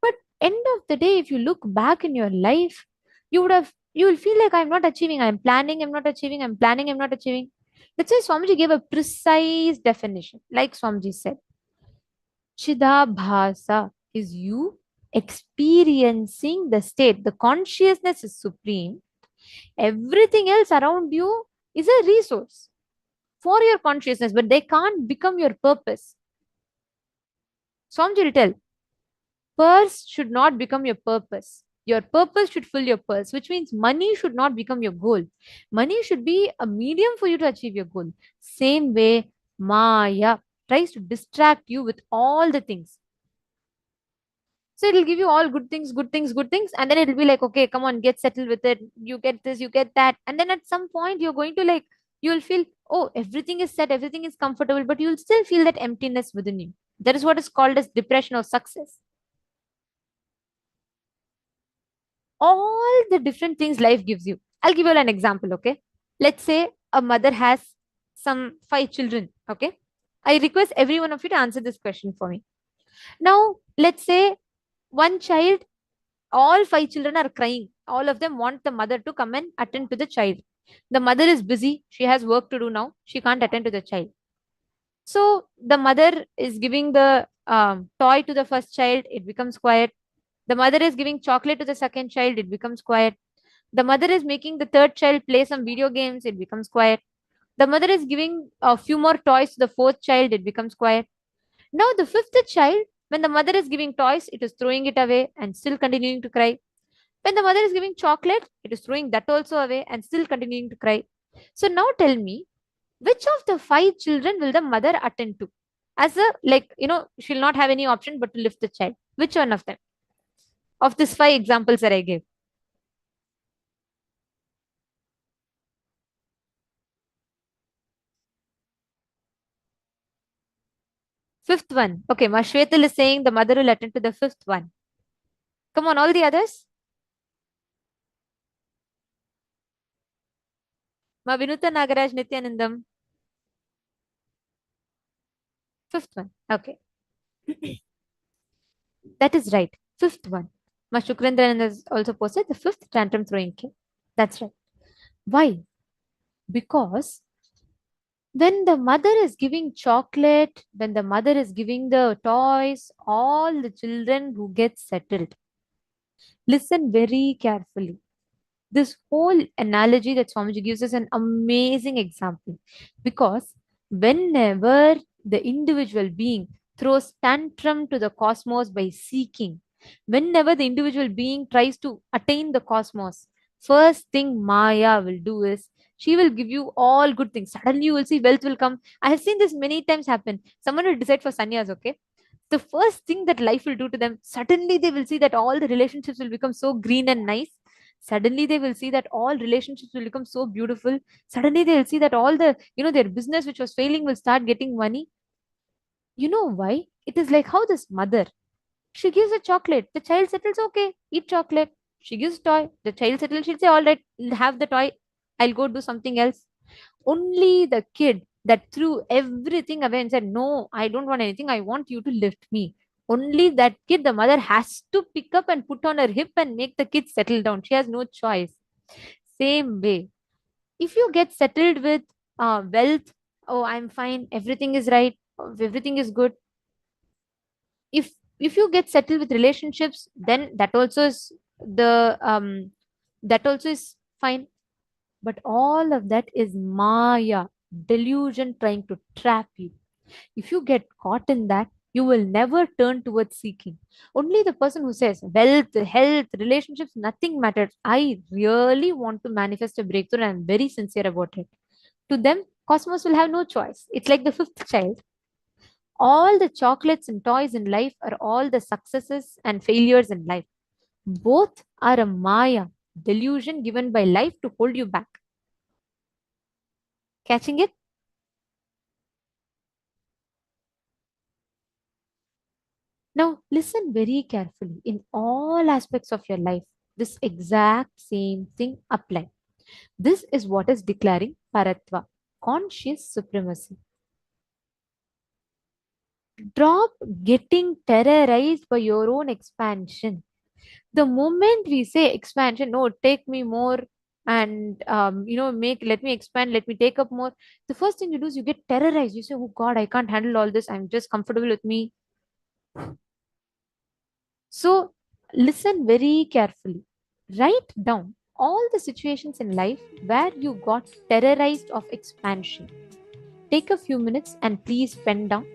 S7: But end of the day, if you look back in your life, you will feel like I'm not achieving, I'm planning, I'm not achieving, I'm planning, I'm not achieving. That's why Swamiji gave a precise definition. Like Swamiji said, Chidabhasa is you experiencing the state. The consciousness is supreme. Everything else around you is a resource for your consciousness, but they can't become your purpose. Swamiji will tell, purse should not become your purpose. Your purpose should fill your purse, which means money should not become your goal. Money should be a medium for you to achieve your goal. Same way, Maya tries to distract you with all the things. So it'll give you all good things, good things, good things, and then it'll be like, okay, come on, get settled with it. You get this, you get that. And then at some point, you're going to like, you'll feel, oh, everything is set, everything is comfortable, but you'll still feel that emptiness within you. That is what is called as depression or success. All the different things life gives you. I'll give you an example, okay? Let's say a mother has some 5 children, okay? I request every one of you to answer this question for me. Now, let's say one child, all 5 children are crying. All of them want the mother to come and attend to the child. The mother is busy. She has work to do now. She can't attend to the child. So the mother is giving the toy to the first child. It becomes quiet. The mother is giving chocolate to the second child. It becomes quiet. The mother is making the third child play some video games. It becomes quiet. The mother is giving a few more toys to the fourth child. It becomes quiet. Now the fifth child, when the mother is giving toys, it is throwing it away and still continuing to cry. When the mother is giving chocolate, it is throwing that also away and still continuing to cry. So now tell me, which of the 5 children will the mother attend to? As a, like, she'll not have any option but to lift the child. Which one of them? Of these 5 examples that I gave. Fifth one. Okay, Mashwetal is saying the mother will attend to the fifth one. Come on, all the others. Ma Vinuta Nagaraj Nithyanandam. Fifth one. Okay. That is right. Fifth one. Ma Shukrendran has also posted the fifth tantrum throwing kid. That's right. Why? Because when the mother is giving chocolate, when the mother is giving the toys, all the children who get settled. Listen very carefully. This whole analogy that Swamiji gives us an amazing example, because whenever the individual being throws tantrum to the cosmos by seeking, whenever the individual being tries to attain the cosmos, first thing Maya will do is she will give you all good things. Suddenly you will see wealth will come. I have seen this many times happen. Someone will decide for sannyas, okay? The first thing that life will do to them, suddenly they will see that all the relationships will become so green and nice. Suddenly they will see that all relationships will become so beautiful. Suddenly they will see that all the, their business which was failing will start getting money. You know why? It is like how this mother, She gives a chocolate. The child settles, okay, eat chocolate. She gives toy. The child settles, she'll say, all right, have the toy. I'll go do something else. Only the kid that threw everything away and said, no, I don't want anything. I want you to lift me. Only that kid, the mother has to pick up and put on her hip and make the kid settle down. She has no choice. Same way. If you get settled with wealth, oh, I'm fine, everything is right, everything is good. If you get settled with relationships, then that also is the that also is fine. But all of that is Maya, delusion trying to trap you. If you get caught in that, you will never turn towards seeking. Only the person who says wealth, health, relationships, nothing matters. I really want to manifest a breakthrough and I'm very sincere about it. To them, Cosmos will have no choice. It's like the fifth child. All the chocolates and toys in life are all the successes and failures in life. Both are a Maya, delusion given by life to hold you back. Catching it? Now, listen very carefully. In all aspects of your life, this exact same thing applies. This is what is declaring Paratva, conscious supremacy. Drop getting terrorized by your own expansion. The moment we say expansion, no, take me more and let me expand, let me take up more. The first thing you do is you get terrorized. You say, oh God, I can't handle all this. I'm just comfortable with me. So listen very carefully. Write down all the situations in life where you got terrorized of expansion. Take a few minutes and please pen down.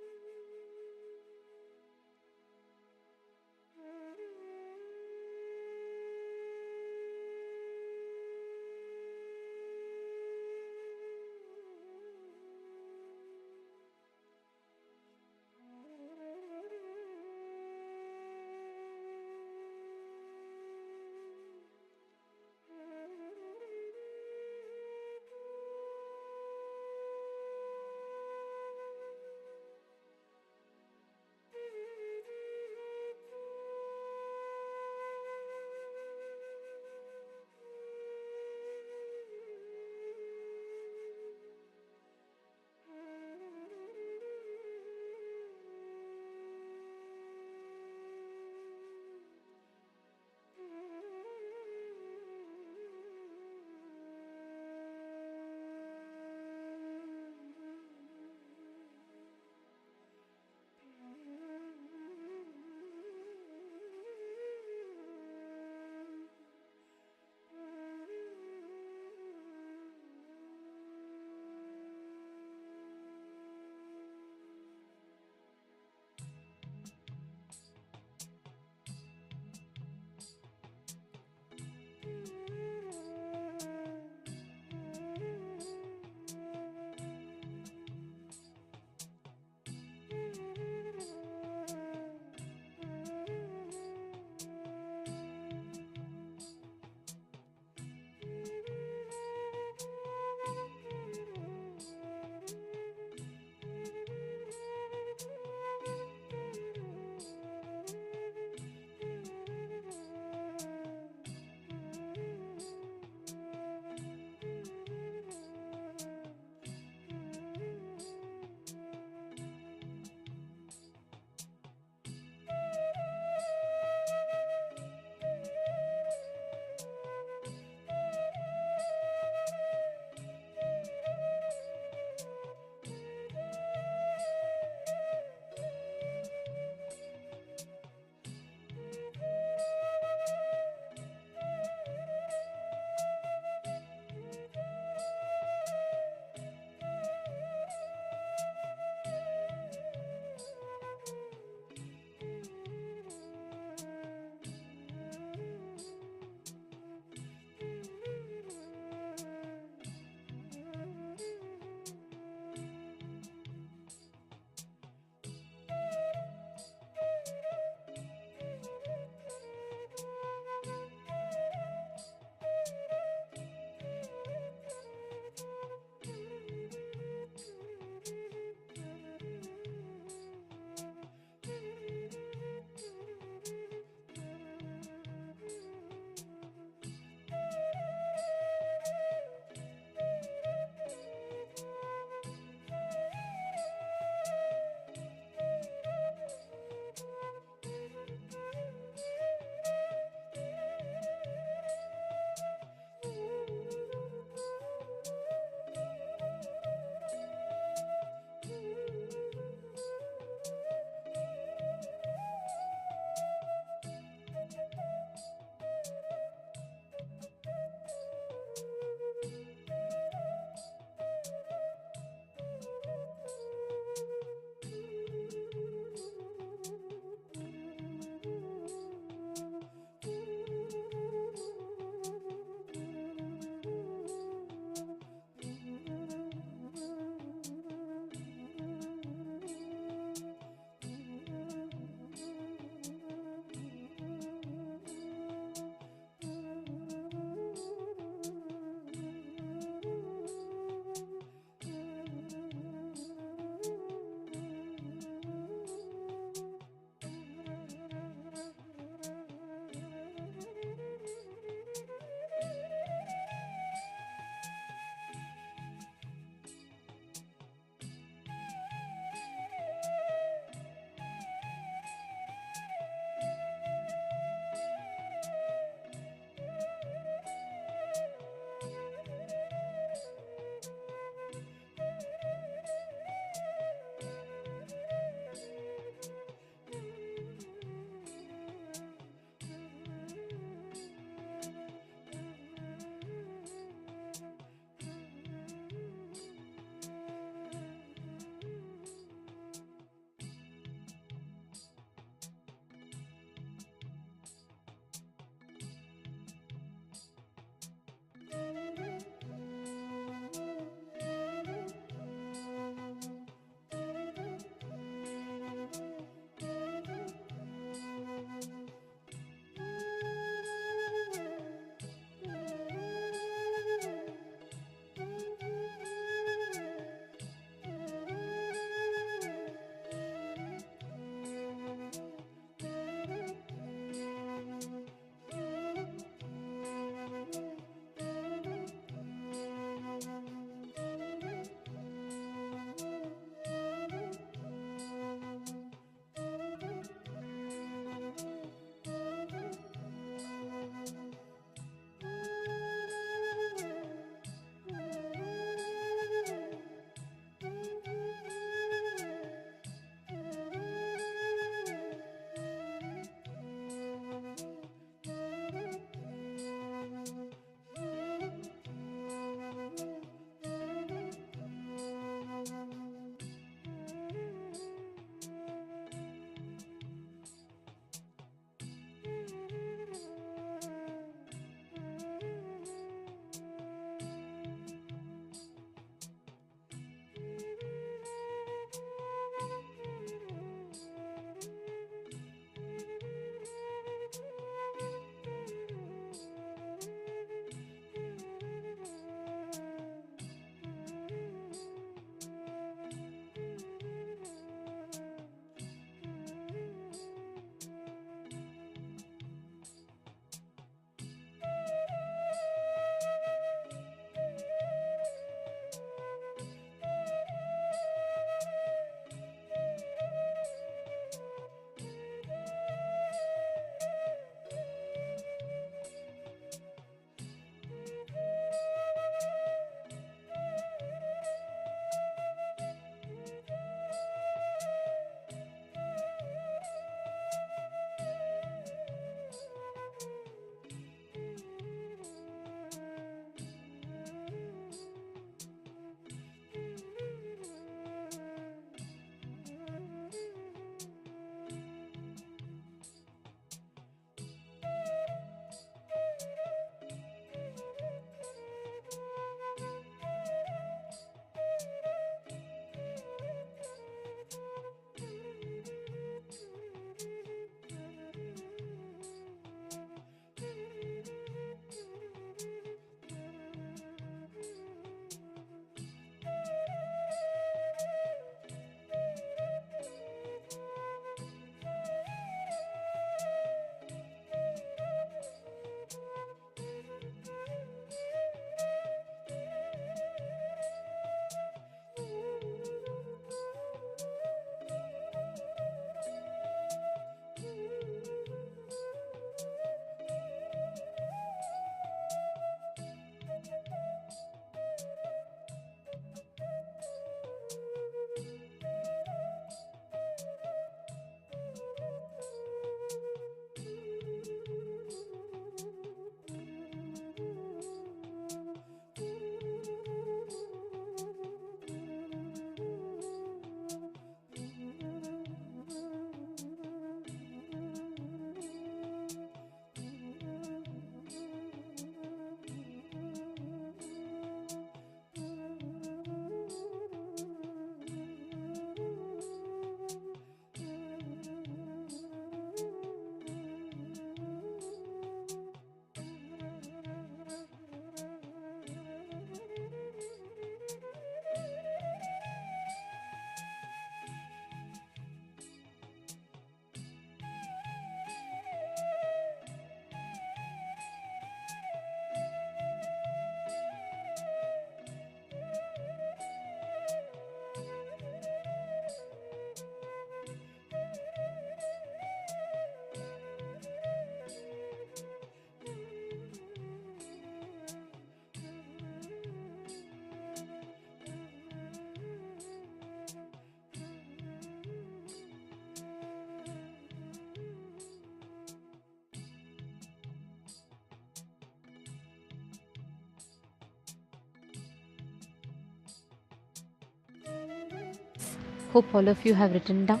S7: hope all of you have written down.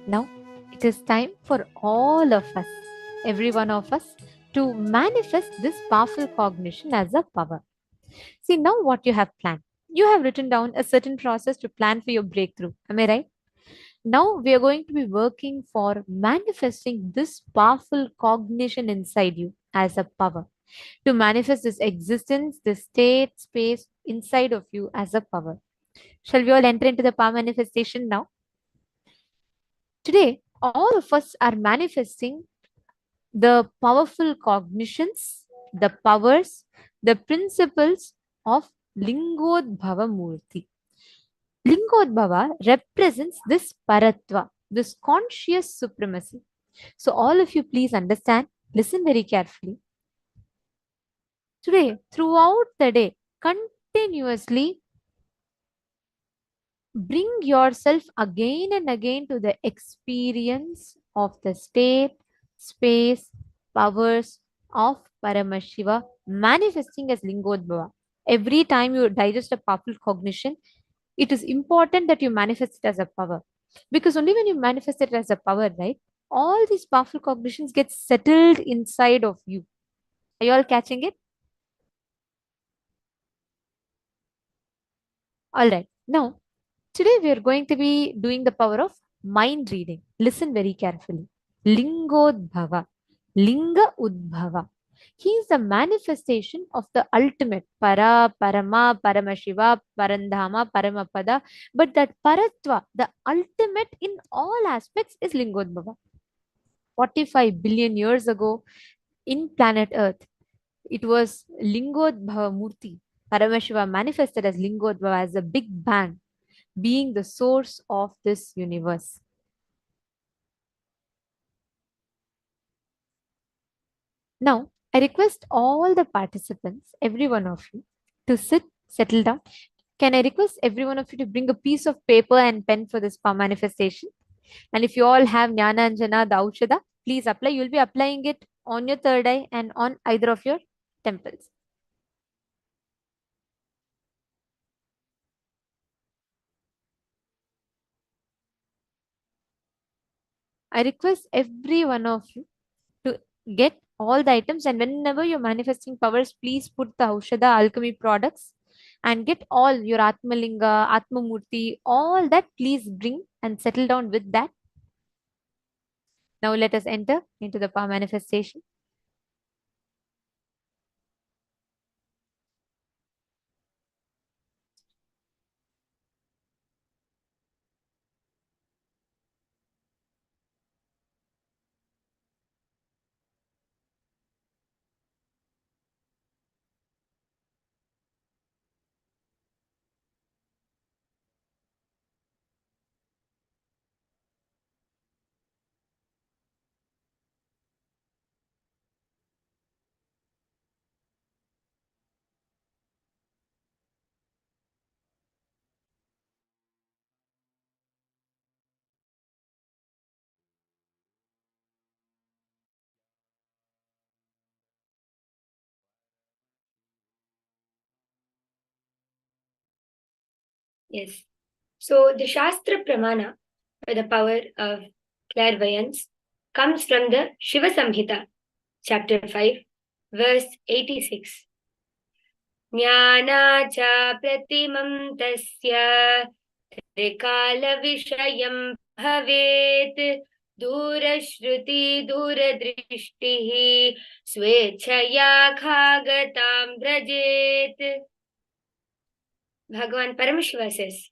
S7: Now it is time for all of us, every one of us, to manifest this powerful cognition as a power. See, now what you have planned. You have written down a certain process to plan for your breakthrough. Am I right? Now we are going to be working for manifesting this powerful cognition inside you as a power. To manifest this existence, this state, space inside of you as a power. Shall we all enter into the power manifestation now? Today, all of us are manifesting the powerful cognitions, the powers, the principles of Lingodbhava Murti. Lingodbhava represents this paratva, this conscious supremacy. So, all of you, please understand, listen very carefully. Today, throughout the day, continuously bring yourself again and again to the experience of the state, space, powers of Paramashiva manifesting as Lingodbhava. Every time you digest a powerful cognition, it is important that you manifest it as a power. Because only when you manifest it as a power, right, all these powerful cognitions get settled inside of you. Are you all catching it? All right. Now, today we are going to be doing the power of mind reading. Listen very carefully. Lingodbhava. Linga Udbhava. He is the manifestation of the ultimate Para, Parama, Paramashiva, Parandhama, Paramapada. But that Paratva, the ultimate in all aspects, is Lingodbhava. 45 billion years ago in planet Earth, it was Lingodbhava Murti. Paramashiva manifested as Lingodbhava, as a big bang, being the source of this universe. Now, I request all the participants, every one of you, to sit, settle down. Can I request every one of you to bring a piece of paper and pen for this power manifestation? And if you all have Jnana Anjana, the Aushadha, please apply. You'll be applying it on your third eye and on either of your temples. I request every one of you to get all the items, and whenever you're manifesting powers, please put the Aushadha alchemy products and get all your Atmalinga, Atmamurti, all that, please bring and settle down with that. Now let us enter into the power manifestation.
S10: Yes. So the Shastra Pramana, or the power of clairvoyance, comes from the Shiva Samhita, chapter 5, verse 86. Jnana cha pratimam tasya trikala-vishayam bhavet durashruti duradrishtihi swechaya khagatam brajet. Bhagavan Paramashiva says,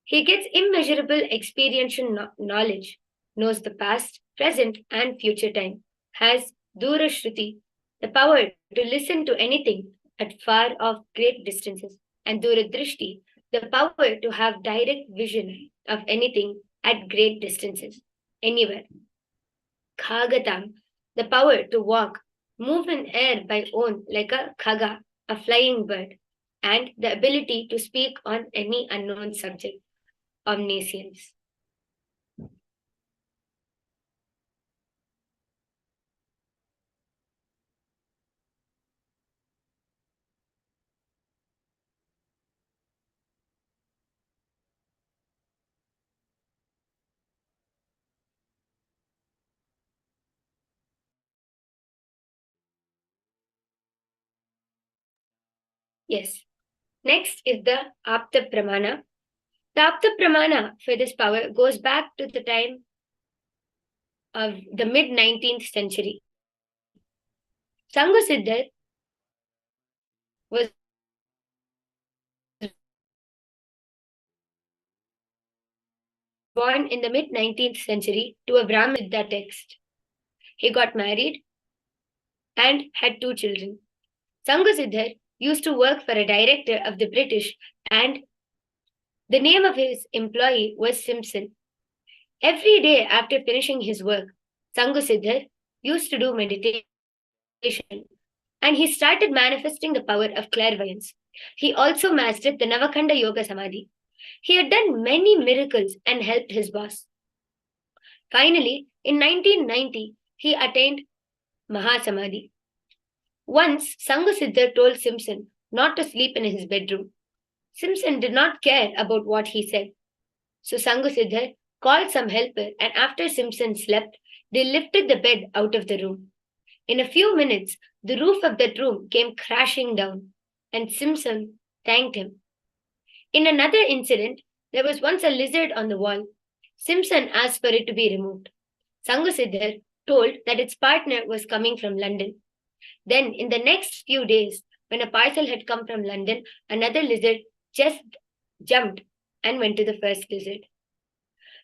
S10: he gets immeasurable experiential knowledge, knows the past, present, and future time, has Durashruti, the power to listen to anything at far off great distances, and Duradrishti, the power to have direct vision of anything at great distances, anywhere. Khagatam, the power to walk, move in air by own like a khaga, a flying bird, and the ability to speak on any unknown subject. Omniscience. Yes. Next is the Apta Pramana. The Apta Pramana for this power goes back to the time of the mid-19th century. Sanghasiddhar was born in the mid-19th century to a Brahmin with that text. He got married and had 2 children. Sanghasiddhar used to work for a director of the British, and the name of his employee was Simpson. Every day after finishing his work, Sanghasiddhar used to do meditation, and he started manifesting the power of clairvoyance. He also mastered the Navakhanda Yoga Samadhi. He had done many miracles and helped his boss. Finally, in 1990, he attained Mahasamadhi. Once, Sanghasiddhar told Simpson not to sleep in his bedroom. Simpson did not care about what he said. So Sanghasiddhar called some helper, and after Simpson slept, they lifted the bed out of the room. In a few minutes, the roof of that room came crashing down, and Simpson thanked him. In another incident, there was once a lizard on the wall. Simpson asked for it to be removed. Sanghasiddhar told that its partner was coming from London. Then, in the next few days, when a parcel had come from London, another lizard just jumped and went to the first lizard.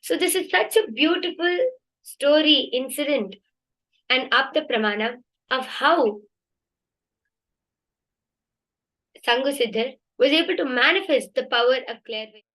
S10: So, this is such a beautiful story, incident, and Apta Pramana of how Sanghasiddhar was able to manifest the power of clairvoyance.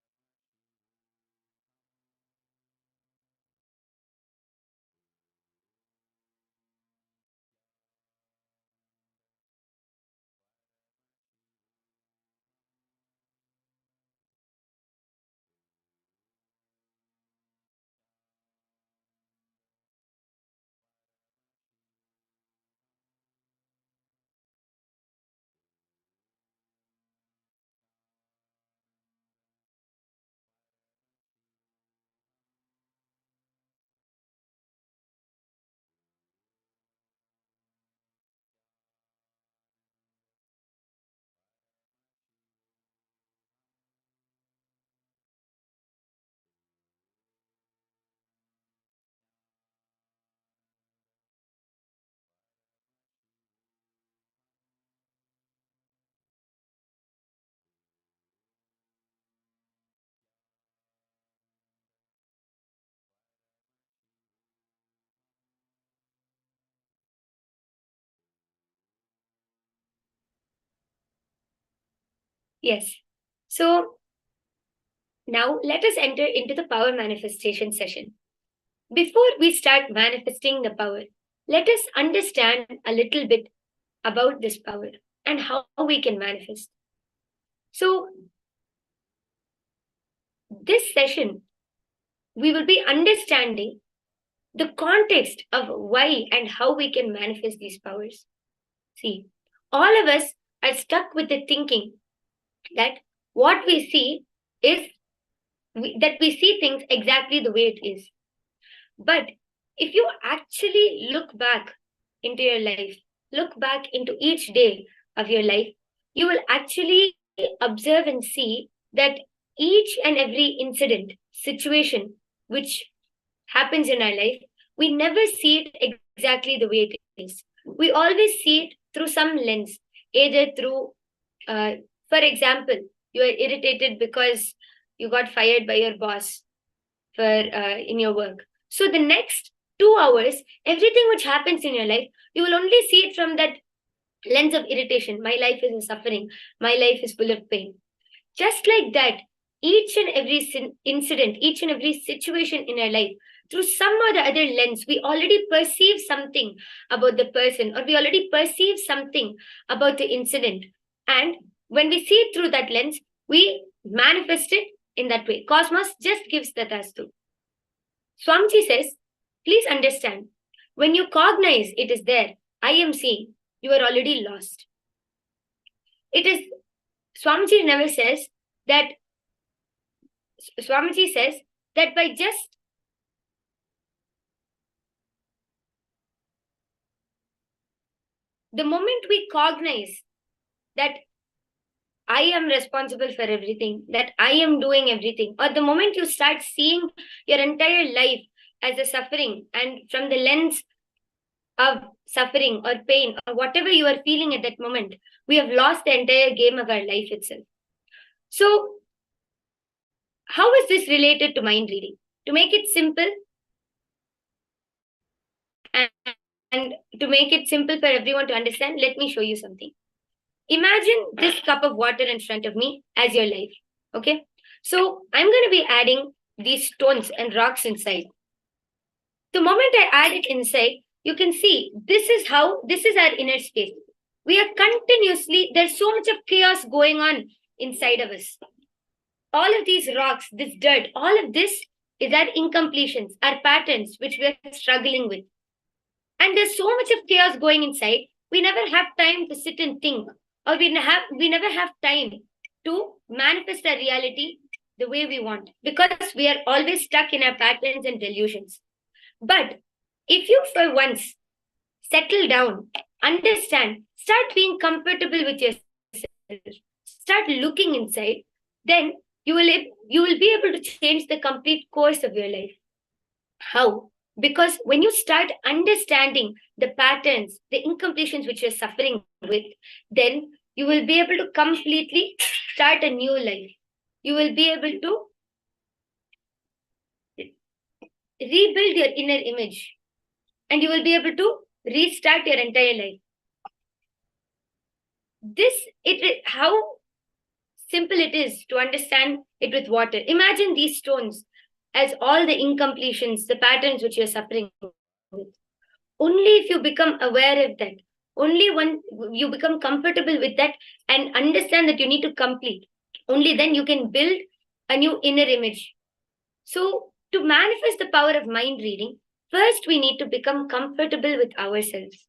S10: Yes. So, now let us enter into the power manifestation session. Before we start manifesting the power, let us understand a little bit about this power and how we can manifest. So, this session, we will be understanding the context of why and how we can manifest these powers. See, all of us are stuck with the thinking that what we see is that we see things exactly the way it is. But if you actually look back into your life, look back into each day of your life, you will actually observe and see that each and every incident, situation which happens in our life, we never see it exactly the way it is. We always see it through some lens, either through, for example, you are irritated because you got fired by your boss for in your work. So the next 2 hours, everything which happens in your life, you will only see it from that lens of irritation. My life is a suffering. My life is full of pain. Just like that, each and every incident, each and every situation in our life, through some or the other lens, we already perceive something about the person, or we already perceive something about the incident. And when we see it through that lens, we manifest it in that way. Cosmos just gives that as to. Swamiji says, please understand, when you cognize it is there, I am seeing, you are already lost. It is, Swamiji never says that, Swamiji says that by just the moment we cognize that I am responsible for everything, that I am doing everything, or the moment you start seeing your entire life as a suffering and from the lens of suffering or pain or whatever you are feeling at that moment, we have lost the entire game of our life itself. So, how is this related to mind reading? To make it simple and, and to make it simple for everyone to understand, let me show you something. Imagine this cup of water in front of me as your life. Okay. So I'm going to be adding these stones and rocks inside. The moment I add it inside, you can see this is our inner space. We are continuously, there's so much of chaos going on inside of us. All of these rocks, this dirt, all of this is our incompletions, our patterns, which we are struggling with. And there's so much of chaos going inside, we never have time to sit and think, or we never have time to manifest our reality the way we want, because we are always stuck in our patterns and delusions. But if you for once settle down, understand, start being comfortable with yourself, start looking inside, then you will be able to change the complete course of your life. How? Because when you start understanding the patterns, the incompletions which you're suffering with, then you will be able to completely start a new life. You will be able to rebuild your inner image, and you will be able to restart your entire life. How simple it is to understand it with water. Imagine these stones as all the incompletions, the patterns which you're suffering with. Only if you become aware of that, only when you become comfortable with that and understand that you need to complete, only then you can build a new inner image. So, to manifest the power of mind reading, first we need to become comfortable with ourselves.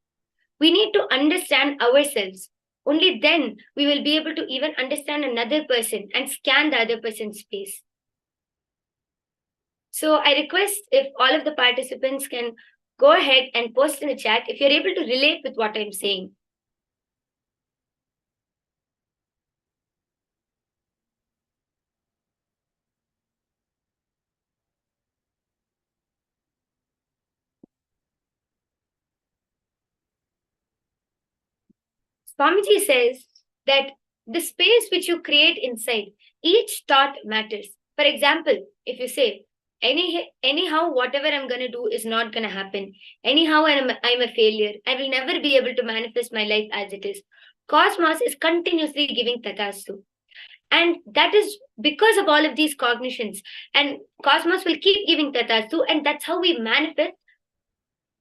S10: We need to understand ourselves. Only then we will be able to even understand another person and scan the other person's space. So I request if all of the participants can go ahead and post in the chat if you're able to relate with what I'm saying. Swamiji says that the space which you create inside, each thought matters. For example, if you say, anyhow, whatever I'm going to do is not going to happen. Anyhow, I'm a failure. I will never be able to manifest my life as it is. Cosmos is continuously giving tatastu. And that is because of all of these cognitions. And Cosmos will keep giving tatastu, and that's how we manifest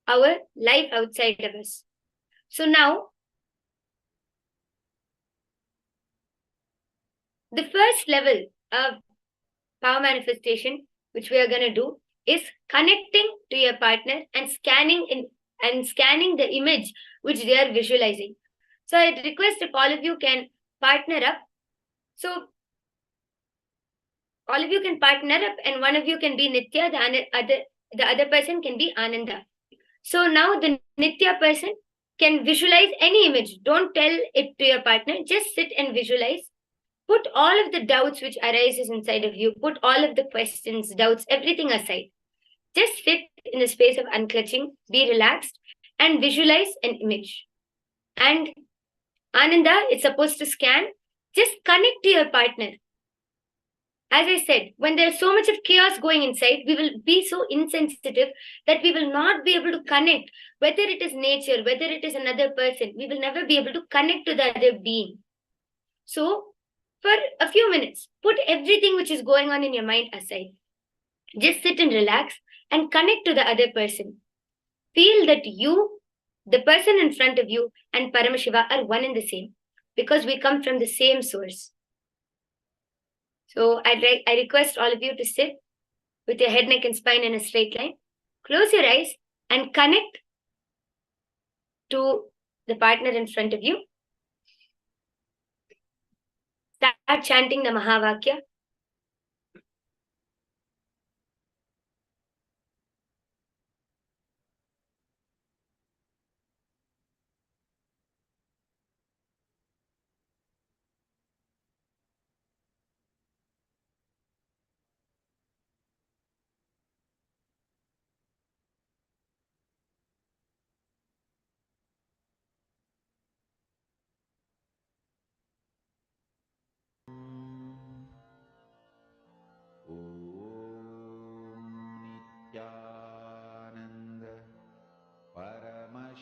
S10: our life outside of us. So now, the first level of power manifestation, which we are going to do, is connecting to your partner and scanning the image which they are visualizing. So I request if all of you can partner up. So all of you can partner up, and one of you can be Nitya, the other person can be Ananda. So now the Nitya person can visualize any image. Don't tell it to your partner. Just sit and visualize. Put all of the doubts which arises inside of you. Put all of the questions, doubts, everything aside. Just sit in the space of unclutching. Be relaxed and visualize an image. And Ananda is supposed to scan. Just connect to your partner. As I said, when there's so much of chaos going inside, we will be so insensitive that we will not be able to connect, whether it is nature, whether it is another person, we will never be able to connect to the other being. So, for a few minutes, put everything which is going on in your mind aside. Just sit and relax and connect to the other person. Feel that you, the person in front of you, and Paramashiva are one and the same, because we come from the same source. So I request all of you to sit with your head, neck, and spine in a straight line. Close your eyes and connect to the partner in front of you. Start chanting the Mahavakya.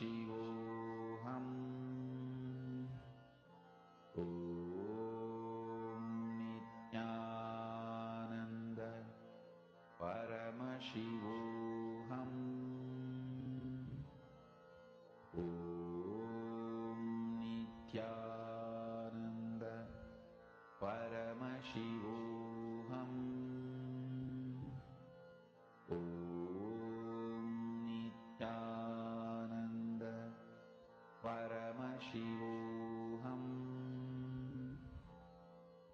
S9: Paramashivoham. Om Nithyananda Paramashivoham. Om Nithyananda Paramashivoham. Om Nithyananda Paramashivoham.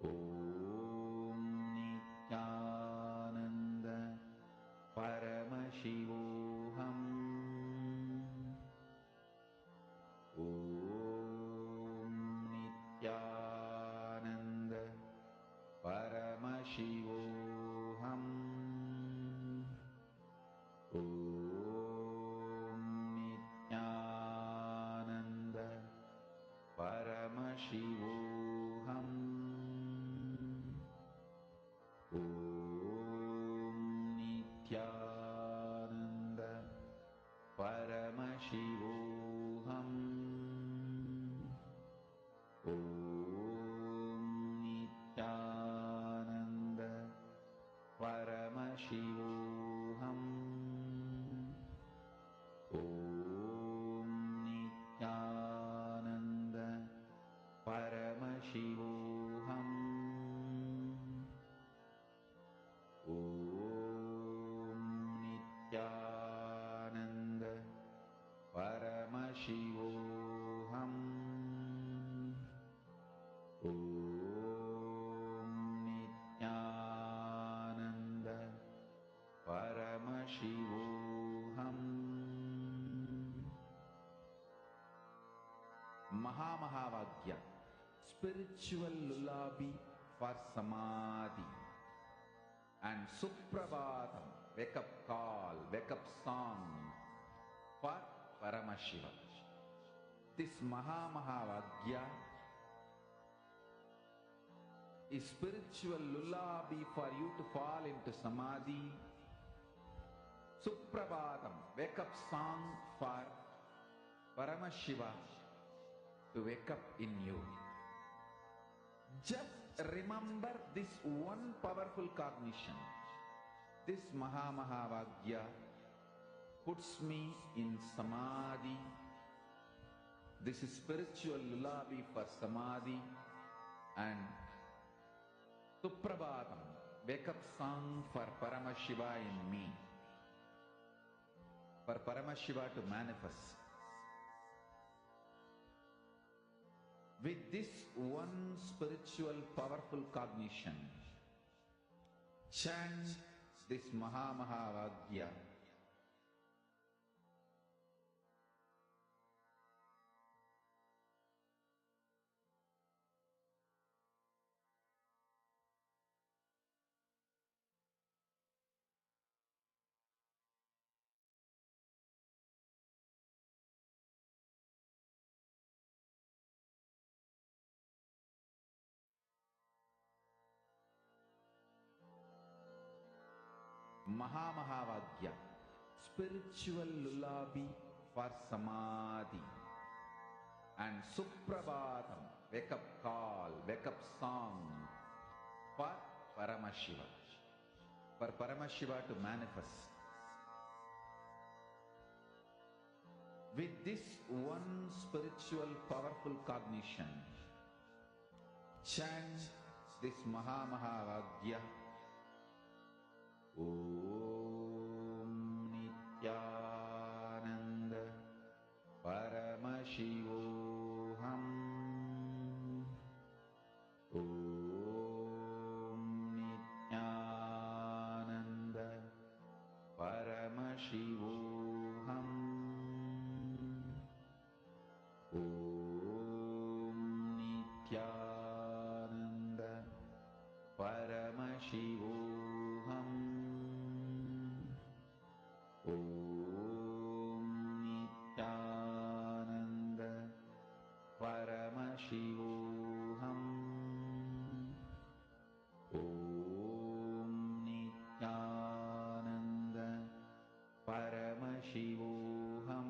S9: Om Nithyananda Paramashivoham. Om Nithyananda Paramashivoham. Om Nithyananda Paramashivoham. Om Nithyananda Paramashivoham. Om Nithyananda Paramashivoham. Om Nithyananda Paramashivoham. Om Nithyananda Paramashivoham. Om Nithyananda Paramashivoham. Mahamahavagya, spiritual lullaby for samadhi, and Suprabhatam, wake up call, wake up song for Paramashiva. This Mahamahavagya is spiritual lullaby for you to fall into samadhi. Suprabhatam, wake up song for Paramashiva to wake up in you. Just remember this one powerful cognition. This Mahamahavagya puts me in samadhi. This is spiritual lullaby for samadhi, and Suprabhatam, wake up song for Paramashiva in me, for Paramashiva to manifest. With this one spiritual powerful cognition, chant this Mahamahavagya. Mahamahavagya, spiritual lullaby for samadhi, and Suprabhatam, wake up call, wake up song for Paramashiva, for Paramashiva to manifest. With this one spiritual powerful cognition, chant this Mahamahavagya. Om Nithyananda Paramashivoham. Om Nithyananda Paramashivoham. Om Nithyananda Paramashivoham. Om Nithyananda Paramashivoham. Om Nithyananda Paramashivoham.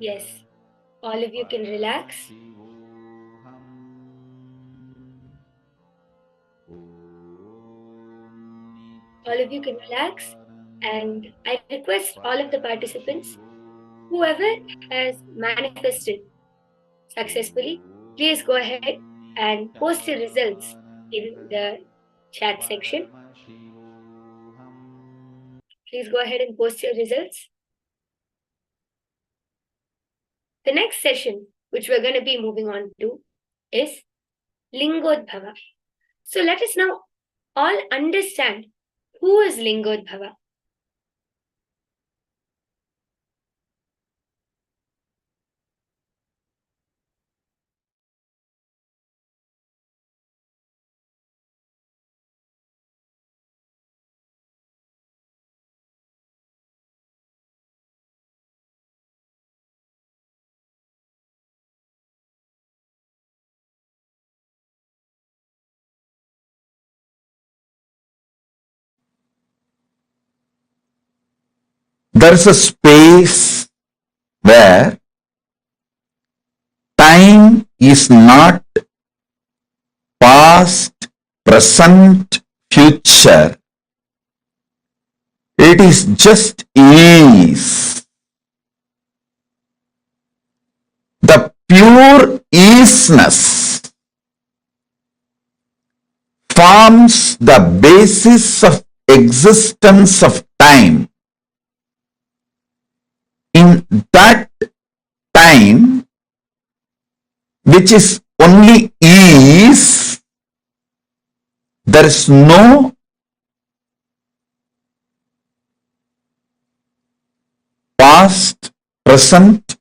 S10: Yes, all of you can relax. All of you can relax, and I request all of the participants, whoever has manifested successfully, please go ahead and post your results in the chat section. Please go ahead and post your results. The next session, which we're going to be moving on to, is Lingodbhava. So let us now all understand who is Lingodbhava.
S9: There is a space where time is not past, present, future. It is just is. pure isness forms the basis of existence of time. In that time, which is only is, there is no past, present,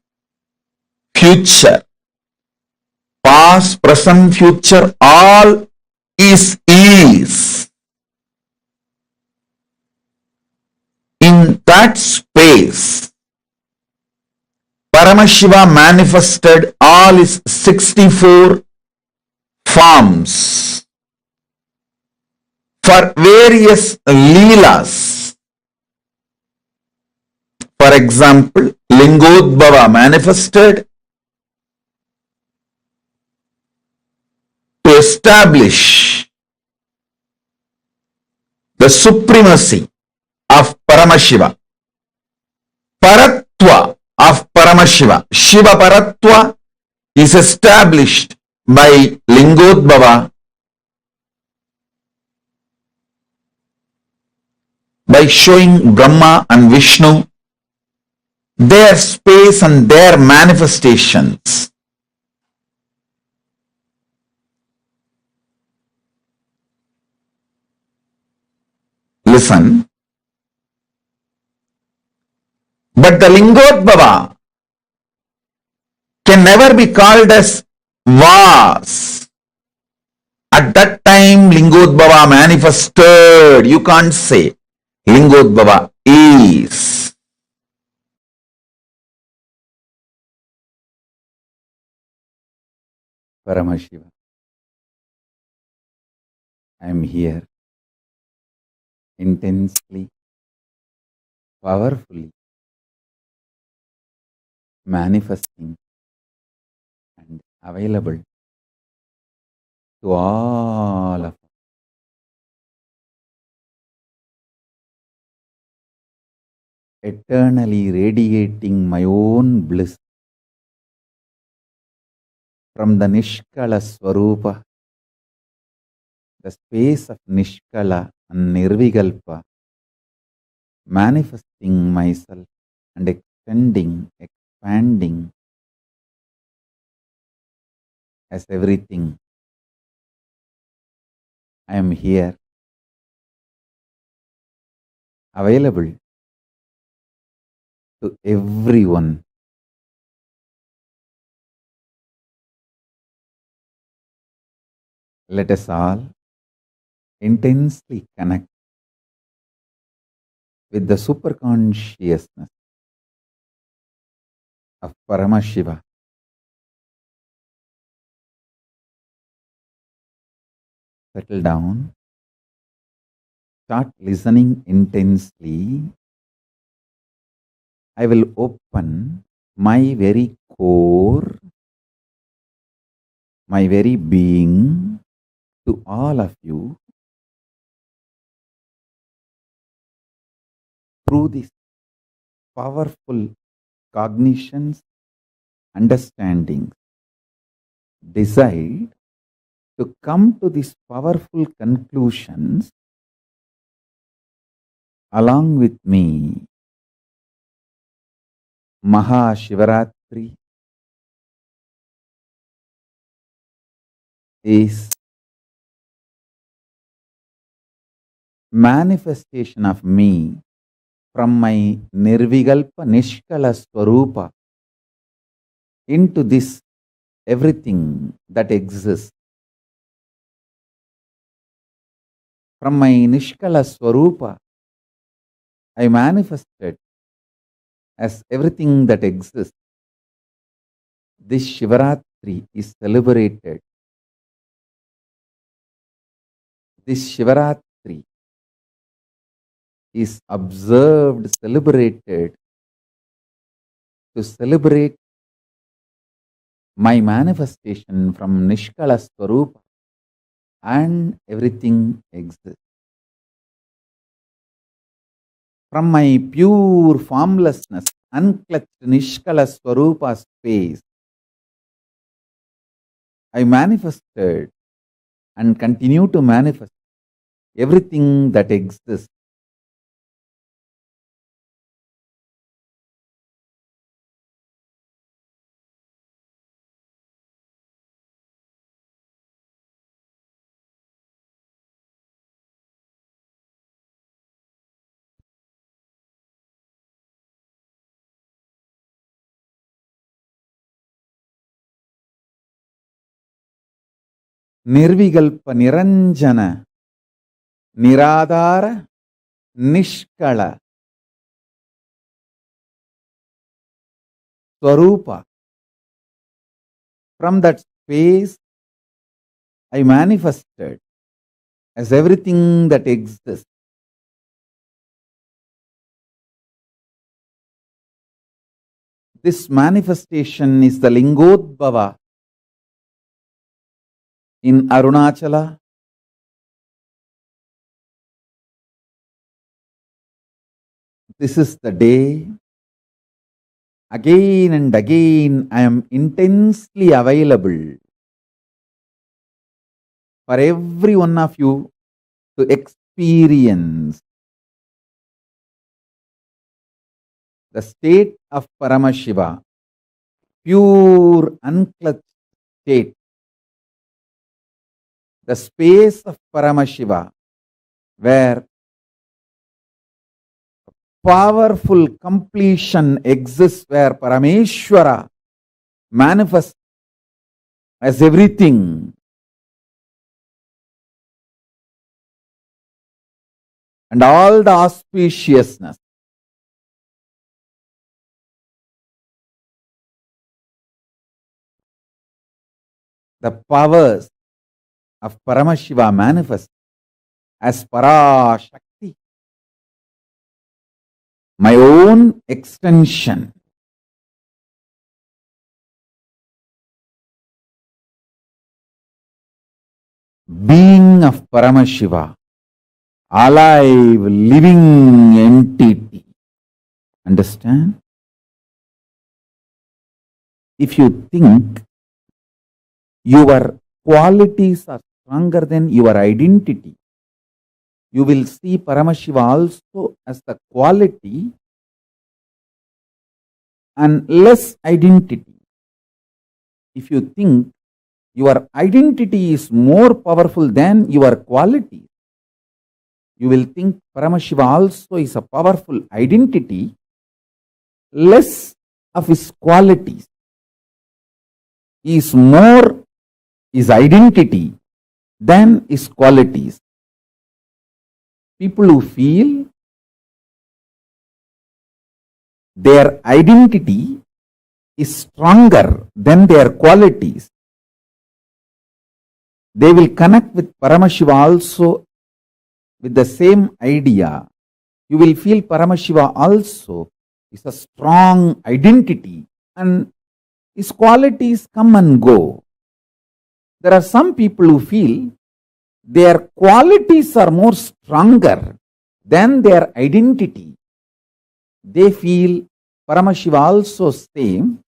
S9: future. Past, present, future, all is. In that space, Paramashiva manifested all his 64 forms for various leelas. For example, Lingodbhava manifested to establish the supremacy of Paramashiva. Paratva of Paramashiva, Shiva Paratva, is established by Lingodbhava by showing Brahma and Vishnu their space and their manifestations. Listen. But the Lingodbhava can never be called as was. At that time, Lingodbhava manifested. You can't say Lingodbhava is. Paramashiva, I am here intensely, powerfully manifesting and available to all of us. Eternally radiating my own bliss from the Nishkala Swarupa, the space of Nishkala and Nirvikalpa, manifesting myself and extending, expanding as everything. I am here, available to everyone. Let us all intensely connect with the superconsciousness of Paramashiva. Settle down, start listening intensely. I will open my very core, my very being to all of you through these powerful cognitions, understandings. Decide to come to these powerful conclusions along with me. Mahashivaratri is manifestation of me from my Nirvikalpa Nishkala Swarupa into this everything that exists. From my Nishkala Swarupa, I manifested as everything that exists. This Shivaratri is celebrated. This Shivaratri is observed, celebrated to celebrate my manifestation from Nishkala Swarupa and everything exists. From my pure formlessness, unclutched Nishkala Swarupa space, I manifested and continue to manifest everything that exists. Nirvigalpa Niranjana Niradhara Nishkala Swarupa. From that space, I manifested as everything that exists. This manifestation is the Lingodbhava in Arunachala. This is the day. Again and again, I am intensely available for every one of you to experience the state of Paramashiva, pure, unclutched state. The space of Paramashiva, where powerful completion exists, where Parameshwara manifests as everything. And all the auspiciousness. The powers of Paramashiva manifest as Parashakti, my own extension. Being of Paramashiva, alive, living entity. Understand? If you think your qualities are stronger than your identity, you will see Paramashiva also as the quality and less identity. If you think your identity is more powerful than your quality, you will think Paramashiva also is a powerful identity, less of his qualities. He is more his identity than his qualities. People who feel their identity is stronger than their qualities, they will connect with Paramashiva also with the same idea. You will feel Paramashiva also is a strong identity and his qualities come and go. There are some people who feel their qualities are more stronger than their identity. They feel Paramashiva also same.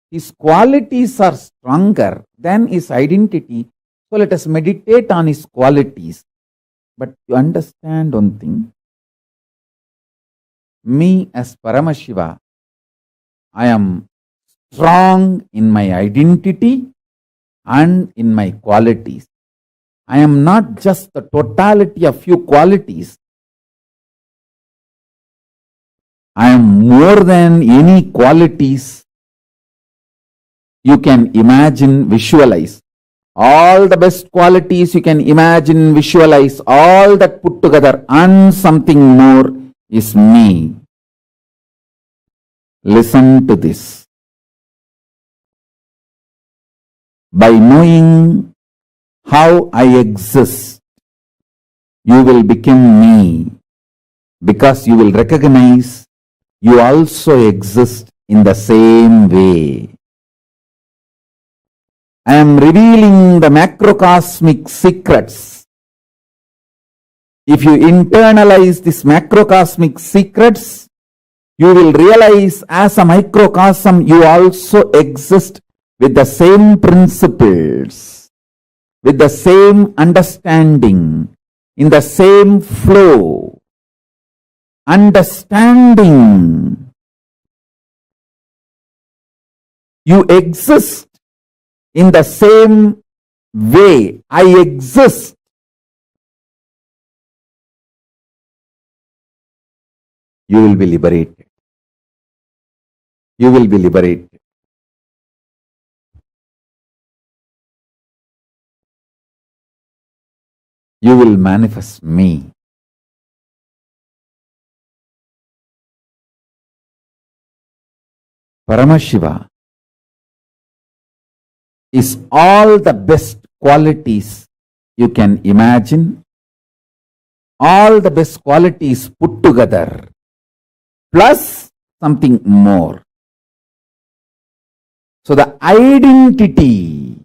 S9: His qualities are stronger than his identity. So let us meditate on his qualities. But you understand one thing. Me as Paramashiva, I am strong in my identity and in my qualities. I am not just the totality of few qualities. I am more than any qualities you can imagine, visualize. All the best qualities you can imagine, visualize, all that put together and something more is me. Listen to this. By knowing how I exist, you will become me, because you will recognize you also exist in the same way. I am revealing the macrocosmic secrets. If you internalize these macrocosmic secrets, you will realize as a microcosm you also exist with the same principles, with the same understanding, in the same flow, understanding. You exist in the same way I exist. You will be liberated. You will be liberated. You will manifest me. Paramashiva is all the best qualities you can imagine, all the best qualities put together, plus something more. So the identity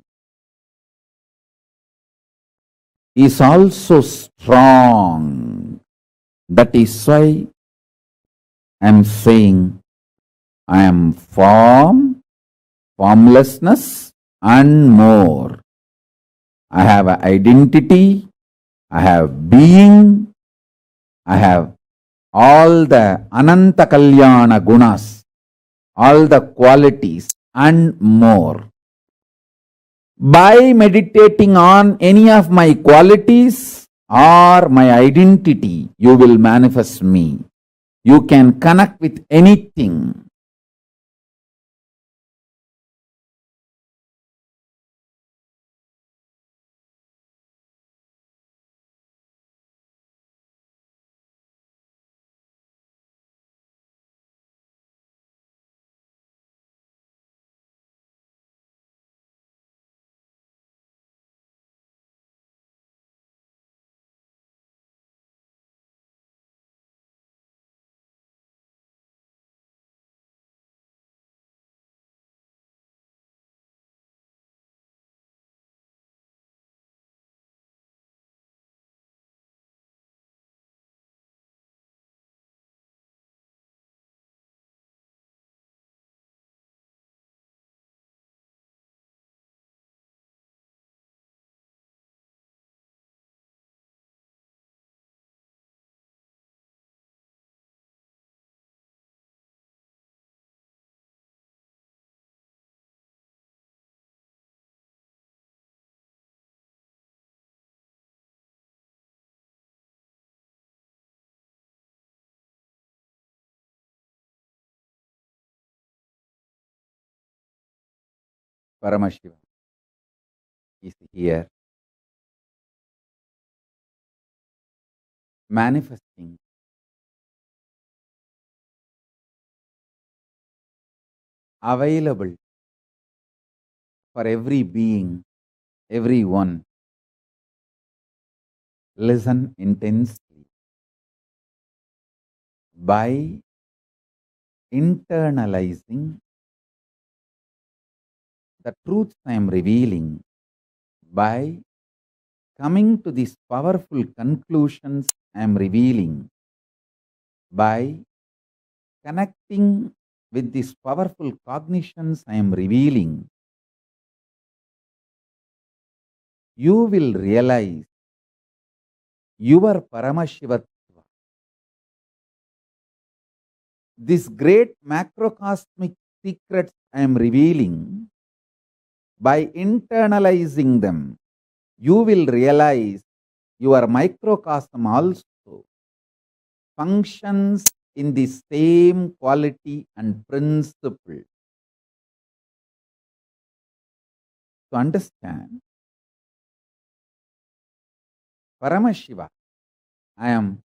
S9: is also strong. That is why I am saying I am form, formlessness, and more. I have an identity, I have being, I have all the Ananta Kalyana gunas, all the qualities, and more. By meditating on any of my qualities or my identity, you will manifest me. You can connect with anything. Paramashiva is here manifesting available for every being, everyone. Listen intensely. By internalizing the truths I am revealing, by coming to these powerful conclusions I am revealing, by connecting with these powerful cognitions I am revealing, you will realize your Paramashivatva. This great macrocosmic secrets I am revealing, by internalizing them, you will realize your microcosm also functions in the same quality and principle. To understand, Paramashiva, I am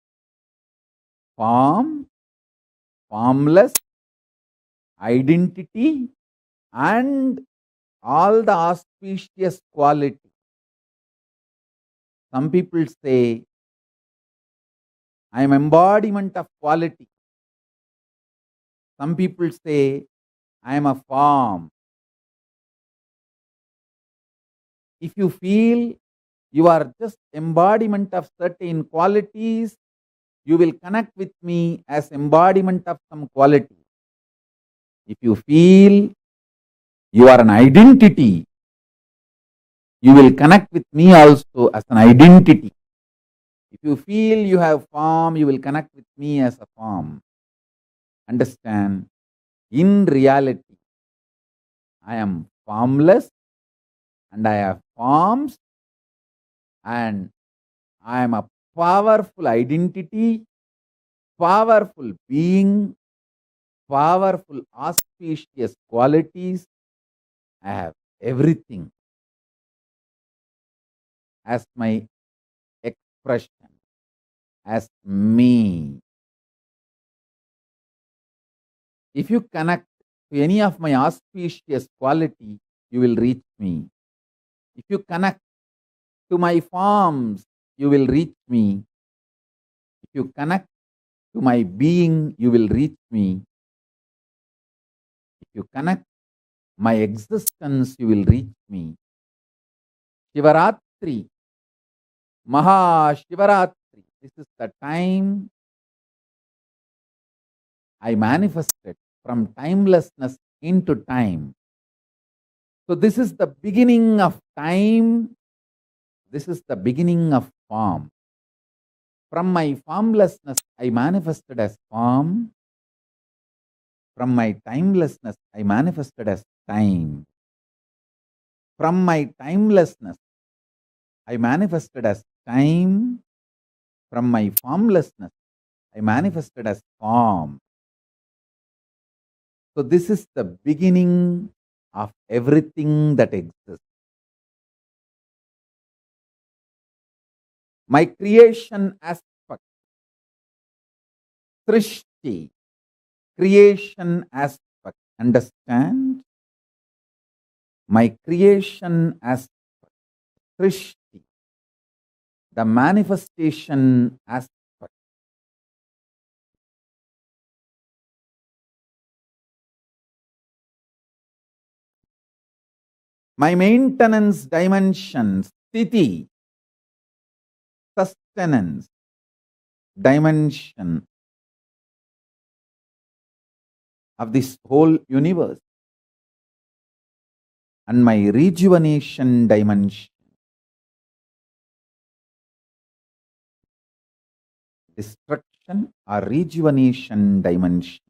S9: form, formless, identity, and all the auspicious quality. Some people say, I am embodiment of quality. Some people say, I am a form. If you feel you are just embodiment of certain qualities, you will connect with me as embodiment of some quality. If you feel You are an identity. You will connect with me also as an identity. If you feel you have form, you will connect with me as a form. Understand? In reality, I am formless and I have forms, and I am a powerful identity, powerful being, powerful auspicious qualities. I have everything as my expression, as me. If you connect to any of my auspicious quality, you will reach me. If you connect to my forms, you will reach me. If you connect to my being, you will reach me. If you connect my existence, you will reach me. Shivaratri, Mahashivaratri, this is the time I manifested from timelessness into time. So this is the beginning of time. This is the beginning of form. From my formlessness, I manifested as form. From my timelessness, I manifested as time. From my timelessness, I manifested as time. From my formlessness, I manifested as form. So this is the beginning of everything that exists. My creation aspect, Srishti, creation aspect, understand? My creation aspect, Srishti, the manifestation aspect. My maintenance dimension, Sthiti, sustenance dimension of this whole universe, and my rejuvenation dimension, destruction or rejuvenation dimension.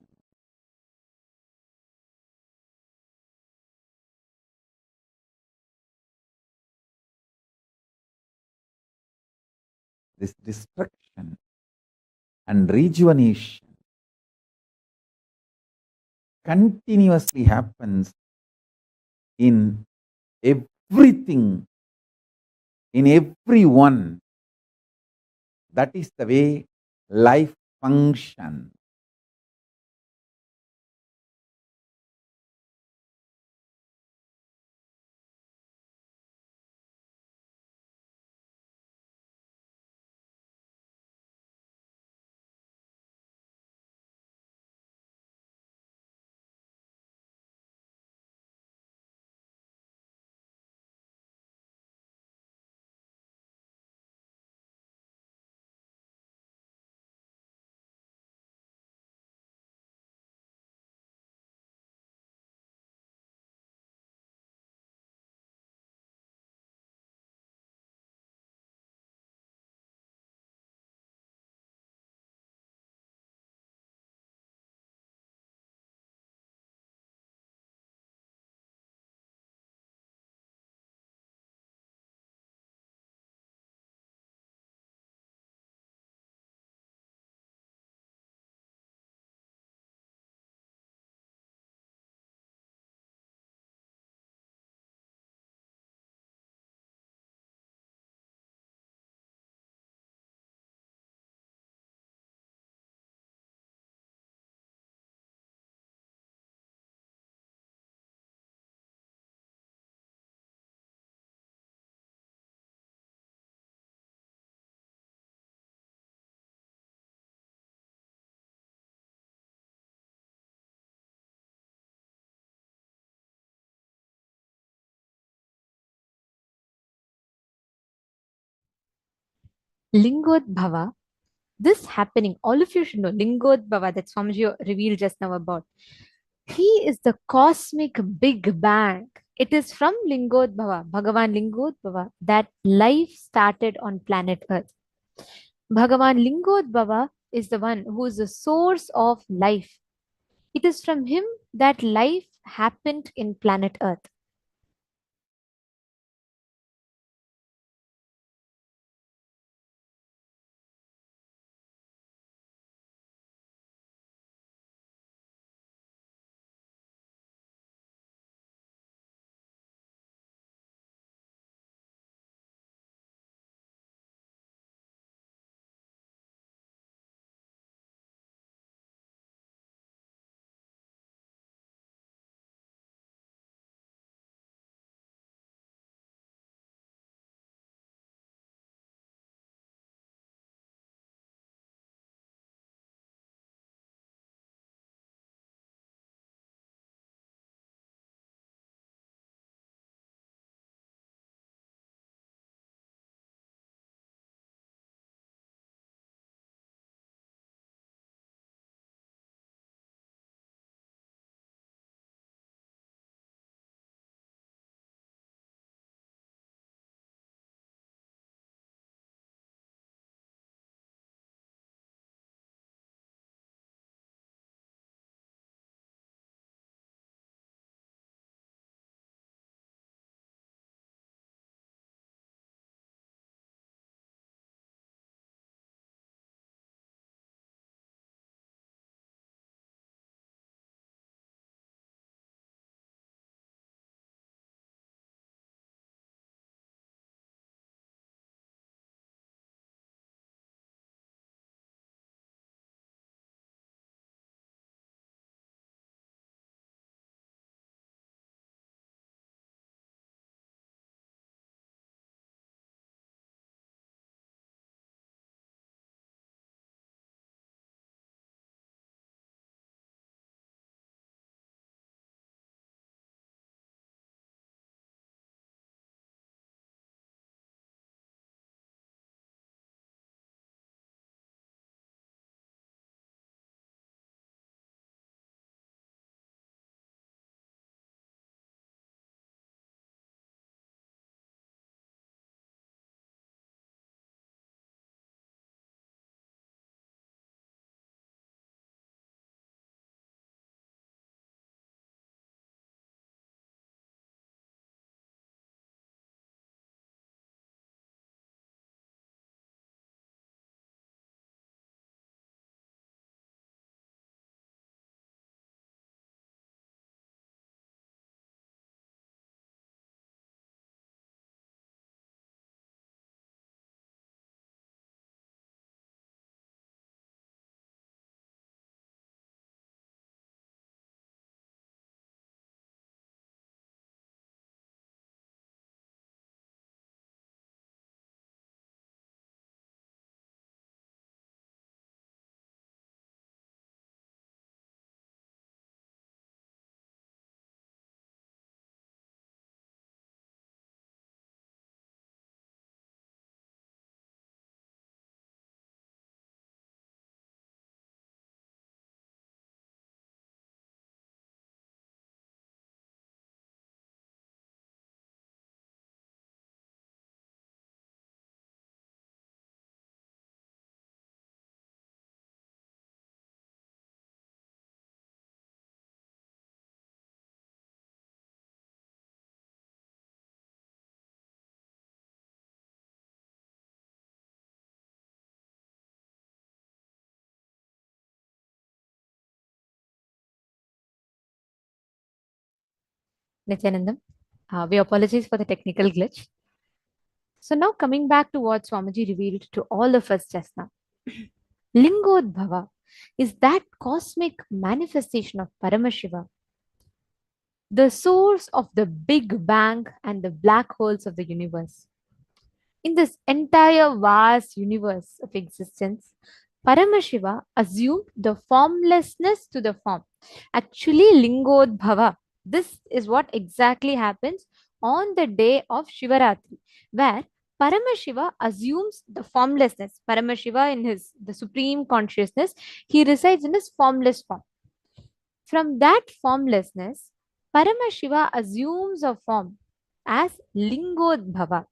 S9: This destruction and rejuvenation continuously happens in everything, in everyone. That is the way life functions.
S7: Lingodbhava, this happening, all of you should know Lingodbhava that Swamiji revealed just now about. He is the cosmic Big Bang. It is from Lingodbhava, Bhagavan Lingodbhava, that life started on planet Earth. Bhagavan Lingodbhava is the one who is the source of life. It is from him that life happened in planet Earth. Nithyanandam, we apologize for the technical glitch. So now coming back to what Swamiji revealed to all of us just now. Lingodbhava is that cosmic manifestation of Paramashiva, the source of the Big Bang and the black holes of the universe. In this entire vast universe of existence, Paramashiva assumed the formlessness to the form. Actually, Lingodbhava. This is what exactly happens on the day of Shivaratri, where Paramashiva assumes the formlessness. Paramashiva, in his the supreme consciousness, he resides in his formless form. From that formlessness, Paramashiva assumes a form as Lingodbhava.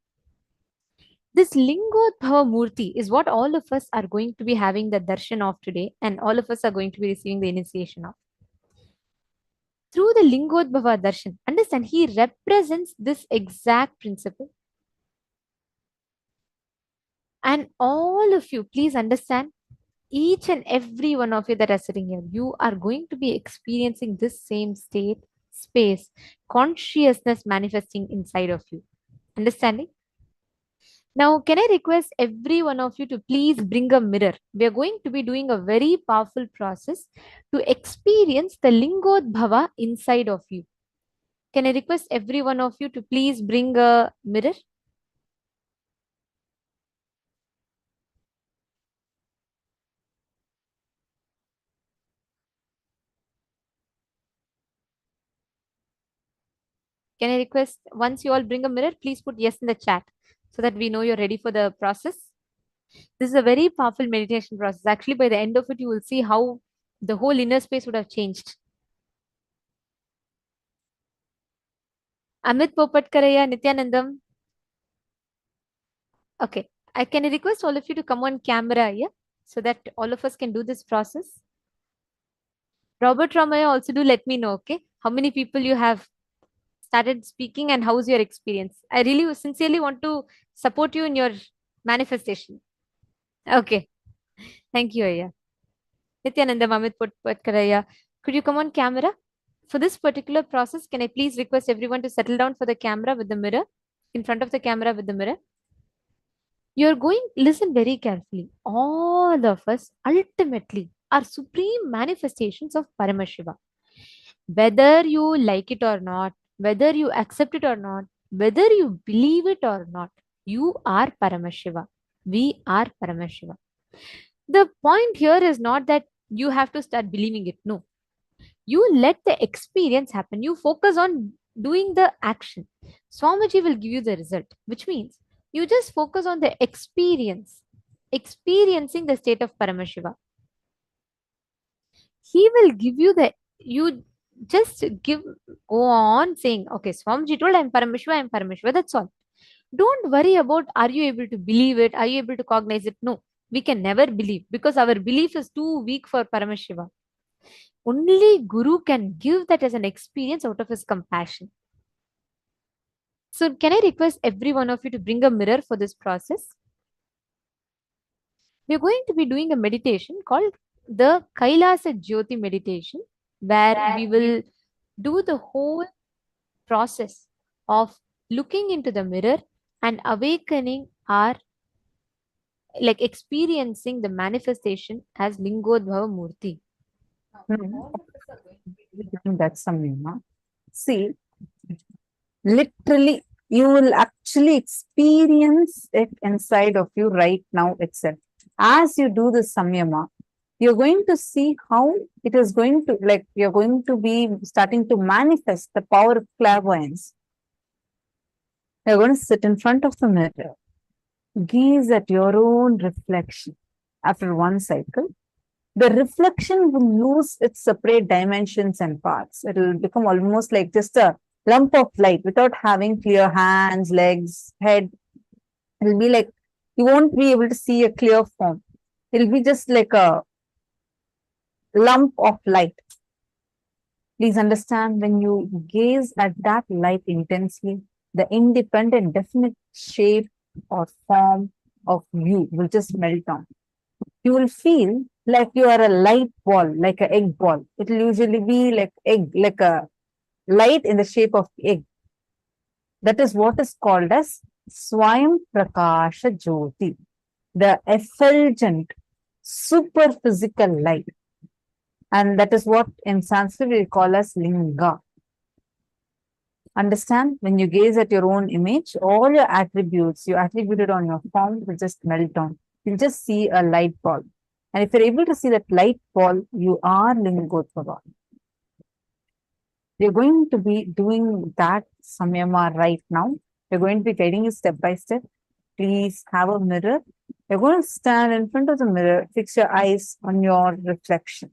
S7: This Lingodbhava Murti is what all of us are going to be having the darshan of today, and all of us are going to be receiving the initiation of. Through the Lingodbhava darshan, understand, he represents this exact principle. And all of you, please understand, each and every one of you that are sitting here, you are going to be experiencing this same state, space, consciousness manifesting inside of you. Understanding? Now, can I request every one of you to please bring a mirror? We are going to be doing a very powerful process to experience the Lingodbhava inside of you. Can I request every one of you to please bring a mirror? Can I request, once you all bring a mirror, please put yes in the chat so that we know you're ready for the process. This is a very powerful meditation process. Actually, by the end of it, you will see how the whole inner space would have changed. Amit Popatkaraya, Nithyanandam. Okay. I can request all of you to come on camera, yeah, so that all of us can do this process. Robert Ramaya, also do let me know, okay, how many people you have started speaking and how's your experience. I really sincerely want to support you in your manifestation. Okay. Thank you, Aya. Nithyananda Mamit Potkaraya. Could you come on camera? For this particular process, can I please request everyone to settle down for the camera with the mirror, in front of the camera with the mirror? You're going, listen very carefully. All of us ultimately are supreme manifestations of Paramashiva. Whether you like it or not, whether you accept it or not, whether you believe it or not, you are Paramashiva. We are Paramashiva. The point here is not that you have to start believing it. No. You let the experience happen. You focus on doing the action. Swamiji will give you the result, which means you just focus on the experience, experiencing the state of Paramashiva. He will give you the, you just go on saying, okay, Swamiji told I'm Paramashiva, that's all. Don't worry about, are you able to believe it? Are you able to cognize it? No, we can never believe because our belief is too weak for Paramashiva. Only Guru can give that as an experience out of his compassion. So can I request every one of you to bring a mirror for this process? We're going to be doing a meditation called the KAILASA Jyoti meditation, where we will do the whole process of looking into the mirror and awakening our, like experiencing the manifestation as Lingodbhava Murti.
S8: That's something. See, literally, you will actually experience it inside of you right now itself. As you do this samyama, you're going to see how it is going to, like, you're going to be starting to manifest the power of clairvoyance. You're going to sit in front of the mirror, gaze at your own reflection. After one cycle, the reflection will lose its separate dimensions and parts. It will become almost like just a lump of light without having clear hands, legs, head. It will be like you won't be able to see a clear form. It will be just like a lump of light. Please understand, when you gaze at that light intensely, the independent, definite shape or form of you will just melt down. You will feel like you are a light ball, like an egg ball. It will usually be like egg, like a light in the shape of egg. That is what is called as Swayam Prakasha Jyoti, the effulgent, super physical light. And that is what in Sanskrit we call as Linga. Understand, when you gaze at your own image, all your attributes you attributed on your form will just melt down. You'll just see a light ball. And if you're able to see that light ball, you are Lingodbhava. We're going to be doing that samyama right now. We're going to be guiding you step by step. Please have a mirror. You're going to stand in front of the mirror, fix your eyes on your reflection.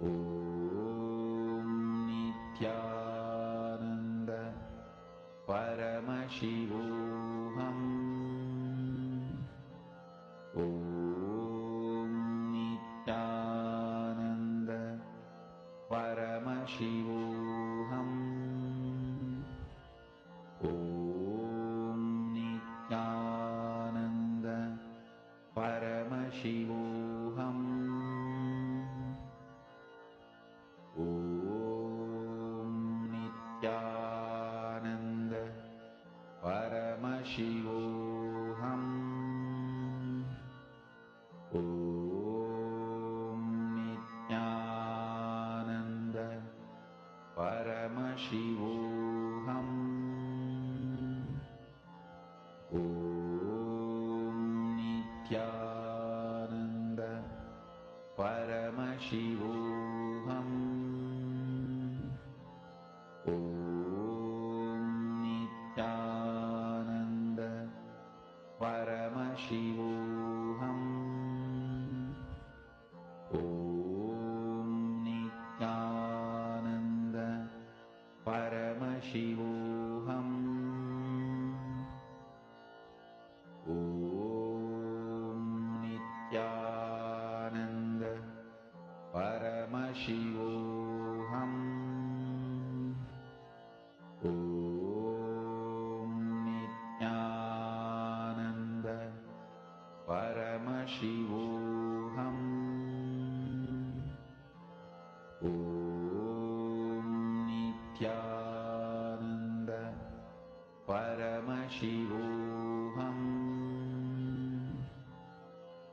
S1: Om Nithyananda Paramashivoham. Om Nithyananda Paramashivoham. Om Nithyananda Paramashivoham. Om Nithyananda Paramashivoham. Om Nithyananda Paramashivoham. Om Nithyananda Paramashivoham. Om Nithyananda Paramashivoham. Om Nithyananda Paramashivoham. Om Nithyananda Paramashivoham. Om Nithyananda Paramashivoham. Om Nithyananda Paramashivoham.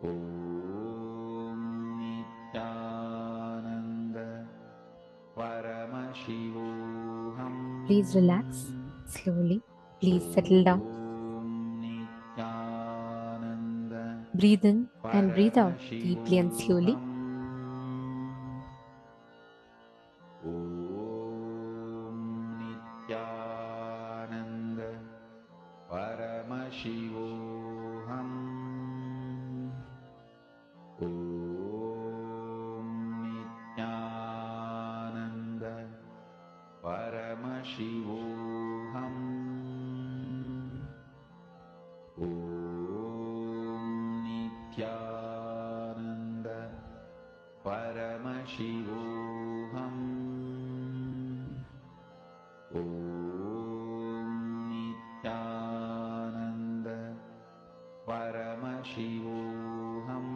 S1: Om Nithyananda Paramashivoham.
S7: Please relax slowly. Please settle down.
S1: Om Nithyananda
S7: Breathe in and breathe out deeply and slowly.
S1: Om Nithyananda Paramashivoham. Om Nithyananda Paramashivoham. Om Nithyananda Paramashivoham. Om Nithyananda Paramashivoham.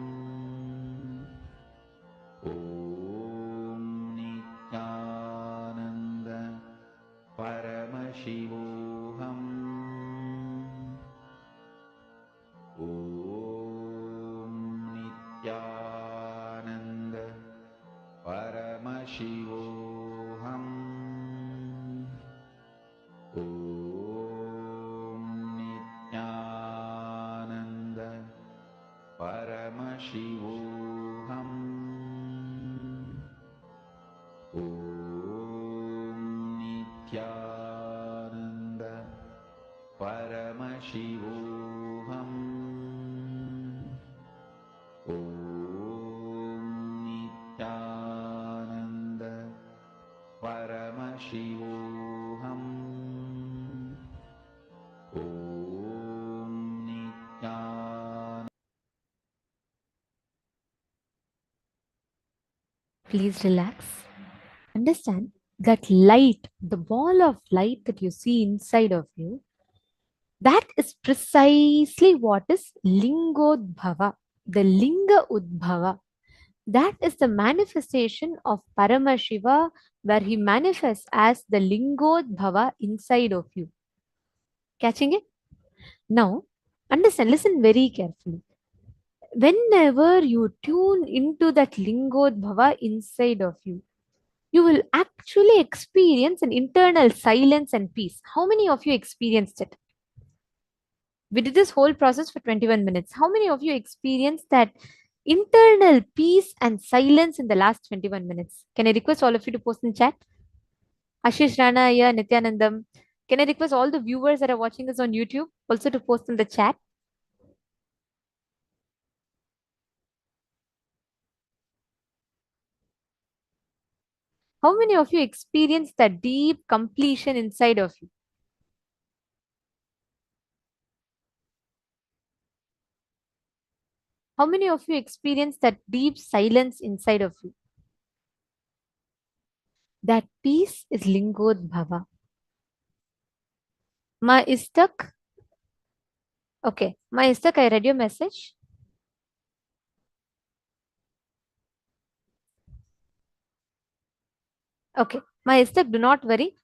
S1: Om Nithyananda Paramashivoham. Om Nithyananda Paramashivoham. Om Nithyananda Paramashivoham. Om Nithyananda Paramashivoham. Om Nithyananda Paramashivoham. Om Nithyananda.
S7: Please relax. Understand that light, the ball of light that you see inside of you, that is precisely what is Lingodbhava, the Linga Udbhava. That is the manifestation of Paramashiva, where he manifests as the Lingodbhava inside of you. Catching it? Now, understand, listen very carefully. Whenever you tune into that Lingodbhava inside of you, you will actually experience an internal silence and peace. How many of you experienced it? We did this whole process for 21 minutes. How many of you experienced that internal peace and silence in the last 21 minutes? Can I request all of you to post in chat? Ashish Rana, Aya, Nithyanandam. Can I request all the viewers that are watching us on YouTube also to post in the chat? How many of you experience that deep completion inside of you? How many of you experience that deep silence inside of you? That peace is Lingodbhava. Ma Istak. Okay. Ma Istak, I read your message. Okay. Ma Istak, do not worry.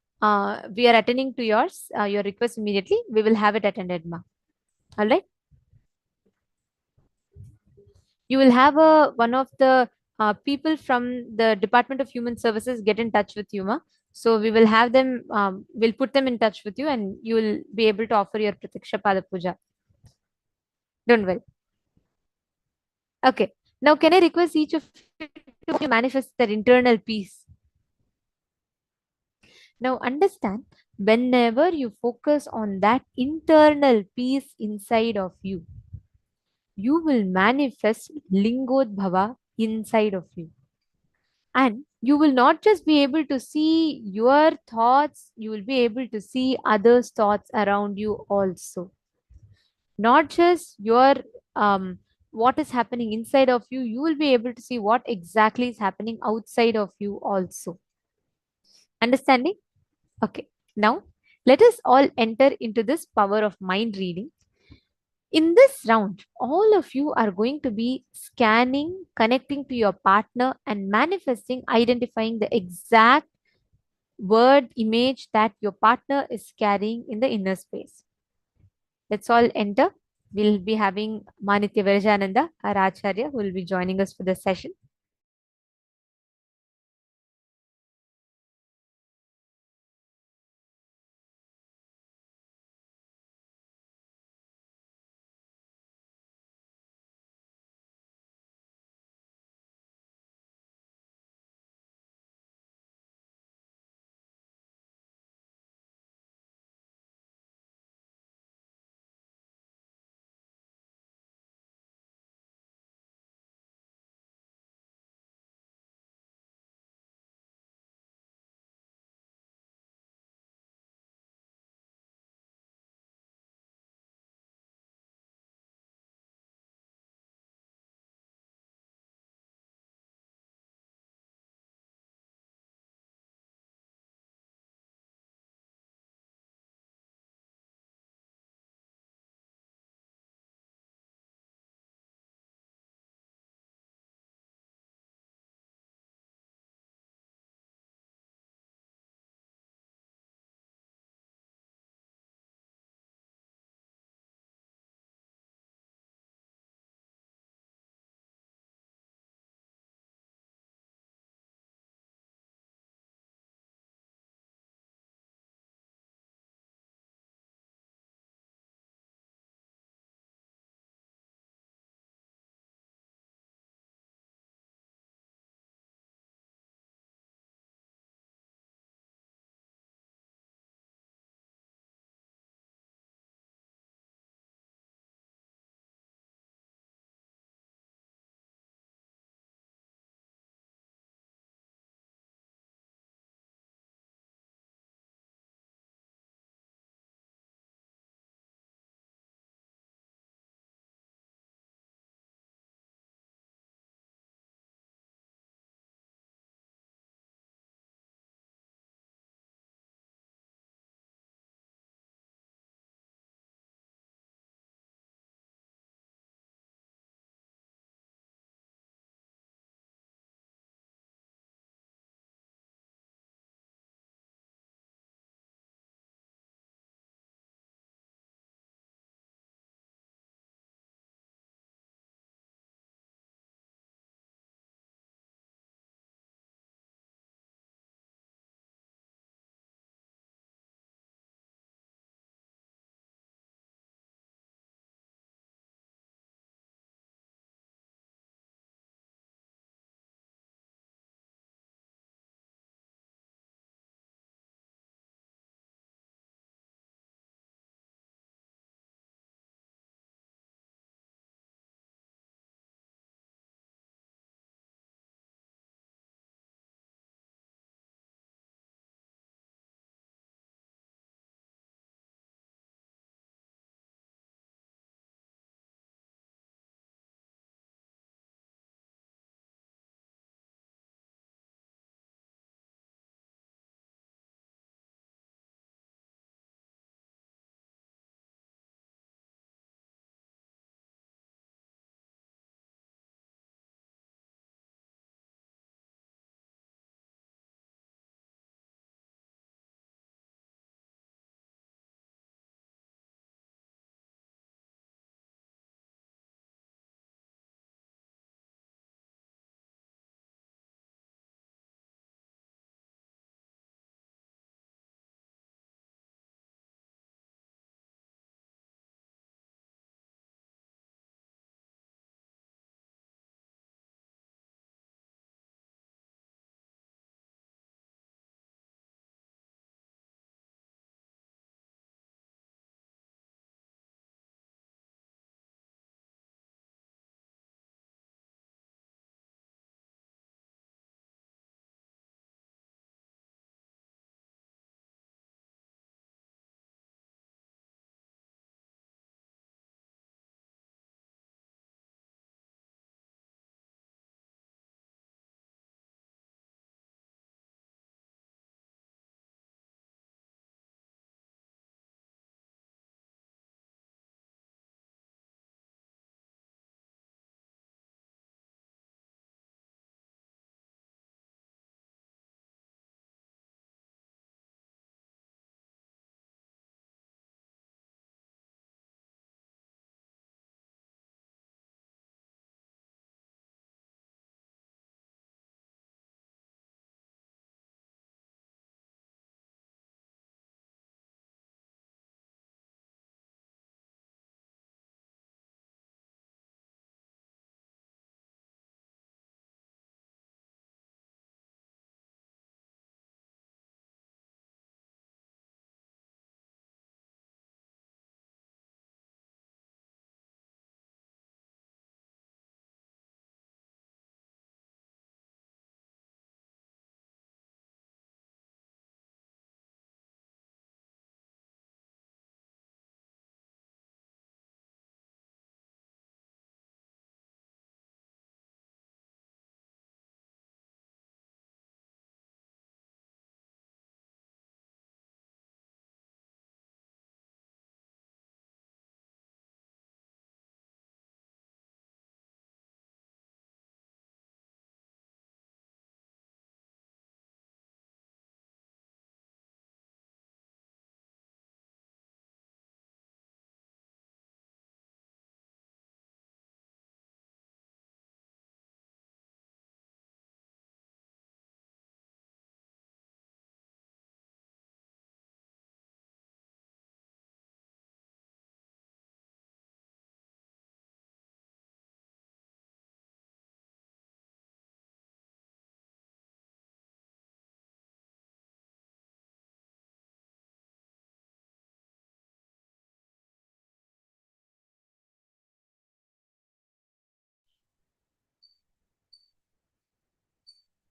S7: We are attending to yours, your request immediately. We will have it attended, Ma. All right. You will have one of the people from the Department of Human Services get in touch with you, Ma. So we will have them, we'll put them in touch with you and you will be able to offer your Pratiksha Pada Puja. Don't worry. Okay. Now, can I request each of you to manifest that internal peace? Now, understand, whenever you focus on that internal peace inside of you, you will manifest Lingodbhava inside of you. And you will not just be able to see your thoughts, you will be able to see others' thoughts around you also. Not just your what is happening inside of you, you will be able to see what exactly is happening outside of you also. Understanding? Okay. Now, let us all enter into this power of mind reading. In this round, all of you are going to be scanning, connecting to your partner, and manifesting, identifying the exact word image that your partner is carrying in the inner space. Let's all enter. We'll be having Manitya Virajananda, our Acharya, who will be joining us for the session.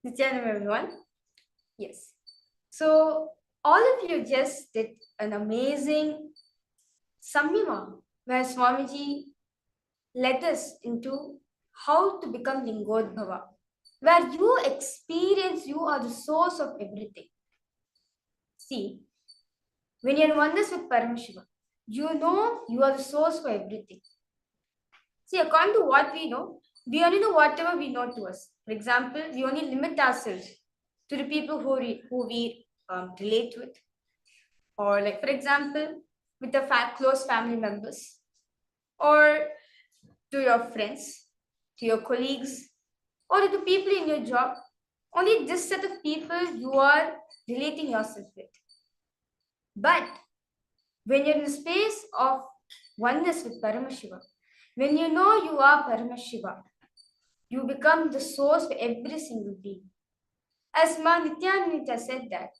S11: Nithyananda everyone. Yes. So all of you just did an amazing Samyama where Swamiji led us into how to become Lingodbhava, where you experience you are the source of everything. See, when you're in oneness with Paramashiva, you know you are the source for everything. See, according to what we only know whatever we know to us. For example, we only limit ourselves to the people who we relate with, or like for example, with the close family members, or to your friends, to your colleagues, or to the people in your job. Only this set of people you are relating yourself with. But when you're in a space of oneness with Paramashiva, when you know you are Paramashiva, you become the source for every single being. As Ma Nithyananda said that,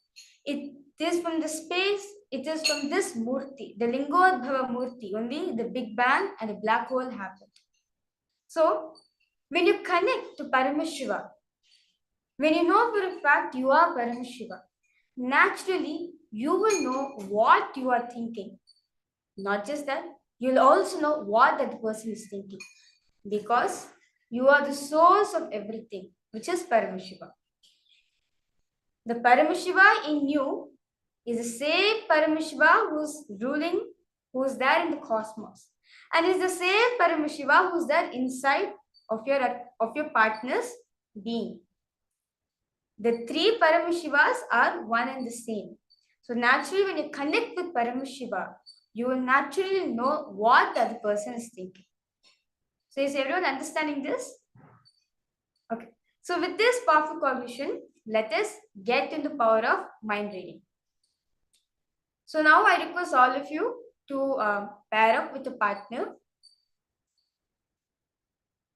S11: it is from the space, it is from this Murti, the Lingodbhava Murti, only the Big Bang and the black hole happened. So, when you connect to Paramashiva, when you know for a fact you are Paramashiva, naturally you will know what you are thinking. Not just that, you'll also know what that person is thinking, because you are the source of everything, which is Paramashiva. The Paramashiva in you is the same Paramashiva who's ruling, who's there in the cosmos, and is the same Paramashiva who's there inside of your partner's being. The three Paramashivas are one and the same. So naturally, when you connect with Paramashiva, you will naturally know what the other person is thinking. So is everyone understanding this? Okay. So with this powerful cognition, let us get into the power of mind reading. So now I request all of you to pair up with a partner.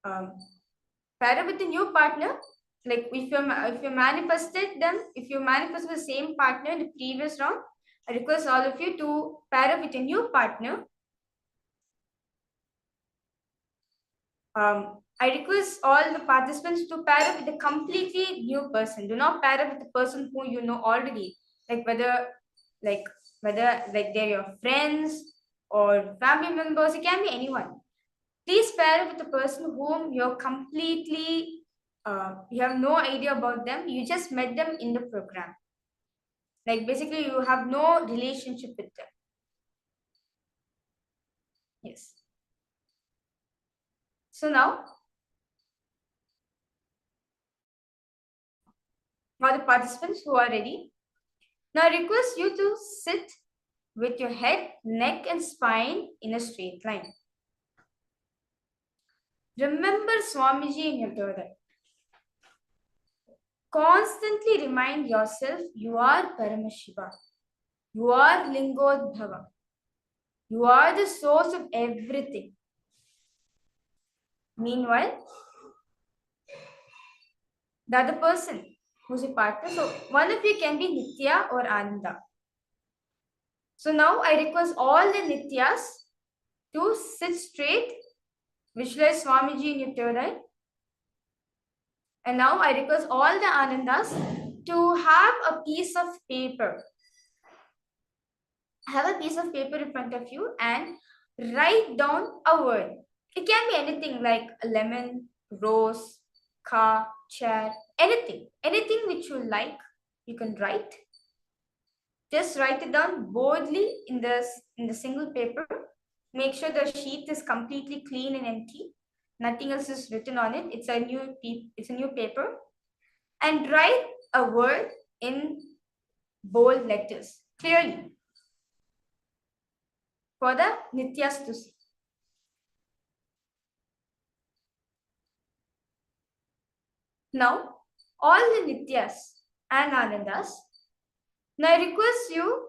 S11: Pair up with a new partner. Like if you manifested the same partner in the previous round, I request all of you to pair up with a new partner. I request all the participants to pair up with a completely new person. Do not pair up with the person who you know already, like whether they're your friends or family members. It can be anyone. Please pair up with the person whom you're completely you have no idea about them. You just met them in the program. Like basically, you have no relationship with them. Yes. So now, all the participants who are ready, now I request you to sit with your head, neck, and spine in a straight line. Remember Swamiji in your third eye. Constantly remind yourself you are Paramashiva. You are Lingodbhava. You are the source of everything. Meanwhile, the other person who's a partner, so one of you can be Nitya or Ananda. So now I request all the Nityas to sit straight, visualize Swamiji in your third eye. And now I request all the Anandas to have a piece of paper. Have a piece of paper in front of you and write down a word. It can be anything like a lemon, rose, car, chair, anything. Anything which you like, you can write. Just write it down boldly in the single paper. Make sure the sheet is completely clean and empty. Nothing else is written on it. It's a new paper. And write a word in bold letters, clearly, for the Nityas to see. Now, all the Nityas and Anandas, now I request you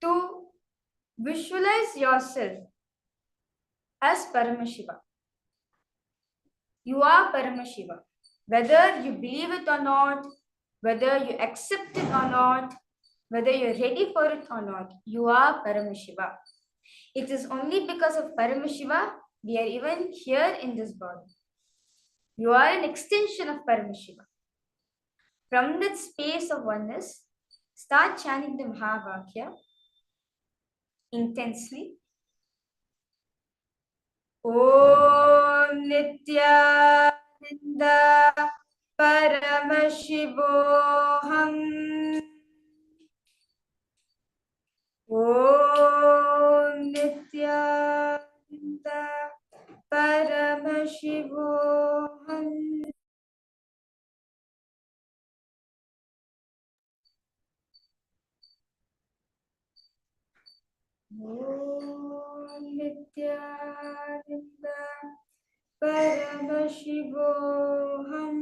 S11: to visualize yourself as Paramashiva. You are Paramashiva. Whether you believe it or not, whether you accept it or not, whether you're ready for it or not, you are Paramashiva. It is only because of Paramashiva we are even here in this body. You are an extension of Paramashiva. From that space of oneness, start chanting the Mahavakya intensely. Om Nithyananda Paramashivoham Om Nithyananda Paramashivoham Om Nithyananda Paramashivoham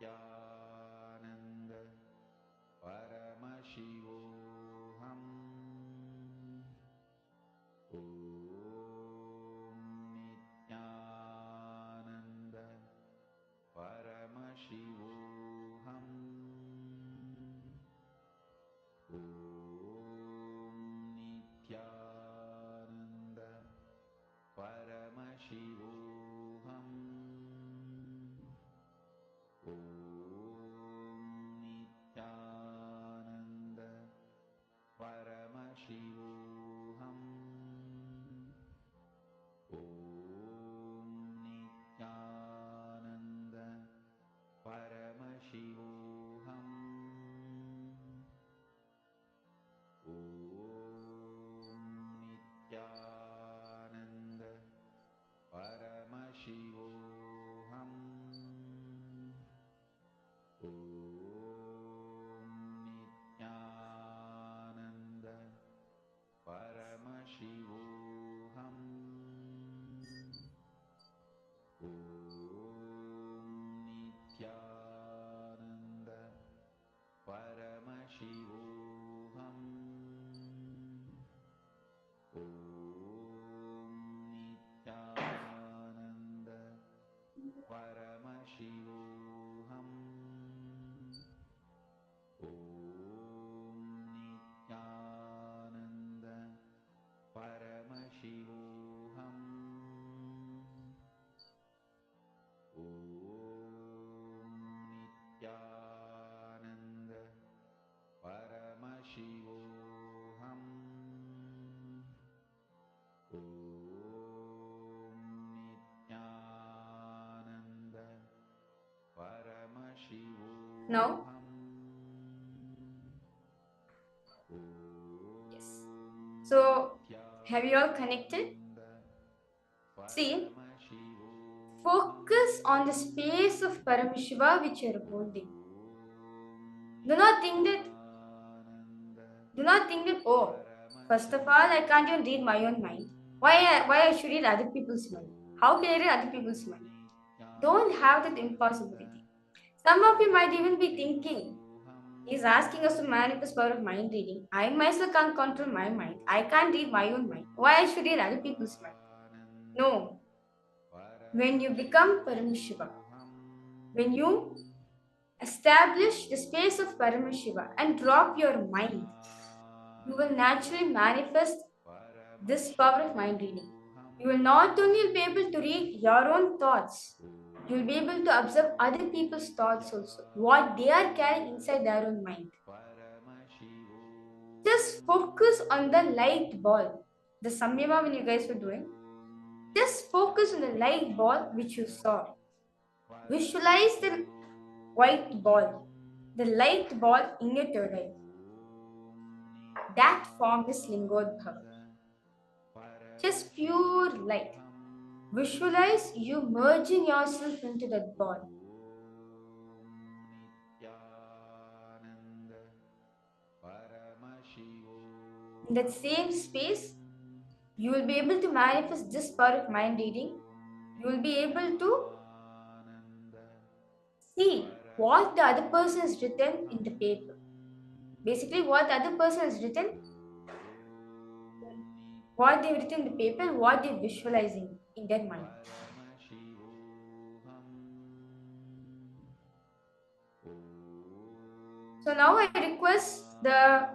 S1: Nithyananda Paramashivoham Om Nithyananda Paramashivoham Om Nithyananda Paramashivoham Om Nithyananda Paramashivoham Om Nithyananda Paramashivoham Om Nithyananda Paramashivoham Om Nithyananda Paramashivoham Om Nithyananda Paramashivoham Om Nithyananda Paramashivoham Om Nithyananda Paramashivoham Om Nithyananda Paramashivoham Om Nithyananda Paramashivoham
S11: Now, yes. So, have you all connected? See, focus on the space of Paramashiva which you are holding. Do not think that, oh, first of all, I can't even read my own mind. Why I should read other people's mind? How can I read other people's mind? Don't have that impossibility. Some of you might even be thinking, he's asking us to manifest power of mind reading. I myself can't control my mind. I can't read my own mind. Why I should read other people's mind? No. When you become Paramashiva, when you establish the space of Paramashiva and drop your mind, you will naturally manifest this power of mind reading. You will not only be able to read your own thoughts, you will be able to observe other people's thoughts also, what they are carrying inside their own mind. Just focus on the light ball. The samyama when you guys were doing, just focus on the light ball which you saw. Visualize the white ball, the light ball in your third eye. That form is Lingodbhava. Just pure light. Visualize you merging yourself into that ball. In that same space, you will be able to manifest this power of mind reading. You will be able to see what the other person has written in the paper. Basically, what the other person has written, what they've written in the paper, what they're visualizing in their mind. So now I request the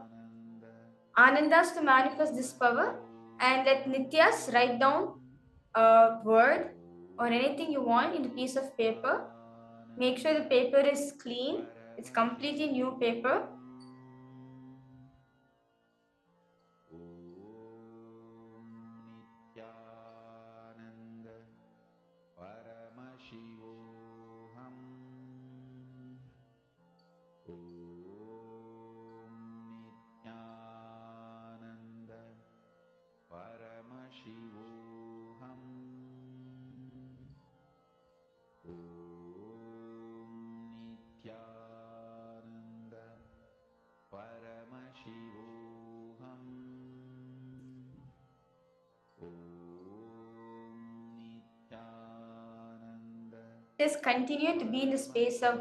S11: Anandas to manifest this power and let Nityas write down a word or anything you want in a piece of paper. Make sure the paper is clean. It's completely new paper.
S1: Nithyananda Paramashivoham Om Nithyananda Paramashivoham Om Nithyananda Paramashivoham
S11: Just continue to be in the space of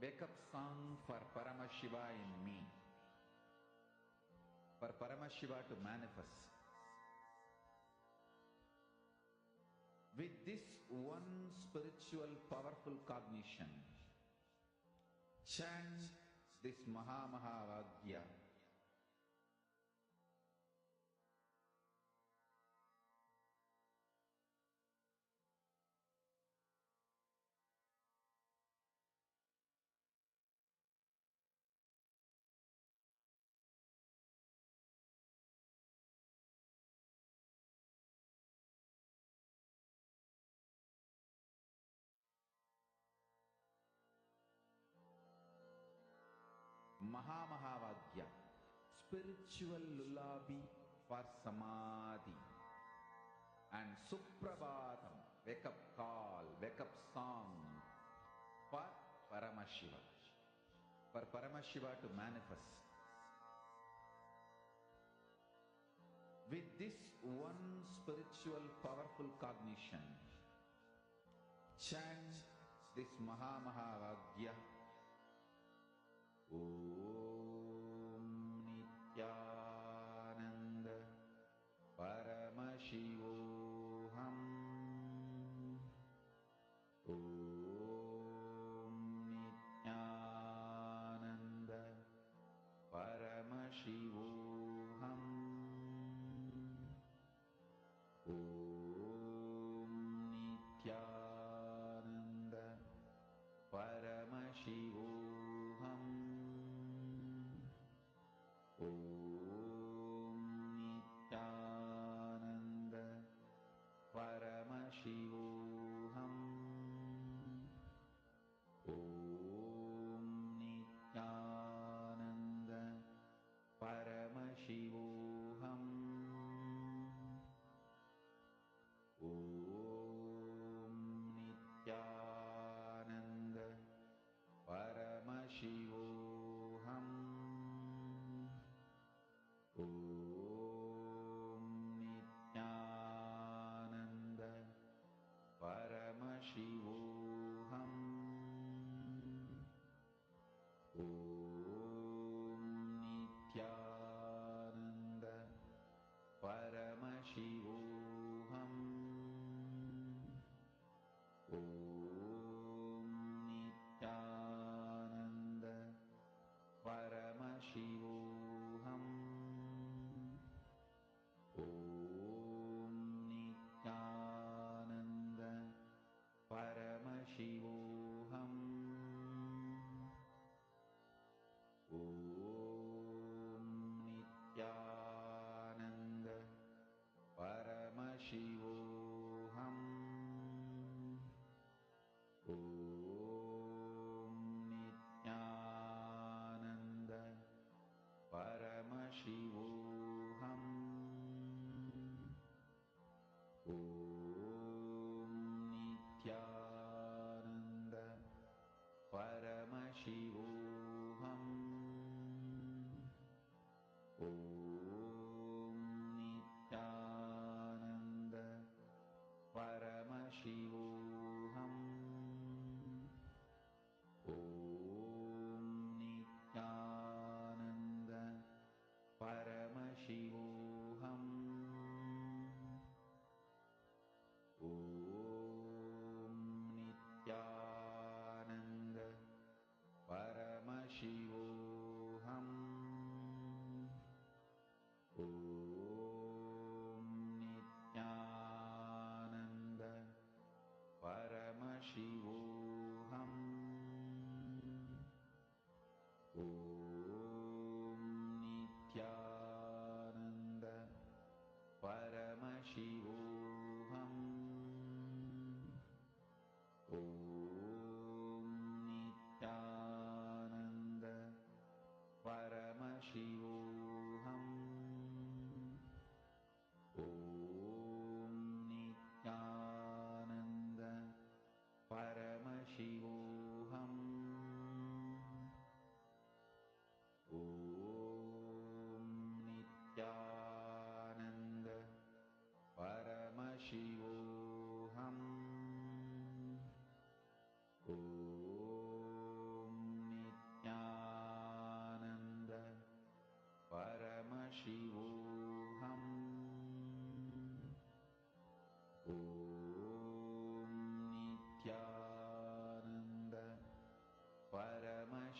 S1: wake up song for Paramashiva in me, for Paramashiva to manifest. With this one spiritual powerful cognition, chant this Mahavagya. Mahavagya, spiritual lullaby for Samadhi, and Suprabhatam, wake up call, wake up song for Paramashiva, for Paramashiva to manifest. With this one spiritual powerful cognition, chant this Mahavagya. Om Nithyananda Paramashivoham. Om Nithyananda Paramashivoham. Om Nithyananda Paramashivoham. Om Nithyananda Paramashivoham. Om Nithyananda Paramashivoham. Om Nithyananda Paramashivoham. Om Nithyananda Paramashivoham. Om Nithyananda Paramashivoham. Om Nithyananda Paramashivoham. Om Nithyananda Paramashivoham. Om Nithyananda Paramashivoham. Om Nithyananda Paramashivoham. Om Nithyananda Paramashivoham. Om Nithyananda Paramashivoham. Om Nithyananda Paramashivoham. Om Nithyananda Paramashivoham.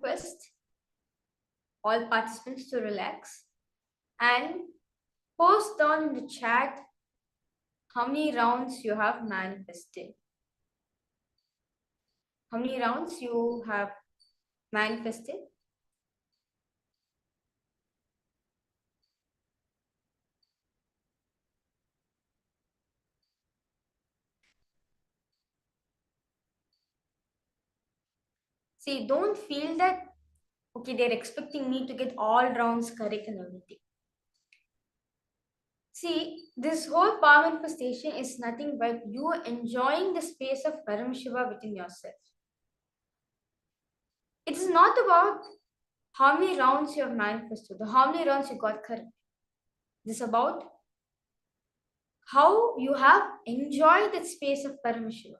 S11: Request all participants to relax and post down in the chat how many rounds you have manifested. How many rounds you have manifested? See, don't feel that, okay, they're expecting me to get all rounds correct and everything. See, this whole power manifestation is nothing but you enjoying the space of Paramashiva within yourself. It is not about how many rounds you have manifested or how many rounds you got correct. It is about how you have enjoyed that space of Paramashiva.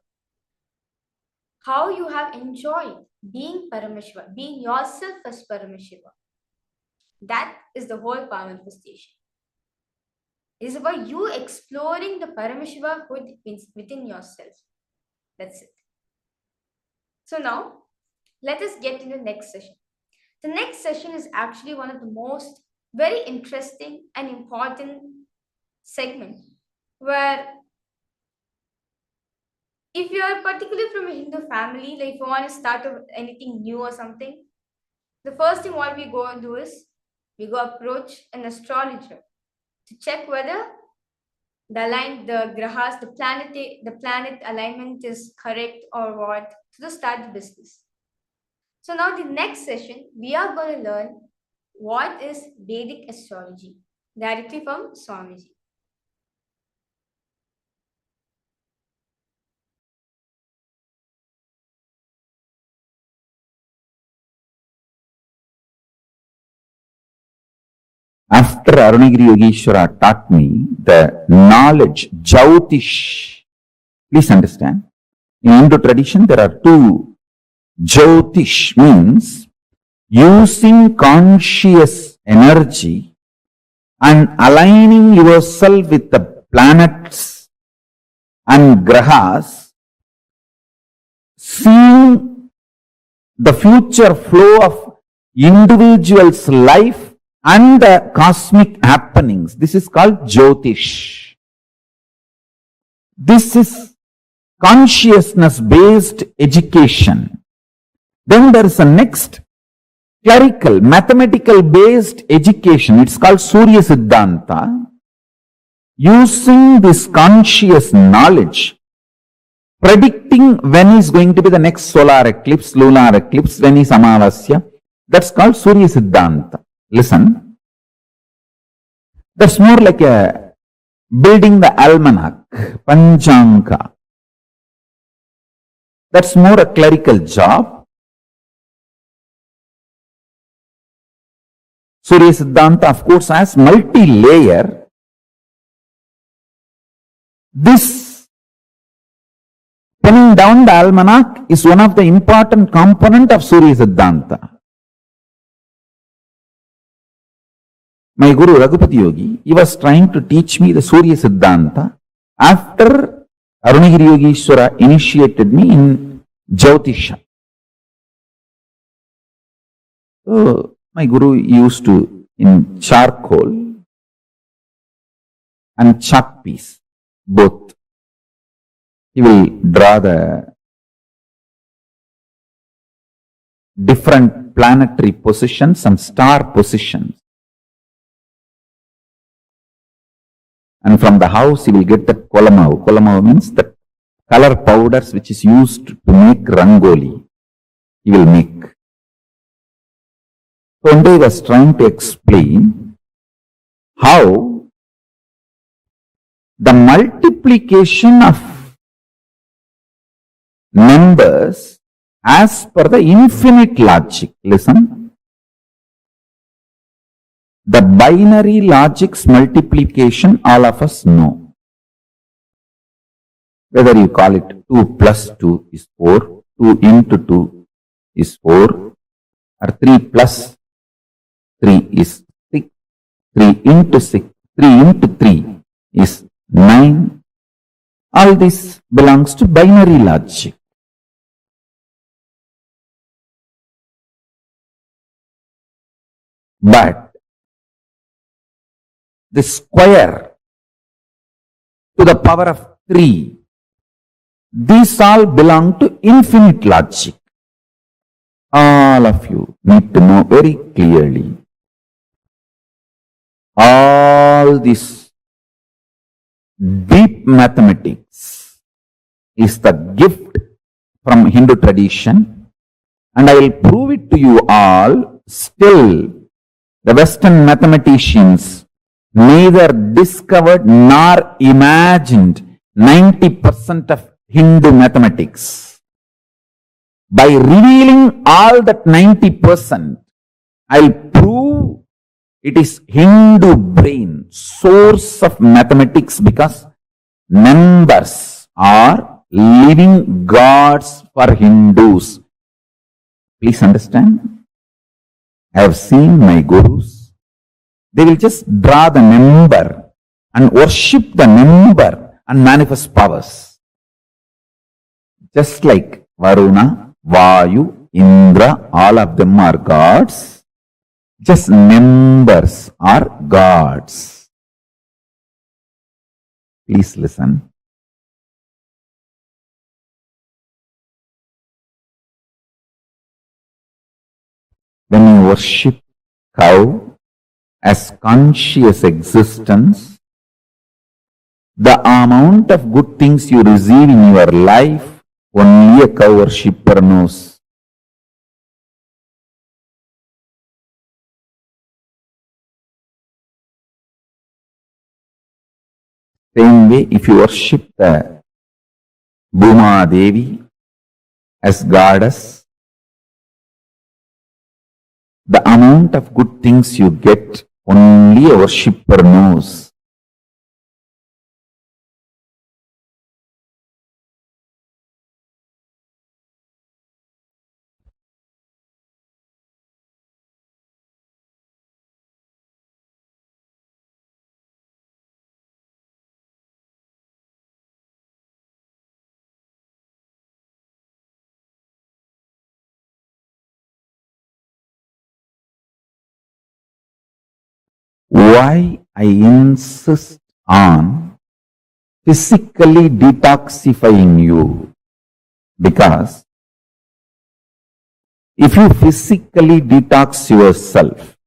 S11: How you have enjoyed being Paramashiva, being yourself as Paramashiva. That is the whole power manifestation. It is about you exploring the Paramashiva within yourself. That's it. So now, let us get into the next session. The next session is actually one of the most very interesting and important segments where if you are particularly from a Hindu family, like if you want to start anything new or something, the first thing what we go and do is we go approach an astrologer to check whether the grahas, the planet alignment is correct or what, to start the business. So now the next session, we are going to learn what is Vedic astrology, directly from Swamiji.
S9: After Arunagiri Yogeshwara taught me the knowledge, Jyotish. Please understand, in Hindu tradition there are two. Jyotish means using conscious energy and aligning yourself with the planets and grahas, seeing the future flow of individual's life and the cosmic happenings. This is called Jyotish. This is consciousness-based education. Then there is a next clerical, mathematical-based education. It's called Surya Siddhanta. Using this conscious knowledge, predicting when is going to be the next solar eclipse, lunar eclipse, when is Amavasya. That's called Surya Siddhanta. Listen, that's more like a building the almanac, Panchanka. That's more a clerical job. Surya Siddhanta, of course, has multi-layer. This pinning down the almanac is one of the important component of Surya Siddhanta. My Guru Raghupati Yogi, he was trying to teach me the Surya Siddhanta after Arunagiri Yogeshwara initiated me in Jyotisha. So, my Guru used to, in charcoal and chalk piece, both, he will draw the different planetary positions and star positions. And from the house, he will get the kolamavu. Kolamavu means the color powders which is used to make rangoli. He will make. So one day he was trying to explain how the multiplication of numbers as per the infinite logic. Listen. The binary logic's multiplication, all of us know. Whether you call it 2 plus 2 is 4, 2 into 2 is 4, or 3 plus 3 is 6, 3 into 6, 3 into 3 is 9. All this belongs to binary logic. But the square to the power of 3, these all belong to infinite logic. All of you need to know very clearly. All this deep mathematics is the gift from Hindu tradition, and I will prove it to you all. Still, the Western mathematicians neither discovered nor imagined 90% of Hindu mathematics. By revealing all that 90%, I'll prove it is Hindu brain, source of mathematics, because numbers are living gods for Hindus. Please understand. I have seen my gurus. They will just draw the number and worship the number and manifest powers. Just like Varuna, Vayu, Indra, all of them are gods. Just numbers are gods. Please listen. When you worship cow as conscious existence, the amount of good things you receive in your life, only a cow worshipper knows. Same way, if you worship the Bhuma Devi as goddess, the amount of good things you get, only a worshipper knows. Why I insist on physically detoxifying you? Because if you physically detox yourself,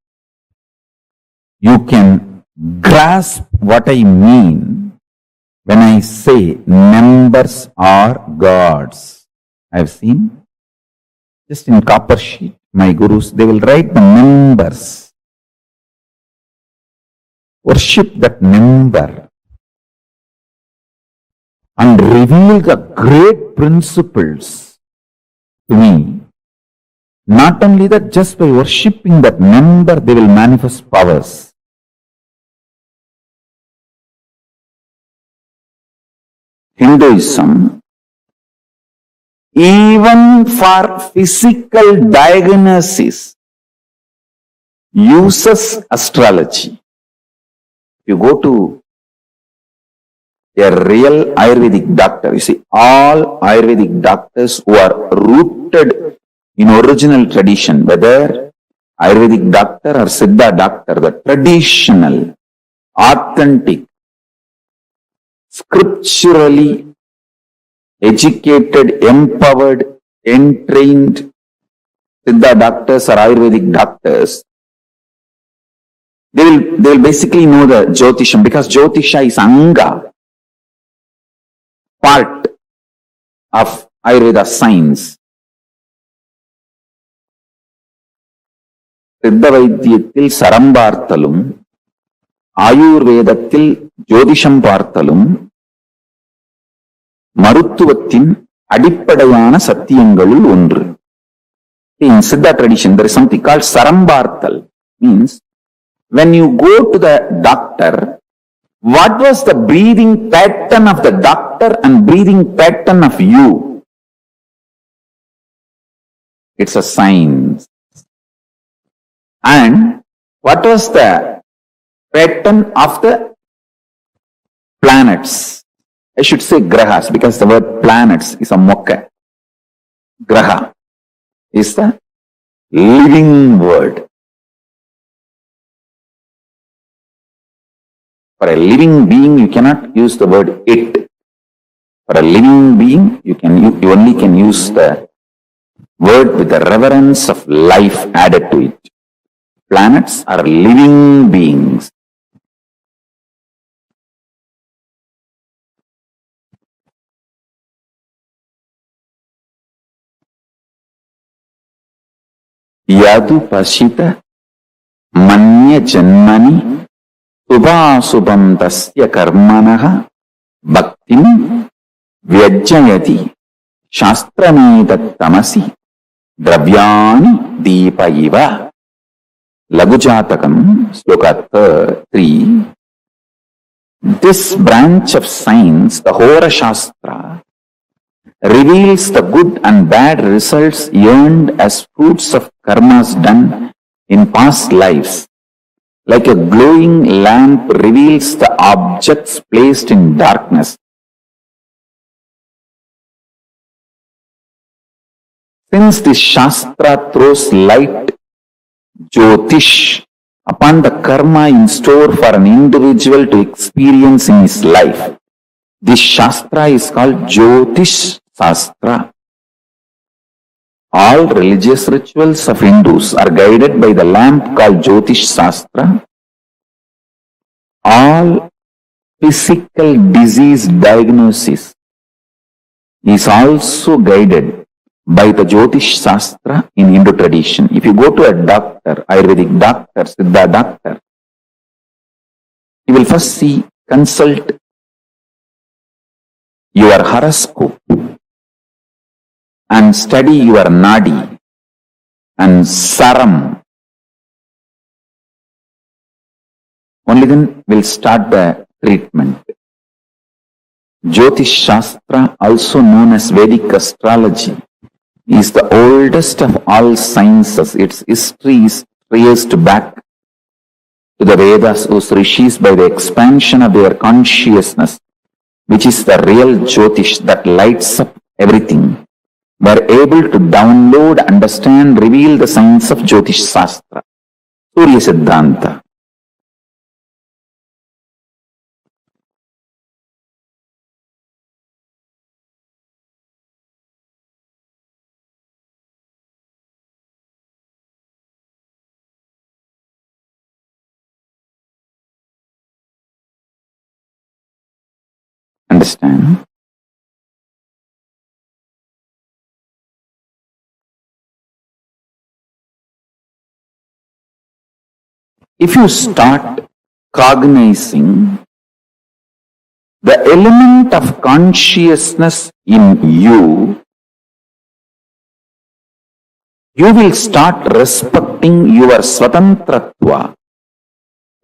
S9: you can grasp what I mean when I say members are gods. I have seen just in copper sheet, my gurus, they will write the members. Worship that member and reveal the great principles to me. Not only that, just by worshipping that member, they will manifest powers. Hinduism, even for physical diagnosis, uses astrology. You go to a real Ayurvedic doctor, you see, all Ayurvedic doctors who are rooted in original tradition, whether Ayurvedic doctor or Siddha doctor, the traditional, authentic, scripturally educated, empowered, entrained Siddha doctors or Ayurvedic doctors, they will basically know the Jyotisha, because Jyotisha is Anga, part of Ayurveda science. சித்த வைத்தியத்தில் சரம் பார்த்தலும் ஆயுர்வேதத்தில் ஜோதிஷம் பார்த்தலும் மருத்துவத்தின் அடிப்படையான சத்தியங்களுள் ஒன்று. In Siddha tradition, there is something called sarambartal. Means, when you go to the doctor, what was the breathing pattern of the doctor and breathing pattern of you? It's a science. And what was the pattern of the planets? I should say grahas, because the word planets is a mokka. Graha is the living word. For a living being, you cannot use the word it. For a living being, you only can use the word with the reverence of life added to it. Planets are living beings. Yadu pasita manya janmani subhasubham tasya karmanaha bhaktim vyajayati shastranetat tamasi dravyani deepa iva. Lagujatakam, sloka 3. This branch of science, the Hora Shastra, reveals the good and bad results earned as fruits of karmas done in past lives. Like a glowing lamp reveals the objects placed in darkness. Since this Shastra throws light, Jyotish, upon the karma in store for an individual to experience in his life, this Shastra is called Jyotish Shastra. All religious rituals of Hindus are guided by the lamp called Jyotish Shastra. All physical disease diagnosis is also guided by the Jyotish Shastra in Hindu tradition. If you go to a doctor, Ayurvedic doctor, Siddha doctor, you will first consult your horoscope and study your nadi and saram. only then we'll start the treatment. Jyotish Shastra, also known as Vedic astrology, is the oldest of all sciences. Its history is traced back to the Vedas, whose rishis, by the expansion of their consciousness, which is the real Jyotish that lights up everything, were able to download, understand, reveal the science of Jyotish Shastra, Surya Siddhanta. Understand? If you start cognizing the element of consciousness in you, you will start respecting your swatantratva,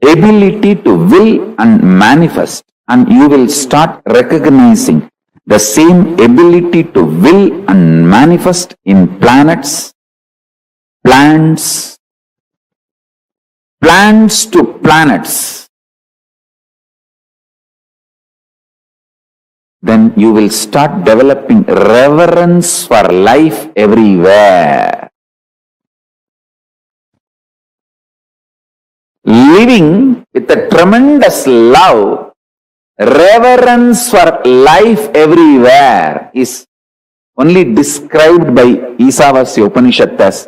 S9: ability to will and manifest, and you will start recognizing the same ability to will and manifest in planets, plants to planets. Then you will start developing reverence for life everywhere. Living with a tremendous love, reverence for life everywhere is only described by Isavasya Upanishad as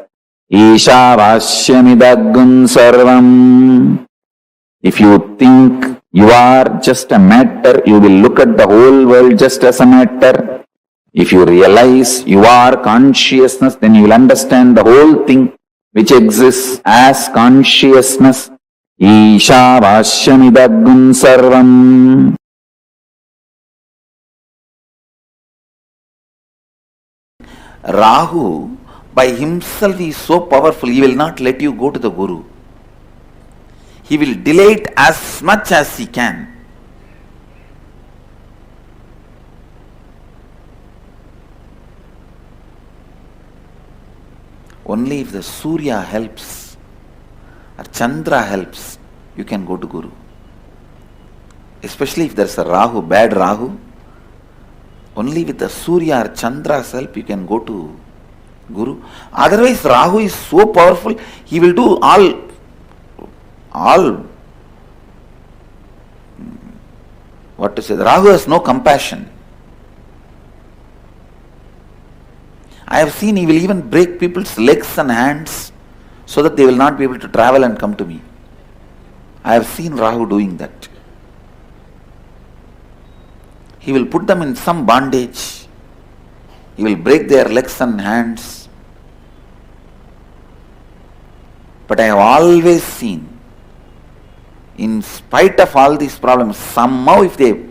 S9: Ishavashyamidaggun sarvam. If you think you are just a matter, you will look at the whole world just as a matter. If you realize you are consciousness, then you will understand the whole thing which exists as consciousness. Ishavashyamidaggun sarvam. Rahu by himself is so powerful, he will not let you go to the Guru. He will delay it as much as he can. Only if the Surya helps or Chandra helps, you can go to Guru. Especially if there's a Rahu, bad Rahu, only with the Surya or Chandra's help you can go to Guru. Otherwise, Rahu is so powerful, he will do all what to say, Rahu has no compassion. I have seen he will even break people's legs and hands so that they will not be able to travel and come to me. I have seen Rahu doing that. He will put them in some bondage. He will break their legs and hands. But I have always seen, in spite of all these problems, somehow if they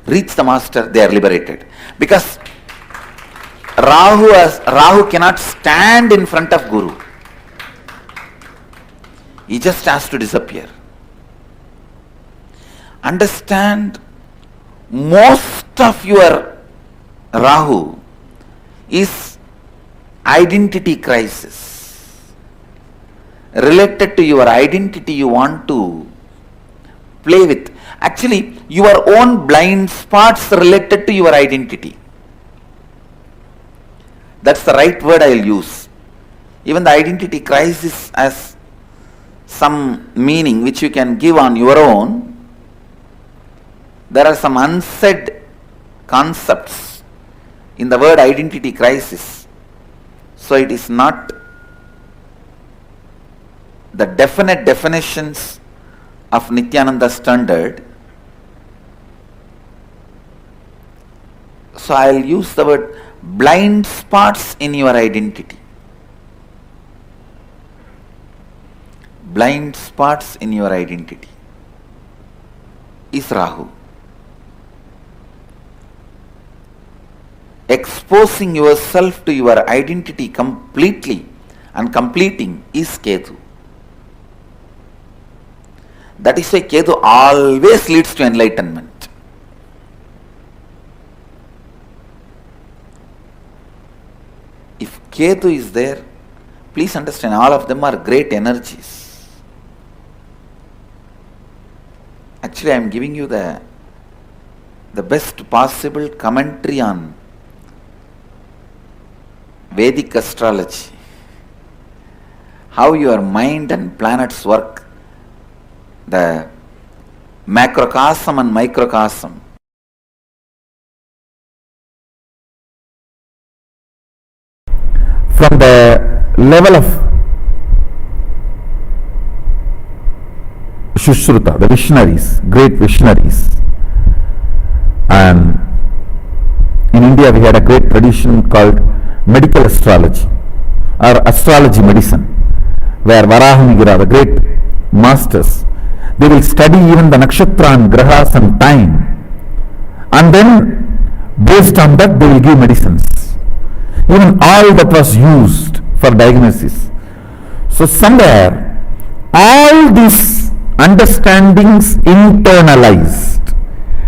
S9: reach the master, they are liberated. Because Rahu cannot stand in front of Guru. He just has to disappear. Understand, most of your Rahu is identity crisis. Related to your identity you want to play with. Actually, your own blind spots related to your identity. That's the right word I will use. Even the identity crisis has some meaning which you can give on your own. There are some unsaid concepts in the word identity crisis. So it is not the definite definitions of Nithyananda standard. So I will use the word blind spots in your identity. Blind spots in your identity is Rahu. Exposing yourself to your identity completely and completing is Ketu. That is why Ketu always leads to enlightenment. If Ketu is there, please understand, all of them are great energies. Actually, I am giving you the best possible commentary on Vedic astrology. How your mind and planets work, the macrocosm and microcosm. From the level of Shushruta, the visionaries, great visionaries, and in India we had a great tradition called medical astrology or astrology medicine, where Varahamigara, the great masters, they will study even the nakshatra and grahas and time, and then based on that they will give medicines. Even all that was used for diagnosis. So somewhere all these understandings internalized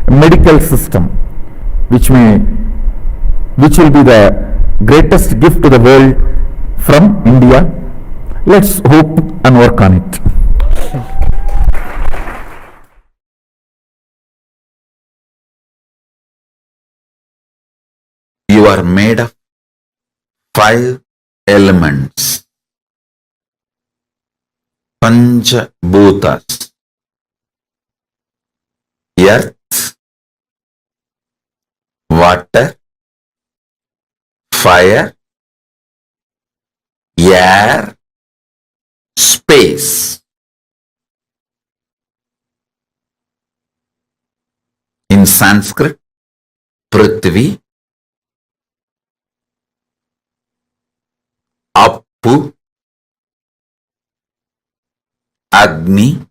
S9: medical system, which will be the greatest gift to the world from India. Let's hope and work on it. You are made of 5 elements. Pancha Bhutas. Earth, water, fire, air, space. In Sanskrit, Prithvi, Appu, Agni,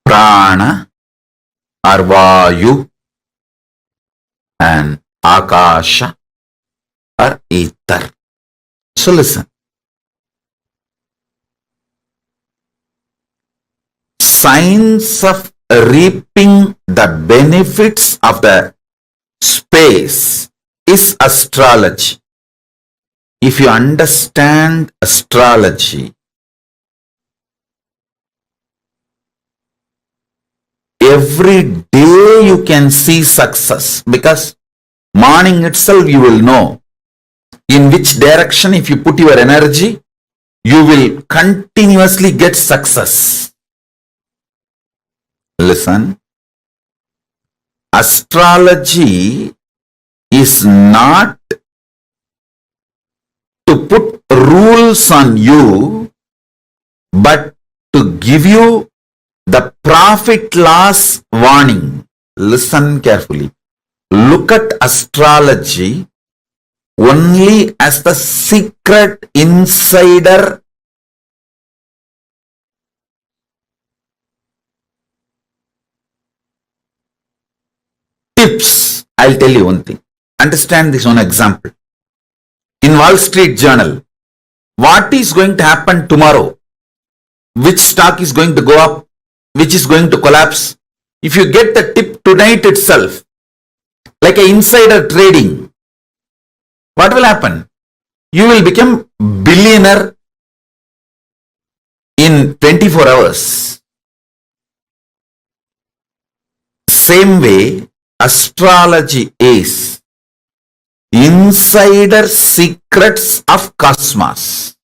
S9: Prana or Vayu, and Akasha or ether. So listen. Science of reaping the benefits of the space is astrology. If you understand astrology, every day you can see success, because morning itself you will know in which direction if you put your energy, you will continuously get success. Listen, astrology is not to put rules on you, but to give you the profit loss warning. Listen carefully. Look at astrology only as the secret insider tips. I'll tell you one thing. Understand this one example. In Wall Street Journal, what is going to happen tomorrow? Which stock is going to go up? Which is going to collapse? If you get the tip tonight itself, like an insider trading, what will happen? You will become billionaire in 24 hours. Same way, astrology is insider secrets of cosmos.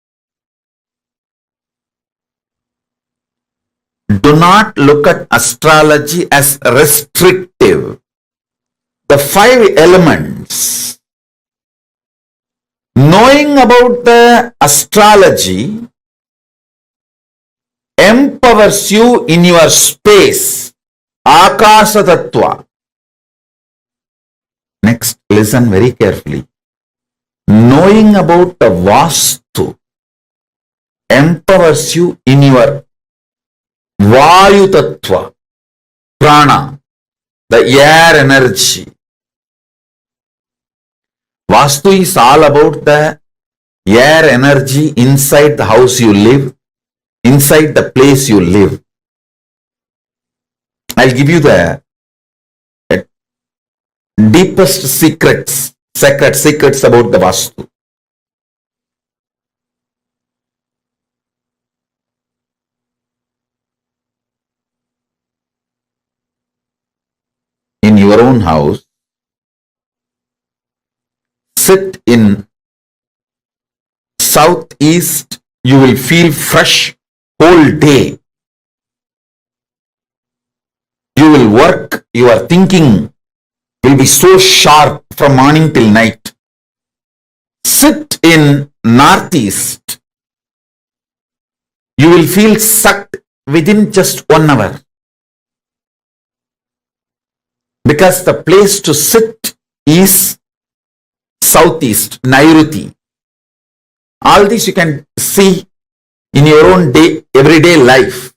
S9: Do not look at astrology as restrictive. The 5 elements. Knowing about the astrology empowers you in your space. Akasa Tattva. Next, listen very carefully. Knowing about the Vastu empowers you in your Vayu Tattva, Prana, the air energy. Vastu is all about the air energy inside the house you live, inside the place you live. I'll give you the deepest secrets about the Vastu. In your own house, sit in southeast, you will feel fresh whole day. You will work, your thinking will be so sharp from morning till night. Sit in northeast, you will feel sucked within just 1 hour. Because the place to sit is southeast, Nairuti. All this you can see in your own everyday life.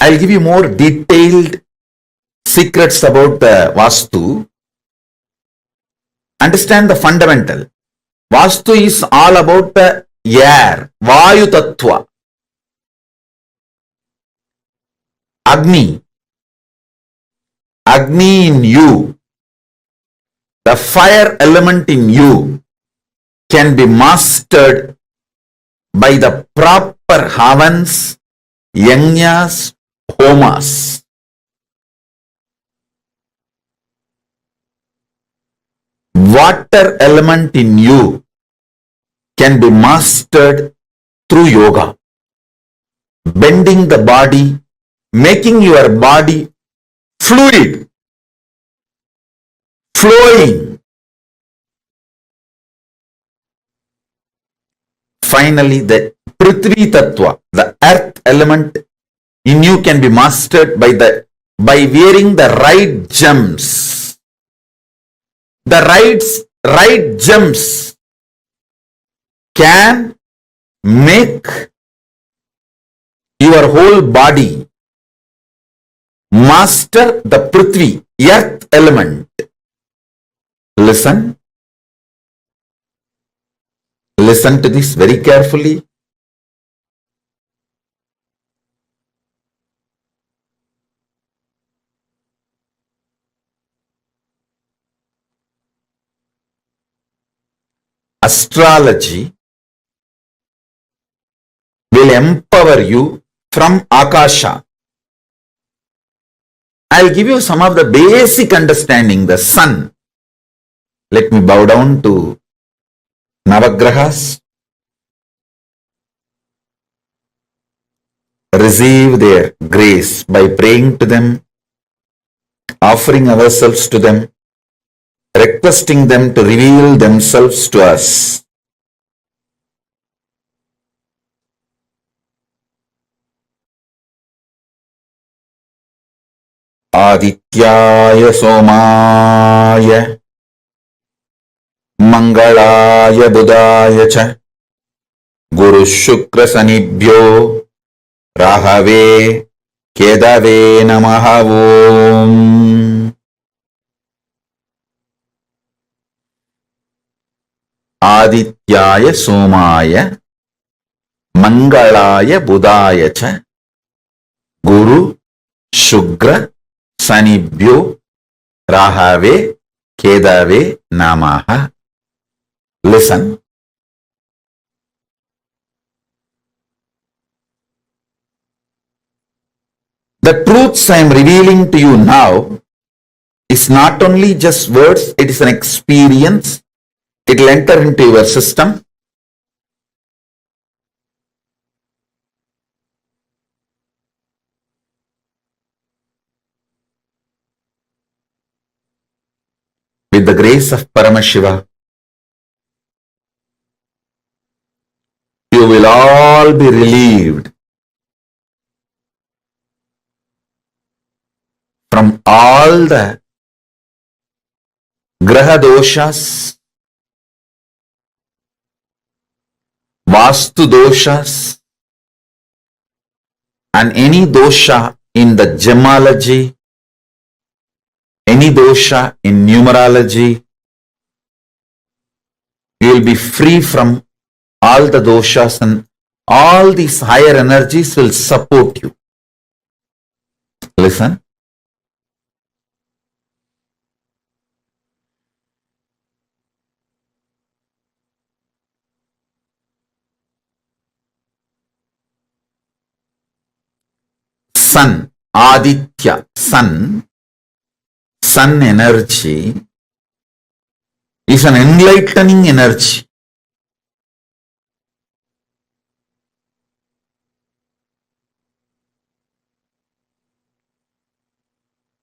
S9: I'll give you more detailed secrets about the Vastu. Understand the fundamental. Vastu is all about the air, Vayu Tattva. Agni in you, the fire element in you can be mastered by the proper havans, yajnas, homas. Water element in you can be mastered through yoga, bending the body, making your body fluid, flowing. Finally, the Prithvi Tattva, the earth element in you can be mastered by wearing the right gems. The right gems can make your whole body master the Prithvi, earth element. Listen to this very carefully. Astrology will empower you from Akasha. I'll give you some of the basic understanding. The sun. Let me bow down to Navagrahas. Receive their grace by praying to them, offering ourselves to them, requesting them to reveal themselves to us. Adityaya Somaya Mangalaya Budaya Cha Guru Shukra Sanibhyo Rahave Kedave Namaha Om. Adityaya Somaya Mangalaya Budaya Cha Guru Shukra Sanibhyo Rahave Kedave Namaha. Listen. The truths I am revealing to you now is not only just words, it is an experience. It will enter into your system. With the grace of Paramashiva, you will all be relieved from all the graha doshas, vastu doshas, and any dosha in the gemology, any dosha in numerology, you will be free from all the doshas, and all these higher energies will support you. Listen. Sun, Aditya, sun energy is an enlightening energy.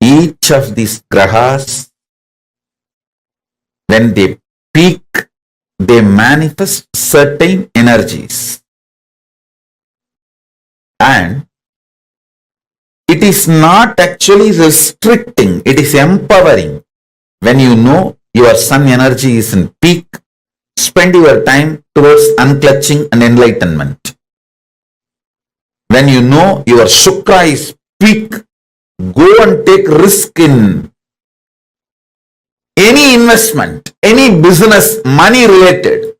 S9: Each of these grahas, when they peak, they manifest certain energies. And it is not actually restricting, it is empowering. When you know your sun energy is in peak, spend your time towards unclutching and enlightenment. When you know your Shukra is peak, go and take risk in any investment, any business, money related,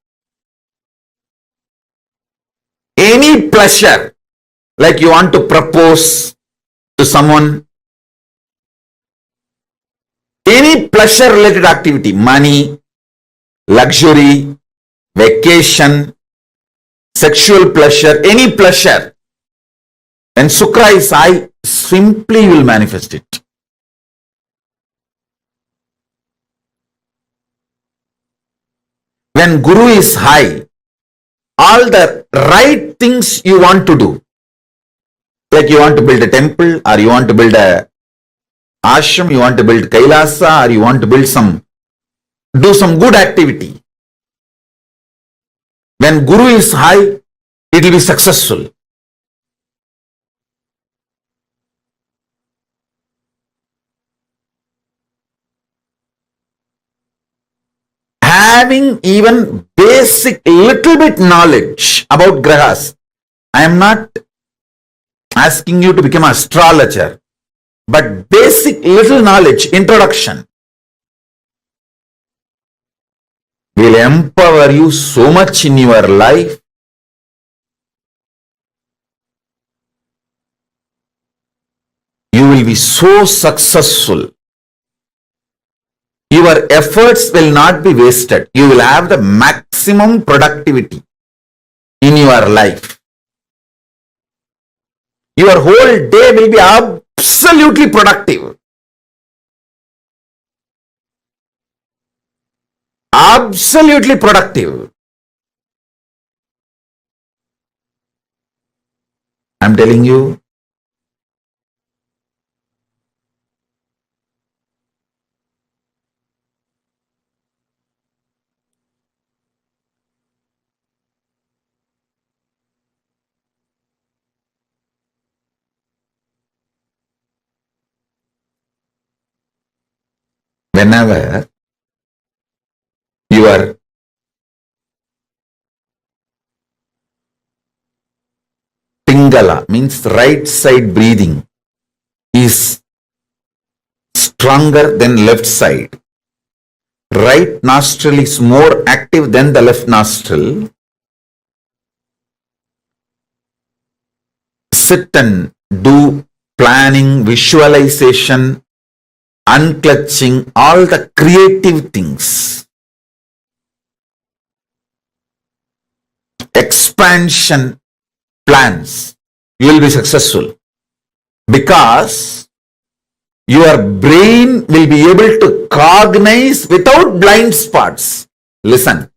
S9: any pleasure, like you want to propose to someone, any pleasure related activity, money, luxury, vacation, sexual pleasure, any pleasure. When Shukra is high, simply you will manifest it. When Guru is high, all the right things you want to do, like you want to build a temple, or you want to build a ashram, you want to build KAILASA, or you want to build do some good activity. When Guru is high, it will be successful. Having even basic little bit knowledge about grahas. I am not asking you to become an astrologer, but basic little knowledge, introduction, will empower you so much in your life. You will be so successful. Your efforts will not be wasted. You will have the maximum productivity in your life. Your whole day will be absolutely productive. Absolutely productive. I'm telling you. Whenever your Pingala, means right side breathing, is stronger than left side. Right nostril is more active than the left nostril. Sit and do planning, visualization, unclutching, all the creative things. Expansion plans. You will be successful because your brain will be able to cognize without blind spots. Listen,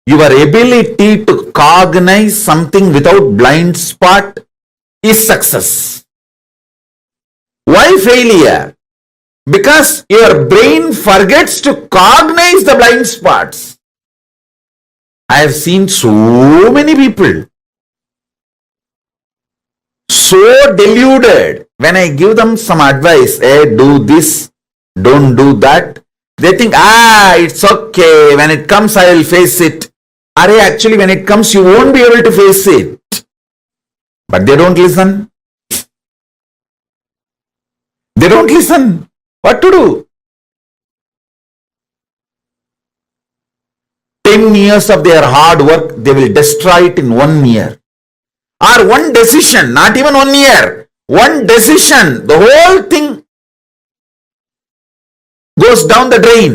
S9: your ability to cognize something without blind spot is success. Why failure? Because your brain forgets to cognize the blind spots. I have seen so many people so deluded. When I give them some advice, hey, do this, don't do that, they think, it's okay, when it comes I will face it. Actually when it comes you won't be able to face it. But they don't listen. They don't listen. What to do? 10 years of their hard work, they will destroy it in 1 year. Or one decision, not even 1 year, one decision, the whole thing goes down the drain.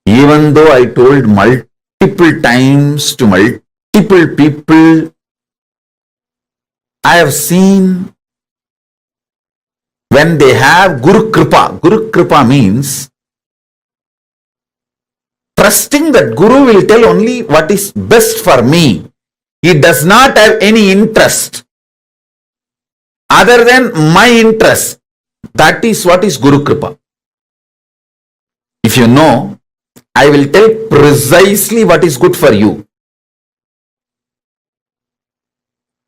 S9: Even though I told multiple times to multiple people, I have seen when they have Guru Kripa means trusting that Guru will tell only what is best for me. He does not have any interest other than my interest. That is what is Guru Kripa. If you know, I will tell precisely what is good for you.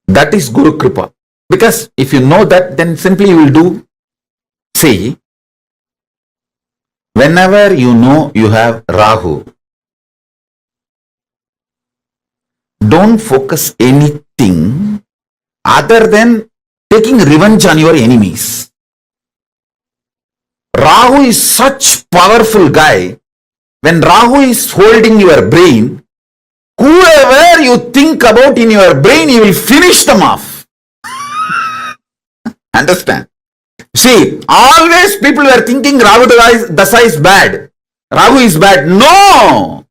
S9: That is Guru Kripa. Because if you know that, then simply you will do. See, whenever you know you have Rahu, don't focus anything other than taking revenge on your enemies. Rahu is such powerful guy. When Rahu is holding your brain, whoever you think about in your brain, you will finish them off. Understand? See, always people were thinking Rahu Dasa is bad. Rahu is bad. No!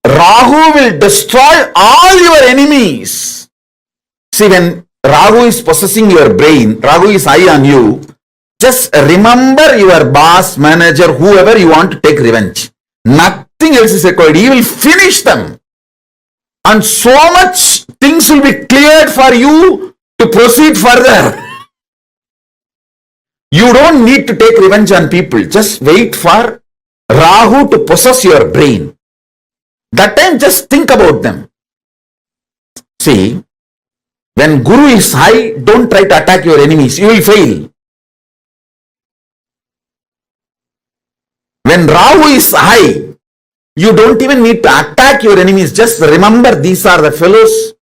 S9: Rahu will destroy all your enemies. See, when Rahu is possessing your brain, Rahu is high on you, just remember your boss, manager, whoever you want to take revenge. Nothing else is required. He will finish them. And so much things will be cleared for you to proceed further. You don't need to take revenge on people. Just wait for Rahu to possess your brain. That time just think about them. See, when Guru is high, don't try to attack your enemies. You will fail. When Rahu is high, you don't even need to attack your enemies. Just remember these are the fellows,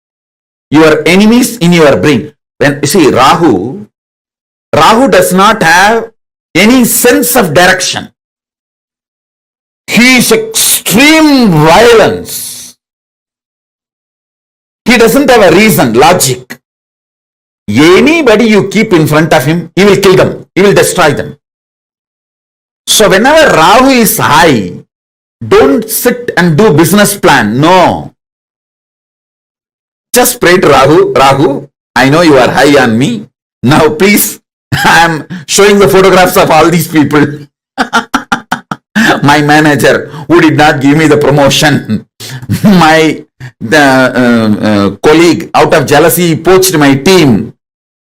S9: your enemies in your brain. When you see Rahu does not have any sense of direction. He is extreme violence. He doesn't have a reason, logic. Anybody you keep in front of him, he will kill them. He will destroy them. So whenever Rahu is high, don't sit and do business plan. No. Just pray to Rahu. Rahu, I know you are high on me. Now please, I am showing the photographs of all these people. My manager who did not give me the promotion. My colleague out of jealousy poached my team.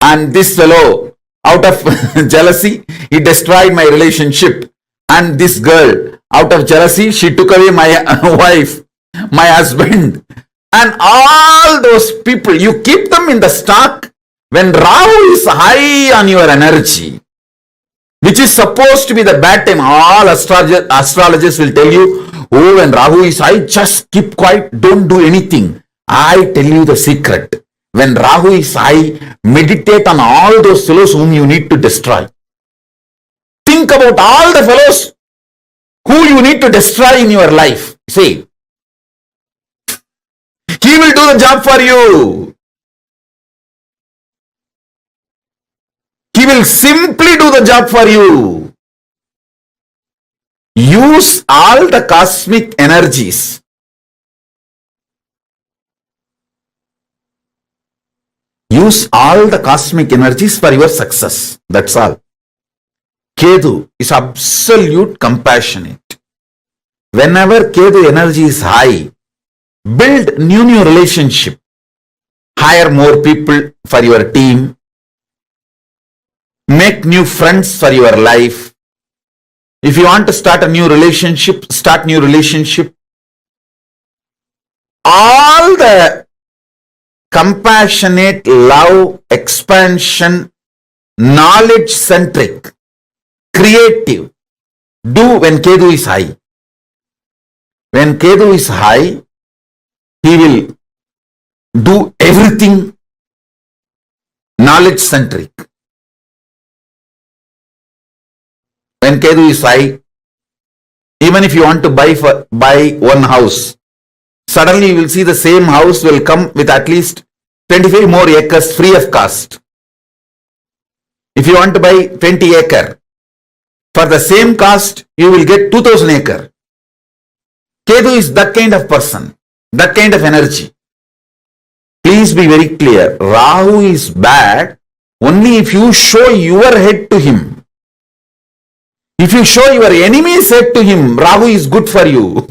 S9: And this fellow out of jealousy, he destroyed my relationship. And this girl, out of jealousy, she took away my wife, my husband. And all those people, you keep them in the stock when Rahu is high on your energy, which is supposed to be the bad time. All astrologers will tell you, oh, when Rahu is high, just keep quiet, don't do anything. I tell you the secret. When Rahu is high, meditate on all those fellows whom you need to destroy. Think about all the fellows who you need to destroy in your life. See, he will do the job for you. He will simply do the job for you. Use all the cosmic energies. Use all the cosmic energies for your success. That's all. Ketu is absolute compassionate. Whenever Ketu energy is high, build new relationship. Hire more people for your team. Make new friends for your life. If you want to start a new relationship, start new relationship. All the compassionate, love, expansion, knowledge-centric, creative, do when Ketu is high. When Ketu is high, he will do everything knowledge knowledge centric. When Ketu is high, even if you want to buy one house, suddenly you will see the same house will come with at least 25 more acres free of cost. If you want to buy 20 acre, for the same cost, you will get 2000 acre. Ketu is that kind of person, that kind of energy. Please be very clear. Rahu is bad only if you show your head to him. If you show your enemy's head to him, Rahu is good for you.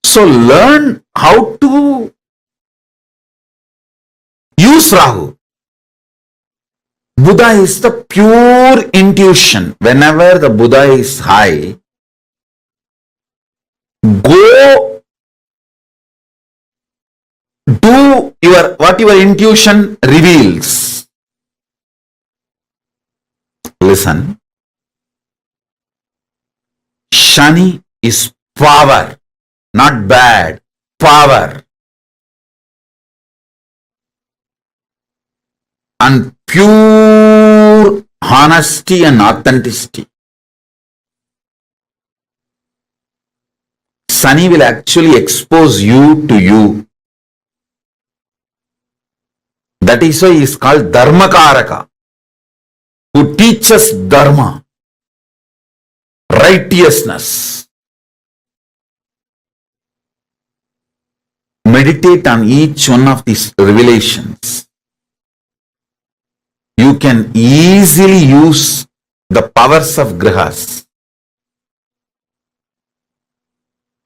S9: So learn how to use Rahu. Buddha is the pure intuition. Whenever the Buddha is high, go do what your intuition reveals. Listen. Shani is power, not bad. Power. And pure honesty and authenticity. Sunny will actually expose you to you. That is why he is called Dharmakaraka, who teaches Dharma, righteousness. Meditate on each one of these revelations. You can easily use the powers of grihas.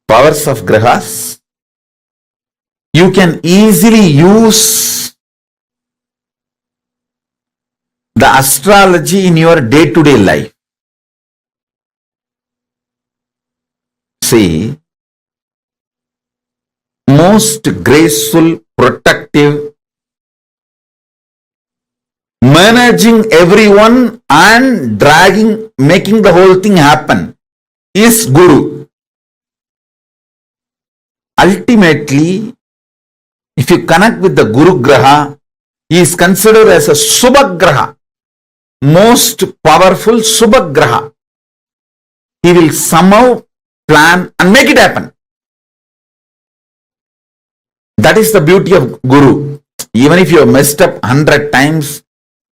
S9: Powers of grihas. You can easily use the astrology in your day-to-day life. See, most graceful, protective, managing everyone and making the whole thing happen is Guru. Ultimately, if you connect with the Guru Graha, he is considered as a Subhagraha, most powerful Subhagraha. He will somehow plan and make it happen. That is the beauty of Guru. Even if you have messed up 100 times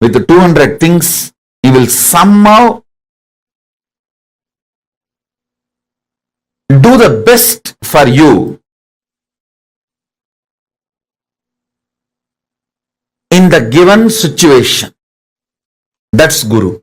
S9: with the 200 things, he will somehow do the best for you in the given situation. That's Guru.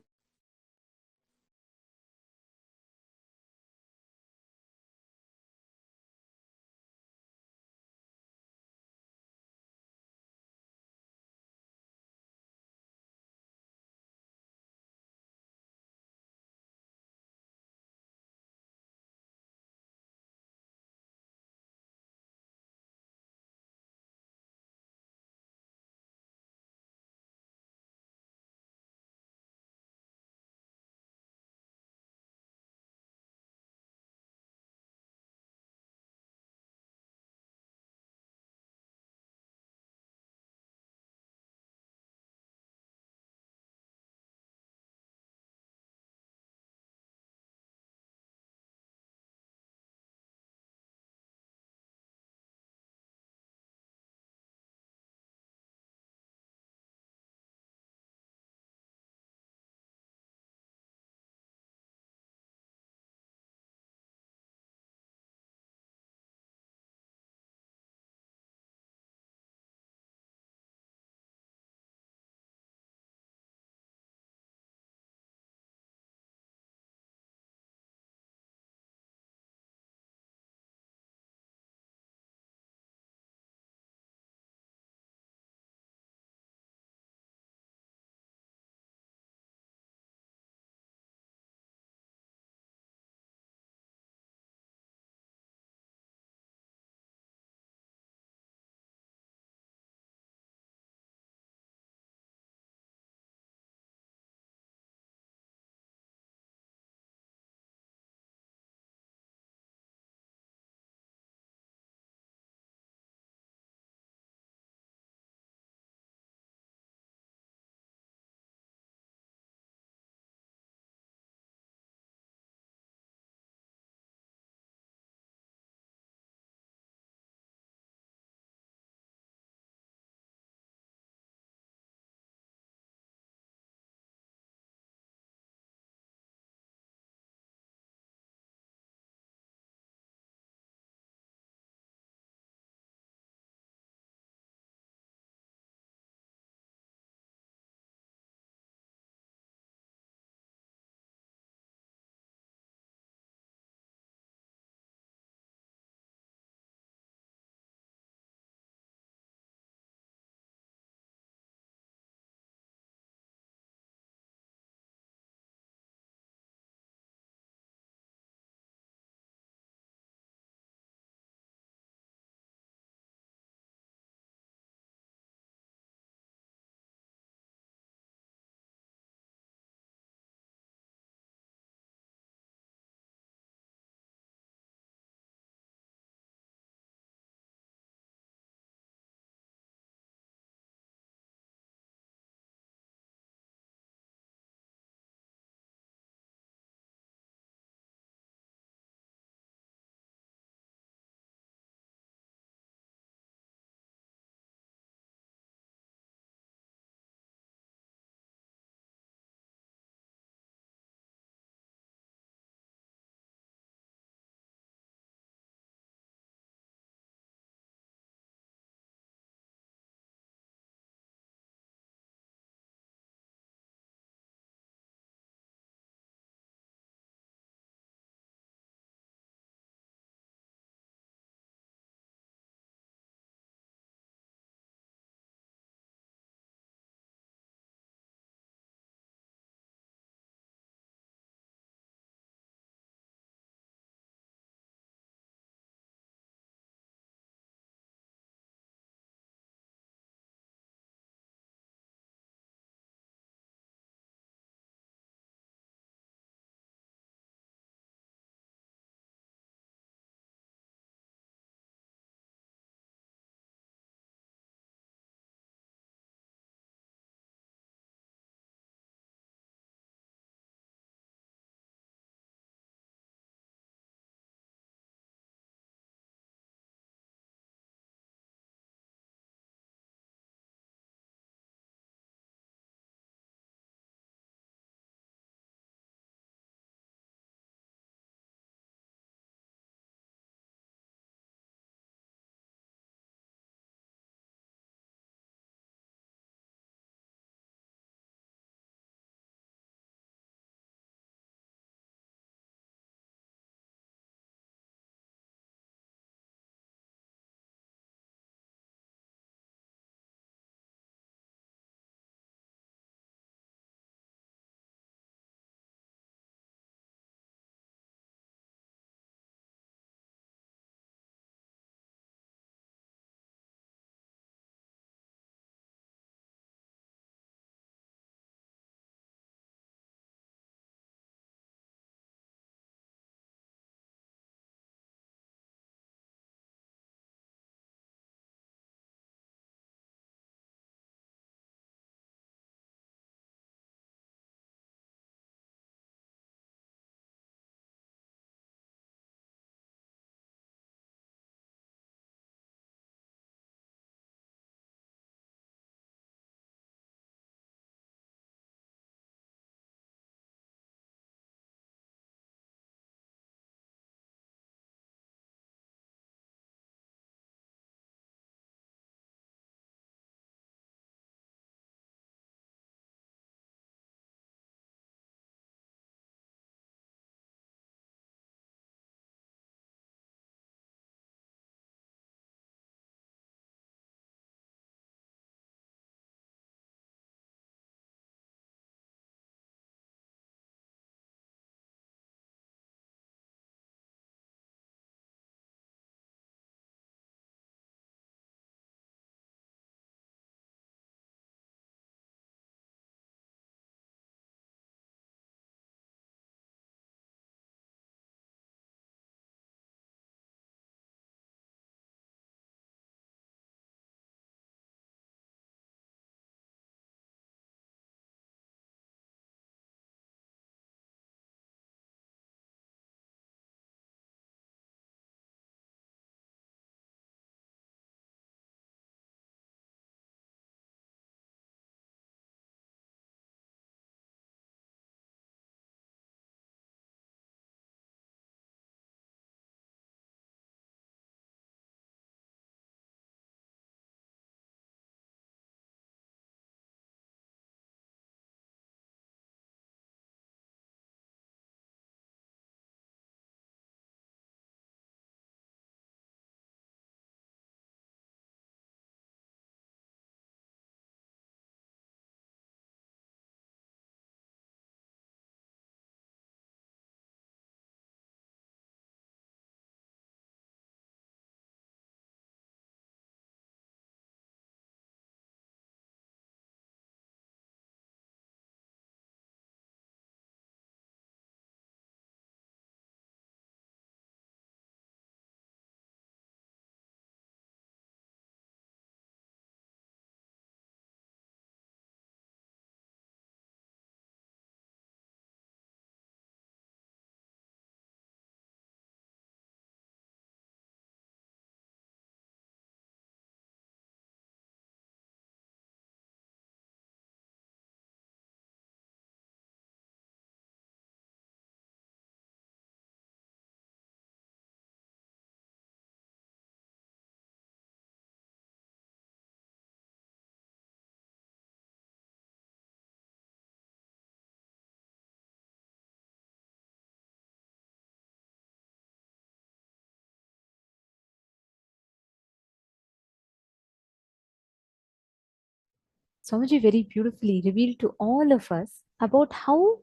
S7: Swamiji very beautifully revealed to all of us about how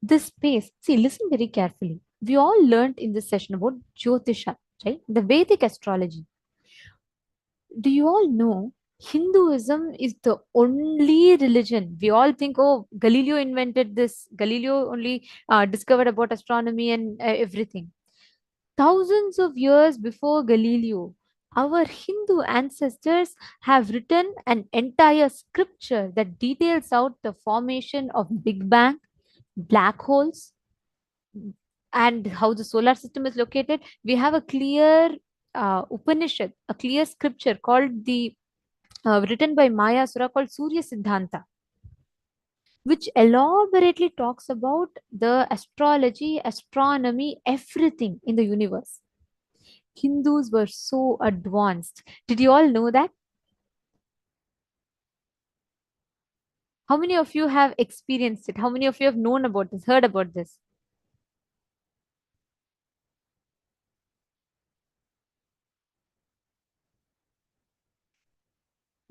S7: this space, see, listen very carefully. We all learned in this session about Jyotisha, right? The Vedic astrology. Do you all know Hinduism is the only religion? We all think, oh, Galileo invented this. Galileo only discovered about astronomy and everything. Thousands of years before Galileo, our Hindu ancestors have written an entire scripture that details out the formation of Big Bang, black holes, and how the solar system is located. We have a clear Upanishad, a clear scripture called the written by Maya Sura called Surya Siddhanta, which elaborately talks about the astrology, astronomy, everything in the universe. Hindus were so advanced. Did you all know that? How many of you have experienced it? How many of you have known about this, heard about this?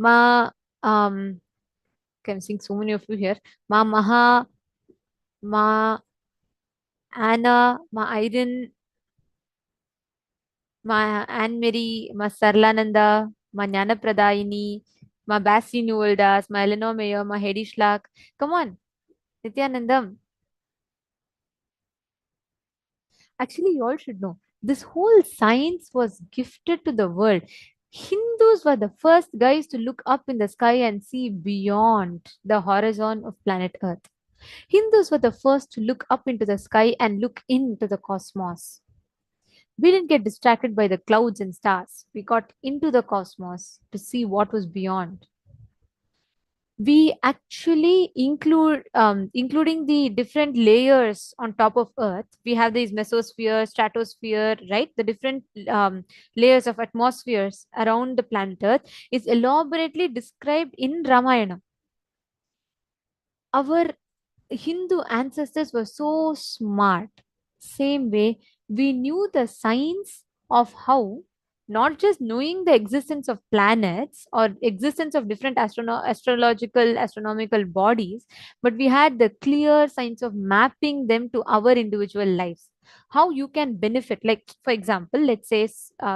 S7: Ma, I'm seeing so many of you here. Ma Maha, Ma Anna, Ma Irene, Ma Anne Marie, Ma Sarlananda, Ma Jnana Pradayini, Ma Bassi Nuvaldas, Ma Eleanor Mayer, Ma Hedy Schlack. Come on, Nithyanandam. Actually, you all should know. This whole science was gifted to the world. Hindus were the first guys to look up in the sky and see beyond the horizon of planet Earth. Hindus were the first to look up into the sky and look into the cosmos. We didn't get distracted by the clouds and stars. We got into the cosmos to see what was beyond. We actually including the different layers on top of Earth. We have these mesosphere, stratosphere, right? The different layers of atmospheres around the planet Earth is elaborately described in Ramayana. Our Hindu ancestors were so smart. Same way, we knew the science of how, not just knowing the existence of planets or existence of different astrological, astronomical bodies, but we had the clear science of mapping them to our individual lives. How you can benefit, like for example, let's say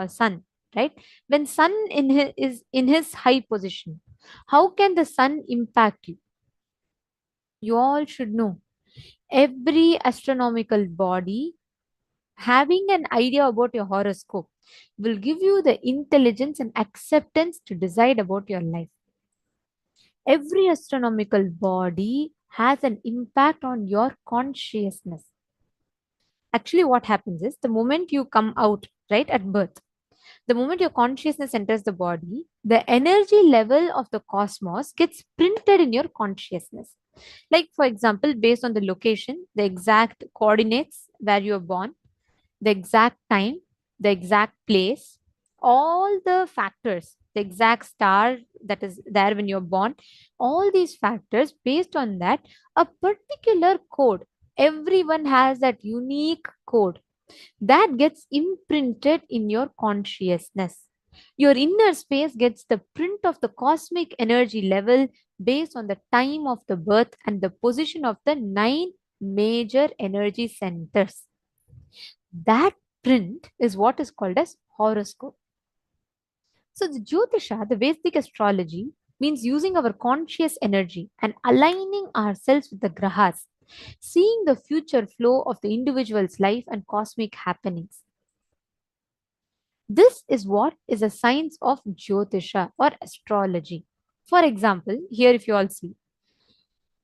S7: sun, right? When sun is in his high position, how can the sun impact you? You all should know every astronomical body having an idea about your horoscope will give you the intelligence and acceptance to decide about your life. Every astronomical body has an impact on your consciousness. Actually, what happens is the moment you come out, right, at birth, the moment your consciousness enters the body, the energy level of the cosmos gets printed in your consciousness. Like, for example, based on the location, the exact coordinates where you are born, the exact time, the exact place, all the factors, the exact star that is there when you're born, all these factors, based on that, a particular code. Everyone has that unique code that gets imprinted in your consciousness. Your inner space gets the print of the cosmic energy level based on the time of the birth and the position of the 9 major energy centers. That print is what is called as horoscope. So the Jyotisha, the Vedic astrology, means using our conscious energy and aligning ourselves with the grahas, seeing the future flow of the individual's life and cosmic happenings. This is what is a science of Jyotisha or astrology. For example, here if you all see,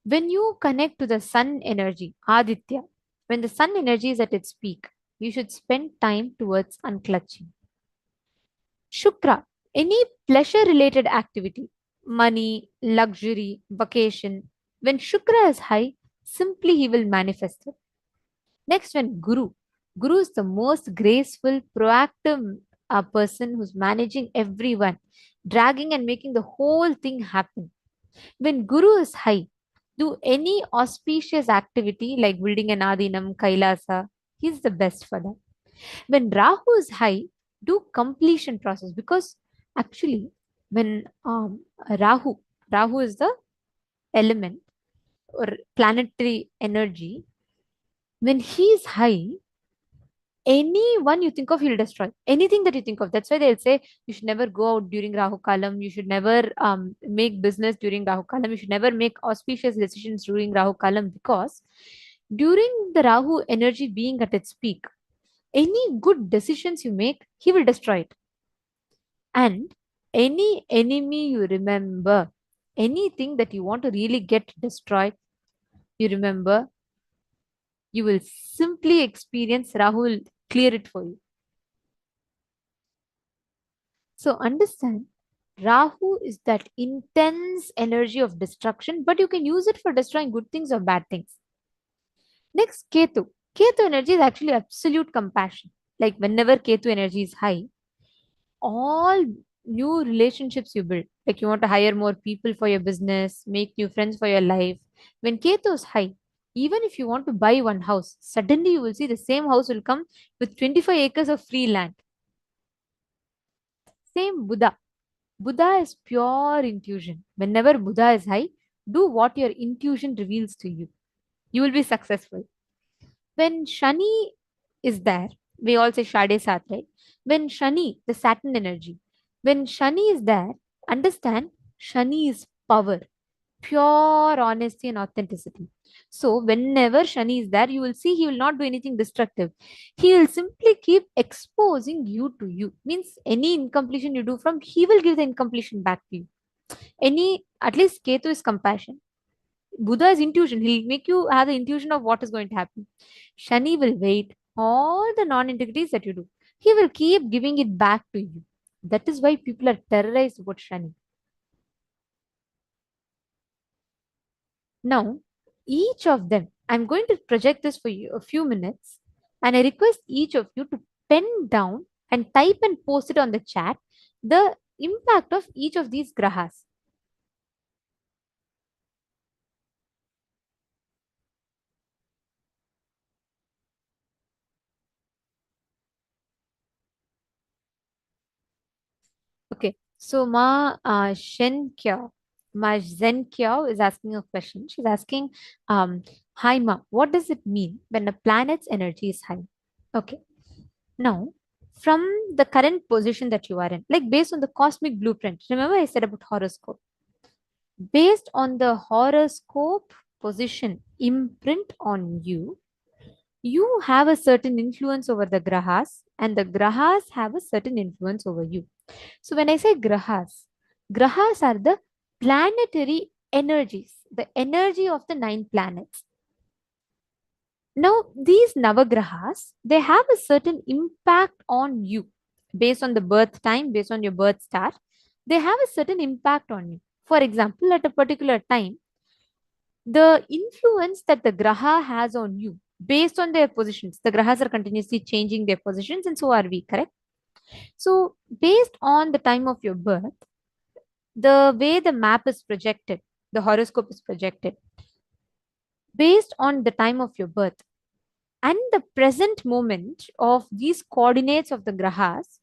S7: when you connect to the sun energy, Aditya, when the sun energy is at its peak, you should spend time towards unclutching. Shukra, any pleasure related activity, money, luxury, vacation, when Shukra is high, simply he will manifest it. Next, when Guru is the most graceful, proactive person who's managing everyone, dragging and making the whole thing happen. When Guru is high, do any auspicious activity like building an Adinam, KAILASA, he's the best for that. When Rahu is high, do completion process because actually when Rahu is the element or planetary energy, when he is high, anyone you think of, he'll destroy. Anything that you think of. That's why they'll say you should never go out during Rahu Kalam. You should never make business during Rahu Kalam. You should never make auspicious decisions during Rahu Kalam, because during the Rahu energy being at its peak, any good decisions you make, he will destroy it. And any enemy you remember, anything that you want to really get destroyed, you remember, you will simply experience Rahu will clear it for you. So understand, Rahu is that intense energy of destruction, but you can use it for destroying good things or bad things. Next, Ketu. Ketu energy is actually absolute compassion. Like whenever Ketu energy is high, all new relationships you build, like you want to hire more people for your business, make new friends for your life. When Ketu is high, even if you want to buy one house, suddenly you will see the same house will come with 25 acres of free land. Same Buddha. Buddha is pure intuition. Whenever Buddha is high, do what your intuition reveals to you. You will be successful. When Shani is there, we all say Shade Sat, right? When Shani, the Saturn energy, when Shani is there, understand Shani is power, pure honesty and authenticity. So whenever Shani is there, you will see he will not do anything destructive. He will simply keep exposing you to you. Means any incompletion you do from, he will give the incompletion back to you. At least Ketu is compassion. Buddha is intuition. He'll make you have the intuition of what is going to happen. Shani will wait all the non-integrities that you do. He will keep giving it back to you. That is why people are terrorized about Shani. Now, each of them, I'm going to project this for you a few minutes, and I request each of you to pen down and type and post it on the chat the impact of each of these grahas. Okay, so Ma Zen Kiao is asking a question. She's asking, hi Ma, what does it mean when a planet's energy is high? Okay, now from the current position that you are in, like based on the cosmic blueprint, remember I said about horoscope. Based on the horoscope position imprint on you, you have a certain influence over the grahas, and the grahas have a certain influence over you. So when I say grahas are the planetary energies, the energy of the 9 planets. Now, these navagrahas, they have a certain impact on you based on the birth time, based on your birth star. They have a certain impact on you. For example, at a particular time, the influence that the graha has on you based on their positions, the grahas are continuously changing their positions, and so are we, correct? So, based on the time of your birth, the way the map is projected, the horoscope is projected, based on the time of your birth and the present moment of these coordinates of the grahas,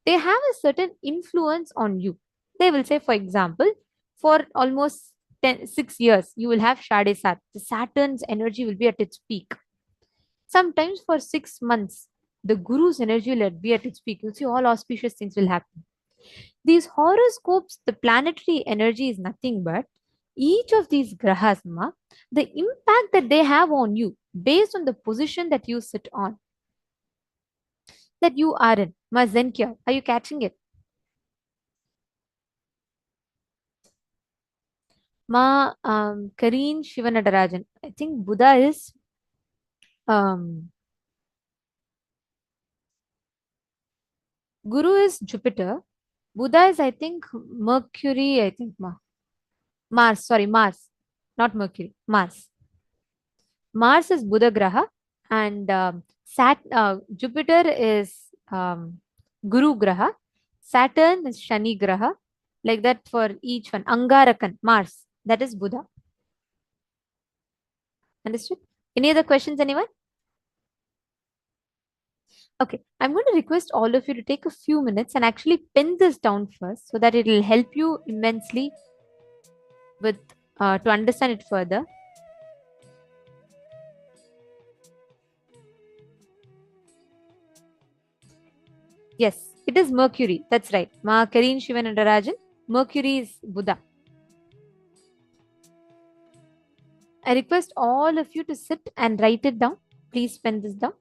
S7: they have a certain influence on you. They will say, for example, for almost 6 years, you will have Shade Sat. The Saturn's energy will be at its peak. Sometimes for 6 months, the Guru's energy will be at its peak. You'll see all auspicious things will happen. These horoscopes, the planetary energy is nothing but each of these grahas, the impact that they have on you based on the position that you sit on, that you are in. Ma Zenkya, are you catching it? Ma Kareen Shivanadarajan. I think Buddha is Guru is Jupiter. Buddha is, I think, Mercury, I think, Mars, sorry, Mars, not Mercury, Mars. Mars is Buddha Graha, and Jupiter is Guru Graha, Saturn is Shani Graha, like that for each one. Angarakan, Mars, that is Buddha. Understood? Any other questions, anyone? Okay, I'm going to request all of you to take a few minutes and actually pin this down first so that it will help you immensely with to understand it further. Yes, it is Mercury. That's right. Ma Karin Shivan and Rajan. Mercury is Buddha. I request all of you to sit and write it down. Please pen this down.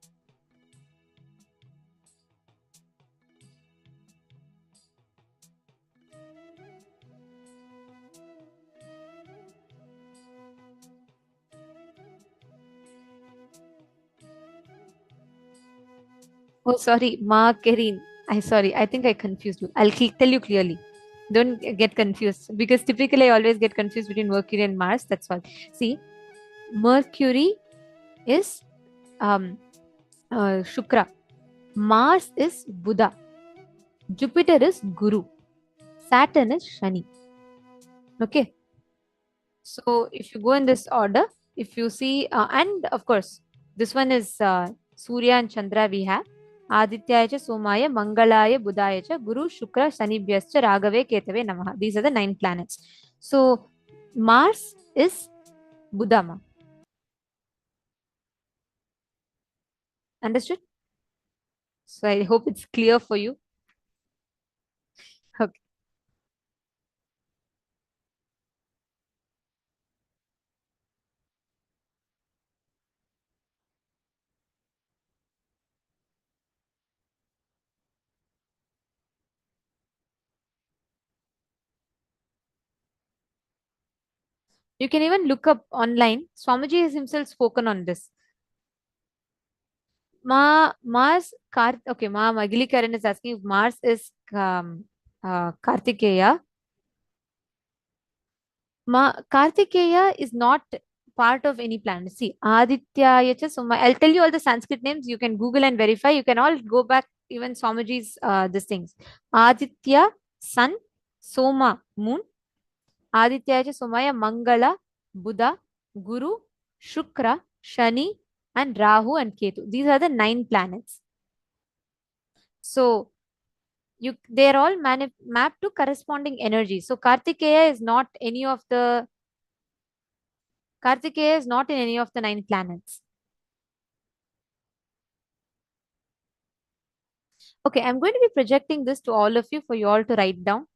S7: Oh, sorry, Ma Karin. I think I confused you. I'll tell you clearly. Don't get confused because typically I always get confused between Mercury and Mars. That's all. See, Mercury is Shukra. Mars is Buddha. Jupiter is Guru. Saturn is Shani. Okay. So if you go in this order, if you see, and of course, this one is Surya and Chandra we have. Adityaya cha Somaya Mangalaya Budhaya cha Guru Shukra Shanibhyascha Ragave Ketave Namaha. These are the 9 planets. So Mars is Buddha. Understood? So I hope it's clear for you. Okay. You can even look up online. Swamiji has himself spoken on this. Mars, okay, Magili Karen is asking if Mars is Kartikeya. Kartikeya is not part of any planet. See, Aditya, Soma. I'll tell you all the Sanskrit names. You can Google and verify. You can all go back, even Swamiji's these things. Aditya, Sun, Soma, Moon, Aditya, Somaya, Mangala, Buddha, Guru, Shukra, Shani, and Rahu and Ketu. These are the 9 planets. So they're all mapped to corresponding energy. So Kartikeya is not in any of the 9 planets. Okay, I'm going to be projecting this to all of you for you all to write down.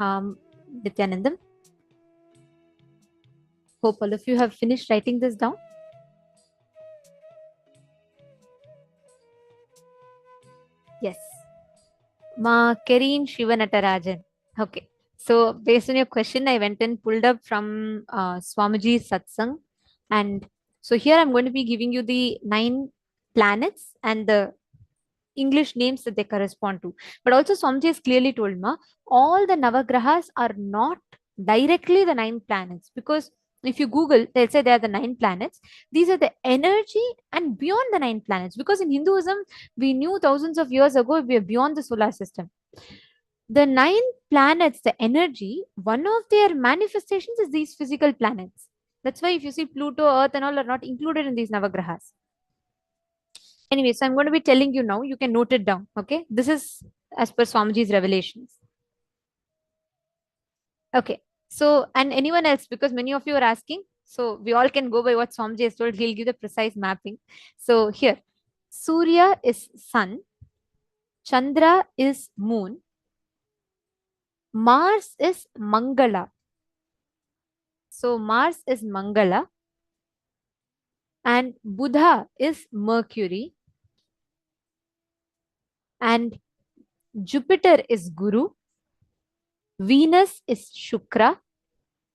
S7: Nithyanandam. Hope all of you have finished writing this down. Yes. Ma Kereen Shivanatarajan. Okay. So based on your question, I went and pulled up from Swamiji's Satsang. And so here I'm going to be giving you the 9 planets and the English names that they correspond to. But also Swamiji has clearly told ma, all the Navagrahas are not directly the 9 planets, because if you Google, they'll say they are the 9 planets. These are the energy and beyond the 9 planets, because in Hinduism, we knew thousands of years ago we are beyond the solar system. The 9 planets, the energy, one of their manifestations is these physical planets. That's why if you see Pluto, Earth and all are not included in these Navagrahas. Anyway, so I'm going to be telling you now, you can note it down. Okay, this is as per Swamiji's revelations. Okay, so and anyone else, because many of you are asking, so we all can go by what Swamiji has told. He'll give the precise mapping. So here, Surya is sun, Chandra is moon, Mars is Mangala. So Mars is Mangala, and Buddha is Mercury, and Jupiter is Guru, Venus is Shukra,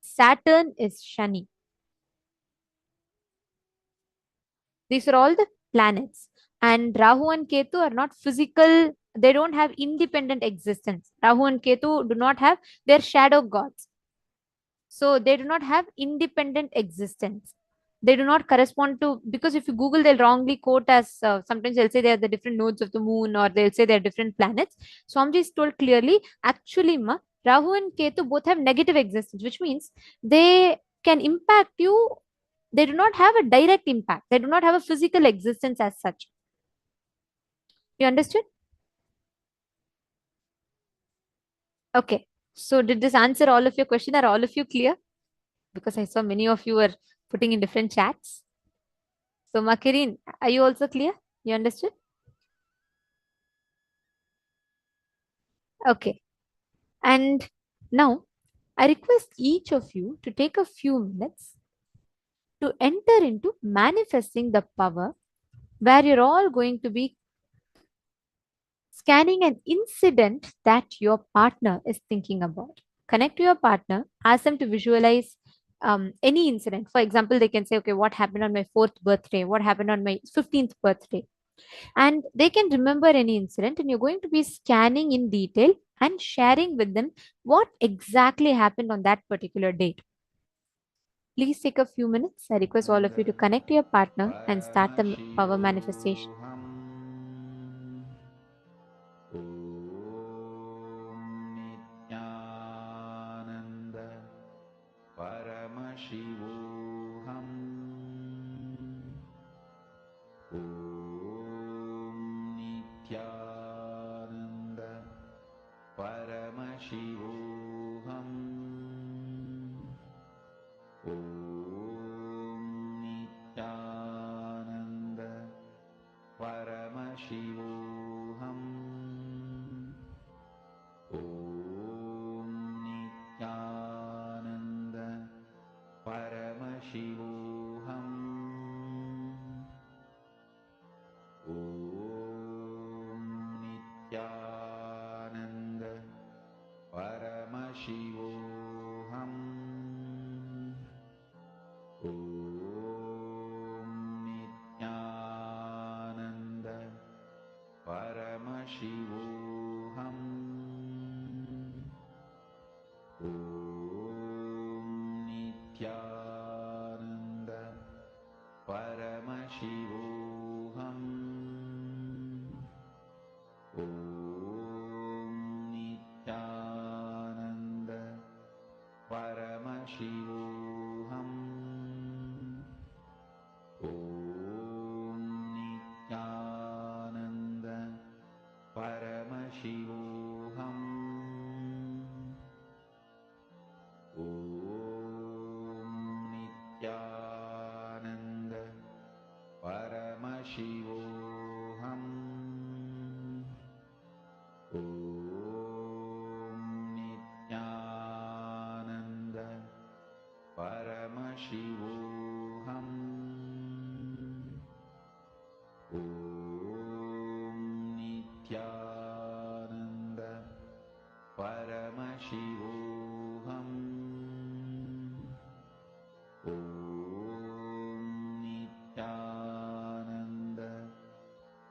S7: Saturn is Shani. These are all the planets. And Rahu and Ketu are not physical, they don't have independent existence. Rahu and Ketu do not have, they're shadow gods. So they do not have independent existence. They do not correspond to, because if you Google, they'll wrongly quote as sometimes they'll say they are the different nodes of the moon, or they'll say they're different planets. Swamiji is told clearly, actually, Rahu and Ketu both have negative existence, which means they can impact you. They do not have a direct impact. They do not have a physical existence as such. You understood? Okay. So did this answer all of your question? Are all of you clear? Because I saw many of you were putting in different chats. So Makirin, are you also clear? You understood? Okay. And now I request each of you to take a few minutes to enter into manifesting the power, where you're all going to be scanning an incident that your partner is thinking about. Connect to your partner, ask them to visualize any incident. For example, they can say, okay, what happened on my 4th birthday? What happened on my 15th birthday? And they can remember any incident, and you're going to be scanning in detail and sharing with them what exactly happened on that particular date. Please take a few minutes. I request all of you to connect to your partner and start the power manifestation.
S1: Nithyananda Paramashivoham Nithyananda Paramashivoham Nithyananda Paramashivoham Nithyananda Paramashivoham Nithyananda Paramashivoham Nithyananda Paramashivoham Nithyananda Paramashivoham Nithyananda Paramashivoham Nithyananda Paramashivoham Nithyananda Paramashivoham Nithyananda
S9: Nithyananda Paramashivoham Om Nithyananda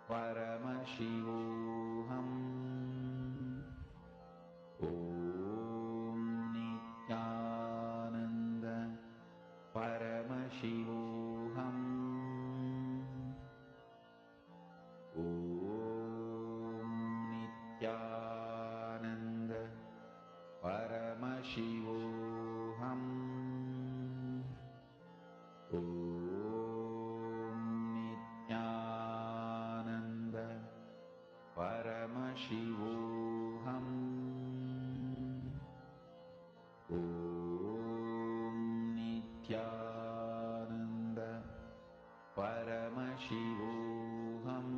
S9: Paramashivoham Om Nithyananda Paramashivoham Om Nithyananda Paramashivoham Om Nithyananda Paramashivoham Om Nithyananda Paramashivoham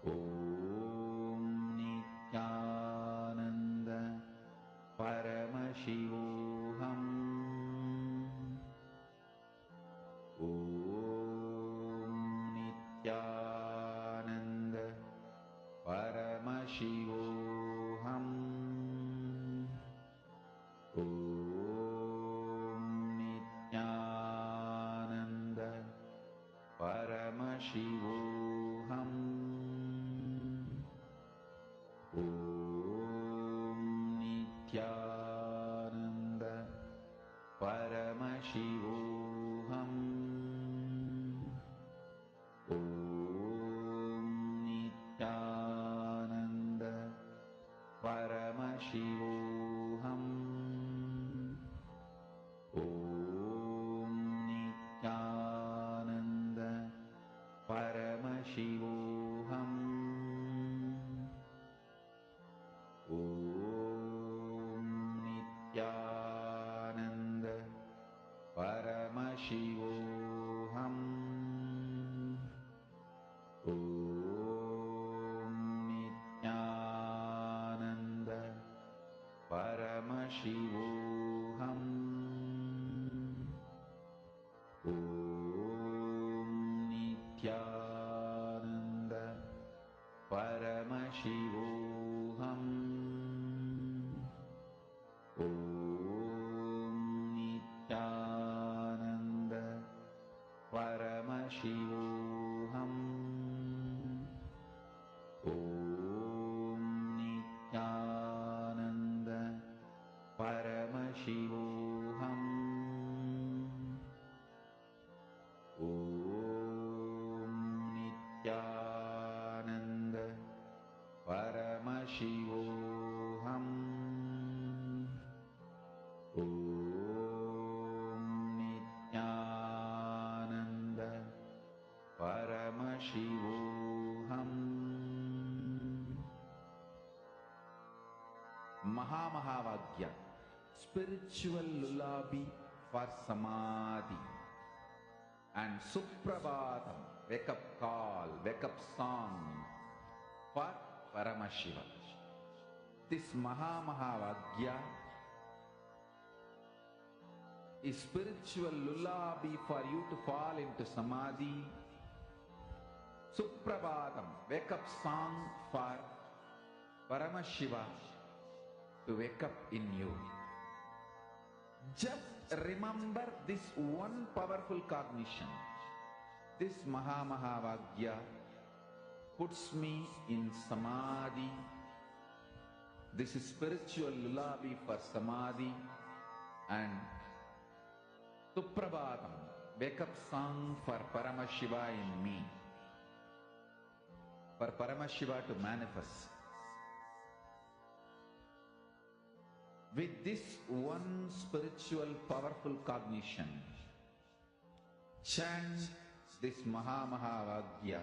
S9: Om Nithyananda Paramashivoham Om Nithyananda Paramashivoham Om Nithyananda Paramashivoham Om Nithyananda Paramashivoham Om Nithyananda Paramashivoham Om Nithyananda Paramashivoham Om Nithyananda Paramashivoham Om Nithyananda Paramashivoham Om Nithyananda Paramashivoham Om Nithyananda Paramashivoham Om Nithyananda Paramashivoham Om Nithyananda Paramashivoham Om Nithyananda Paramashivoham Om Nithyananda Paramashivoham Mahamahavagya, spiritual lullaby for Samadhi, and Suprabhatam, wake up call, wake up song for Paramashiva. This Mahamahavagya is spiritual lullaby for you to fall into Samadhi. Suprabhatam, wake up song for Paramashiva to wake up in you. Just remember this one powerful cognition. This Mahamahavagya puts me in Samadhi. This is spiritual lullaby for Samadhi. And Suprabhatam, wake up song for Paramashiva in me. For Paramashiva to manifest. With this one spiritual powerful cognition, chant this Mahamahavagya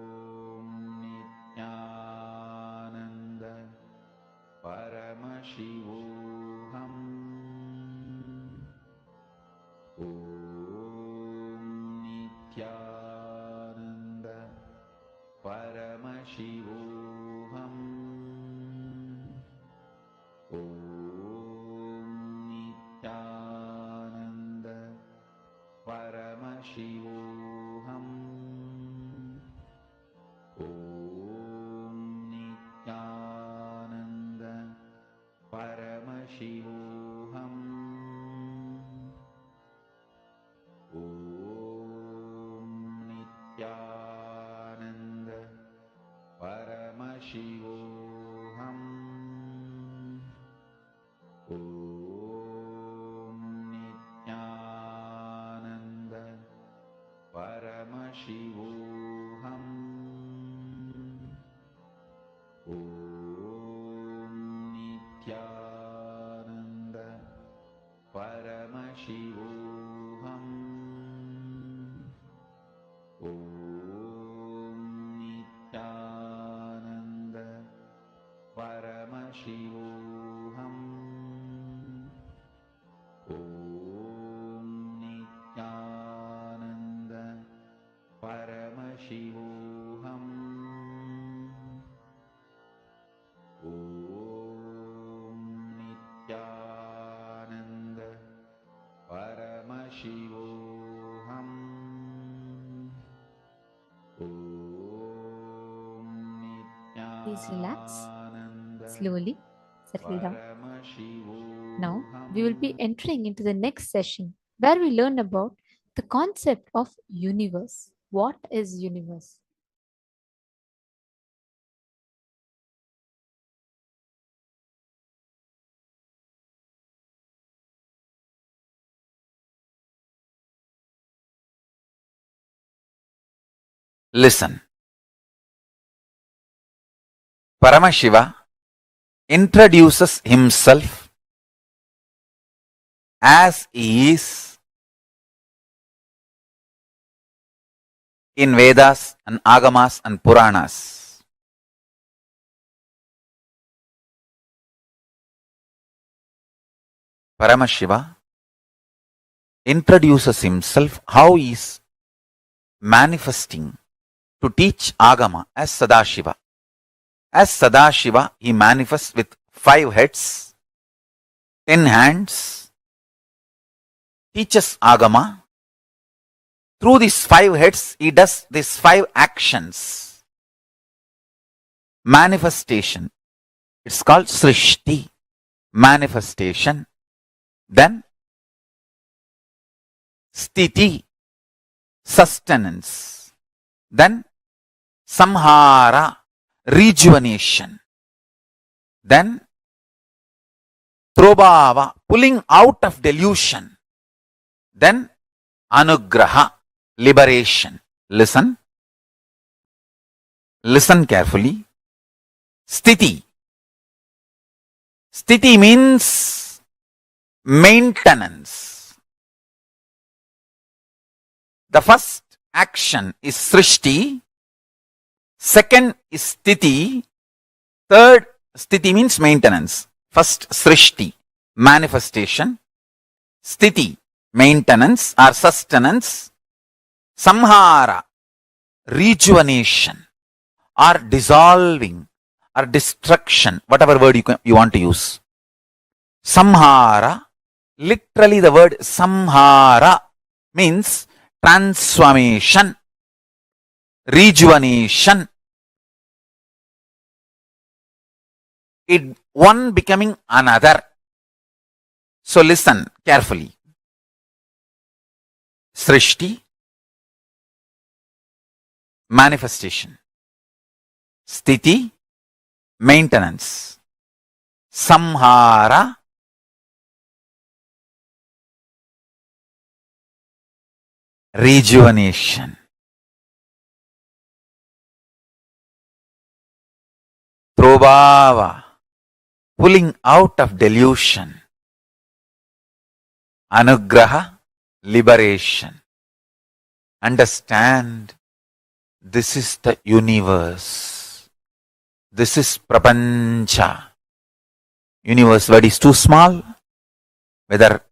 S9: Paramashivoham. Om Nithyananda Paramashivoham. Om Nithyananda Paramashivoham. Om Nithyananda Paramashivoham. Om Nithyananda Paramashivoham. Om Nithyananda Paramashivoham. Om Nithyananda Paramashivoham. Om Nithyananda Paramashivoham. Om Nithyananda Paramashivoham. Om
S7: Please relax.
S9: Nithyananda
S7: Slowly settle down.
S9: Paramashivoham.
S7: Now we will be entering into the next session where we learn about the concept of universe. What is universe?
S1: Listen. Paramashiva introduces himself as he is in Vedas and Agamas and Puranas. Paramashiva introduces himself how he is manifesting to teach Agama as Sadashiva. As Sadashiva, he manifests with 5 heads, 10 hands, teaches Agama. Through these 5 heads, he does these 5 actions. Manifestation. It's called Srishti. Manifestation. Then Sthiti. Sustenance. Then Samhara. Rejuvenation. Then Prabhava. Pulling out of delusion. Then Anugraha. Liberation. Listen. Listen carefully. Sthiti. Sthiti means maintenance. The first action is Srishti. Second is Sthiti. Third, Sthiti means maintenance. First, Srishti, manifestation. Sthiti, maintenance or sustenance. Samhara, rejuvenation or dissolving or destruction, whatever word you want to use. Samhara, literally the word Samhara means transformation, rejuvenation. It one becoming another. So listen carefully. Srishti, manifestation. Sthiti, maintenance. Samhara, rejuvenation. Prabhava, pulling out of delusion. Anugraha, liberation. Understand, this is the universe. This is Prapancha. Universe word is too small. Whether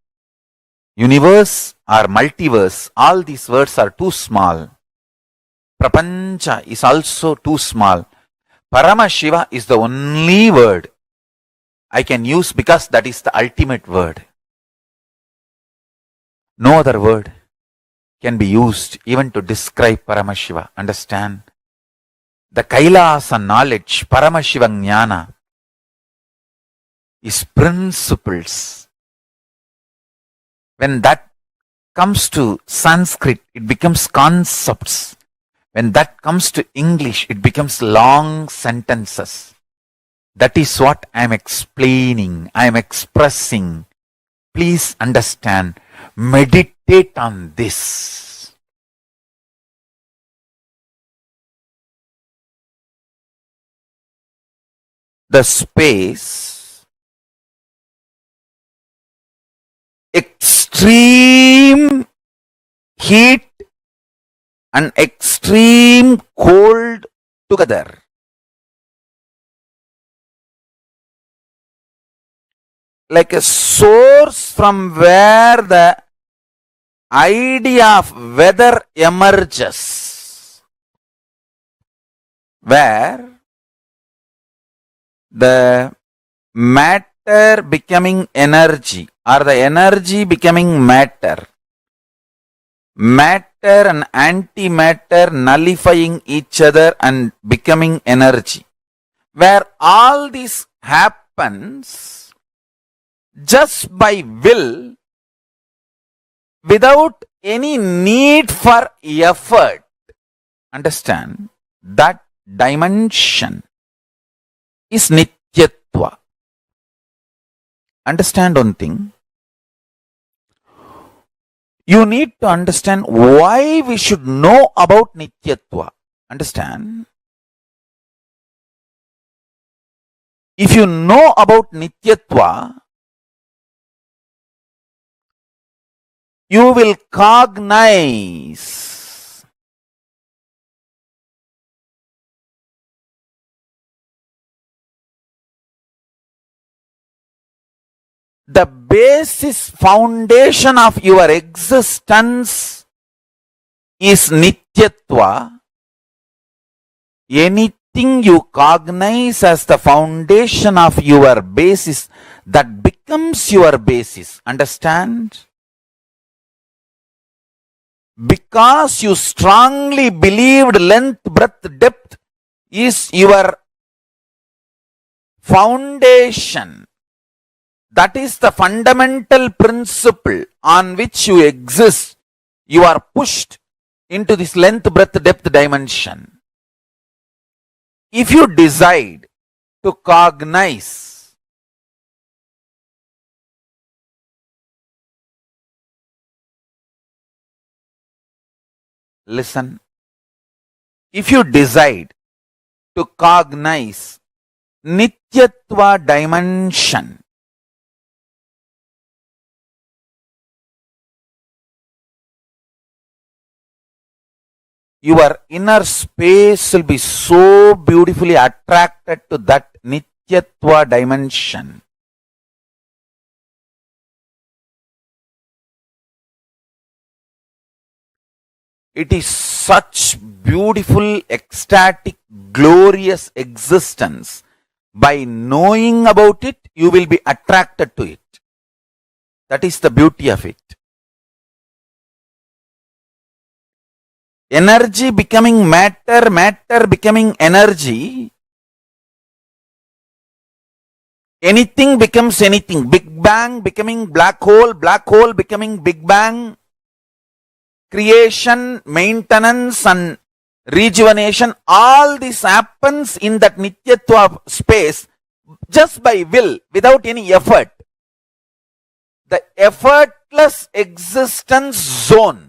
S1: universe or multiverse, all these words are too small. Prapancha is also too small.
S9: Paramashiva is the only word I can use because that is the ultimate word. No other word can be used even to describe Paramashiva. Understand? The Kailasa knowledge, Paramashiva Jnana, is principles. When that comes to Sanskrit, it becomes concepts. When that comes to English, it becomes long sentences. That is what I am explaining, I am expressing. Please understand, meditate on this. The space, extreme heat and extreme cold together. Like a source from where the idea of weather emerges, where the matter becoming energy or the energy becoming matter, matter and antimatter nullifying each other and becoming energy, where all this happens just by will, without any need for effort. Understand? That dimension is Nityatva. Understand one thing. You need to understand why we should know about Nityatva. Understand? If you know about Nityatva, you will cognize the basis foundation of your existence is Nityatva. Anything you cognize as the foundation of your basis, that becomes your basis. Understand? Because you strongly believed length, breadth, depth is your foundation. That is the fundamental principle on which you exist. You are pushed into this length, breadth, depth dimension. If you decide to cognize listen, if you decide to cognize Nityatva dimension, your inner space will be so beautifully attracted to that Nityatva dimension. It is such beautiful, ecstatic, glorious existence. By knowing about it, you will be attracted to it. That is the beauty of it. Energy becoming matter, matter becoming energy. Anything becomes anything. Big Bang becoming black hole becoming Big Bang. Creation, maintenance and rejuvenation, all this happens in that Nityatva space just by will, without any effort. The effortless existence zone.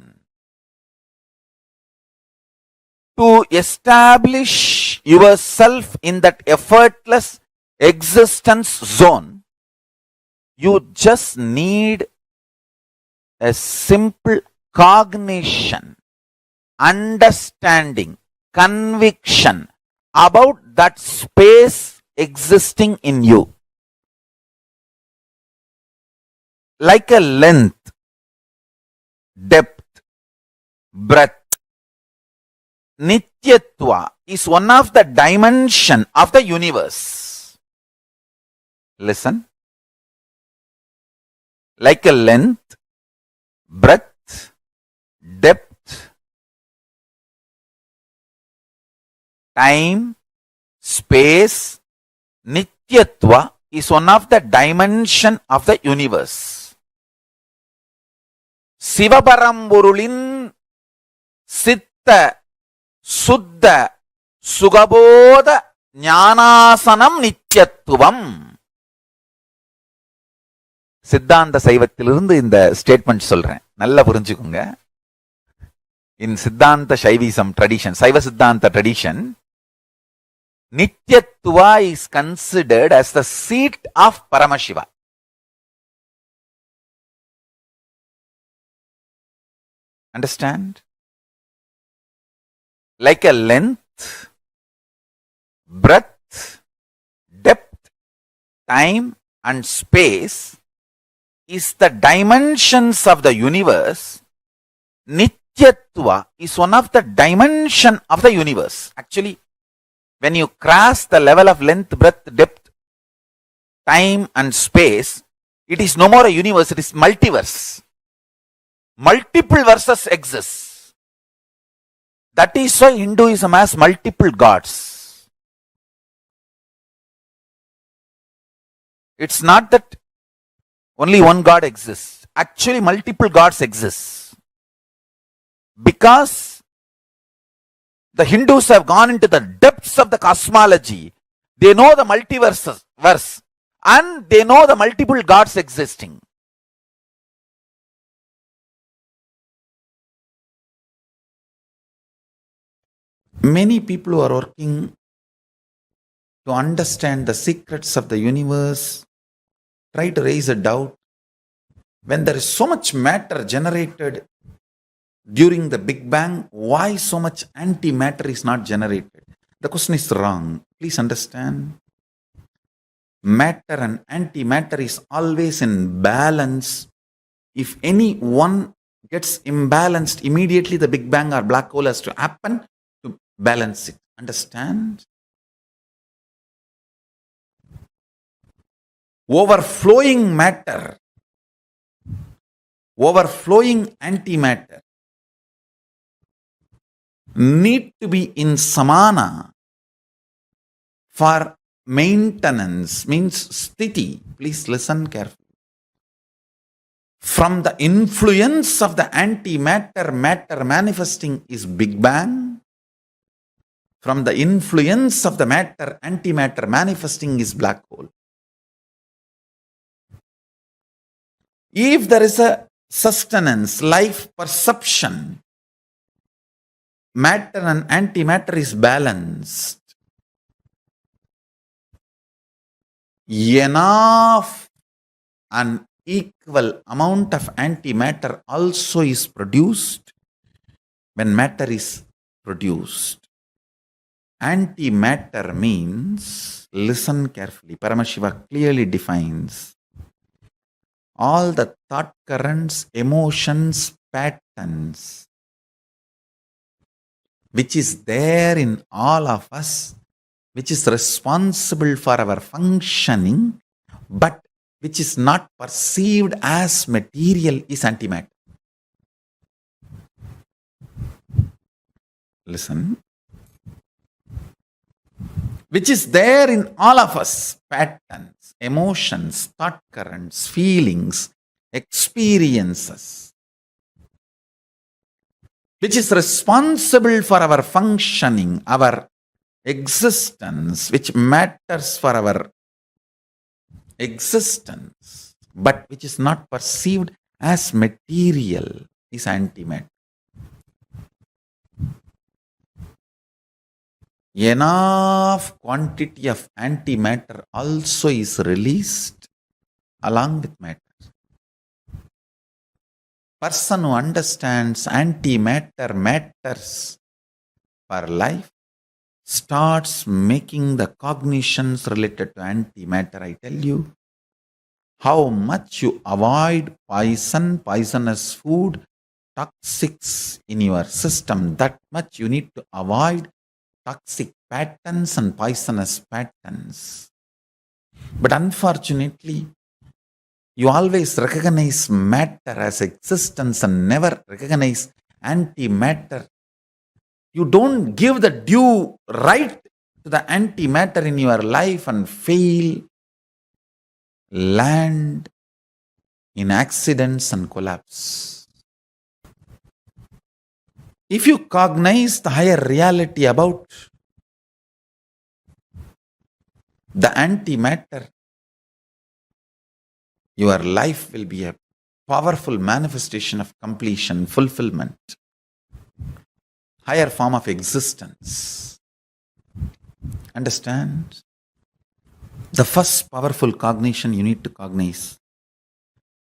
S9: To establish yourself in that effortless existence zone, you just need a simple cognition, understanding, conviction about that space existing in you. Like a length, depth, breadth, Nityatva is one of the dimension of the universe. Listen. Like a length, breadth, depth, time, space, Nityatva is one of the dimension of the universe. Sivaparamburulin Sitta Suddha Sugabodha Jnanasanam Nityatvam. சித்தாந்த சைவத்திலிருந்து இந்த statement சொல்றேன், நல்லா புரிஞ்சுக்குங்க. இன் சித்தாந்த Saivism tradition, Saiva Siddhanta tradition, நித்யத்துவா is considered as the seat of Paramashiva. Understand? Like a length, breadth, depth, time and space is the dimensions of the universe. Nityatva is one of the dimension of the universe. Actually, when you cross the level of length, breadth, depth, time and space, it is no more a universe, it is multiverse. Multiple verses exist. That is why Hinduism has multiple gods. It's not that only one God exists. Actually, multiple gods exist. Because the Hindus have gone into the depths of the cosmology. They know the multiverse and they know the multiple gods existing. Many people who are working to understand the secrets of the universe try to raise a doubt. When there is so much matter generated during the Big Bang, why so much antimatter is not generated? The question is wrong. Please understand. Matter and antimatter is always in balance. If any one gets imbalanced, immediately the Big Bang or black hole has to happen to balance it. Understand? Overflowing matter, overflowing antimatter need to be in samana for maintenance, means sthiti. Please listen carefully. From the influence of the antimatter, matter manifesting is Big Bang. From the influence of the matter, antimatter manifesting is black hole. If there is a sustenance, life perception, matter and antimatter is balanced, enough and equal amount of antimatter also is produced when matter is produced. Antimatter means, listen carefully, Paramashiva clearly defines all the thought currents, emotions, patterns, which is there in all of us, which is responsible for our functioning, but which is not perceived as material, is antimatter. Listen. Which is there in all of us, patterns, emotions, thought currents, feelings, experiences, which is responsible for our functioning, our existence, which matters for our existence, but which is not perceived as material, is antimatter. Enough quantity of antimatter also is released along with matter. Person who understands antimatter matters for life starts making the cognitions related to antimatter. I tell you, how much you avoid poison, poisonous food, toxics in your system, that much you need to avoid
S1: toxic patterns and poisonous patterns. But unfortunately, you always recognize matter as existence and never recognize antimatter. You don't give the due right to the antimatter in your life and fail, land in accidents and collapse. If you cognize the higher reality about the antimatter, your life will be a powerful manifestation of completion, fulfillment, higher form of existence. Understand? The first powerful cognition you need to cognize: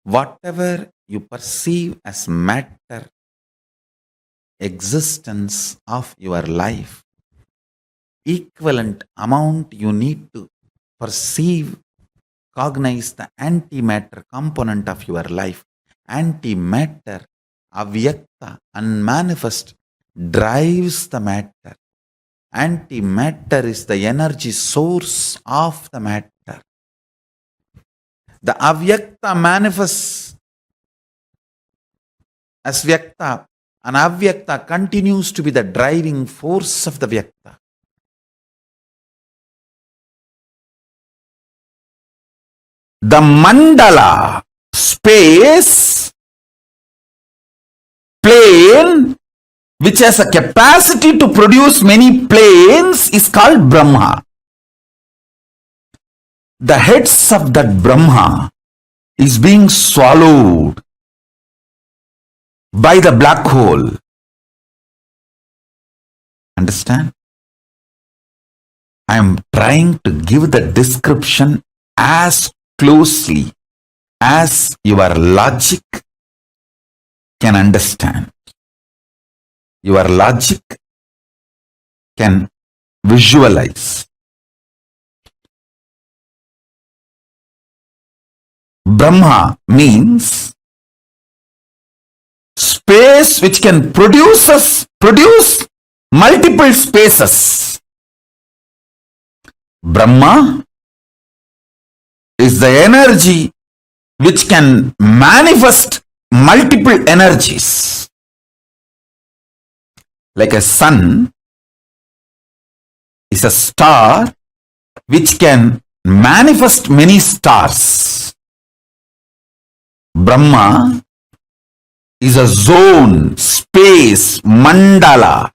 S1: whatever you perceive as matter, existence of your life, equivalent amount you need to perceive, cognize the antimatter component of your life. Antimatter, avyakta, unmanifest, drives the matter. Antimatter is the energy source of the matter. The avyakta manifests as vyakta, and avyakta continues to be the driving force of the vyakta. The mandala, space, plane, which has a capacity to produce many planes, is called Brahma. The heads of that Brahma is being swallowed by the black hole. Understand? I am trying to give the description as closely as your logic can understand. Your logic can visualize. Brahma means space which can produce multiple spaces. Brahma is the energy which can manifest multiple energies. Like a sun is a star which can manifest many stars. Brahma is a zone, space, mandala,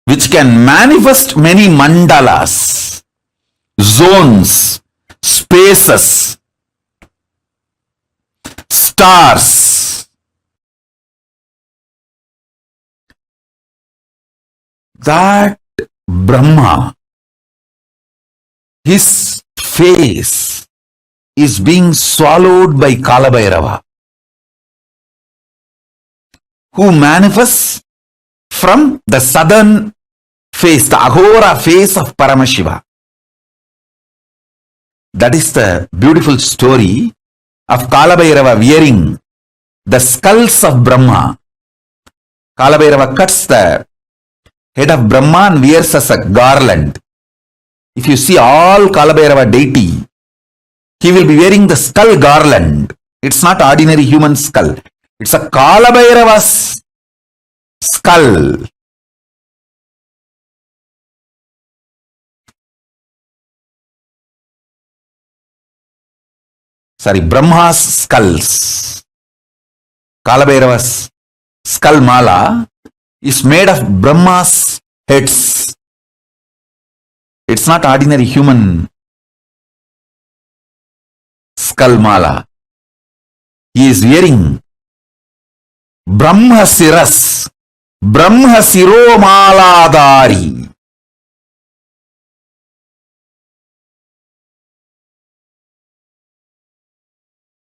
S1: which can manifest many mandalas, zones, spaces, stars. That Brahma, his face is being swallowed by Kalabhairava, who manifests from the southern face, the Ahora face of Paramashiva. That is the beautiful story of Kalabhairava wearing the skulls of Brahma. Kalabhairava cuts the head of Brahma and wears as a garland. If you see all Kalabhairava deity, he will be wearing the skull garland. It's not ordinary human skull. It's a Kalabhairava's skull. Sorry, Brahma's skulls. Kalabhairava's skull mala is made of Brahma's heads. It's not ordinary human skull mala. He is wearing Brahma Siras, Brahma Siromaladari.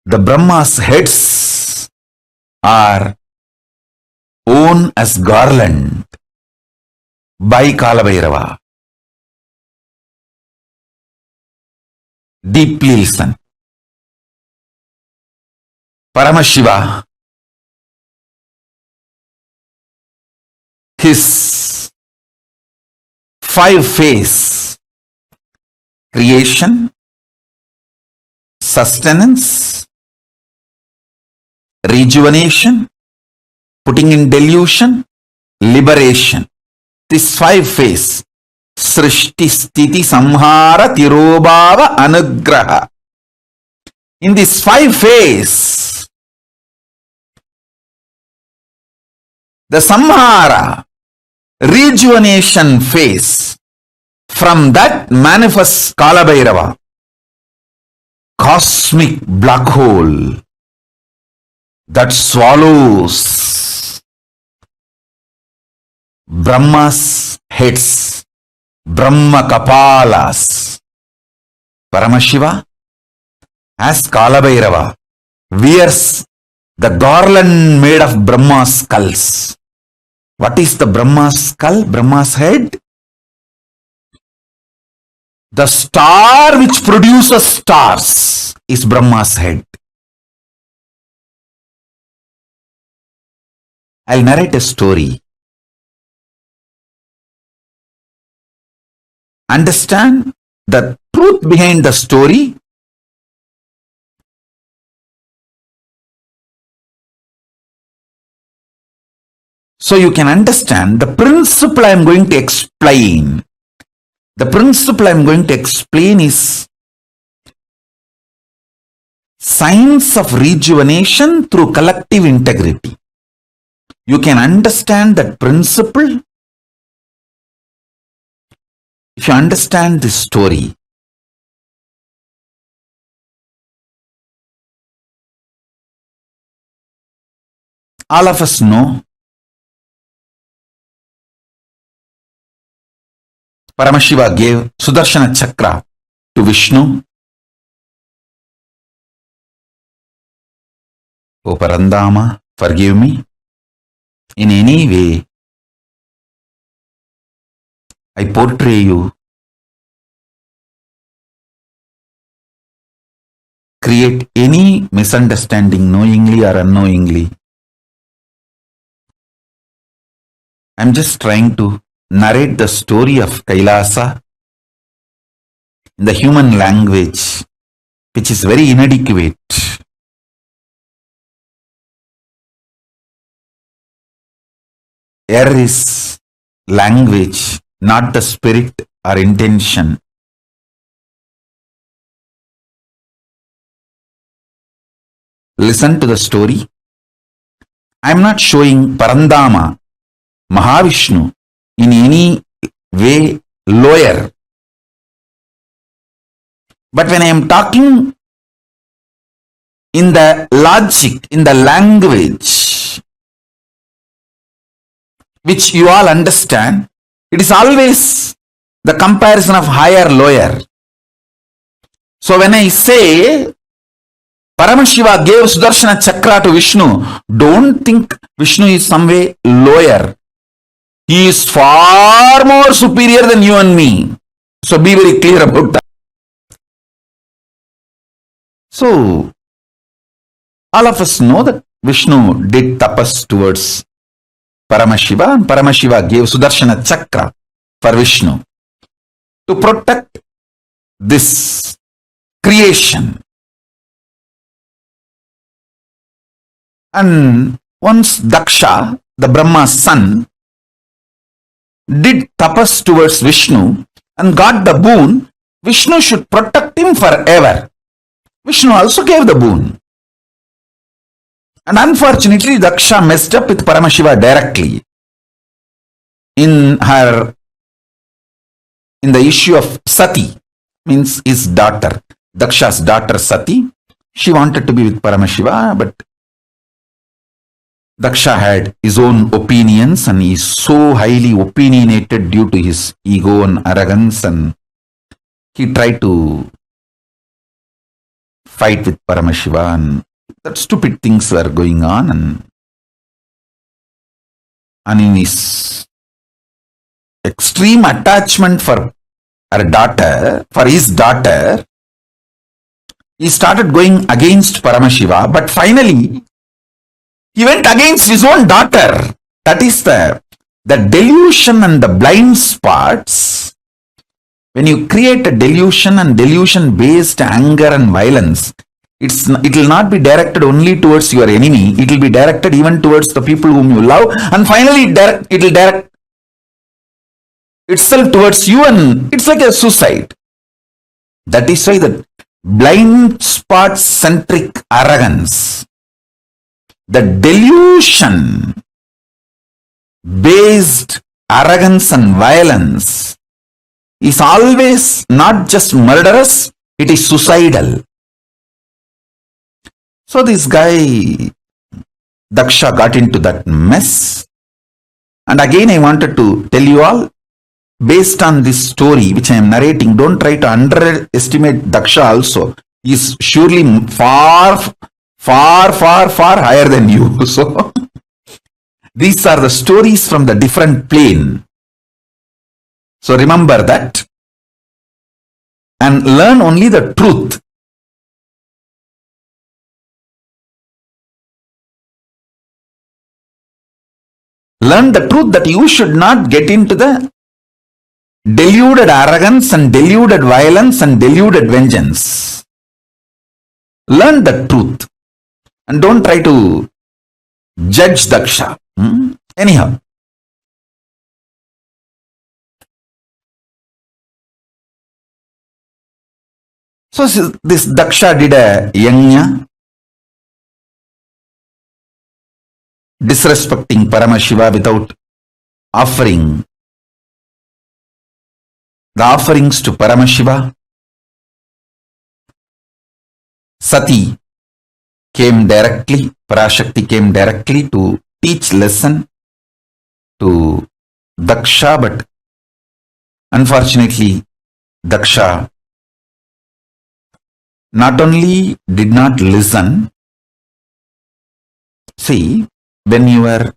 S1: The Brahma's heads are worn as garland by Kalabhairava. Deeply listen. Paramashiva, his
S9: five phases: creation, sustenance, rejuvenation, putting in delusion, liberation. This five phases: Srishti, Sthiti, Samhara, Tirobhava, Anugraha. In this five phases, the Samhara, rejuvenation phase, from that manifests Kalabhairava, cosmic black hole that swallows Brahma's heads, Brahma Kapalas. Paramashiva, as Kalabhairava, wears the garland made of Brahma's skulls. What is the Brahma's skull, Brahma's head? The star which produces stars is Brahma's head. I'll narrate a story. Understand the truth behind the story. So you can understand the principle I am going to explain. The principle I am going to explain is science of rejuvenation through collective integrity. You can understand that principle if you understand this story. All of us know Paramashiva gave Sudarshana Chakra to Vishnu. O Parandama, forgive me. In any way, I portray you, create any misunderstanding knowingly or unknowingly. I'm just trying to narrate the story of KAILASA in the human language, which is very inadequate. Air is language, not the spirit or intention. Listen to the story. I'm not showing Parandama, Mahavishnu, in any way lower. But when I am talking in the logic, in the language, which you all understand, it is always the comparison of higher, lower. So when I say Paramashiva gave Sudarshana Chakra to Vishnu, don't think Vishnu is some way lower. He is far more superior than you and me. So be very clear about that. So, all of us know that Vishnu did tapas towards Paramashiva, and Paramashiva gave Sudarshana Chakra for Vishnu to protect this creation. And once Daksha, the Brahma's son, did tapas towards Vishnu and got the boon, Vishnu should protect him forever. Vishnu also gave the boon. And unfortunately, Daksha messed up with Paramashiva directly in the issue of Sati, means his daughter, Daksha's daughter Sati. She wanted to be with Paramashiva, but Daksha had his own opinions and he is so highly opinionated due to his ego and arrogance, and he tried to fight with Paramashiva, and that stupid things were going on, and in his extreme attachment for her daughter, for his daughter, he started going against Paramashiva, but finally he went against his own daughter. That is the delusion and the blind spots When you create a delusion and delusion based anger and violence, it will not be directed only towards your enemy, it will be directed even towards the people whom you love, and finally it will direct itself towards you, and it's like a suicide. That is why the blind spot centric arrogance, the delusion based arrogance and violence is always not just murderous, it is suicidal. So this guy, Daksha, got into that mess. And again I wanted to tell you all, based on this story which I am narrating, don't try to underestimate Daksha also. He is surely far higher than you. So these are the stories from the different plane. So remember that and learn only the truth. Learn the truth that you should not get into the deluded arrogance and deluded violence and deluded vengeance. Learn the truth and don't try to judge Daksha. Anyhow. So this Daksha did a yajna, disrespecting Paramashiva without offering the offerings to Paramashiva. Sati came directly, Parashakti came directly to teach lesson to Daksha, but unfortunately Daksha not only did not listen. See, when your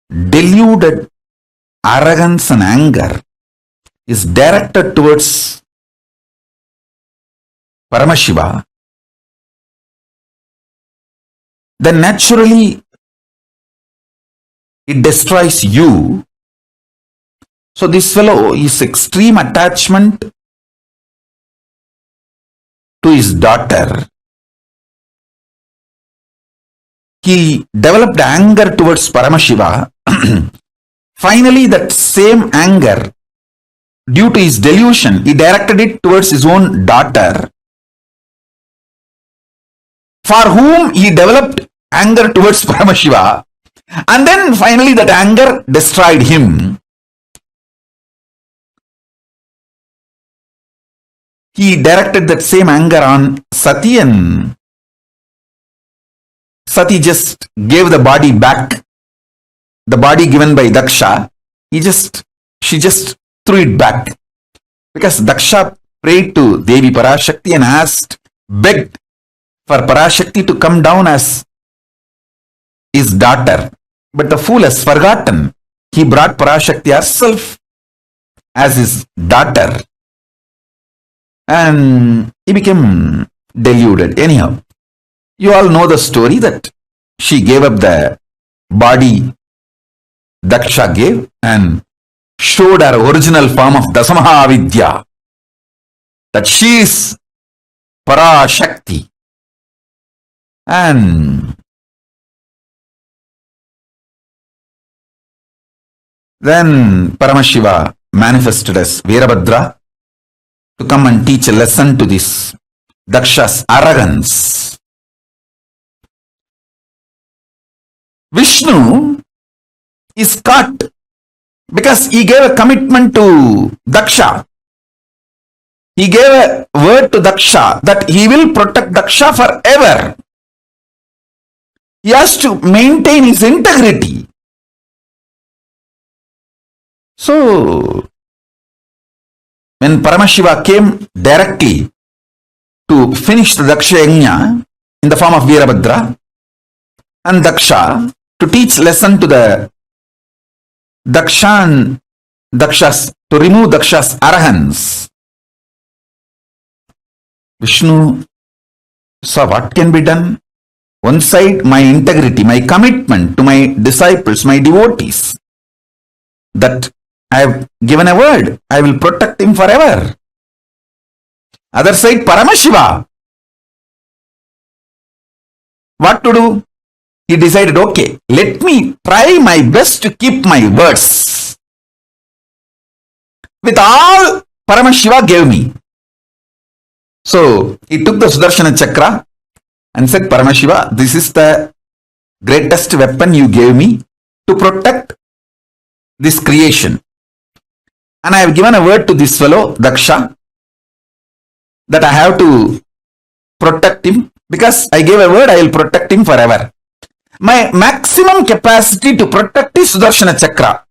S9: deluded arrogance and anger is directed towards Paramashiva, then naturally it destroys you. So this fellow is extreme attachment to his daughter. He developed anger towards Paramashiva. Finally, that same anger, due to his delusion, he directed it towards his own daughter, for whom he developed anger towards Paramashiva, and then finally that anger destroyed him. He directed that same anger on Sati, and Sati just gave the body back, the body given by Daksha. She just threw it back, because Daksha prayed to Devi Parashakti and begged for Parashakti to come down as his daughter. But the fool has forgotten. He brought Parashakti herself as his daughter, and he became deluded. Anyhow, you all know the story that she gave up the body Daksha gave and showed her original form of Dasamahavidya, that she is Parashakti. And then Paramashiva manifested as Veerabhadra to come and teach a lesson to this Daksha's arrogance. Vishnu is caught because he gave a commitment to Daksha. He gave a word to Daksha that he will protect Daksha forever. He has to maintain his integrity. So, when Paramashiva came directly to finish the Daksha Yajna in the form of Veerabhadra, and Daksha to teach lesson to the Daksha and Daksha's, to remove Daksha's arrogance, Vishnu saw what can be done. One side, my integrity, my commitment to my disciples, my devotees, that I have given a word. I will protect him forever. Other side, Paramashiva. What to do? He decided, okay, let me try my best to keep my words. With all Paramashiva gave me. So he took the Sudarshana Chakra and said, Paramashiva, this is the greatest weapon you gave me to protect this creation. And I have given a word to this fellow, Daksha, that I have to protect him. Because I gave a word, I will protect him forever. My maximum capacity to protect is Sudarshana Chakra.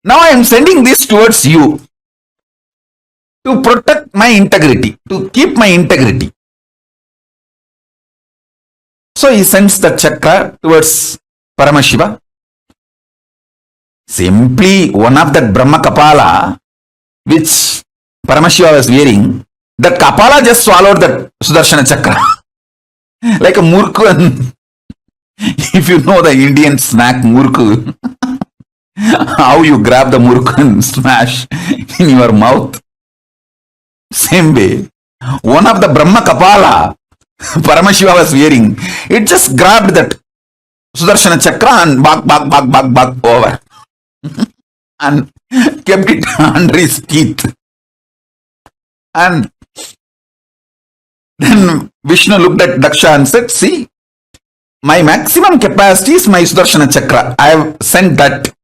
S9: Now I am sending this towards you to protect my integrity, to keep my integrity. So he sends the chakra towards Paramashiva. Simply one of that Brahma Kapala, which Paramashiva was wearing, that Kapala just swallowed that Sudarshana Chakra. Like a murku. If you know the Indian snack murku, how you grab the murku and smash in your mouth. Same way, one of the Brahma Kapala Paramashiva was wearing, it just grabbed that Sudarshana Chakra and bag over and kept it under his teeth. And then Vishnu looked at Daksha and said, see, my maximum capacity is my Sudarshana Chakra. I have sent that.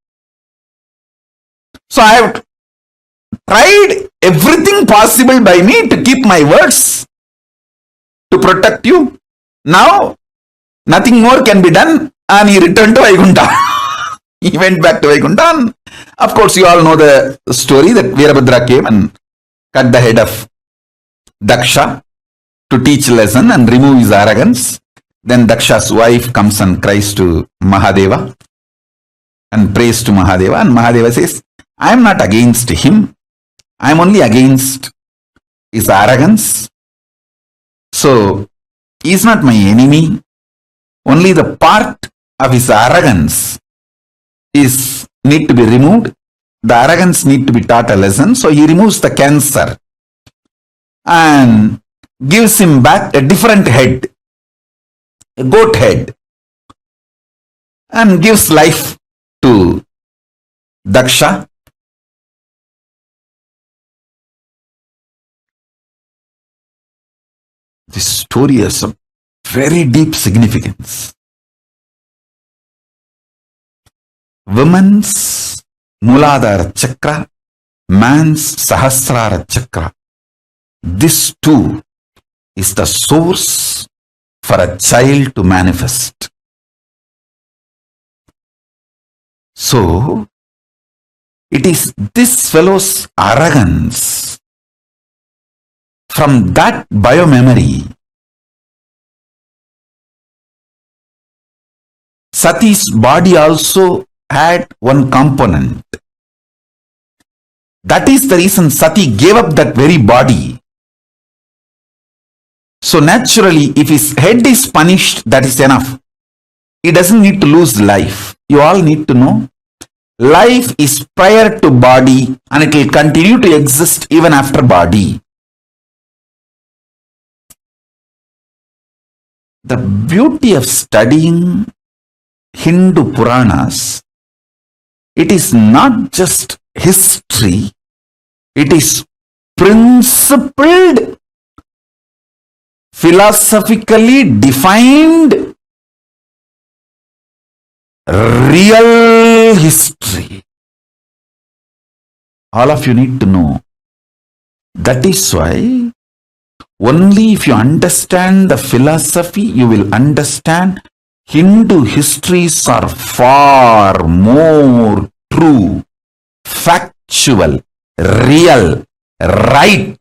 S9: So I have tried everything possible by me to keep my words, to protect you. Now, nothing more can be done, and he returned to Vaikuntha. He went back to Vaikuntha, and of course you all know the story that Veerabhadra came and cut the head of Daksha to teach lesson and remove his arrogance. Then Daksha's wife comes and cries to Mahadeva and prays to Mahadeva, and Mahadeva says, I am not against him. I am only against his arrogance. So, he is not my enemy. Only the part of his arrogance is need to be removed. The arrogance need to be taught a lesson. So, he removes the cancer and gives him back a different head, a goat head, and gives life to Daksha. This story has a very deep significance. Women's Muladhara Chakra, man's Sahasrara Chakra. This too is the source for a child to manifest. So, it is this fellow's arrogance, from that biomemory, Sati's body also had one component. That is the reason Sati gave up that very body. So naturally, if his head is punished, that is enough. He doesn't need to lose life. You all need to know, life is prior to body and it will continue to exist even after body. The beauty of studying Hindu Puranas, it is not just history, it is principled, philosophically defined, real history. All of you need to know. That is why only if you understand the philosophy, you will understand Hindu histories are far more true, factual, real, right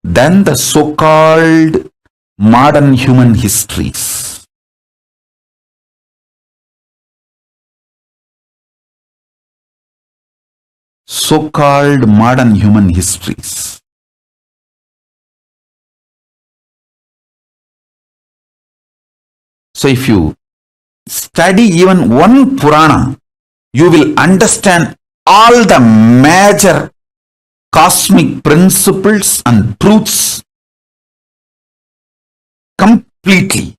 S9: than the so-called modern human histories. So-called modern human histories. So if you study even one Purana, you will understand all the major cosmic principles and truths completely.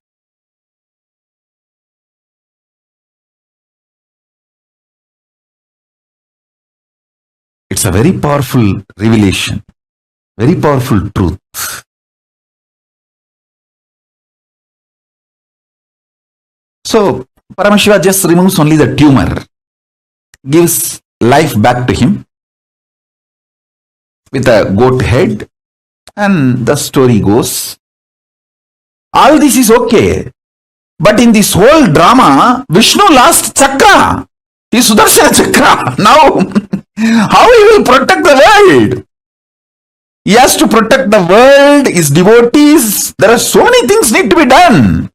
S9: It's a very powerful revelation, very powerful truth. So Paramashiva just removes only the tumor, gives life back to him with a goat head, and the story goes. All this is okay. But in this whole drama, Vishnu lost chakra, his Sudarshana chakra. Now, how he will protect the world? He has to protect the world, his devotees. There are so many things need to be done,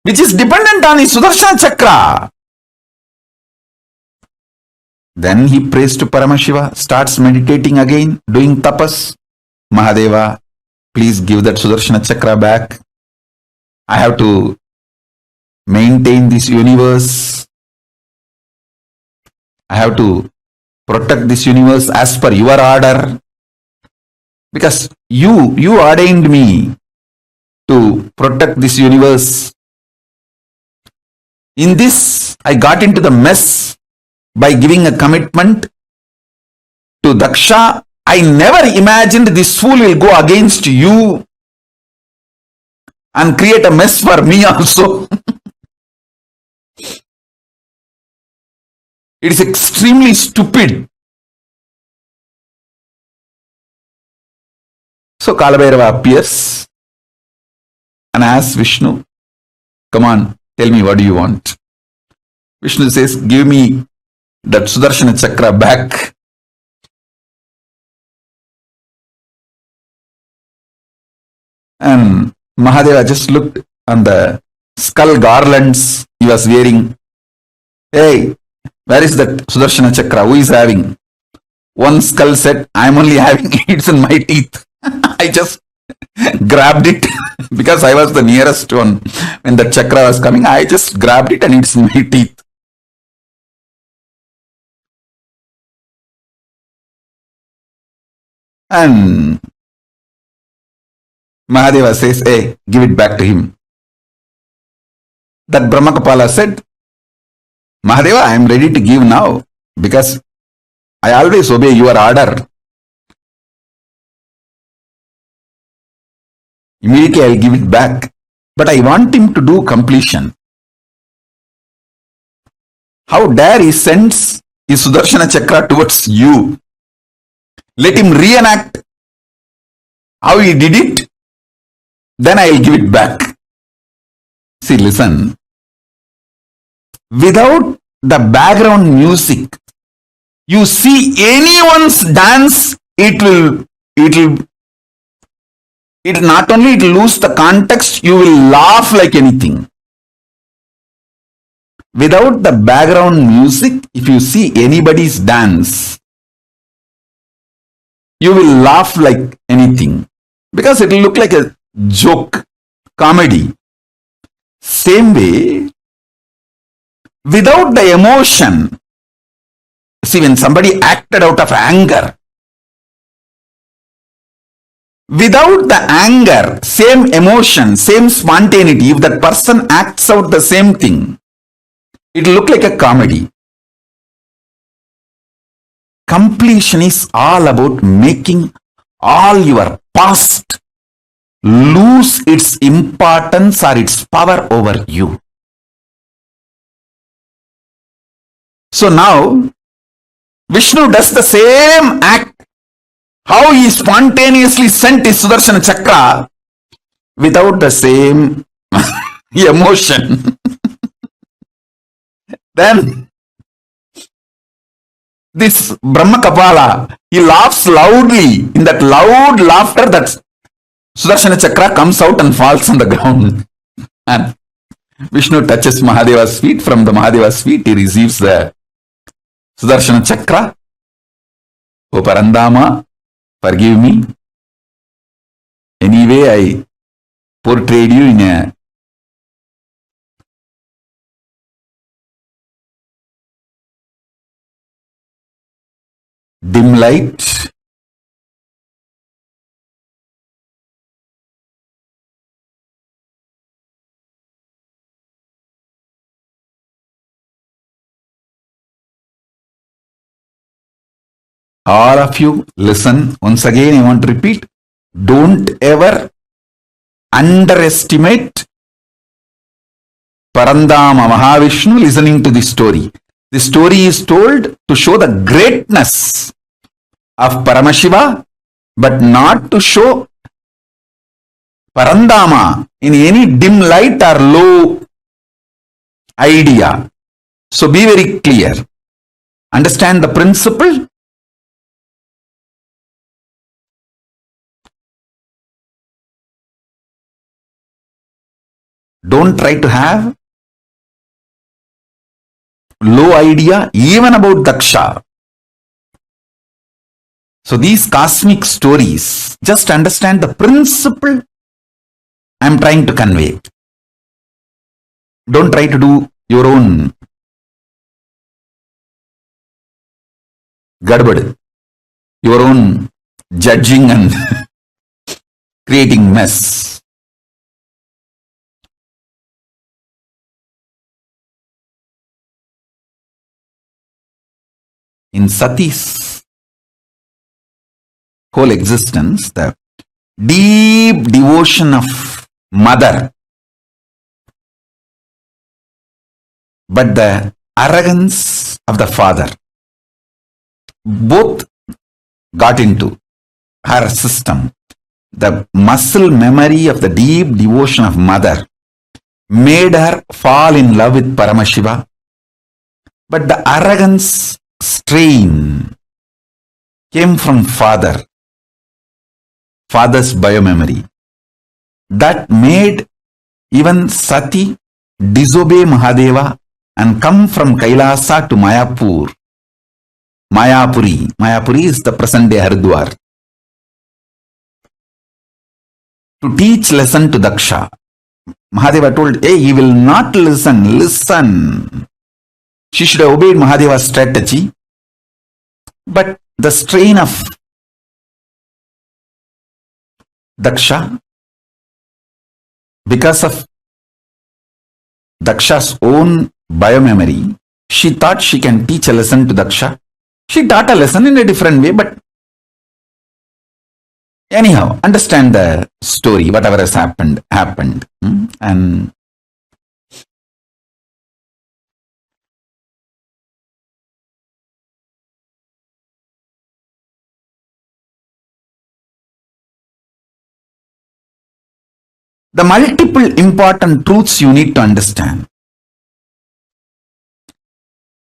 S9: which is dependent on his Sudarshana chakra. Then he prays to Paramashiva, starts meditating again, doing tapas. Mahadeva, please give that Sudarshana chakra back. I have to maintain this universe. I have to protect this universe as per your order. Because you ordained me to protect this universe. In this, I got into the mess by giving a commitment to Daksha. I never imagined this fool will go against you and create a mess for me also. It is extremely stupid. So Kalabhairava appears and asks Vishnu, come on, tell me, what do you want? Vishnu says, give me that Sudarshana chakra back. And Mahadeva just looked on the skull garlands he was wearing. Hey, where is that Sudarshana chakra? Who is having? One skull said, I'm only having it's in my teeth. I just grabbed it because I was the nearest one. When the chakra was coming, I just grabbed it and it's in my teeth. And Mahadeva says, hey, give it back to him. That Brahmakapala said, Mahadeva, I am ready to give now because I always obey your order. Immediately I will give it back. But I want him to do completion. How dare he sends his Sudarshana chakra towards you? Let him reenact how he did it. Then I will give it back. See, listen. Without the background music, you see anyone's dance, it not only it lose the context, you will laugh like anything. Without the background music, if you see anybody's dance, you will laugh like anything because it will look like a joke, comedy. Same way, without the emotion, see, when somebody acted out of anger, without the anger, same emotion, same spontaneity, if that person acts out the same thing, it will look like a comedy. Completion is all about making all your past lose its importance or its power over you. So now, Vishnu does the same act. How he spontaneously sent his Sudarshana chakra without the same emotion. Then this Brahmakapala, he laughs loudly. In that loud laughter, that Sudarshana chakra comes out and falls on the ground. And Vishnu touches Mahadeva's feet. From the Mahadeva's feet, he receives the Sudarshana chakra. O Parandama, forgive me. Anyway, I portrayed you in a dim light, all of you listen. Once again, I want to repeat, don't ever underestimate Parandama Mahavishnu listening to this story. The story is told to show the greatness of Paramashiva, but not to show Parandama in any dim light or low idea. So be very clear. Understand the principle. Don't try to have low idea even about Daksha. So these cosmic stories, just understand the principle I am trying to convey. Don't try to do your own gadbad, your own judging and creating mess. In Sati's whole existence, the deep devotion of mother, but the arrogance of the father, both got into her system. The muscle memory of the deep devotion of mother made her fall in love with Paramashiva, but the arrogance strain came from father's biomemory. That made even Sati disobey Mahadeva and come from Kailasa to Mayapuri. Mayapuri is the present day Haridwar, to teach lesson to Daksha. Mahadeva told, hey, he will not listen. She should have obeyed Mahadeva's strategy. But the strain of Daksha, because of Daksha's own biomemory, she thought she can teach a lesson to Daksha. She taught a lesson in a different way, but anyhow, understand the story, whatever has happened. And the multiple important truths you need to understand.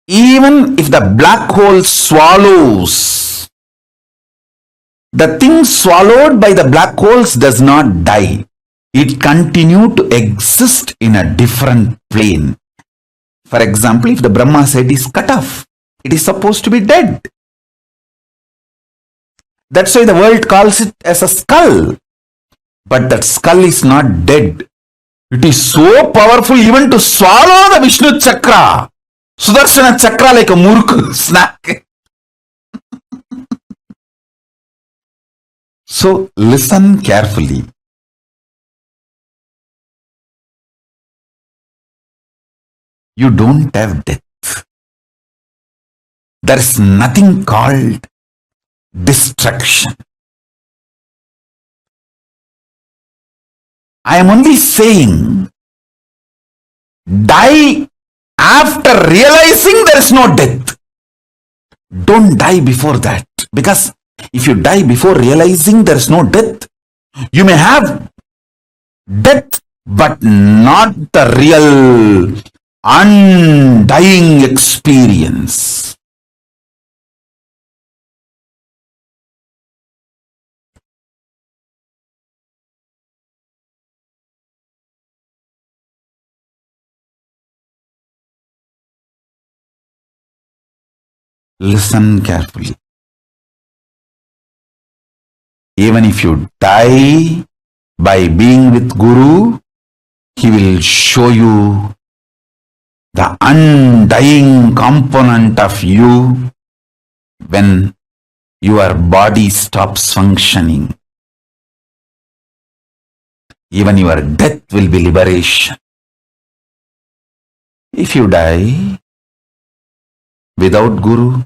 S9: Even if the black hole swallows, the thing swallowed by the black holes does not die. It continues to exist in a different plane. For example, if the Brahma's head is cut off, it is supposed to be dead. That's why the world calls it as a skull. But that skull is not dead. It is so powerful even to swallow the Vishnu Chakra. Sudarshana Chakra like a murk snack. So listen carefully. You don't have death. There is nothing called destruction. I am only saying, die after realizing there is no death. Don't die before that. Because if you die before realizing there is no death, you may have death, but not the real undying experience. Listen carefully. Even if you die by being with Guru, he will show you the undying component of you when your body stops functioning. Even your death will be liberation. If you die without Guru,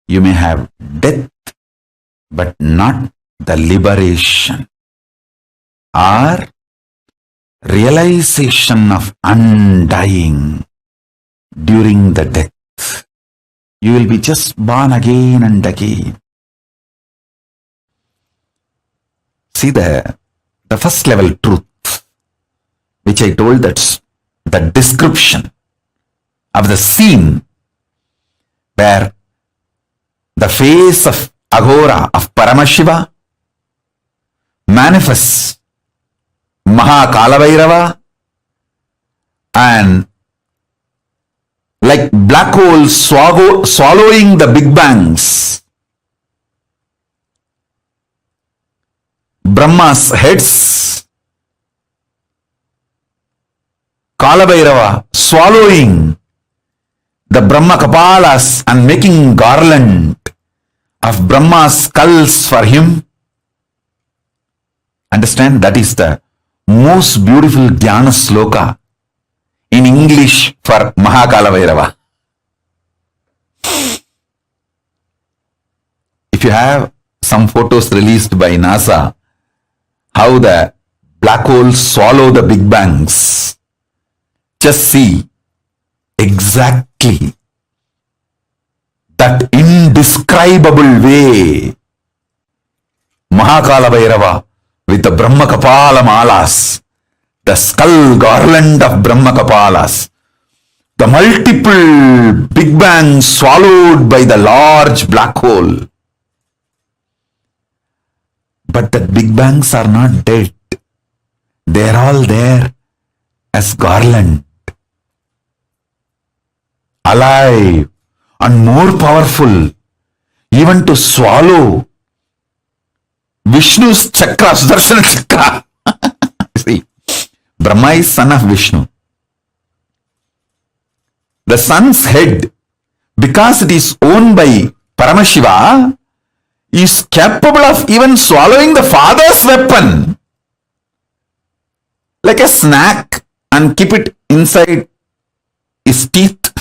S9: you may have death, but not the liberation or realization of undying during the death. You will be just born again and again. See the first level truth, which I told, that's the description of the scene where the face of Aghora, of Paramashiva, manifests Mahakala and like black holes swallowing the big bangs, Brahma's heads, Kalabhairava swallowing the Brahma Kapalas and making garland of Brahma's skulls for him. Understand, that is the most beautiful Jnana Sloka in English for Mahakala. If you have some photos released by NASA, how the black holes swallow the big bangs, just see exactly that indescribable way Mahakala Bhairava with the Brahma Kapala Malas, the skull garland of Brahma Kapalas, the multiple big bangs swallowed by the large black hole. But the big bangs are not dead. They are all there as garland, alive and more powerful, even to swallow Vishnu's chakra, Sudarshana chakra. See, Brahma is son of Vishnu. The son's head, because it is owned by Paramashiva, is capable of even swallowing the father's weapon like a snack and keep it inside his teeth.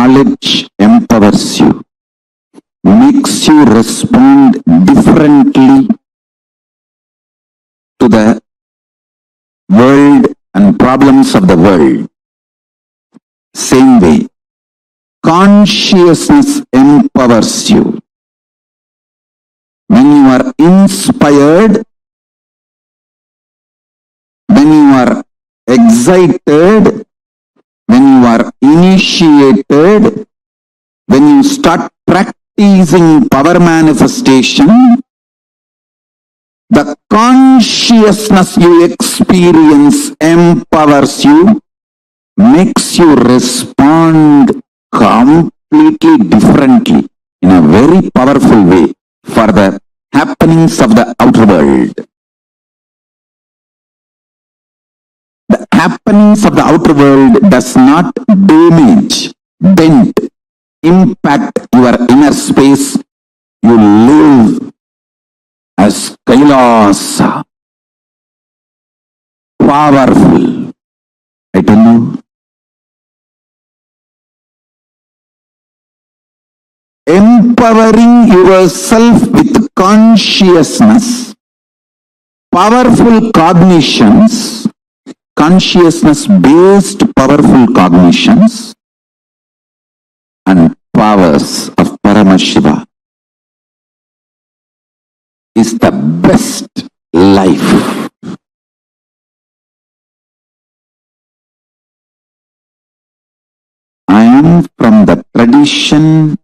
S9: knowledge empowers you, makes you respond differently to the world and problems of the world. Same way, consciousness empowers you. When you are inspired, when you are excited, when you are initiated, when you start practicing power manifestation, the consciousness you experience empowers you, makes you respond completely differently in a very powerful way for the happenings of the outer world. The happenings of the outer world does not damage, dent, impact your inner space. You live as KAILASA. Powerful, I tell you. Empowering yourself with consciousness, powerful cognitions, consciousness-based powerful cognitions and powers of Paramashiva is the best life. I am from the tradition,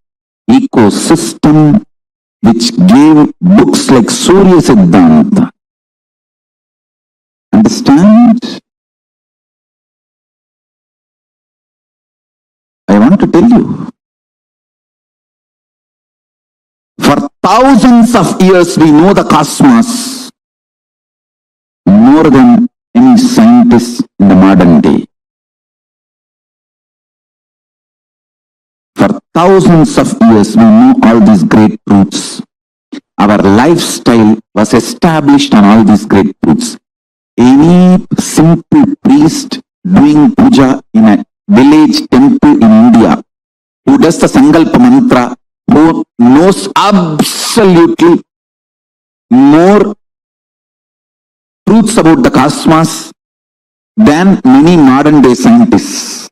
S9: ecosystem which gave books like Surya Siddhanta. Understand? I want to tell you, for thousands of years we know the cosmos more than any scientist in the modern day. For thousands of years we know all these great truths. Our lifestyle was established on all these great truths. Any simple priest doing puja in a village temple in India, who does the Sankalpa mantra, who knows absolutely more truths about the cosmos than many modern day scientists.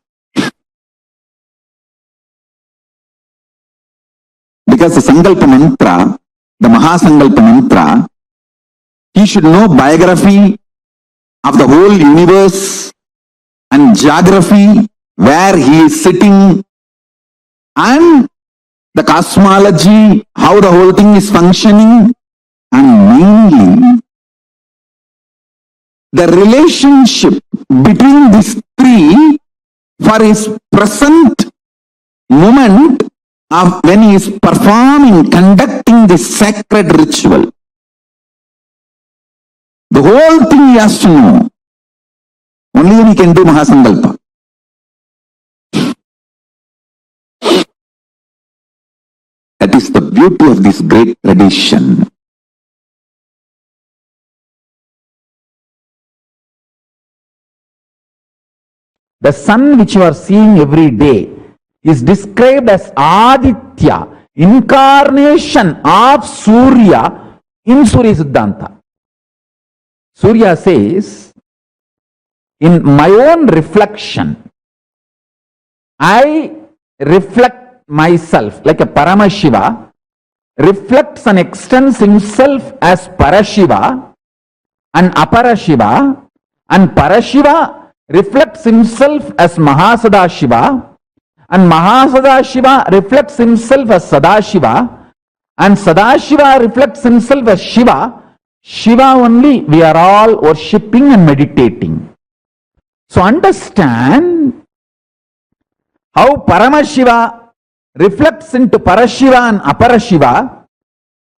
S9: Because the Sankalpa mantra, the Mahasankalpa mantra, he should know biography of the whole universe and geography, where he is sitting, and the cosmology, how the whole thing is functioning, and mainly the relationship between these three for his present moment of when he is performing, conducting this sacred ritual. The whole thing he has to know. Only then he can do Mahasankalpa. That is the beauty of this great tradition. The sun which you are seeing every day is described as Aditya, incarnation of Surya in Surya Siddhanta. Surya says, in my own reflection, I reflect myself like a Paramashiva reflects and extends himself as Parashiva and Aparashiva, and Parashiva reflects himself as Mahasadashiva, and Mahasadashiva reflects himself as Sadashiva, and Sadashiva reflects himself as Shiva. Shiva only we are all worshipping and meditating. So understand how Paramashiva reflects into Parashiva and Aparashiva,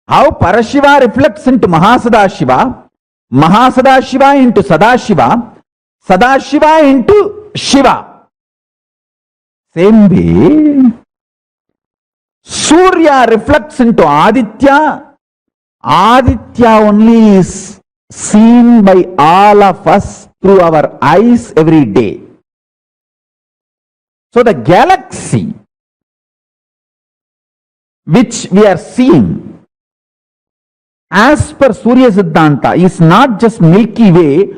S9: how Parashiva reflects into Mahasadashiva, Mahasadashiva into Sadashiva, Sadashiva into Shiva. Same way, Surya reflects into Aditya. Aditya only is seen by all of us through our eyes every day. So the galaxy which we are seeing as per Surya Siddhanta is not just Milky Way,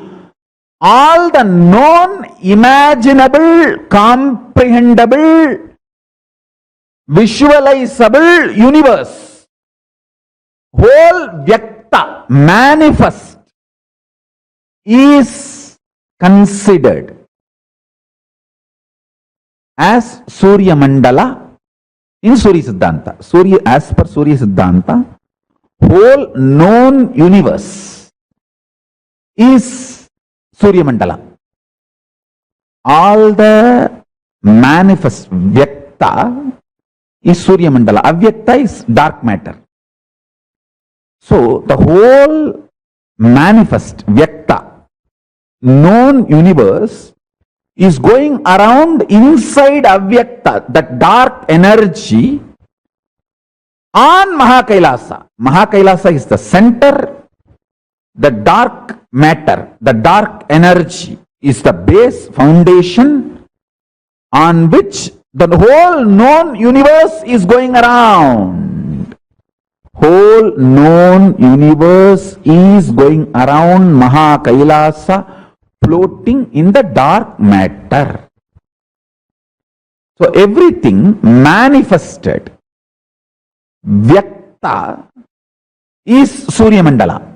S9: all the known, imaginable, comprehensible, visualizable universe, whole Vyakta, manifest, is considered as Surya Mandala in Surya Siddhanta. Surya, as per Surya Siddhanta, whole known universe is Surya Mandala. All the manifest Vyakta is Surya Mandala. Avyakta is dark matter. So the whole manifest Vyakta, known universe, is going around inside Avyakta, that dark energy, on Mahakailasa. Mahakailasa is the center. The dark matter, the dark energy is the base foundation on which the whole known universe is going around. Whole known universe is going around Mahakailasa, floating in the dark matter. So everything manifested, Vyakta, is Surya Mandala.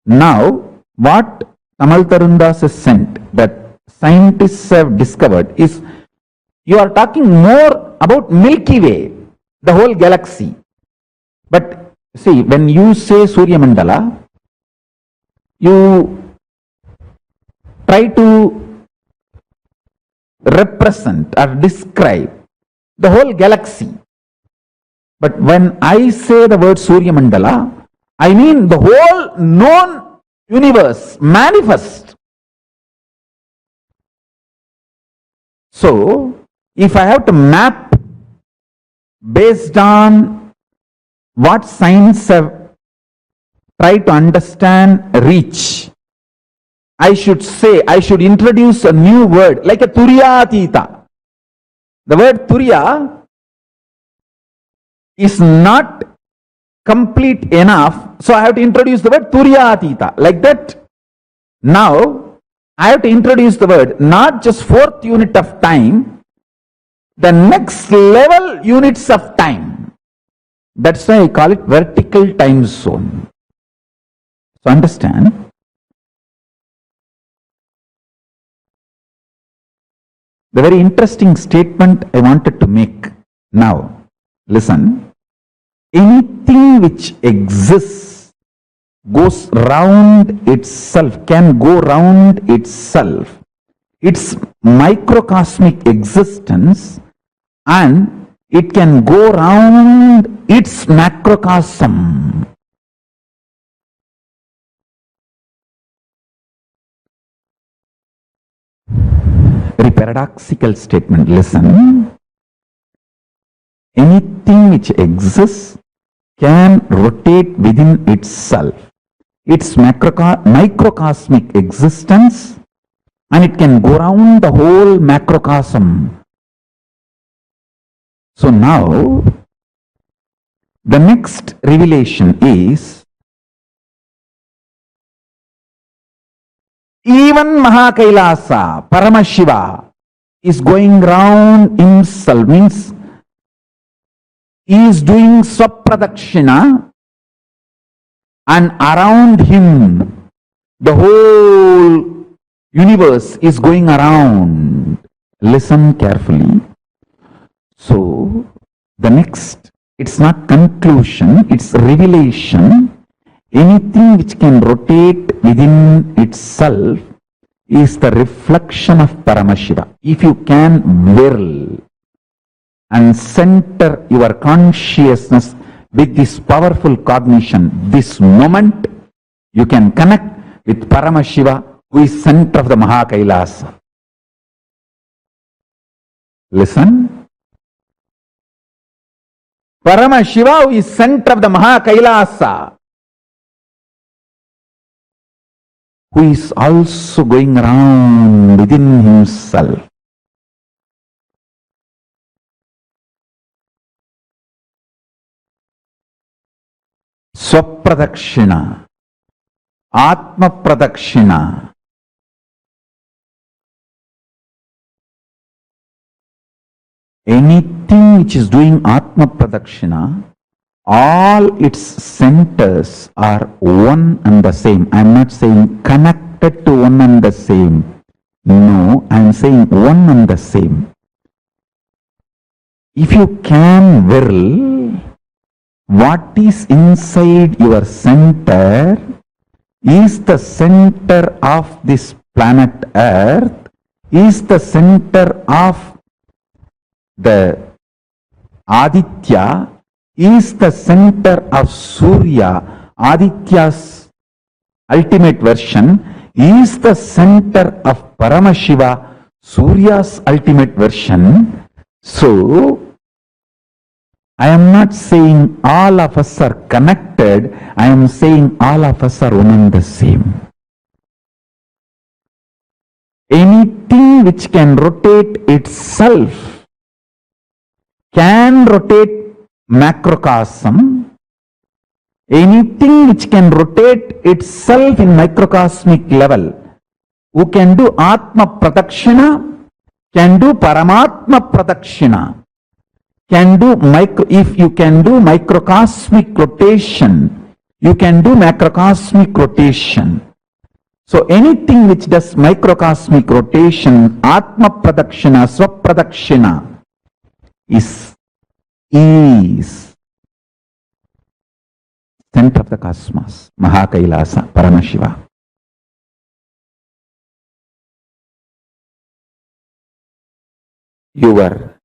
S9: Now, what Tamal Tarundas has sent, that scientists have discovered, is you are talking more about Milky Way, the whole galaxy. But see, when you say Surya Mandala, you try to represent or describe the whole galaxy. But when I say the word Surya Mandala, I mean the whole known universe, manifest. So, if I have to map based on what science have tried to understand, reach, I should say, I should introduce a new word, like a Turyatita. The word Turya is not complete enough, so I have to introduce the word Turyatita. Like that, now I have to introduce the word not just fourth unit of time, the next level units of time. That's why I call it vertical time zone. So understand, the very interesting statement I wanted to make now. Listen. Anything which exists goes round itself, can go round itself, its microcosmic existence, and it can go round its macrocosm. Very paradoxical statement. Listen. Anything which exists can rotate within itself, its microcosmic existence, and it can go around the whole macrocosm. So now, the next revelation is, even Mahakailasa, Paramashiva, is going round himself, means he is doing Swapradakshina, and around him the whole universe is going around. Listen carefully. So the next, it's not conclusion, it's revelation. Anything which can rotate within itself is the reflection of Paramashiva. If you can whirl and center your consciousness with this powerful cognition, this moment, you can connect with Paramashiva, who is center of the Mahakailasa. Listen. Paramashiva, who is center of the Mahakailasa, who is also going around within himself. Swapradakshina, Atma Pradakshina. Anything which is doing Atma Pradakshina, all its centers are one and the same. I am not saying connected to one and the same. No, I am saying one and the same. If you can will, what is inside your center is the center of this planet Earth, is the center of the Aditya, is the center of Surya. Aditya's ultimate version is the center of Paramashiva, Surya's ultimate version. So, I am not saying all of us are connected, I am saying all of us are one and the same. Anything which can rotate itself can rotate macrocosm. Anything which can rotate itself in microcosmic level, who can do Atma Pradakshina, can do Paramatma Pradakshina, can do if you can do microcosmic rotation, you can do macrocosmic rotation. So anything which does microcosmic rotation, Atma Pradakshina, Swapradakshina, is center of the cosmos, KAILASA, Paramashiva. Your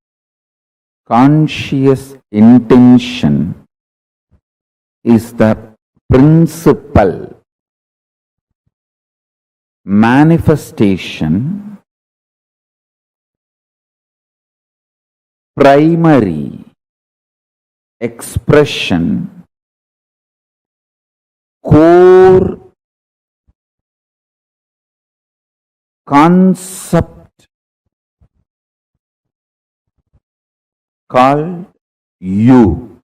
S9: conscious intention is the principal manifestation, primary expression, core concept called you.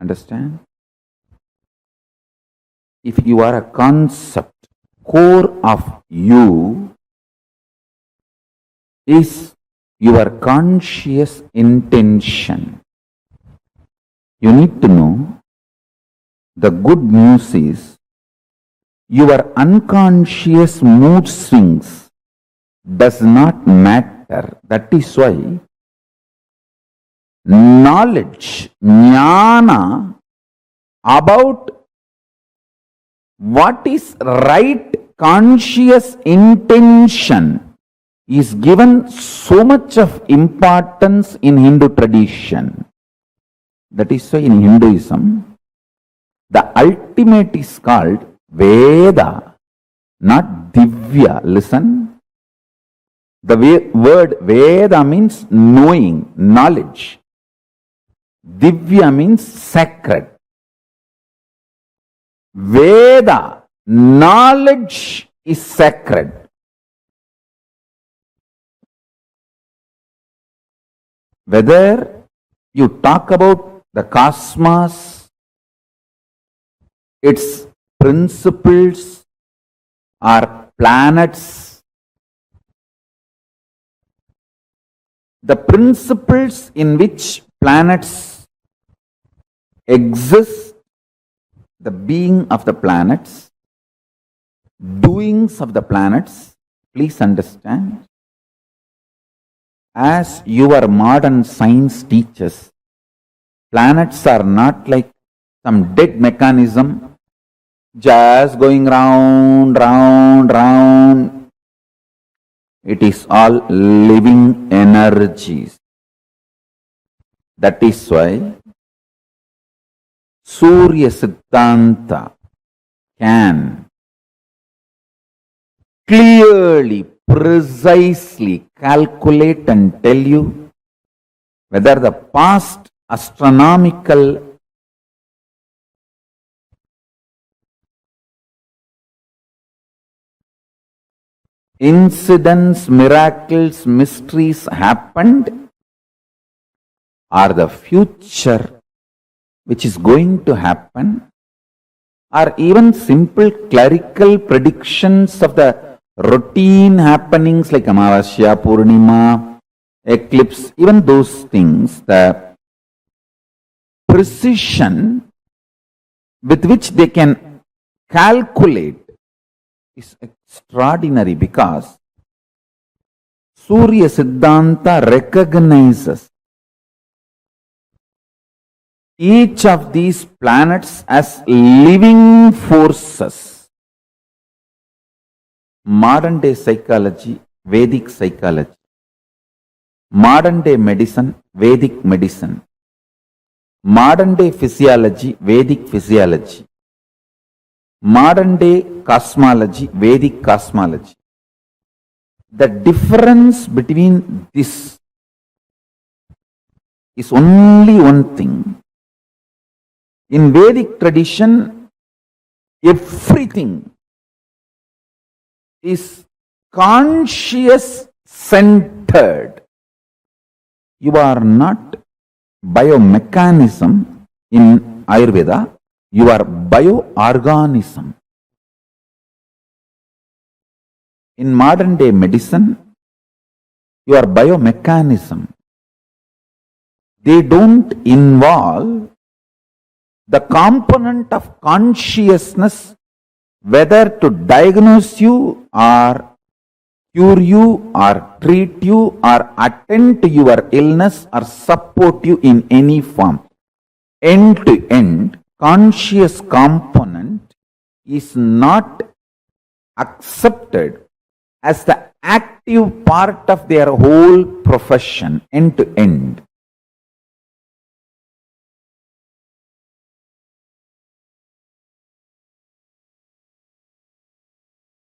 S9: Understand? If you are a concept, core of you is your conscious intention. You need to know, the good news is your unconscious mood swings does not matter. That is why knowledge, jnana, about what is right conscious intention is given so much of importance in Hindu tradition. That is why in Hinduism, the ultimate is called Veda, not Divya. Listen. The word Veda means knowing, knowledge. Divya means sacred. Veda, knowledge is sacred. Whether you talk about the cosmos, its principles, or planets, the principles in which planets exist, the being of the planets, doings of the planets, please understand, as your modern science teaches, planets are not like some dead mechanism just going round, round, round. It is all living energies. That is why Surya Siddhanta can clearly, precisely calculate and tell you whether the past astronomical incidents, miracles, mysteries happened, or the future which is going to happen, or even simple clerical predictions of the routine happenings like Amavasya, Purnima, eclipse, even those things, the precision with which they can calculate is extraordinary, because Surya Siddhanta recognizes each of these planets as living forces. Modern day psychology, Vedic psychology. Modern day medicine, Vedic medicine. Modern day physiology, Vedic physiology. Modern day cosmology, Vedic cosmology. The difference between this is only one thing. In Vedic tradition, everything is conscious centered. You are not biomechanism in Ayurveda, you are bioorganism. In modern day medicine, you are biomechanism. They don't involve the component of consciousness, whether to diagnose you or cure you or treat you or attend to your illness or support you in any form. End to end, conscious component is not accepted as the active part of their whole profession, end to end.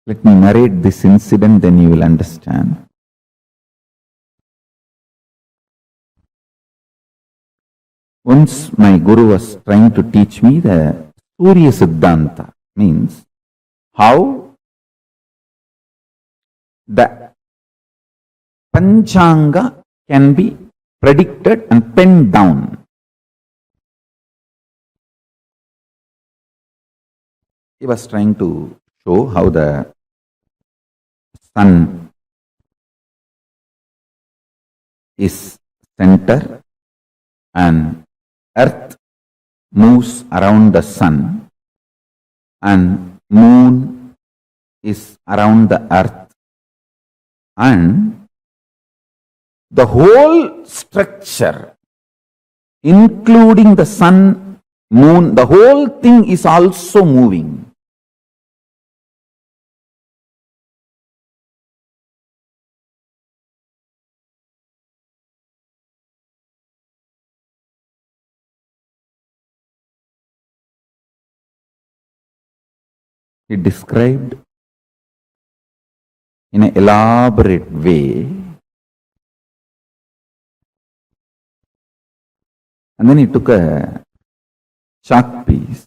S9: Let me narrate this incident, then you will understand. Once my guru was trying to teach me the Surya Siddhanta, means how the Panchanga can be predicted and penned down. He was trying to show how the sun is center and earth moves around the sun and moon is around the earth, and the whole structure, including the sun, moon, the whole thing is also moving. He described in an elaborate way, and then he took a chalk piece,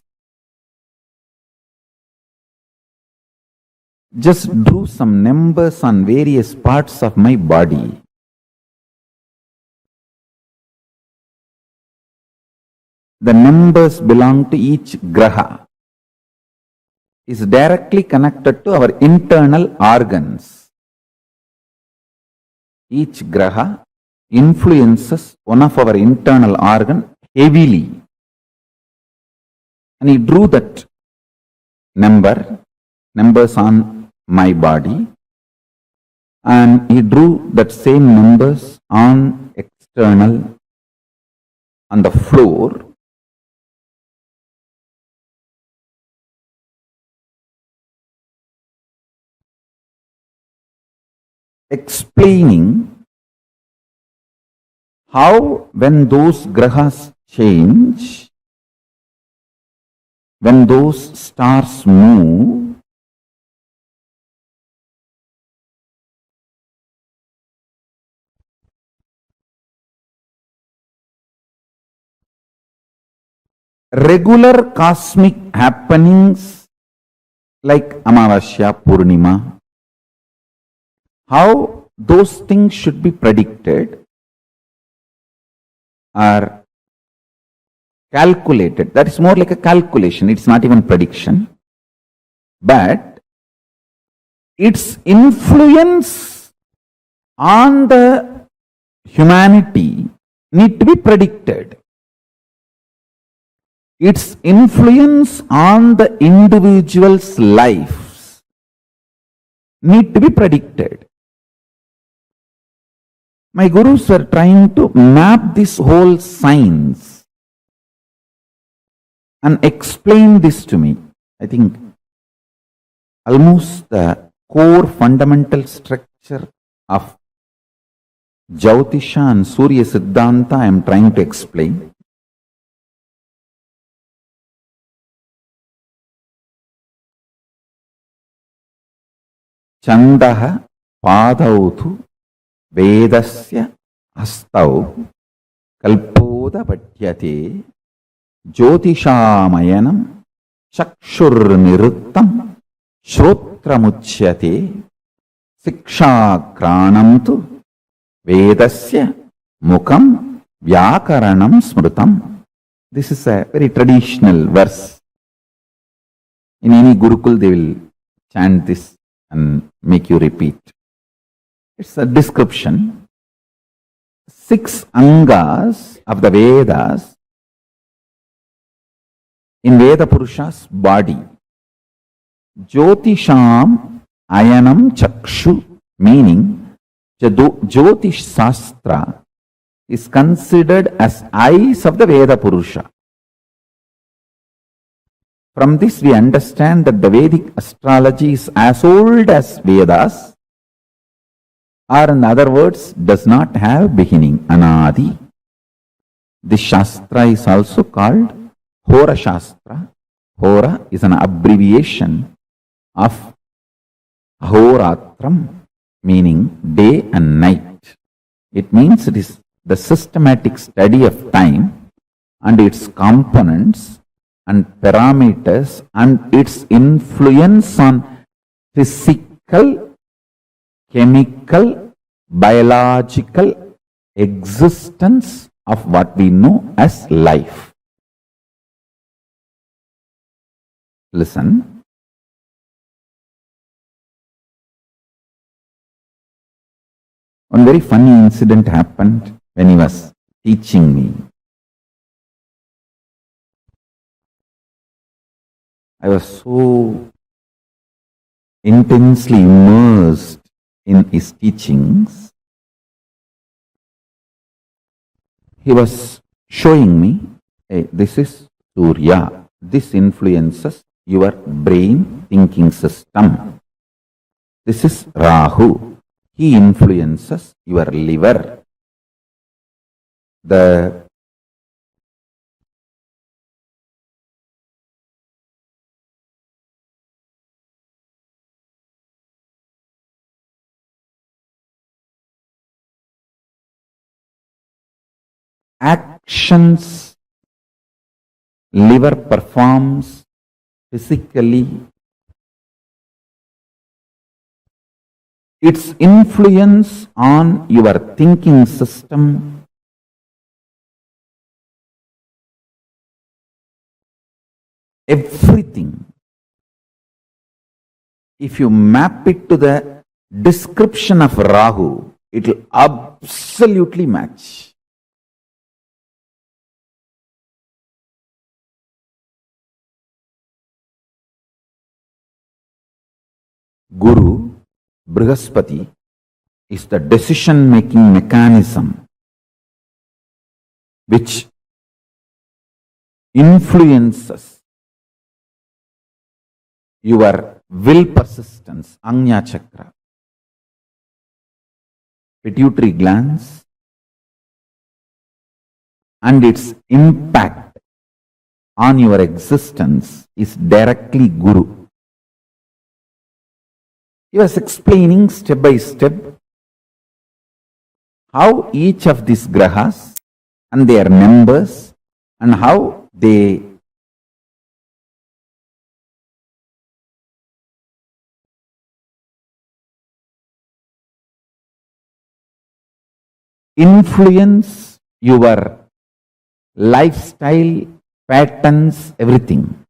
S9: just drew some numbers on various parts of my body. The numbers belong to each graha, is directly connected to our internal organs. Each graha influences one of our internal organ heavily. And he drew that numbers on my body, and he drew that same numbers on external, on the floor. Explaining how when those grahas change, when those stars move, regular cosmic happenings like Amavasya, Purnima, how those things should be predicted, or calculated. That is more like a calculation. It's not even prediction. But its influence on the humanity need to be predicted. Its influence on the individual's lives need to be predicted. My gurus were trying to map this whole science and explain this to me. I think almost the core fundamental structure of Jyotisha and Surya Siddhanta I am trying to explain. Chandaha padautu vedasya astau kalpoda patyate Jyotishamayanam chakshur niruttam shrotramuchyate sikshakranam tu vedasya mukam vyakaranam smrutam. This is a very traditional verse. In any Gurukul they will chant this and make you repeat. It's a description. 6 angas of the Vedas in Veda Purusha's body. Jyotisham ayanam chakshu, meaning Jyotish Shastra is considered as eyes of the Veda Purusha. From this we understand that the Vedic astrology is as old as Vedas, or in other words, does not have beginning, anadi. This Shastra is also called Hora Shastra. Hora is an abbreviation of Ahoratram, meaning day and night. It means it is the systematic study of time and its components and parameters and its influence on physical, chemical, biological existence of what we know as life. Listen. One very funny incident happened when he was teaching me. I was so intensely immersed in his teachings. He was showing me, hey, this is Surya. This influences your brain thinking system. This is Rahu. He influences your liver. The actions liver performs physically, its influence on your thinking system, everything, if you map it to the description of Rahu, it will absolutely match. Guru, Brihaspati, is the decision-making mechanism which influences your will persistence, Agnya Chakra, pituitary glands, and its impact on your existence is directly Guru. He was explaining step by step how each of these grahas and their members and how they influence your lifestyle patterns, everything.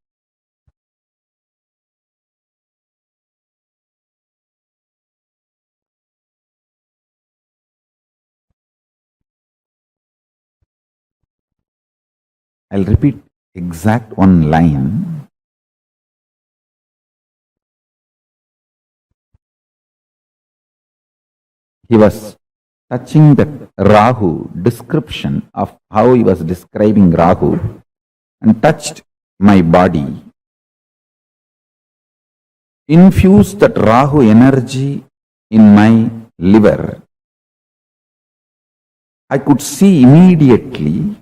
S9: I'll repeat exact one line. He was touching that Rahu, description of how he was describing Rahu, and touched my body. Infused that Rahu energy in my liver. I could see immediately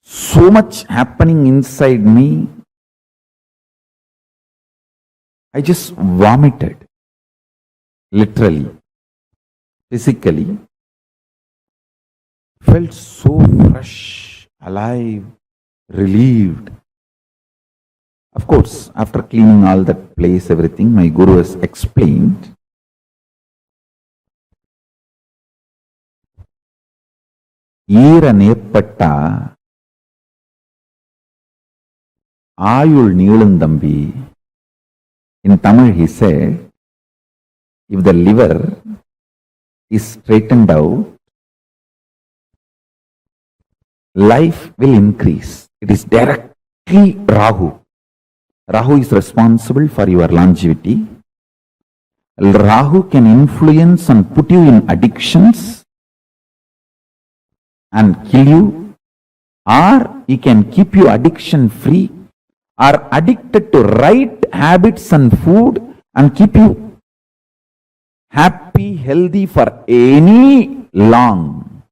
S9: so much happening inside me. I just vomited. Literally, physically, felt so fresh, alive, relieved. Of course, after cleaning all that place, everything, my guru has explained. Ira neppata Ayul Neelandambi. In Tamil, he said, if the liver is straightened out, life will increase. It is directly Rahu. Rahu is responsible for your longevity. Rahu can influence and put you in addictions and kill you, or he can keep you addiction free, or addicted to right habits and food and keep you happy, healthy for any long.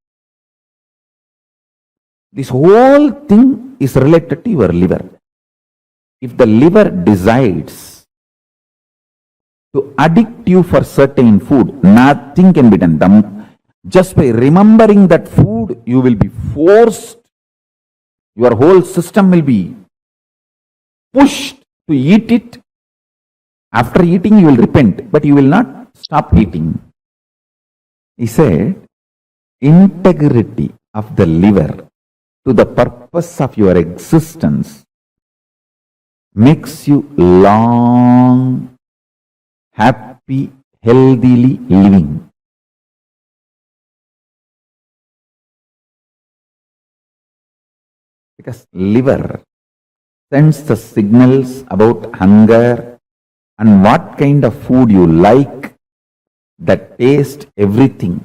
S9: This whole thing is related to your liver. If the liver decides to addict you for certain food, nothing can be done. Just by remembering that food, you will be forced, your whole system will be pushed to eat it. After eating, you will repent, but you will not stop eating. He said, integrity of the liver to the purpose of your existence makes you long, happy, healthily living. Because liver sends the signals about hunger and what kind of food you like, the taste, everything.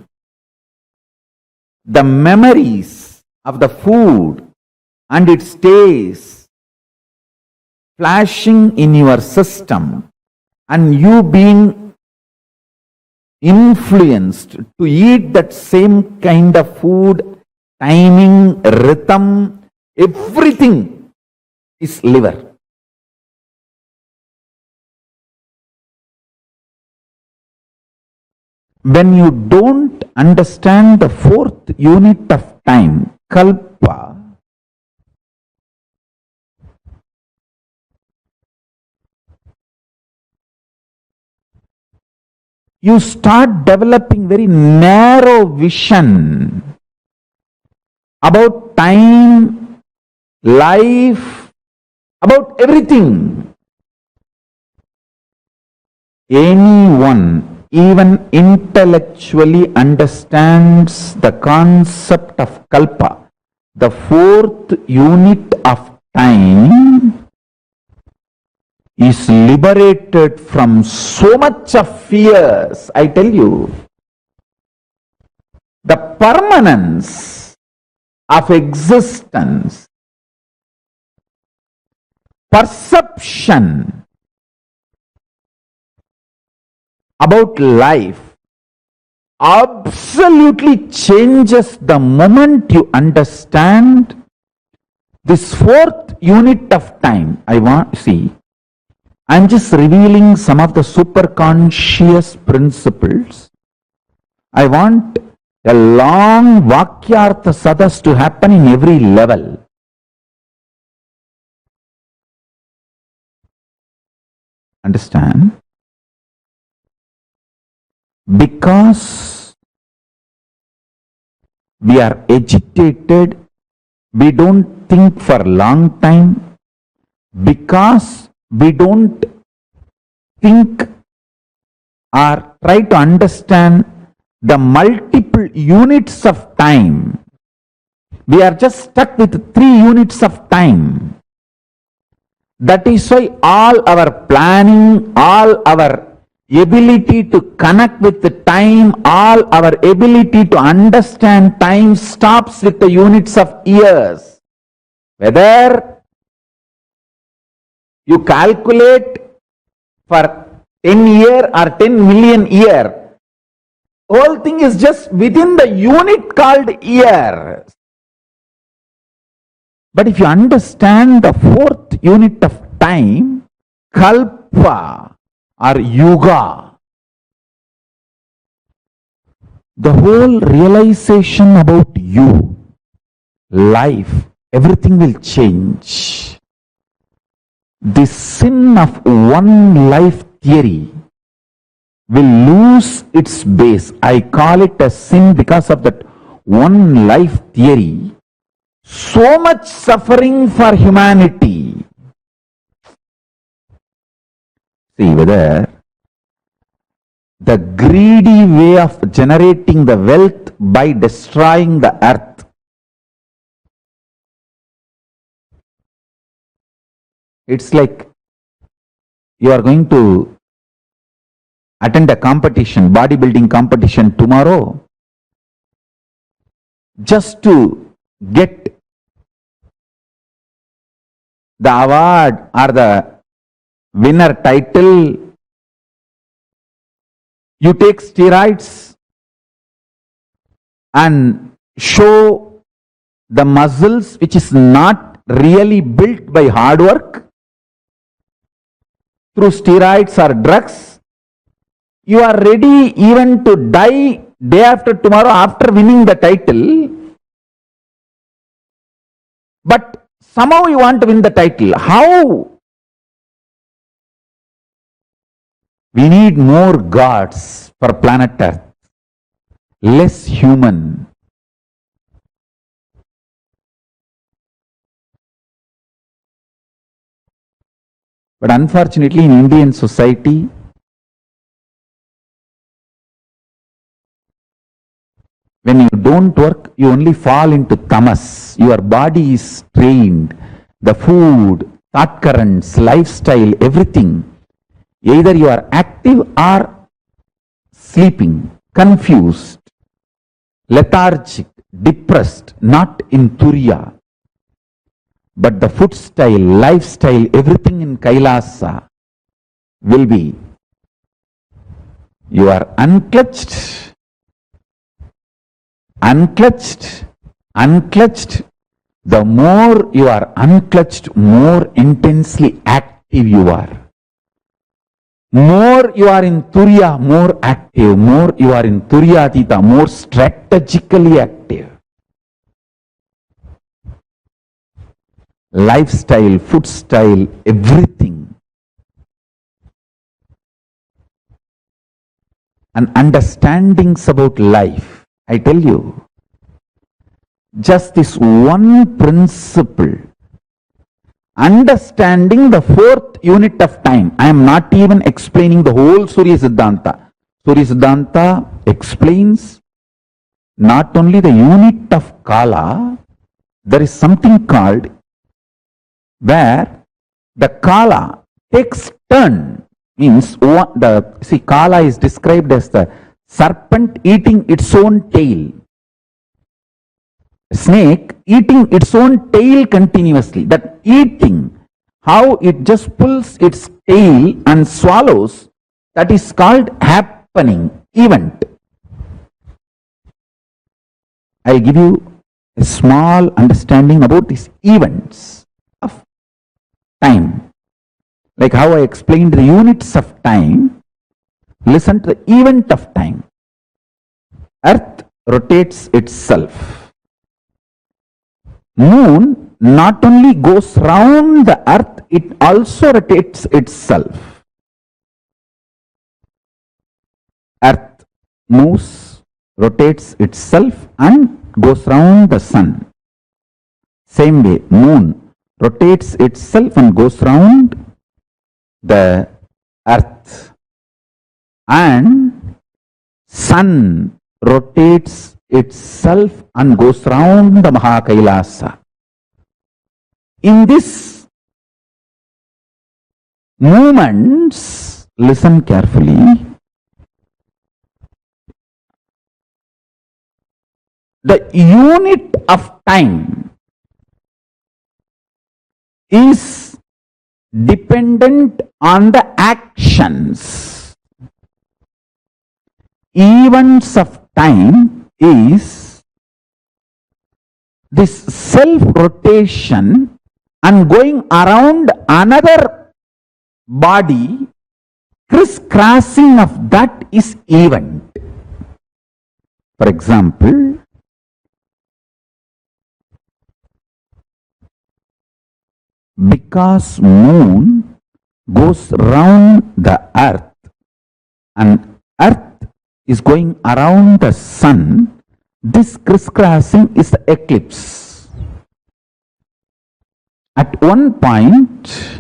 S9: The memories of the food and its taste flashing in your system and you being influenced to eat that same kind of food, timing, rhythm, everything is liver. When you don't understand the fourth unit of time, kalpa, you start developing very narrow vision about time, life, about everything. Anyone, even intellectually, understands the concept of kalpa, the fourth unit of time, is liberated from so much of fears. I tell you, the permanence of existence, perception about life absolutely changes the moment you understand this fourth unit of time. I'm just revealing some of the superconscious principles. I want a long Vakyartha Sadas to happen in every level. Understand? Because we are agitated, we don't think for a long time, because we don't think or try to understand the multiple units of time. We are just stuck with 3 units of time. That is why all our planning, all our ability to connect with the time, all our ability to understand time stops with the units of years. Whether you calculate for 10 year or 10 million year, whole thing is just within the unit called year. But if you understand the 4th unit of time, kalpa or yuga, the whole realization about you, life, everything will change. The sin of one life theory will lose its base. I call it a sin because of that one life theory. So much suffering for humanity. See whether the greedy way of generating the wealth by destroying the earth. It's like you are going to attend a competition, bodybuilding competition tomorrow, just to get the award or the winner title. You take steroids and show the muscles which is not really built by hard work through steroids or drugs. You are ready even to die day after tomorrow after winning the title, but somehow you want to win the title. How? We need more gods for planet Earth, less human. But unfortunately, in Indian society, when you don't work, you only fall into tamas. Your body is trained. The food, thought currents, lifestyle, everything. Either you are active or sleeping, confused, lethargic, depressed, not in Turiya. But the food style, lifestyle, everything in Kailasa will be, you are unclutched, unclutched, unclutched. The more you are unclutched, more intensely active you are. More you are in Turiya, more active. More you are in Turyatita, more strategically active. Lifestyle, food style, everything. And understandings about life. I tell you, just this one principle, understanding the 4th unit of time. I am not even explaining the whole Surya Siddhanta. Surya Siddhanta explains not only the unit of Kala, there is something called where the Kala takes turn. Means Kala is described as the serpent eating its own tail. Snake eating its own tail continuously. That eating, how it just pulls its tail and swallows, that is called happening, event. I'll give you a small understanding about these events of time. Like how I explained the units of time, listen to the event of time. Earth rotates itself. Moon not only goes round the earth, it also rotates itself. Earth moves, rotates itself, and goes round the sun. Same way, moon rotates itself and goes round the earth. And sun rotates itself and goes round the KAILASA. In this movements, listen carefully, the unit of time is dependent on the actions. Events of time is this self-rotation and going around another body, crisscrossing of that is event. For example, because moon goes round the earth and earth is going around the sun, this crisscrossing is the eclipse. At one point,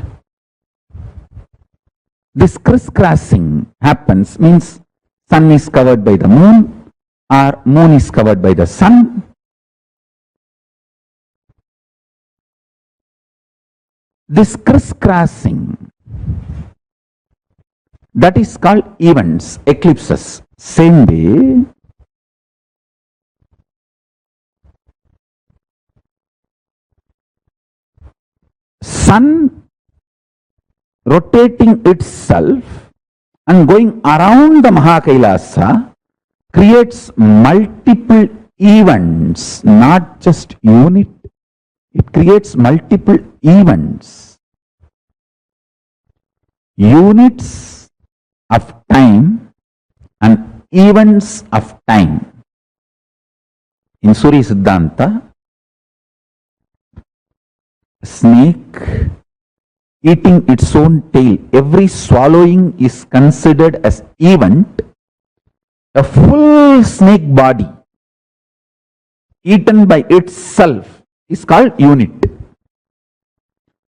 S9: this crisscrossing happens, means sun is covered by the moon or moon is covered by the sun. This crisscrossing, that is called events, eclipses. Same way, sun rotating itself and going around the KAILASA creates multiple events, not just unit. It creates multiple events. Units of time and events of time. In Surya Siddhanta, snake eating its own tail, every swallowing is considered as event. A full snake body eaten by itself is called unit.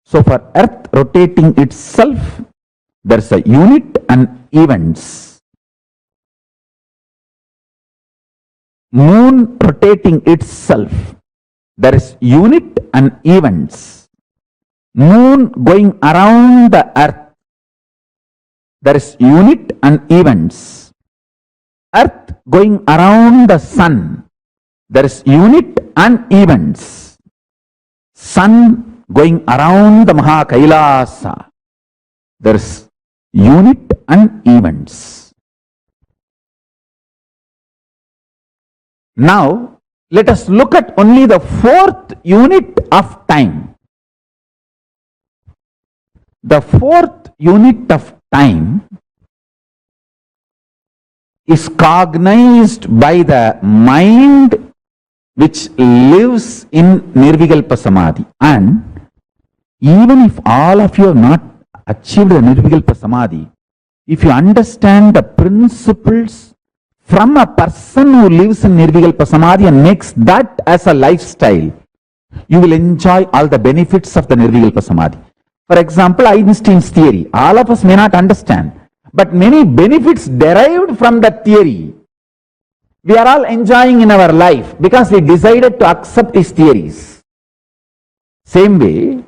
S9: So for earth rotating itself, there is a unit and events. Moon rotating itself, there is unit and events. Moon going around the earth, there is unit and events. Earth going around the sun, there is unit and events. Sun going around the KAILASA, there is unit and events. Now, let us look at only the fourth unit of time. The fourth unit of time is cognized by the mind which lives in Nirvikalpa Samadhi. And even if all of you have not achieved the Nirvikalpa Samadhi, if you understand the principles from a person who lives in Nirvikalpa Samadhi and makes that as a lifestyle, you will enjoy all the benefits of the Nirvikalpa Samadhi. For example, Einstein's theory, all of us may not understand, but many benefits derived from that theory, we are all enjoying in our life because we decided to accept his theories. Same way,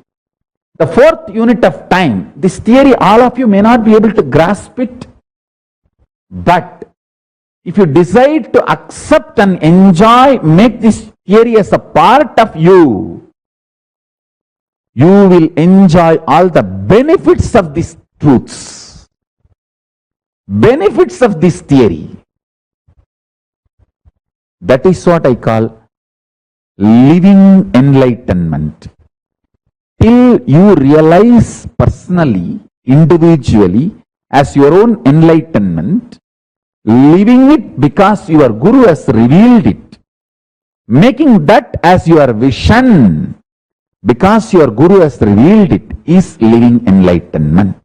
S9: the fourth unit of time, this theory, all of you may not be able to grasp it, but if you decide to accept and enjoy, make this theory as a part of you, you will enjoy all the benefits of these truths, benefits of this theory. That is what I call living enlightenment. Till you realize personally, individually, as your own enlightenment, living it because your Guru has revealed it, making that as your vision because your Guru has revealed it, is living enlightenment.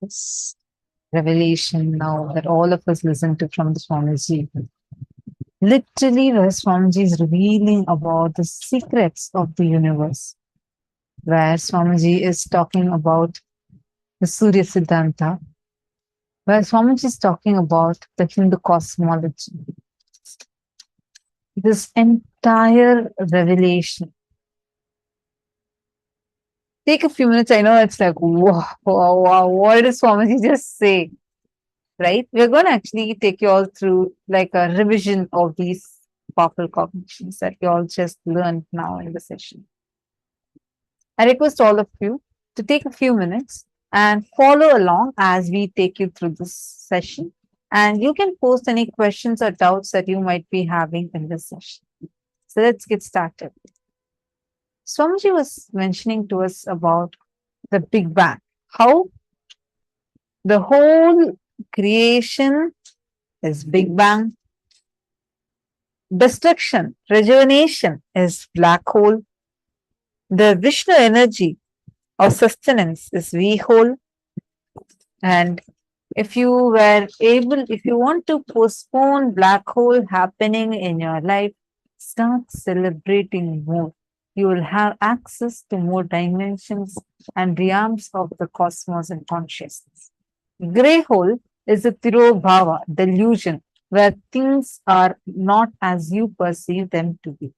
S8: this revelation now that all of us listen to from the Swamiji. Literally, where Swamiji is revealing about the secrets of the universe, where Swamiji is talking about the Surya Siddhanta, where Swamiji is talking about the Hindu cosmology. This entire revelation. Take a few minutes. I know it's like, wow, wow, wow, what did Swamiji just say? Right? We're going to actually take you all through like a revision of these powerful cognitions that you all just learned now in the session. I request all of you to take a few minutes and follow along as we take you through this session. And you can post any questions or doubts that you might be having in this session. So let's get started. Swamiji was mentioning to us about the Big Bang, how the whole creation is Big Bang, destruction, rejuvenation is black hole, the Vishnu energy of sustenance is V hole, and if you want to postpone black hole happening in your life, start celebrating more. You will have access to more dimensions and realms of the cosmos and consciousness. Grey hole is a tirobhava, delusion, where things are not as you perceive them to be.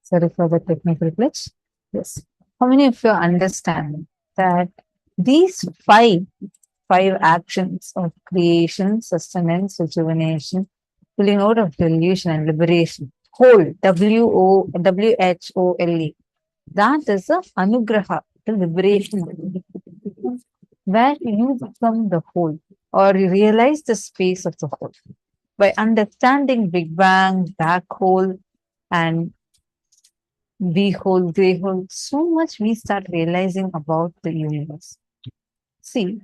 S8: Sorry for the technical glitch. Yes. How many of you understand that these five actions of creation, sustenance, rejuvenation, pulling out of delusion and liberation whole, WHOLE. That is a anugraha, the liberation, where you become the whole or you realize the space of the whole. By understanding Big Bang, black hole, and B hole, gray hole, so much we start realizing about the universe. See,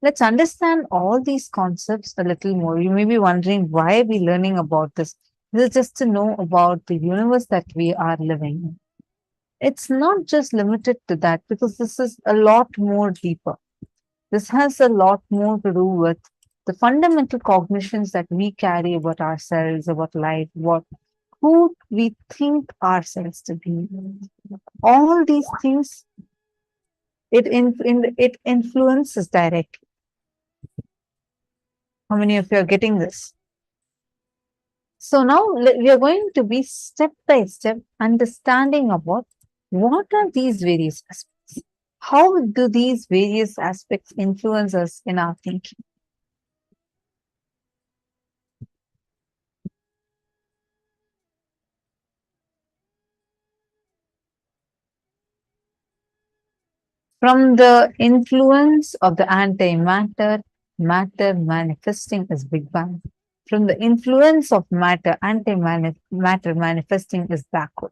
S8: let's understand all these concepts a little more. You may be wondering why are we learning about this? This is just to know about the universe that we are living in. It's not just limited to that because this is a lot more deeper. This has a lot more to do with the fundamental cognitions that we carry about ourselves, about life, who we think ourselves to be. All these things, it influences directly. How many of you are getting this? So now we are going to be step by step understanding about what are these various aspects. How do these various aspects influence us in our thinking? From the influence of the antimatter, matter manifesting is Big Bang. From the influence of matter, antimatter manifesting is black hole.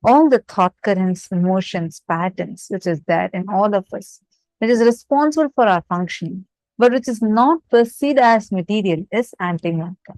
S8: All the thought currents, emotions, patterns, which is there in all of us, which is responsible for our functioning, but which is not perceived as material, is antimatter.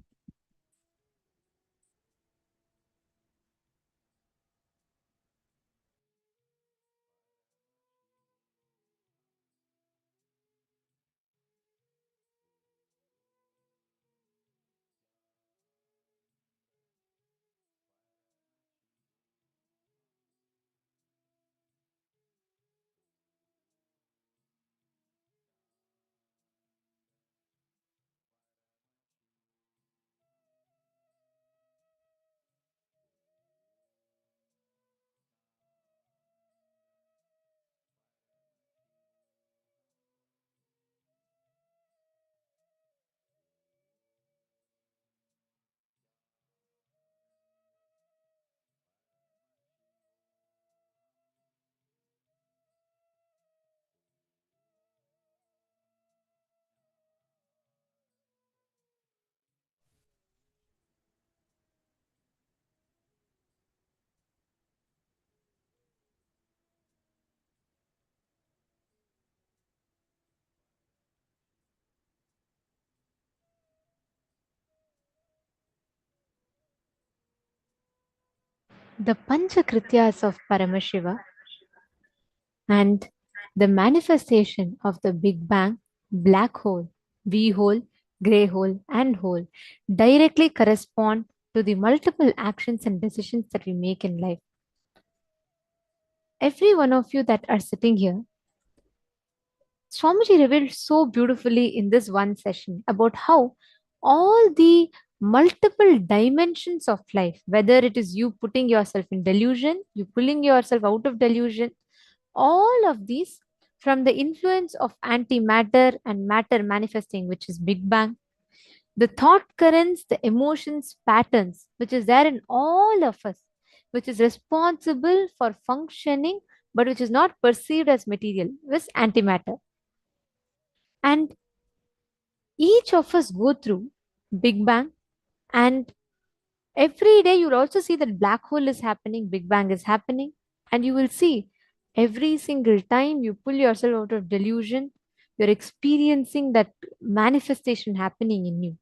S7: The Panchakrityas of Paramashiva and the manifestation of the Big Bang, black hole, V hole, grey hole, and hole directly correspond to the multiple actions and decisions that we make in life. Every one of you that are sitting here, Swamiji revealed so beautifully in this one session about how all the multiple dimensions of life, whether it is you putting yourself in delusion, you pulling yourself out of delusion, all of these from the influence of antimatter and matter manifesting, which is Big Bang, the thought currents, the emotions, patterns, which is there in all of us, which is responsible for functioning, but which is not perceived as material, is antimatter. And each of us go through Big Bang, and every day you'll also see that black hole is happening, Big Bang is happening, and you will see every single time you pull yourself out of delusion, you're experiencing that manifestation happening in you.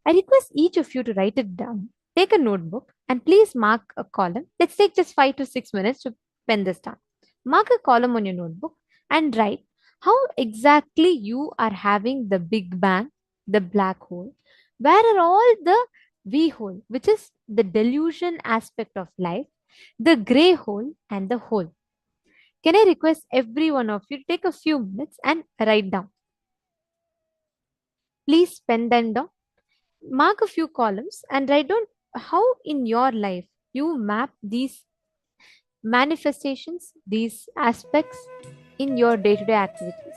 S7: I request each of you to write it down. Take a notebook and please mark a column. Let's take just 5 to 6 minutes to pen this down. Mark a column on your notebook and write how exactly you are having the Big Bang, the black hole. Where are all the V hole, which is the delusion aspect of life, the gray hole, and the hole? Can I request every one of you to take a few minutes and write down? Please pen them down. Mark a few columns and write down how in your life you map these manifestations, these aspects in your day-to-day activities.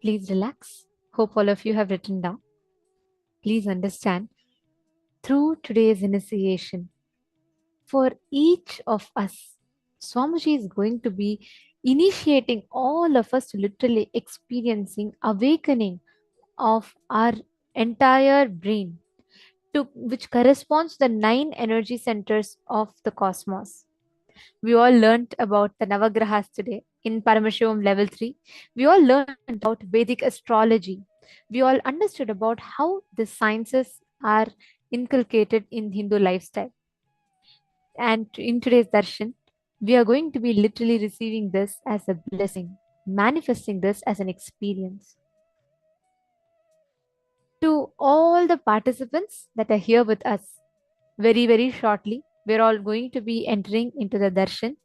S7: Please relax. Hope all of you have written down. Please understand, through today's initiation, for each of us, Swamiji is going to be initiating all of us to literally experiencing awakening of our entire brain, to which corresponds to the 9 energy centers of the cosmos. We all learnt about the Navagrahas today in Paramashivoham Level 3. We all learned about Vedic astrology. We all understood about how the sciences are inculcated in Hindu lifestyle. And in today's darshan, we are going to be literally receiving this as a blessing, manifesting this as an experience. To all the participants that are here with us, very, very shortly, we're all going to be entering into the darshan.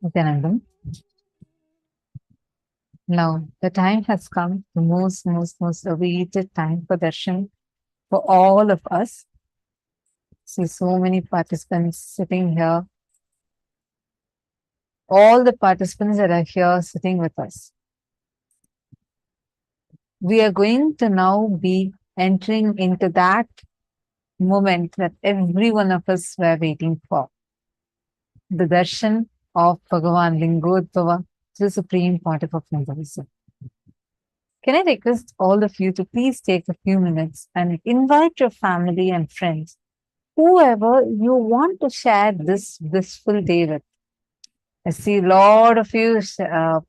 S8: Nithyanandam. Now, the time has come, the most awaited time for darshan for all of us. See so many participants sitting here. All the participants that are here sitting with us. We are going to now be entering into that moment that every one of us were waiting for. The darshan of Bhagavan Lingodbhava, the Supreme Pontiff of Hinduism. Can I request all of you to please take a few minutes and invite your family and friends, whoever you want to share this blissful day with. I see a lot of you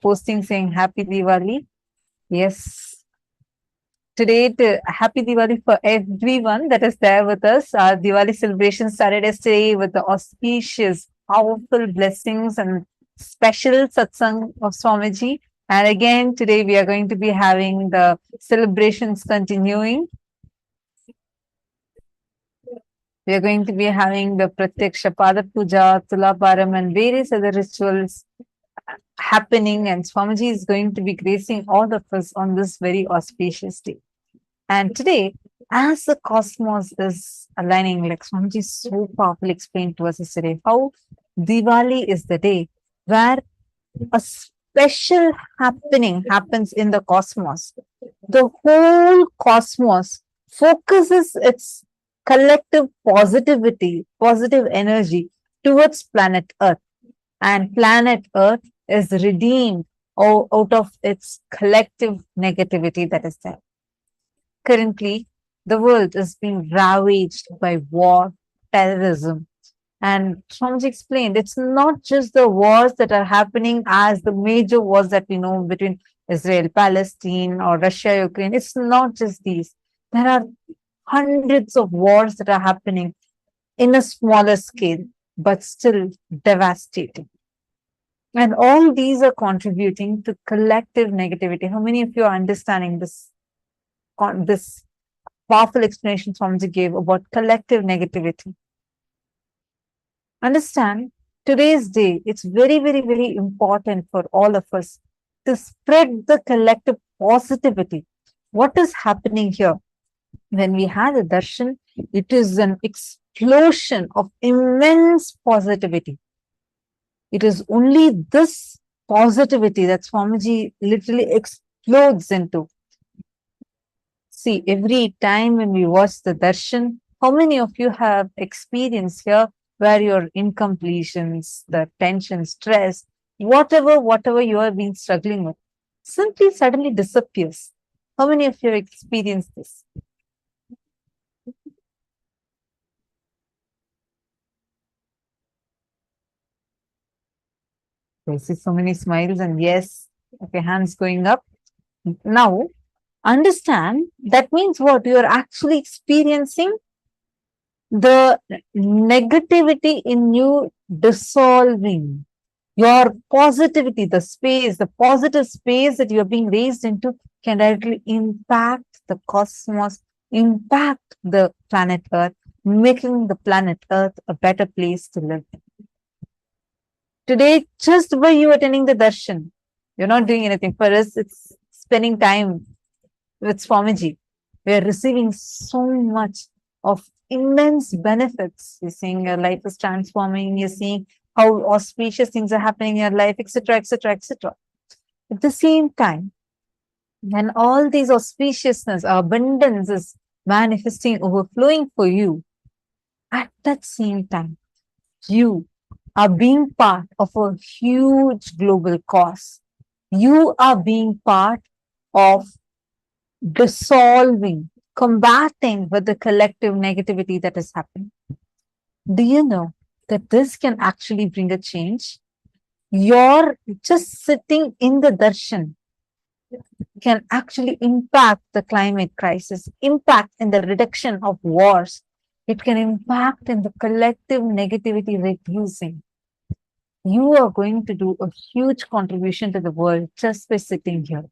S8: posting saying Happy Diwali. Yes. Today, Happy Diwali for everyone that is there with us. Our Diwali celebration started yesterday with the auspicious, powerful blessings and special satsang of Swamiji. And again, today we are going to be having the celebrations continuing. We are going to be having the Pratyaksha Pada Puja, Tulaparam, and various other rituals happening. And Swamiji is going to be gracing all of us on this very auspicious day. And today, as the cosmos is aligning, like Swamiji so powerfully explained to us yesterday, how Diwali is the day where a special happening happens in the cosmos. The whole cosmos focuses its collective positivity, positive energy towards planet Earth. And planet Earth is redeemed out of its collective negativity that is there. Currently, the world is being ravaged by war, terrorism. And Swamiji explained, it's not just the wars that are happening as the major wars that we know between Israel, Palestine, or Russia, Ukraine. It's not just these. There are hundreds of wars that are happening in a smaller scale, but still devastating. And all these are contributing to collective negativity. How many of you are understanding this powerful explanation Swamiji gave about collective negativity? Understand, today's day, it's very, very, very important for all of us to spread the collective positivity. What is happening here? When we had a darshan, it is an explosion of immense positivity. It is only this positivity that Swamiji literally explodes into. See, every time when we watch the darshan, how many of you have experienced here where your incompletions, the tension, stress, whatever you have been struggling with, simply suddenly disappears? How many of you have experienced this? I see so many smiles and yes, okay, hands going up. Now, understand, that means what? You are actually experiencing the negativity in you dissolving. Your positivity, the space, the positive space that you are being raised into can directly impact the cosmos, impact the planet Earth, making the planet Earth a better place to live in. Today, just by you attending the darshan, you're not doing anything. For us, it's spending time with Swamiji. We are receiving so much of immense benefits. You're seeing your life is transforming. You're seeing how auspicious things are happening in your life, etc., etc., etc. At the same time, when all these auspiciousness, abundance is manifesting, overflowing for you, at that same time, you are being part of a huge global cause. You are being part of dissolving, combating with the collective negativity that is happening. Do you know that this can actually bring a change? You're just sitting in the darshan can actually impact the climate crisis, impact in the reduction of wars. It can impact in the collective negativity reducing. You are going to do a huge contribution to the world just by sitting here.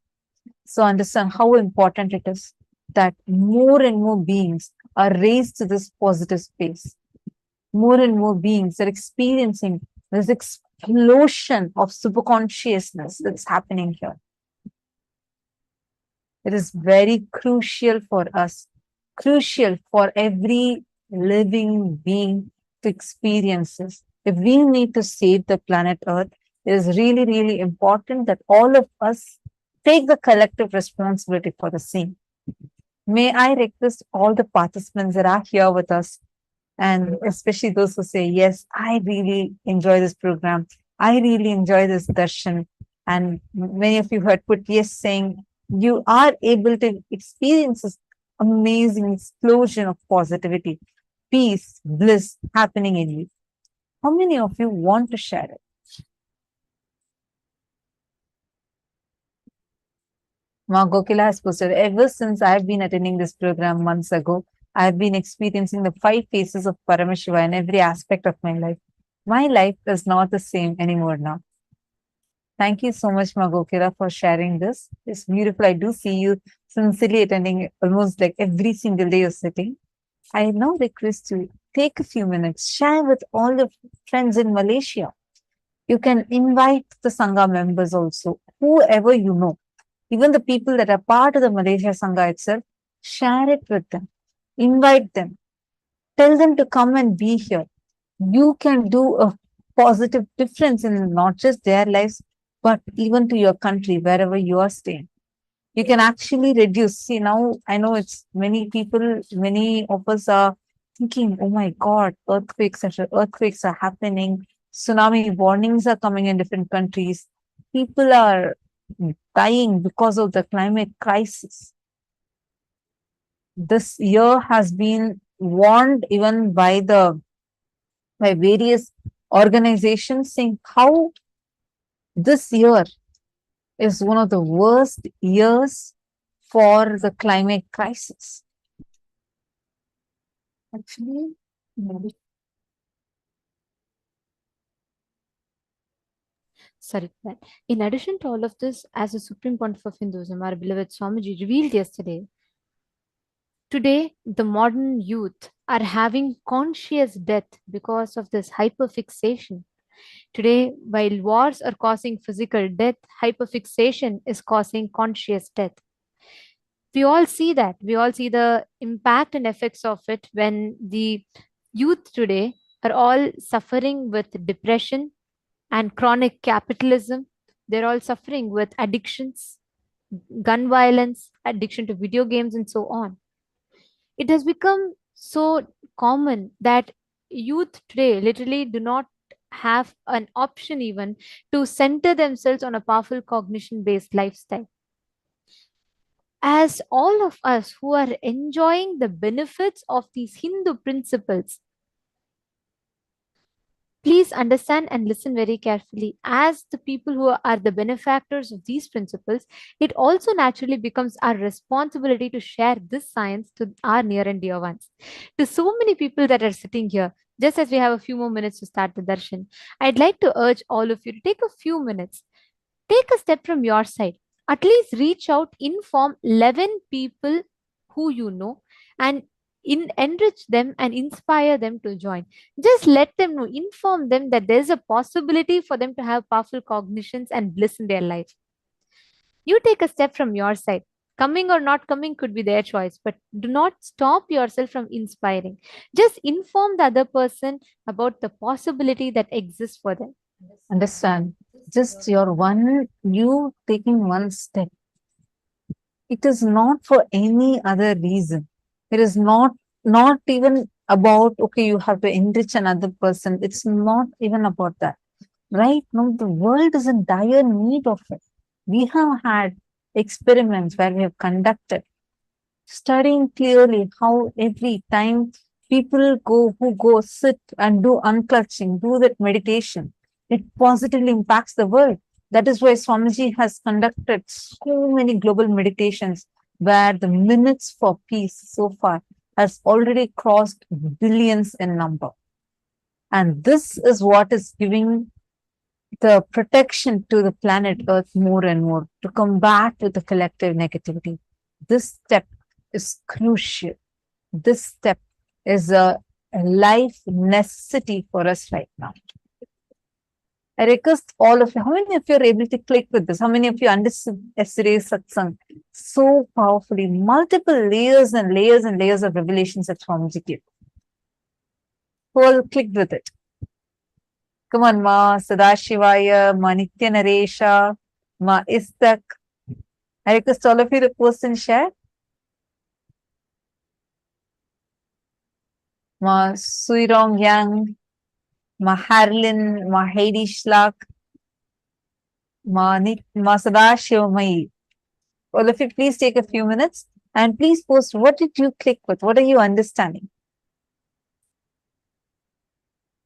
S8: So understand how important it is that more and more beings are raised to this positive space. More and more beings are experiencing this explosion of superconsciousness that's happening here. It is very crucial for us, crucial for every living being to experience this. If we need to save the planet Earth, it is really, really important that all of us take the collective responsibility for the same. May I request all the participants that are here with us, and especially those who say, yes, I really enjoy this program. I really enjoy this darshan. And many of you had put yes, saying you are able to experience this amazing explosion of positivity, peace, bliss happening in you. How many of you want to share it? Ma Gokila has posted, ever since I've been attending this program months ago, I've been experiencing the 5 phases of Paramashiva in every aspect of my life. My life is not the same anymore now. Thank you so much, Ma Gokila, for sharing this. It's beautiful. I do see you sincerely attending almost like every single day you're sitting. I now request you take a few minutes, share with all your friends in Malaysia. You can invite the Sangha members also, whoever you know. Even the people that are part of the Malaysia Sangha itself, share it with them. Invite them. Tell them to come and be here. You can do a positive difference in not just their lives, but even to your country, wherever you are staying. You can actually reduce. See, now I know it's many people, many of us are thinking, oh my God, earthquakes are happening. Tsunami warnings are coming in different countries. People are dying because of the climate crisis. This year has been warned even by various organizations saying how this year is one of the worst years for the climate crisis. Actually,
S7: Sorry for that. In addition to all of this, as the Supreme Pontiff of Hinduism, our beloved Swamiji revealed yesterday, today the modern youth are having conscious death because of this hyperfixation. Today, while wars are causing physical death, hyperfixation is causing conscious death. We all see that. We all see the impact and effects of it when the youth today are all suffering with depression and chronic capitalism. They're all suffering with addictions, gun violence, addiction to video games, and so on. It has become so common that youth today literally do not have an option even to center themselves on a powerful cognition based lifestyle. As all of us who are enjoying the benefits of these Hindu principles, please understand and listen very carefully. As the people who are the benefactors of these principles, it also naturally becomes our responsibility to share this science to our near and dear ones. To so many people that are sitting here, just as we have a few more minutes to start the darshan, I'd like to urge all of you to take a few minutes. Take a step from your side. At least reach out, inform 11 people who you know, and enrich them and inspire them to join. Just let them know, inform them that there's a possibility for them to have powerful cognitions and bliss in their life. You take a step from your side. Coming or not coming could be their choice, but do not stop yourself from inspiring. Just inform the other person about the possibility that exists for them.
S8: understand. Just you taking one step. It is not for any other reason. It is not even about, okay, you have to enrich another person. It's not even about that. Right now, the world is in dire need of it. We have had experiments where we have conducted, studying clearly how every time people who go sit and do unclutching, do that meditation, it positively impacts the world. That is why Swamiji has conducted so many global meditations where the minutes for peace so far has already crossed billions in number. And this is what is giving the protection to the planet Earth more and more to combat with the collective negativity. This step is crucial. This step is a life necessity for us right now. I request all of you, how many of you are able to click with this? How many of you understood yesterday's satsang so powerfully? Multiple layers and layers and layers of revelations that Swamiji gave. Who all clicked with it? Come on, Ma Sadashivaya, Ma Nitya Naresha, Ma Istak. I request all of you to post and share. Ma Suirong Yang, Ma Harlin, Ma Heidi Shlak, Ma Sadashivamai. All of you, please take a few minutes and please post what did you click with? What are you understanding?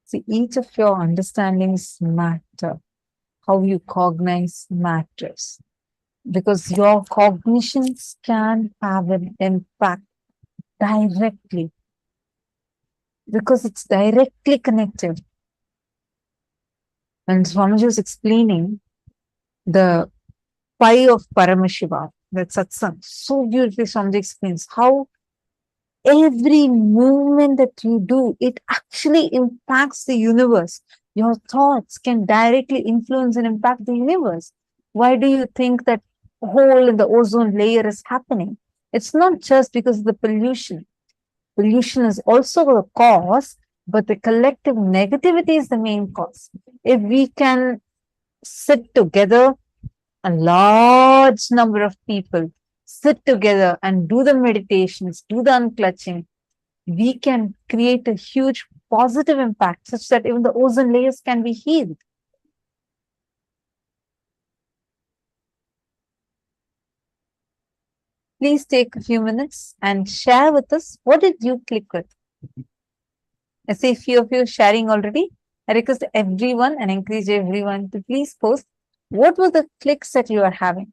S8: See, each of your understandings matter. How you cognize matters. Because your cognitions can have an impact directly. Because it's directly connected. When Swamiji was explaining the pi of Paramashiva, that satsang, so beautifully Swamiji explains how every movement that you do, it actually impacts the universe. Your thoughts can directly influence and impact the universe. Why do you think that hole in the ozone layer is happening? It's not just because of the pollution. Pollution is also the cause, but the collective negativity is the main cause. If we can sit together, a large number of people sit together and do the meditations, do the unclutching, we can create a huge positive impact such that even the ozone layers can be healed. Please take a few minutes and share with us what did you click with. I see a few of you sharing already. I request everyone and encourage everyone to please post what were the clicks that you are having.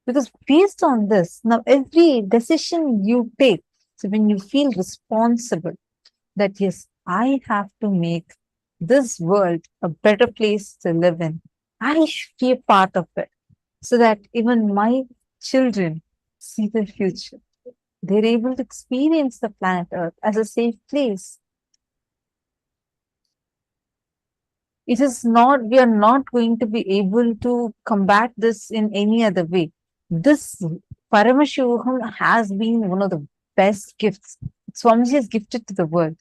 S8: Because based on this, now every decision you take, so when you feel responsible, that yes, I have to make this world a better place to live in. I should be a part of it so that even my children see the future. They're able to experience the planet Earth as a safe place. It is not, we are not going to be able to combat this in any other way. This Paramashivoham has been one of the best gifts Swamiji has gifted to the world.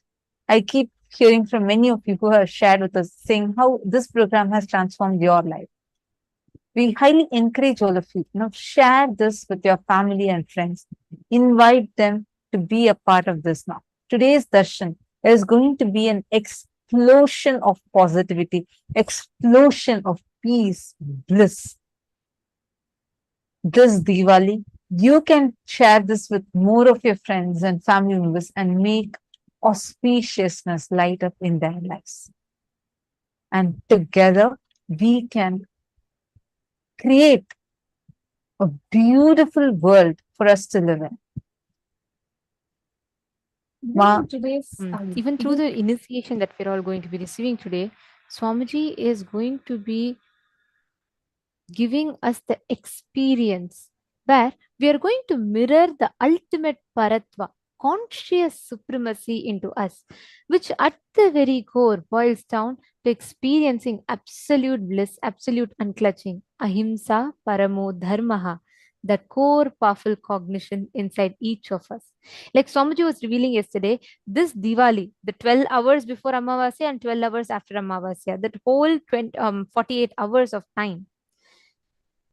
S8: I keep hearing from many of you who have shared with us saying how this program has transformed your life. We highly encourage all of you, share this with your family and friends. Invite them to be a part of this now. Today's darshan is going to be an explosion of positivity, explosion of peace, bliss. This Diwali, you can share this with more of your friends and family members and make auspiciousness light up in their lives. And together, we can create a beautiful world for us to live in.
S7: Even through the initiation that we're all going to be receiving today, Swamiji is going to be giving us the experience where we are going to mirror the ultimate paratva, conscious supremacy into us, which at the very core boils down to experiencing absolute bliss, absolute unclutching, ahimsa, paramo dharmaha, that core powerful cognition inside each of us. Like Swamiji was revealing yesterday, this Diwali, the 12 hours before Amavasya and 12 hours after Amavasya, that whole 48 hours of time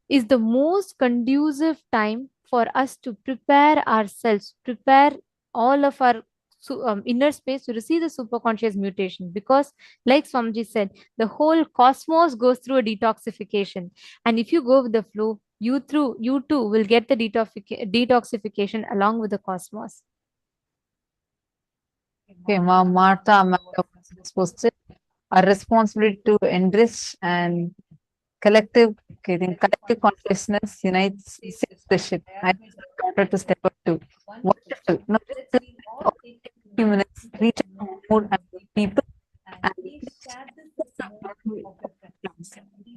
S7: is the most conducive time for us to prepare ourselves, prepare all of our inner space to receive the superconscious mutation. Because, like Swamiji said, the whole cosmos goes through a detoxification. And if you go with the flow, you too will get the detoxification along with the cosmos.
S8: Okay, Martha, posted our responsibility to enrich and collective consciousness unites the ship. I want to step up to wonderful. No, just few minutes, reach out to more people and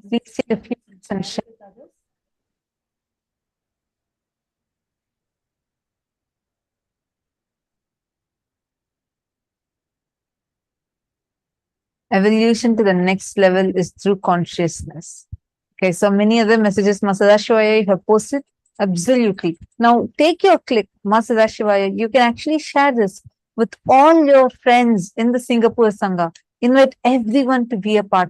S8: please take a few minutes and share. Evolution to the next level is through consciousness. Okay, so many other messages, Masada Shivaya, you have posted. Absolutely. Now take your click, Masada Shivaya. You can actually share this with all your friends in the Singapore Sangha. Invite everyone to be a part